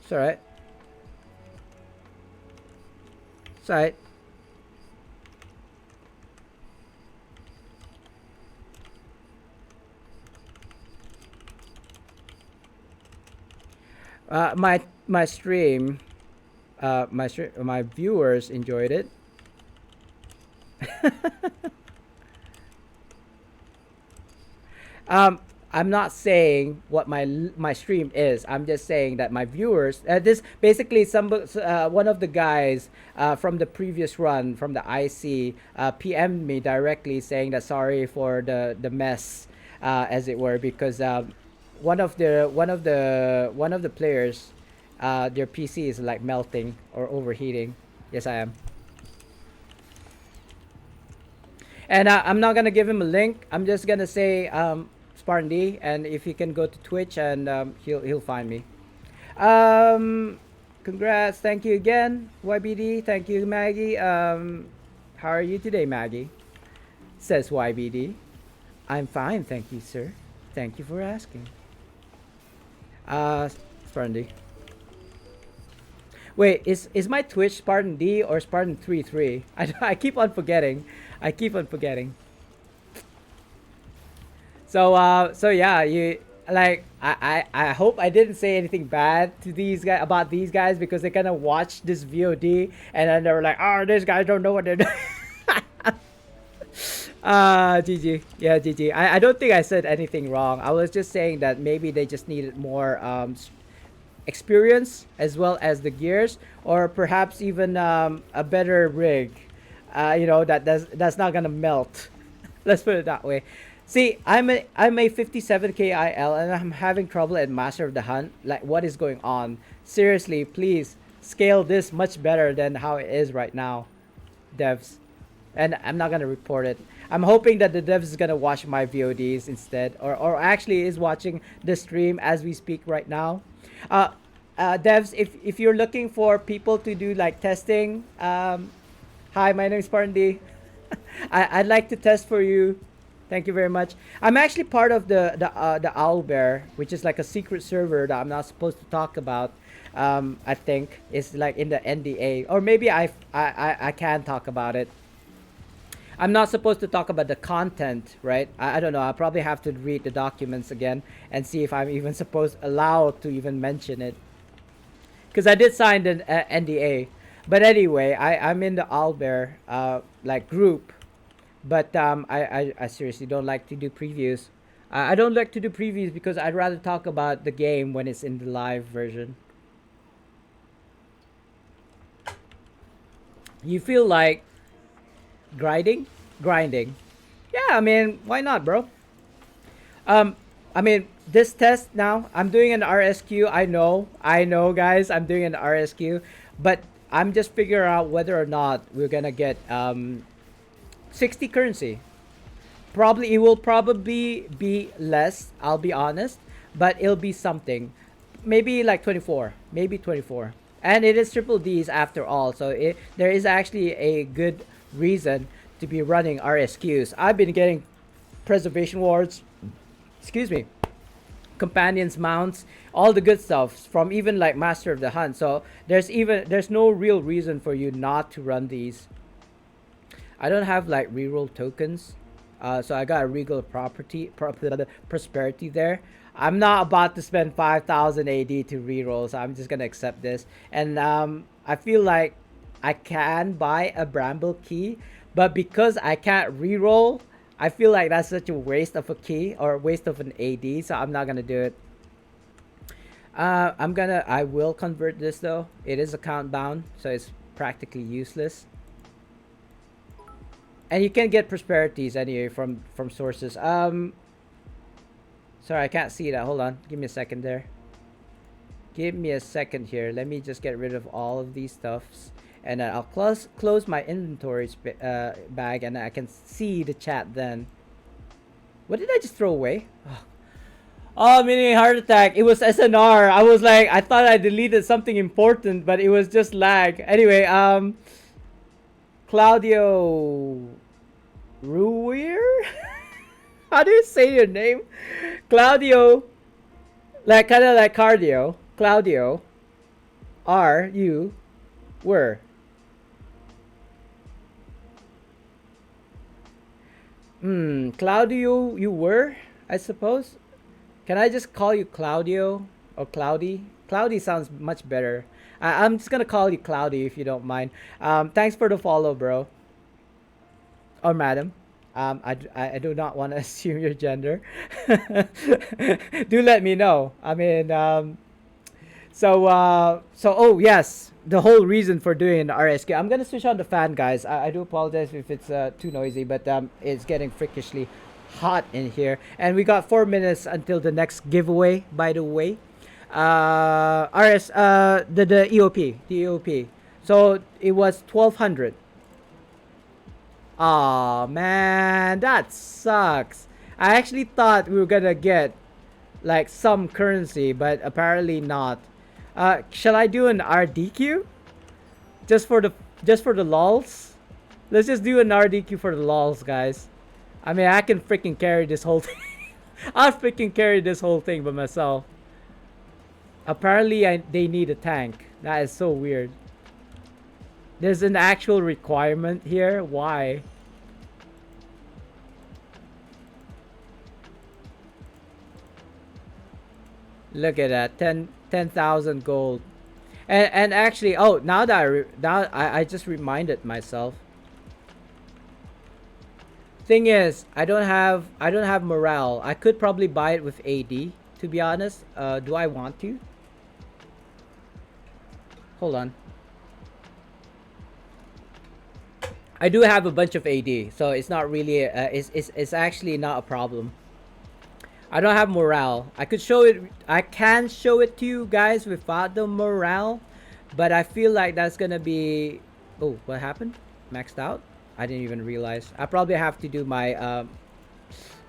It's alright. It's alright. My stream, my viewers enjoyed it. I'm not saying what my stream is. I'm just saying that my viewers. This basically one of the guys from the previous run from the IC PM'd me directly saying that sorry for the mess, as it were, because one of the players, their PC is like melting or overheating. Yes, I am. And I'm not gonna give him a link. I'm just gonna say Spartan D, and if he can go to Twitch, and he'll find me. Congrats, thank you again, YBD. Thank you, Maggie. How are you today, Maggie? Says YBD. I'm fine, thank you, sir. Thank you for asking. Spartan D. Wait, is my Twitch Spartan D or Spartan 33? I keep on forgetting. I keep on forgetting. So yeah, you like I hope I didn't say anything bad to these guys about these guys, because they kind of watched this VOD and then they were like, oh, these guys don't know what they're doing. GG. Yeah, GG. I don't think I said anything wrong. I was just saying that maybe they just needed more experience as well as the gears, or perhaps even a better rig. That's not gonna melt. Let's put it that way. See, I'm a 57 KIL and I'm having trouble at Master of the Hunt. Like, what is going on? Seriously, please scale this much better than how it is right now, devs. And I'm not gonna report it. I'm hoping that the devs is gonna watch my VODs instead, or actually is watching the stream as we speak right now. Uh, Devs, if you're looking for people to do like testing, hi, my name is Spartan D. I'd like to test for you. Thank you very much. I'm actually part of the Owl Bear, which is like a secret server that I'm not supposed to talk about. I think it's like in the NDA, or maybe I can talk about it. I'm not supposed to talk about the content, right? I don't know. I probably have to read the documents again and see if I'm even allowed to even mention it. Because I did sign an NDA. But anyway, I'm in the Owlbear like group. But I seriously don't like to do previews. I don't like to do previews because I'd rather talk about the game when it's in the live version. You feel like grinding. Yeah, I mean, why not, bro? I mean, this test now, I'm doing an RSQ. I know, guys, I'm doing an RSQ, but I'm just figuring out whether or not we're gonna get 60 currency. It will probably be less, I'll be honest, but it'll be something. Maybe like 24, maybe 24. And it is triple D's after all, so there is actually a good reason to be running RSQs. I've been getting preservation wards, excuse me, companions, mounts, all the good stuff from even like Master of the Hunt. So there's no real reason for you not to run these. I don't have like reroll tokens, so I got a regal prosperity there. I'm not about to spend 5,000 AD to reroll, so I'm just gonna accept this. And I feel like I can buy a Bramble key, but because I can't reroll, I feel like that's such a waste of a key or waste of an AD, so I'm not gonna do it. I will convert this though. It is account bound, so it's practically useless. And you can get prosperities anyway from sources. Sorry, I can't see that. Hold on, give me a second there. Give me a second here. Let me just get rid of all of these stuffs, and then I'll close my inventory bag, and I can see the chat then. What did I just throw away? Oh, mini heart attack. It was SNR. I was like, I thought I deleted something important, but it was just lag. Anyway, Claudio Ruier? How do you say your name? Claudio, like kind of like cardio. Claudio, you were. Claudio, you were, I suppose. Can I just call you Claudio or Cloudy? Cloudy sounds much better. I'm just gonna call you Cloudy if you don't mind. Thanks for the follow, bro. Or madam. I do not want to assume your gender. Do let me know. I mean, oh yes, the whole reason for doing an RSQ. I'm gonna switch on the fan, guys. I do apologize if it's too noisy, but it's getting freakishly hot in here, and we got 4 minutes until the next giveaway. By the way, the EOP. So it was 1,200. Aw, man, that sucks. I actually thought we were gonna get like some currency, but apparently not. Shall I do an RDQ? Just for the lols? Let's just do an RDQ for the lols, guys. I mean, I can freaking carry this whole thing. I'll freaking carry this whole thing by myself. Apparently, they need a tank. That is so weird. There's an actual requirement here. Why? Look at that. 10,000 gold. And actually, oh, now that I just reminded myself. Thing is, I don't have morale. I could probably buy it with AD. To be honest, do I want to? Hold on. I do have a bunch of AD, so it's not really. It's actually not a problem. I don't have morale. I could show it. I can show it to you guys without the morale, but I feel like that's gonna be. Oh, what happened? Maxed out? I didn't even realize. I probably have to do my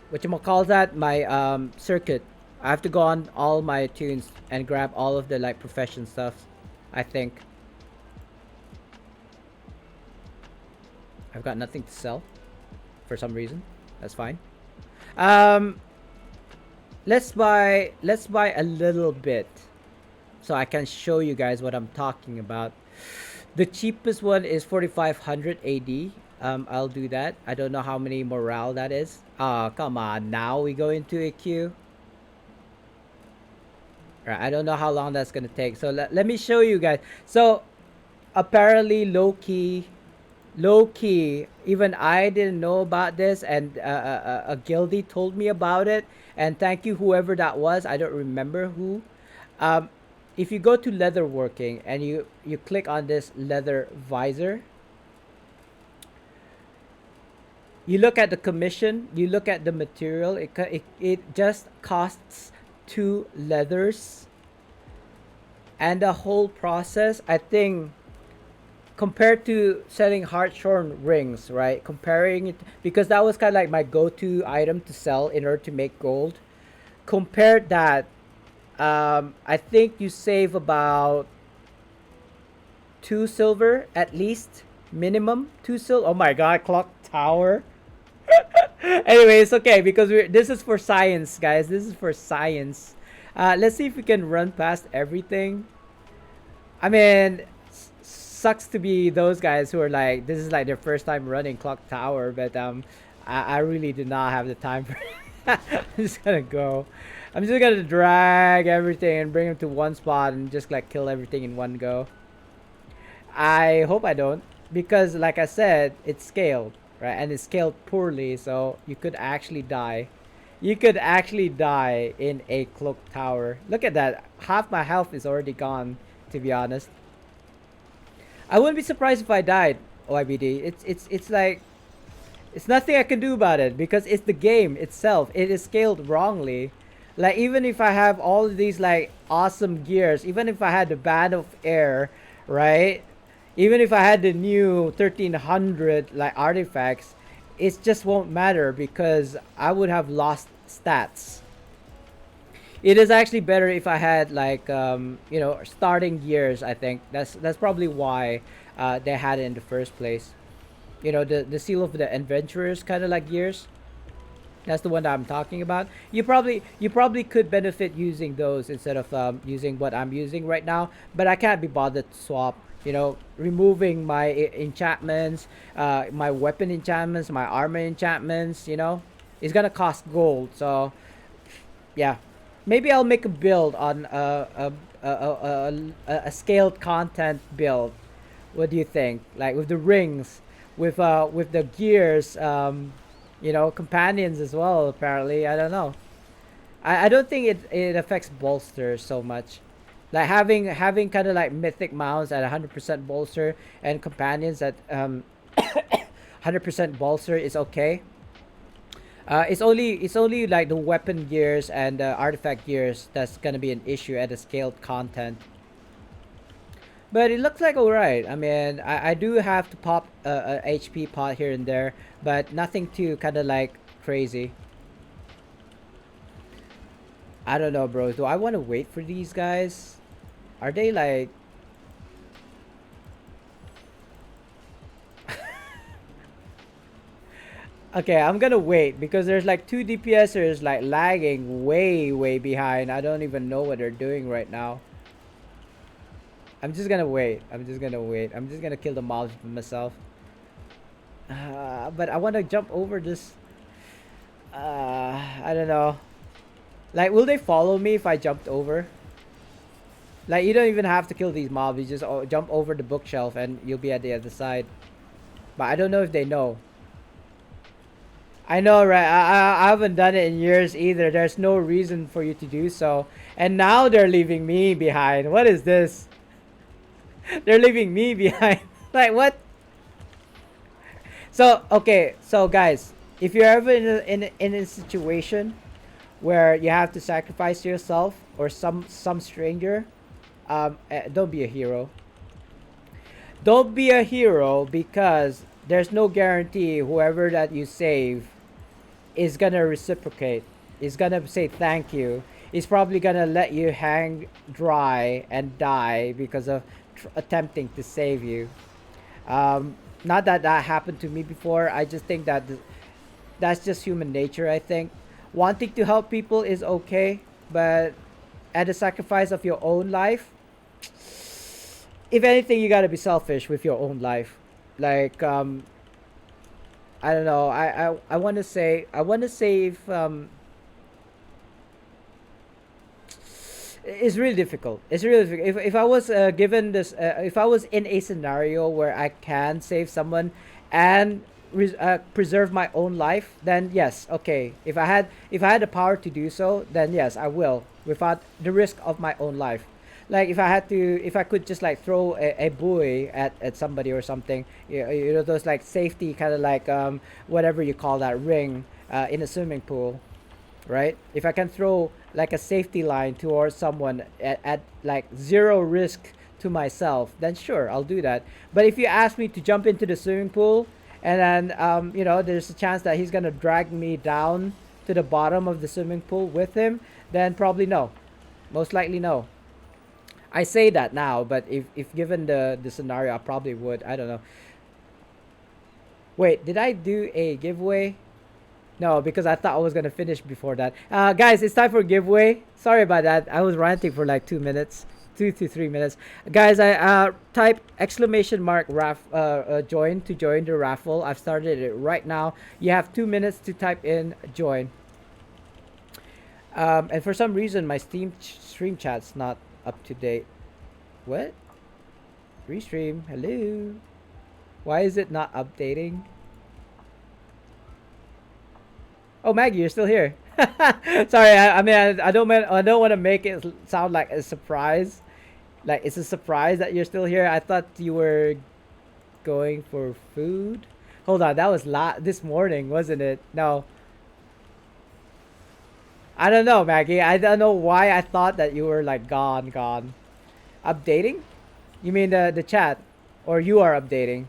what you call that? My circuit. I have to go on all my tunes and grab all of the like profession stuff. I think I've got nothing to sell for some reason. That's fine. Um, let's buy a little bit so I can show you guys what I'm talking about. The cheapest one is 4500 AD. I'll do that. I don't know how many morale that is. Oh, come on. Now we go into a queue. Right, I don't know how long that's gonna take. So let me show you guys. So apparently low key, even I didn't know about this, and a guildie told me about it. And thank you, whoever that was. I don't remember who. Um, if you go to leatherworking and you click on this leather visor, you look at the commission, you look at the material. It just costs 2 leathers, and the whole process, I think, compared to selling hartshorn rings, right? Comparing it, because that was kind of like my go-to item to sell in order to make gold. Compare that, I think you save about 2 silver at least, minimum 2 silver. Oh my god, clock tower. Anyway, it's okay because this is for science, guys. This is for science. Let's see if we can run past everything. I mean, sucks to be those guys who are like, this is like their first time running clock tower, but I really do not have the time for it. I'm just gonna go. I'm just gonna drag everything and bring them to one spot and just like kill everything in one go. I hope I don't, because like I said, it's scaled, right? And it's scaled poorly, so you could actually die. You could actually die in a cloak tower. Look at that. Half my health is already gone, to be honest. I wouldn't be surprised if I died, OIBD. It's like, it's nothing I can do about it because it's the game itself. It is scaled wrongly. Like, even if I have all of these like awesome gears, even if I had the band of air, right? Even if I had the new 1300 like artifacts, it just won't matter because I would have lost stats. It is actually better if I had like starting gears. I think that's probably why they had it in the first place. The seal of the adventurers kind of like gears. That's the one that I'm talking about. You probably could benefit using those instead of using what I'm using right now. But I can't be bothered to swap. Removing my enchantments, my weapon enchantments, my armor enchantments. It's gonna cost gold. So yeah, maybe I'll make a build on a scaled content build. What do you think? Like with the rings, with the gears, companions as well. Apparently, I don't know. I don't think it affects bolsters so much. Like having kind of like mythic mounts at 100% bolster and companions at 100% bolster is okay. It's only like the weapon gears and artifact gears that's gonna be an issue at the scaled content. But it looks like alright. I mean, I do have to pop a HP pot here and there, but nothing too kind of like crazy. I don't know, bro. Do I want to wait for these guys? Are they like... Okay, I'm gonna wait because there's like 2 DPSers like lagging way behind. I don't even know what they're doing right now. I'm just gonna wait. I'm just gonna kill the mobs myself. But I want to jump over this. I don't know. Like, will they follow me if I jumped over? Like, you don't even have to kill these mobs. You just jump over the bookshelf and you'll be at the other side. But I don't know if they know. I know, right? I haven't done it in years either. There's no reason for you to do so. And now they're leaving me behind. What is this? They're leaving me behind. Like what? So okay, so guys, if you're ever in a situation where you have to sacrifice yourself or some stranger, don't be a hero. Don't be a hero because there's no guarantee whoever that you save is gonna reciprocate. Is gonna say thank you. Is probably gonna let you hang dry and die because of attempting to save you. Not that that happened to me before. I just think that that's just human nature. I think wanting to help people is okay, but at the sacrifice of your own life, if anything, you gotta be selfish with your own life. Like I don't know. I want to say if it's really difficult. It's really difficult. If I was given this, if I was in a scenario where I can save someone and preserve my own life, then yes, okay. If I had the power to do so, then yes, I will without the risk of my own life. Like if I could just like throw a buoy at somebody or something, you know those like safety kind of like whatever you call that ring in a swimming pool, right? If I can throw like a safety line towards someone at like zero risk to myself, then sure, I'll do that. But if you ask me to jump into the swimming pool and then you know there's a chance that he's gonna drag me down to the bottom of the swimming pool with him, then probably no. Most likely no. I say that now, but if given the scenario, I probably would. I don't know. Wait, did I do a giveaway? No, because I thought I was gonna finish before that. Guys, it's time for giveaway. Sorry about that. I was ranting for like 2 minutes, 2 to 3 minutes. Guys, I type exclamation mark join to join the raffle. I've started it right now. You have 2 minutes to type in join. And for some reason, my stream chat's not up to date. What? Restream. Hello. Why is it not updating? Oh, Maggie, you're still here. Sorry, I mean, I don't want to make it sound like a surprise. Like it's a surprise that you're still here. I thought you were going for food. Hold on, that was this morning, wasn't it? No. I don't know, Maggie. I don't know why I thought that you were like gone. Updating? You mean the chat? Or you are updating?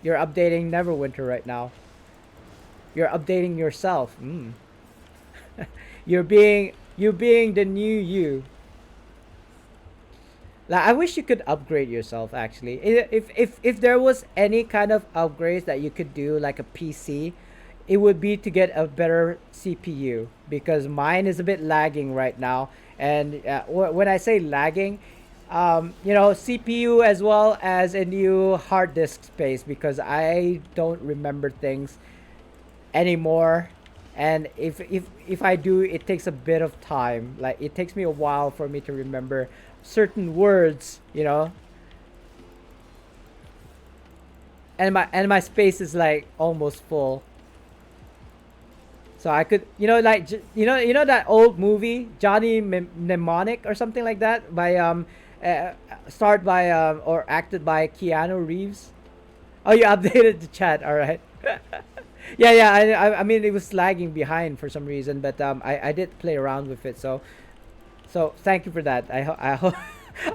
You're updating Neverwinter right now. You're updating yourself. You're being the new you. Like I wish you could upgrade yourself actually. If there was any kind of upgrades that you could do like a PC, it would be to get a better CPU because mine is a bit lagging right now. And when I say lagging, you know, CPU as well as a new hard disk space because I don't remember things anymore. And if I do, it takes a bit of time. Like it takes me a while for me to remember certain words, you know. And my space is like almost full. So I could, you know, like you know that old movie Johnny Mnemonic or something like that by starred by or acted by Keanu Reeves. Oh, you updated the chat. All right. Yeah. I mean, it was lagging behind for some reason, but I did play around with it. So thank you for that. I hope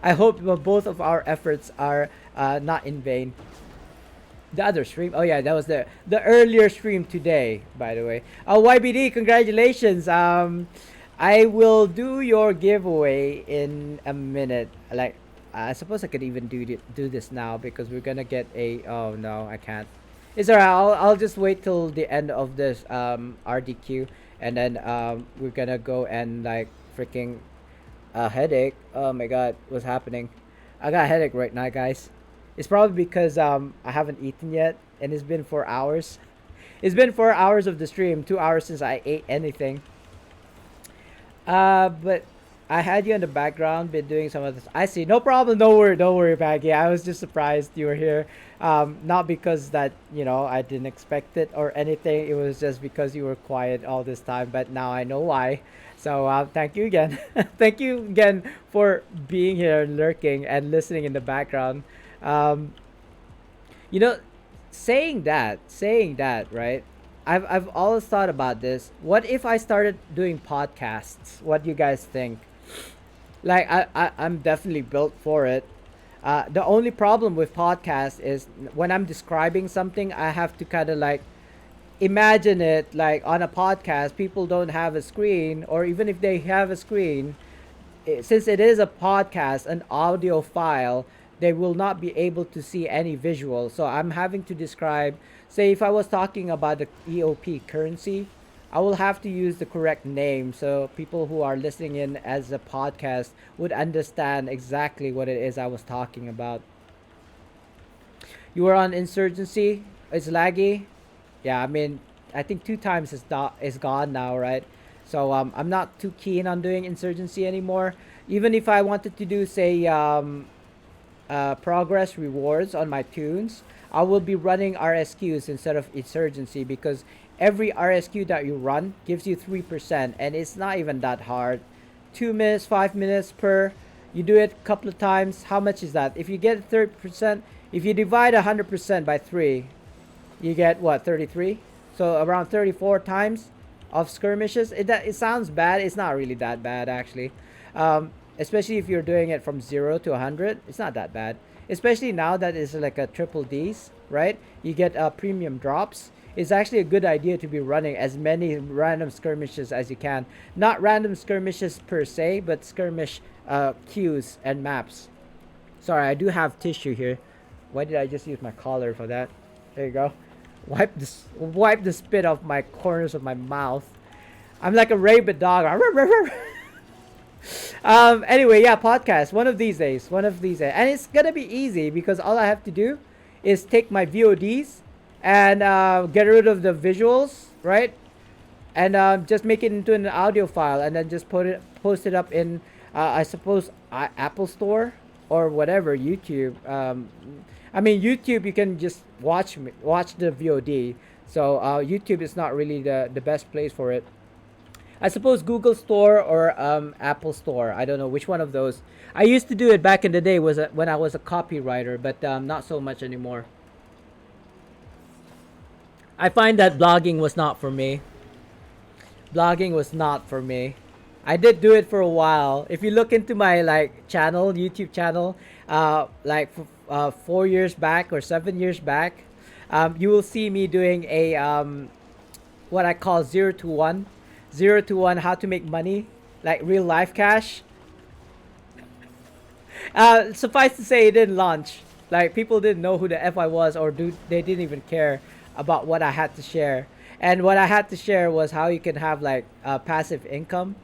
I hope both of our efforts are not in vain. The other stream. Oh yeah, that was the earlier stream today, by the way. Oh YBD, congratulations. I will do your giveaway in a minute. Like I suppose I could even do this now because we're gonna get a. Oh no, I can't. It's alright. I'll just wait till the end of this RDQ, and then we're gonna go and like freaking headache. Oh my god, what's happening? I got a headache right now, guys. It's probably because I haven't eaten yet, and it's been 4 hours. It's been 4 hours of the stream, 2 hours since I ate anything. But I had you in the background, been doing some of this. I see. No problem. Don't worry, Maggie. I was just surprised you were here. Not because that I didn't expect it or anything. It was just because you were quiet all this time. But now I know why. So thank you again. Thank you again for being here, lurking, and listening in the background. Um, you know, saying that, right? I've always thought about this. What if I started doing podcasts? What do you guys think? Like I'm definitely built for it. The only problem with podcasts is when I'm describing something, I have to kind of like imagine it like on a podcast. People don't have a screen, or even if they have a screen, since it is a podcast, an audio file, they will not be able to see any visual. So I'm having to describe, say, if I was talking about the EOP currency, I will have to use the correct name so people who are listening in as a podcast would understand exactly what it is I was talking about. You were on insurgency. It's laggy. Yeah, I mean, I think two times is gone now, right? So I'm not too keen on doing insurgency anymore. Even if I wanted to do, say, progress rewards on my tunes, I will be running RSQs instead of insurgency because every RSQ that you run gives you 3%, and it's not even that hard. 2 minutes, 5 minutes per. You do it a couple of times. How much is that? If you get 30%, if you divide 100% by 3, you get what, 33? So around 34 times of skirmishes. It sounds bad. It's not really that bad, actually. Especially if you're doing it from 0 to 100. It's not that bad. Especially now that it's like a triple Ds, right? You get premium drops. It's actually a good idea to be running as many random skirmishes as you can. Not random skirmishes per se, but skirmish queues and maps. Sorry, I do have tissue here. Why did I just use my collar for that? There you go. Wipe the spit off my corners of my mouth. I'm like a rabid dog. Anyway, yeah, podcast. One of these days. One of these days. And it's gonna be easy because all I have to do is take my VODs and get rid of the visuals, right? And just make it into an audio file and then just post it up in I suppose Apple Store or whatever, YouTube. I mean, YouTube, you can just watch the VOD. So YouTube is not really the best place for it. I suppose Google Store or Apple Store. I don't know which one of those. I used to do it back in the day when I was a copywriter, but not so much anymore. I find that blogging was not for me. Blogging was not for me. I did do it for a while. If you look into my like channel, YouTube channel, like 4 years back or 7 years back, you will see me doing a what I call 0 to 1, 0 to 1 how to make money, like real life cash. Suffice to say, it didn't launch. Like people didn't know who the F I was, or they didn't even care about what I had to share. And what I had to share was how you can have like passive income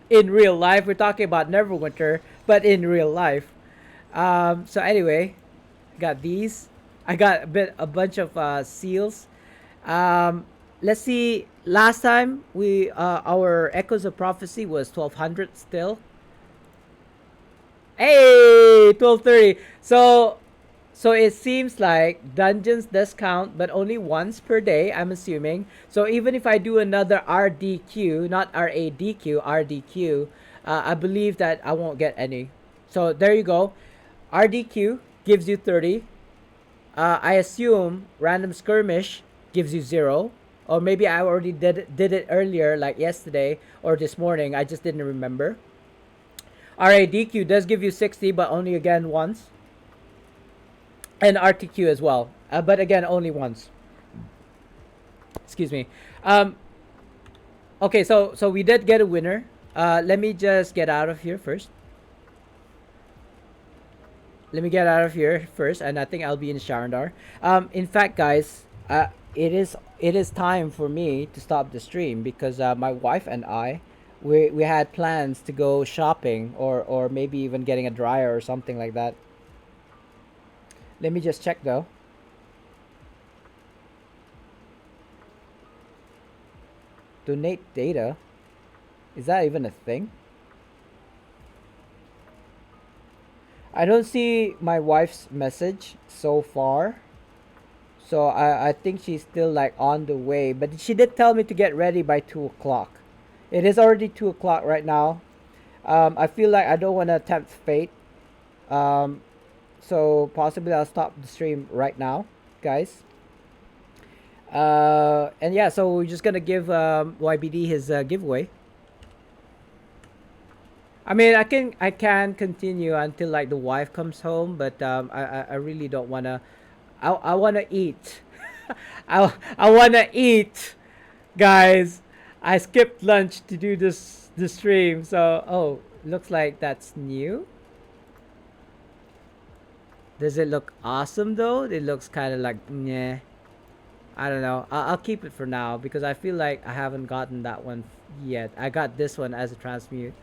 in real life. We're talking about Neverwinter, but in real life. So anyway, got these. I got a bunch of seals. Let's see. Last time our Echoes of Prophecy was 1200 still. Hey, 1230. So it seems like dungeons does count, but only once per day, I'm assuming. So even if I do another RDQ, not RADQ, RDQ, I believe that I won't get any. So there you go. RDQ gives you 30. I assume random skirmish gives you 0. Or maybe I already did it earlier, like yesterday or this morning. I just didn't remember. RADQ does give you 60, but only again once. And RTQ as well, but again only once. Excuse me. Okay, so we did get a winner. Let me just get out of here first. Let me get out of here first, and I think I'll be in Sharandar. In fact, guys, it is time for me to stop the stream because my wife and I, we had plans to go shopping or maybe even getting a dryer or something like that. Let me just check though. Donate data? Is that even a thing? I don't see my wife's message so far. So I think she's still like on the way. But she did tell me to get ready by 2 o'clock. It is already 2 o'clock right now. I feel like I don't want to tempt fate. Um, so possibly I'll stop the stream right now, guys. And yeah, so we're just gonna give YBD his giveaway. I mean, I can continue until like the wife comes home, but I really don't wanna. I wanna eat. I wanna eat, guys. I skipped lunch to do this stream, so oh, looks like that's new. Does it look awesome though? It looks kind of like yeah. I don't know. I'll keep it for now because I feel like I haven't gotten that one yet. I got this one as a transmute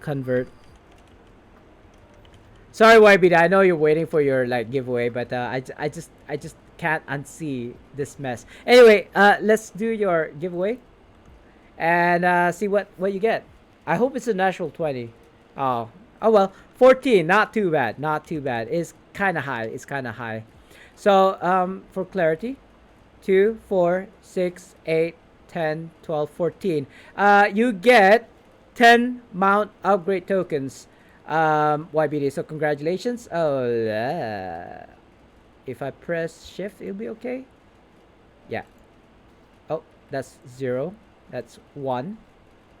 convert. Sorry, YBD. I know you're waiting for your like giveaway, but I just can't unsee this mess. Anyway, let's do your giveaway and see what you get. I hope it's a natural 20. Oh well, 14. Not too bad. Not too bad. It's kind of high. It's kind of high. So for clarity, 2, 4, 6, 8, 10, 12, 14. You get 10 mount upgrade tokens. YBD. So congratulations. Oh, if I press shift, it'll be okay. Yeah. Oh, that's 0. That's 1.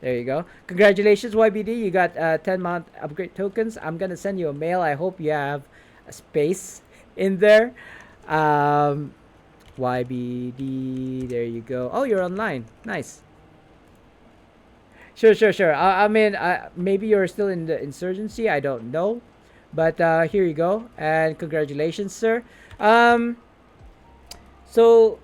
There you go. Congratulations, YBD. You got 10 mount upgrade tokens. I'm gonna send you a mail. I hope you have a space in there. YBD. There you go. Oh, you're online. Nice. Sure. I mean, maybe you're still in the insurgency. I don't know, but here you go, and congratulations, sir. Um, so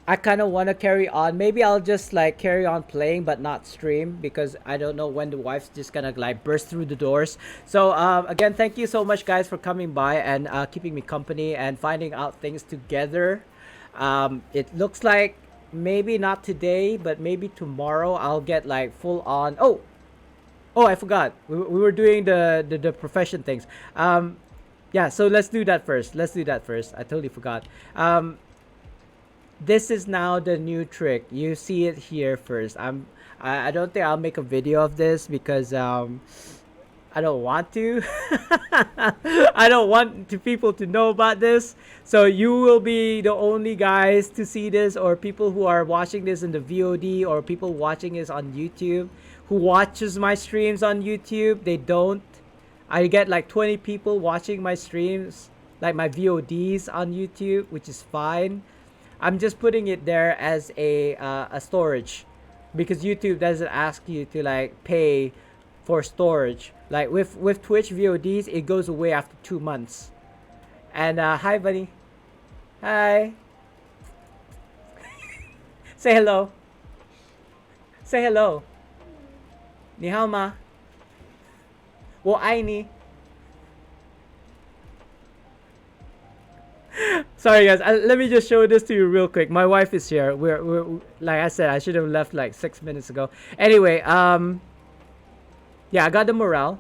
I kind of want to carry on. Maybe I'll just like carry on playing, but not stream because I don't know when the wife's just gonna like burst through the doors. So again, thank you so much, guys, for coming by and keeping me company and finding out things together. It looks like maybe not today, but maybe tomorrow I'll get like full on. Oh, I forgot. We were doing the profession things. Yeah, so let's do that first. I totally forgot. This is now the new trick. You see it here first. I don't think I'll make a video of this because I don't want to. I don't want people to know about this. So you will be the only guys to see this, or people who are watching this in the VOD, or people watching this on YouTube who watches my streams on YouTube. They don't. I get like 20 people watching my streams, like my VODs on YouTube, which is fine. I'm just putting it there as a storage because YouTube doesn't ask you to like pay for storage. Like with Twitch VODs, it goes away after 2 months. And hi, buddy. Hi. Say hello. Say hello. 你好吗？我爱你。Sorry guys, let me just show this to you real quick. My wife is here. We're like I said, I should have left like 6 minutes ago. Anyway, yeah, I got the morale.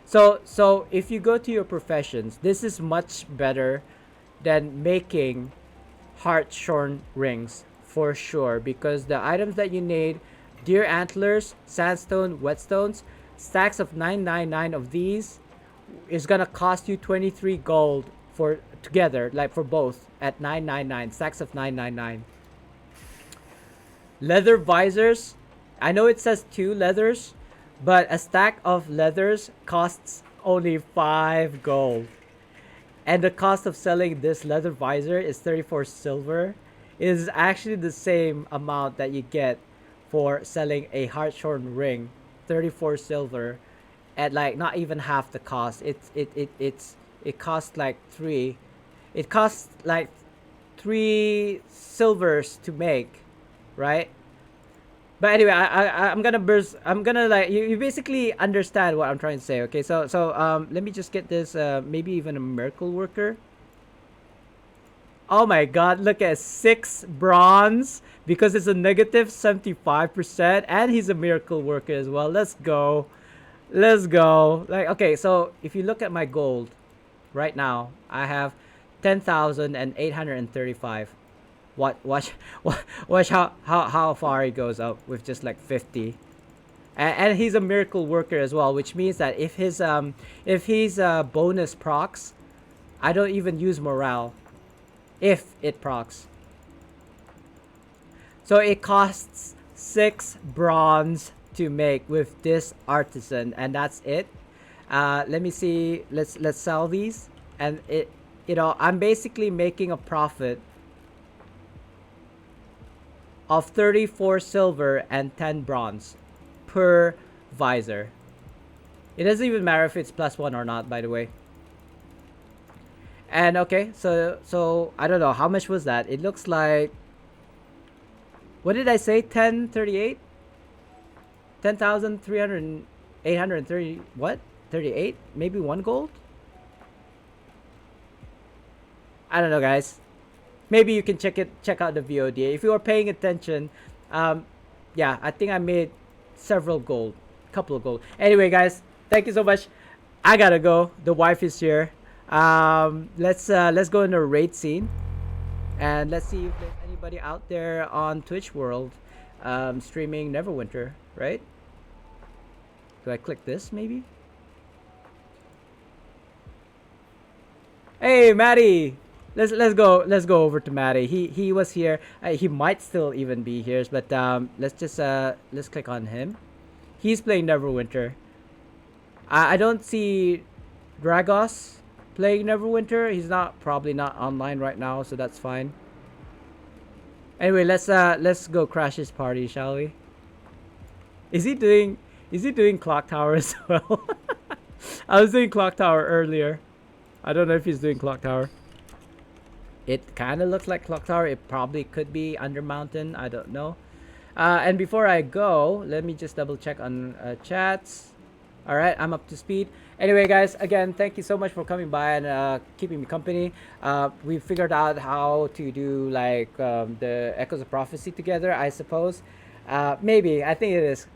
So if you go to your professions, this is much better than making heart-shorn rings for sure, because the items that you need: deer antlers, sandstone, whetstones, stacks of 999 of these is gonna cost you 23 gold for together, like for both at 999 stacks of 999. Leather visors. I know it says 2 leathers, but a stack of leathers costs only 5 gold. And the cost of selling this leather visor is 34 silver. It is actually the same amount that you get for selling a heart-shorn ring, 34 silver, at like not even half the cost. It costs like 3. It costs like 3 silvers to make, right? But anyway, I'm gonna burst. I'm gonna like you basically understand what I'm trying to say. Okay, so let me just get this. Maybe even a miracle worker. Oh my God! Look at 6 bronze because it's a negative 75%, and he's a miracle worker as well. Let's go. Like okay, so if you look at my gold, right now I have 10,835. Watch watch how far he goes up with just like 50. And he's a miracle worker as well, which means that if his bonus procs, I don't even use morale if it procs. So it costs 6 bronze to make with this artisan, and that's it. Let me see. Let's sell these, and I'm basically making a profit of 34 silver and 10 bronze per visor. It doesn't even matter if it's +1 or not, by the way. And okay, so I don't know how much was that. It looks like, what did I say? 1038, 10,830. What? 38? Maybe 1 gold. I don't know, guys. Maybe you can check out the VOD if you are paying attention. Yeah, I think I made several gold, couple of gold. Anyway, guys, thank you so much. I gotta go. The wife is here. Let's go in the raid scene, and let's see if there's anybody out there on Twitch World, streaming Neverwinter. Right? Do I click this maybe? Hey, Maddie. Let's go over to Maddie. He was here. He might still even be here, but let's click on him. He's playing Neverwinter. I don't see Dragos playing Neverwinter. He's probably not online right now, so that's fine. Anyway, let's go crash his party, shall we? Is he doing Clock Tower as well? I was doing Clock Tower earlier. I don't know if he's doing Clock Tower. It kind of looks like Clock Tower. It probably could be Under Mountain. I don't know. And before I go, let me just double check on chats. All right, I'm up to speed. Anyway, guys, again, thank you so much for coming by and keeping me company. We figured out how to do like the Echoes of Prophecy together, I suppose. Maybe. I think it is.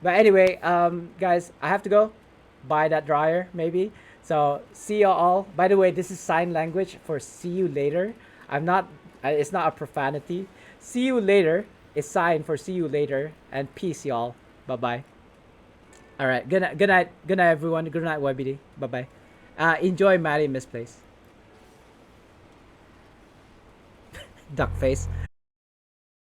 But anyway, guys, I have to go buy that dryer, maybe. So see you all. By the way, this is sign language for see you later. It's not a profanity. See you later is sign for see you later, and peace, y'all. Bye bye. All right. Good night, everyone. Good night, YBD. Bye bye. Enjoy Maddie Misplace. Duck face.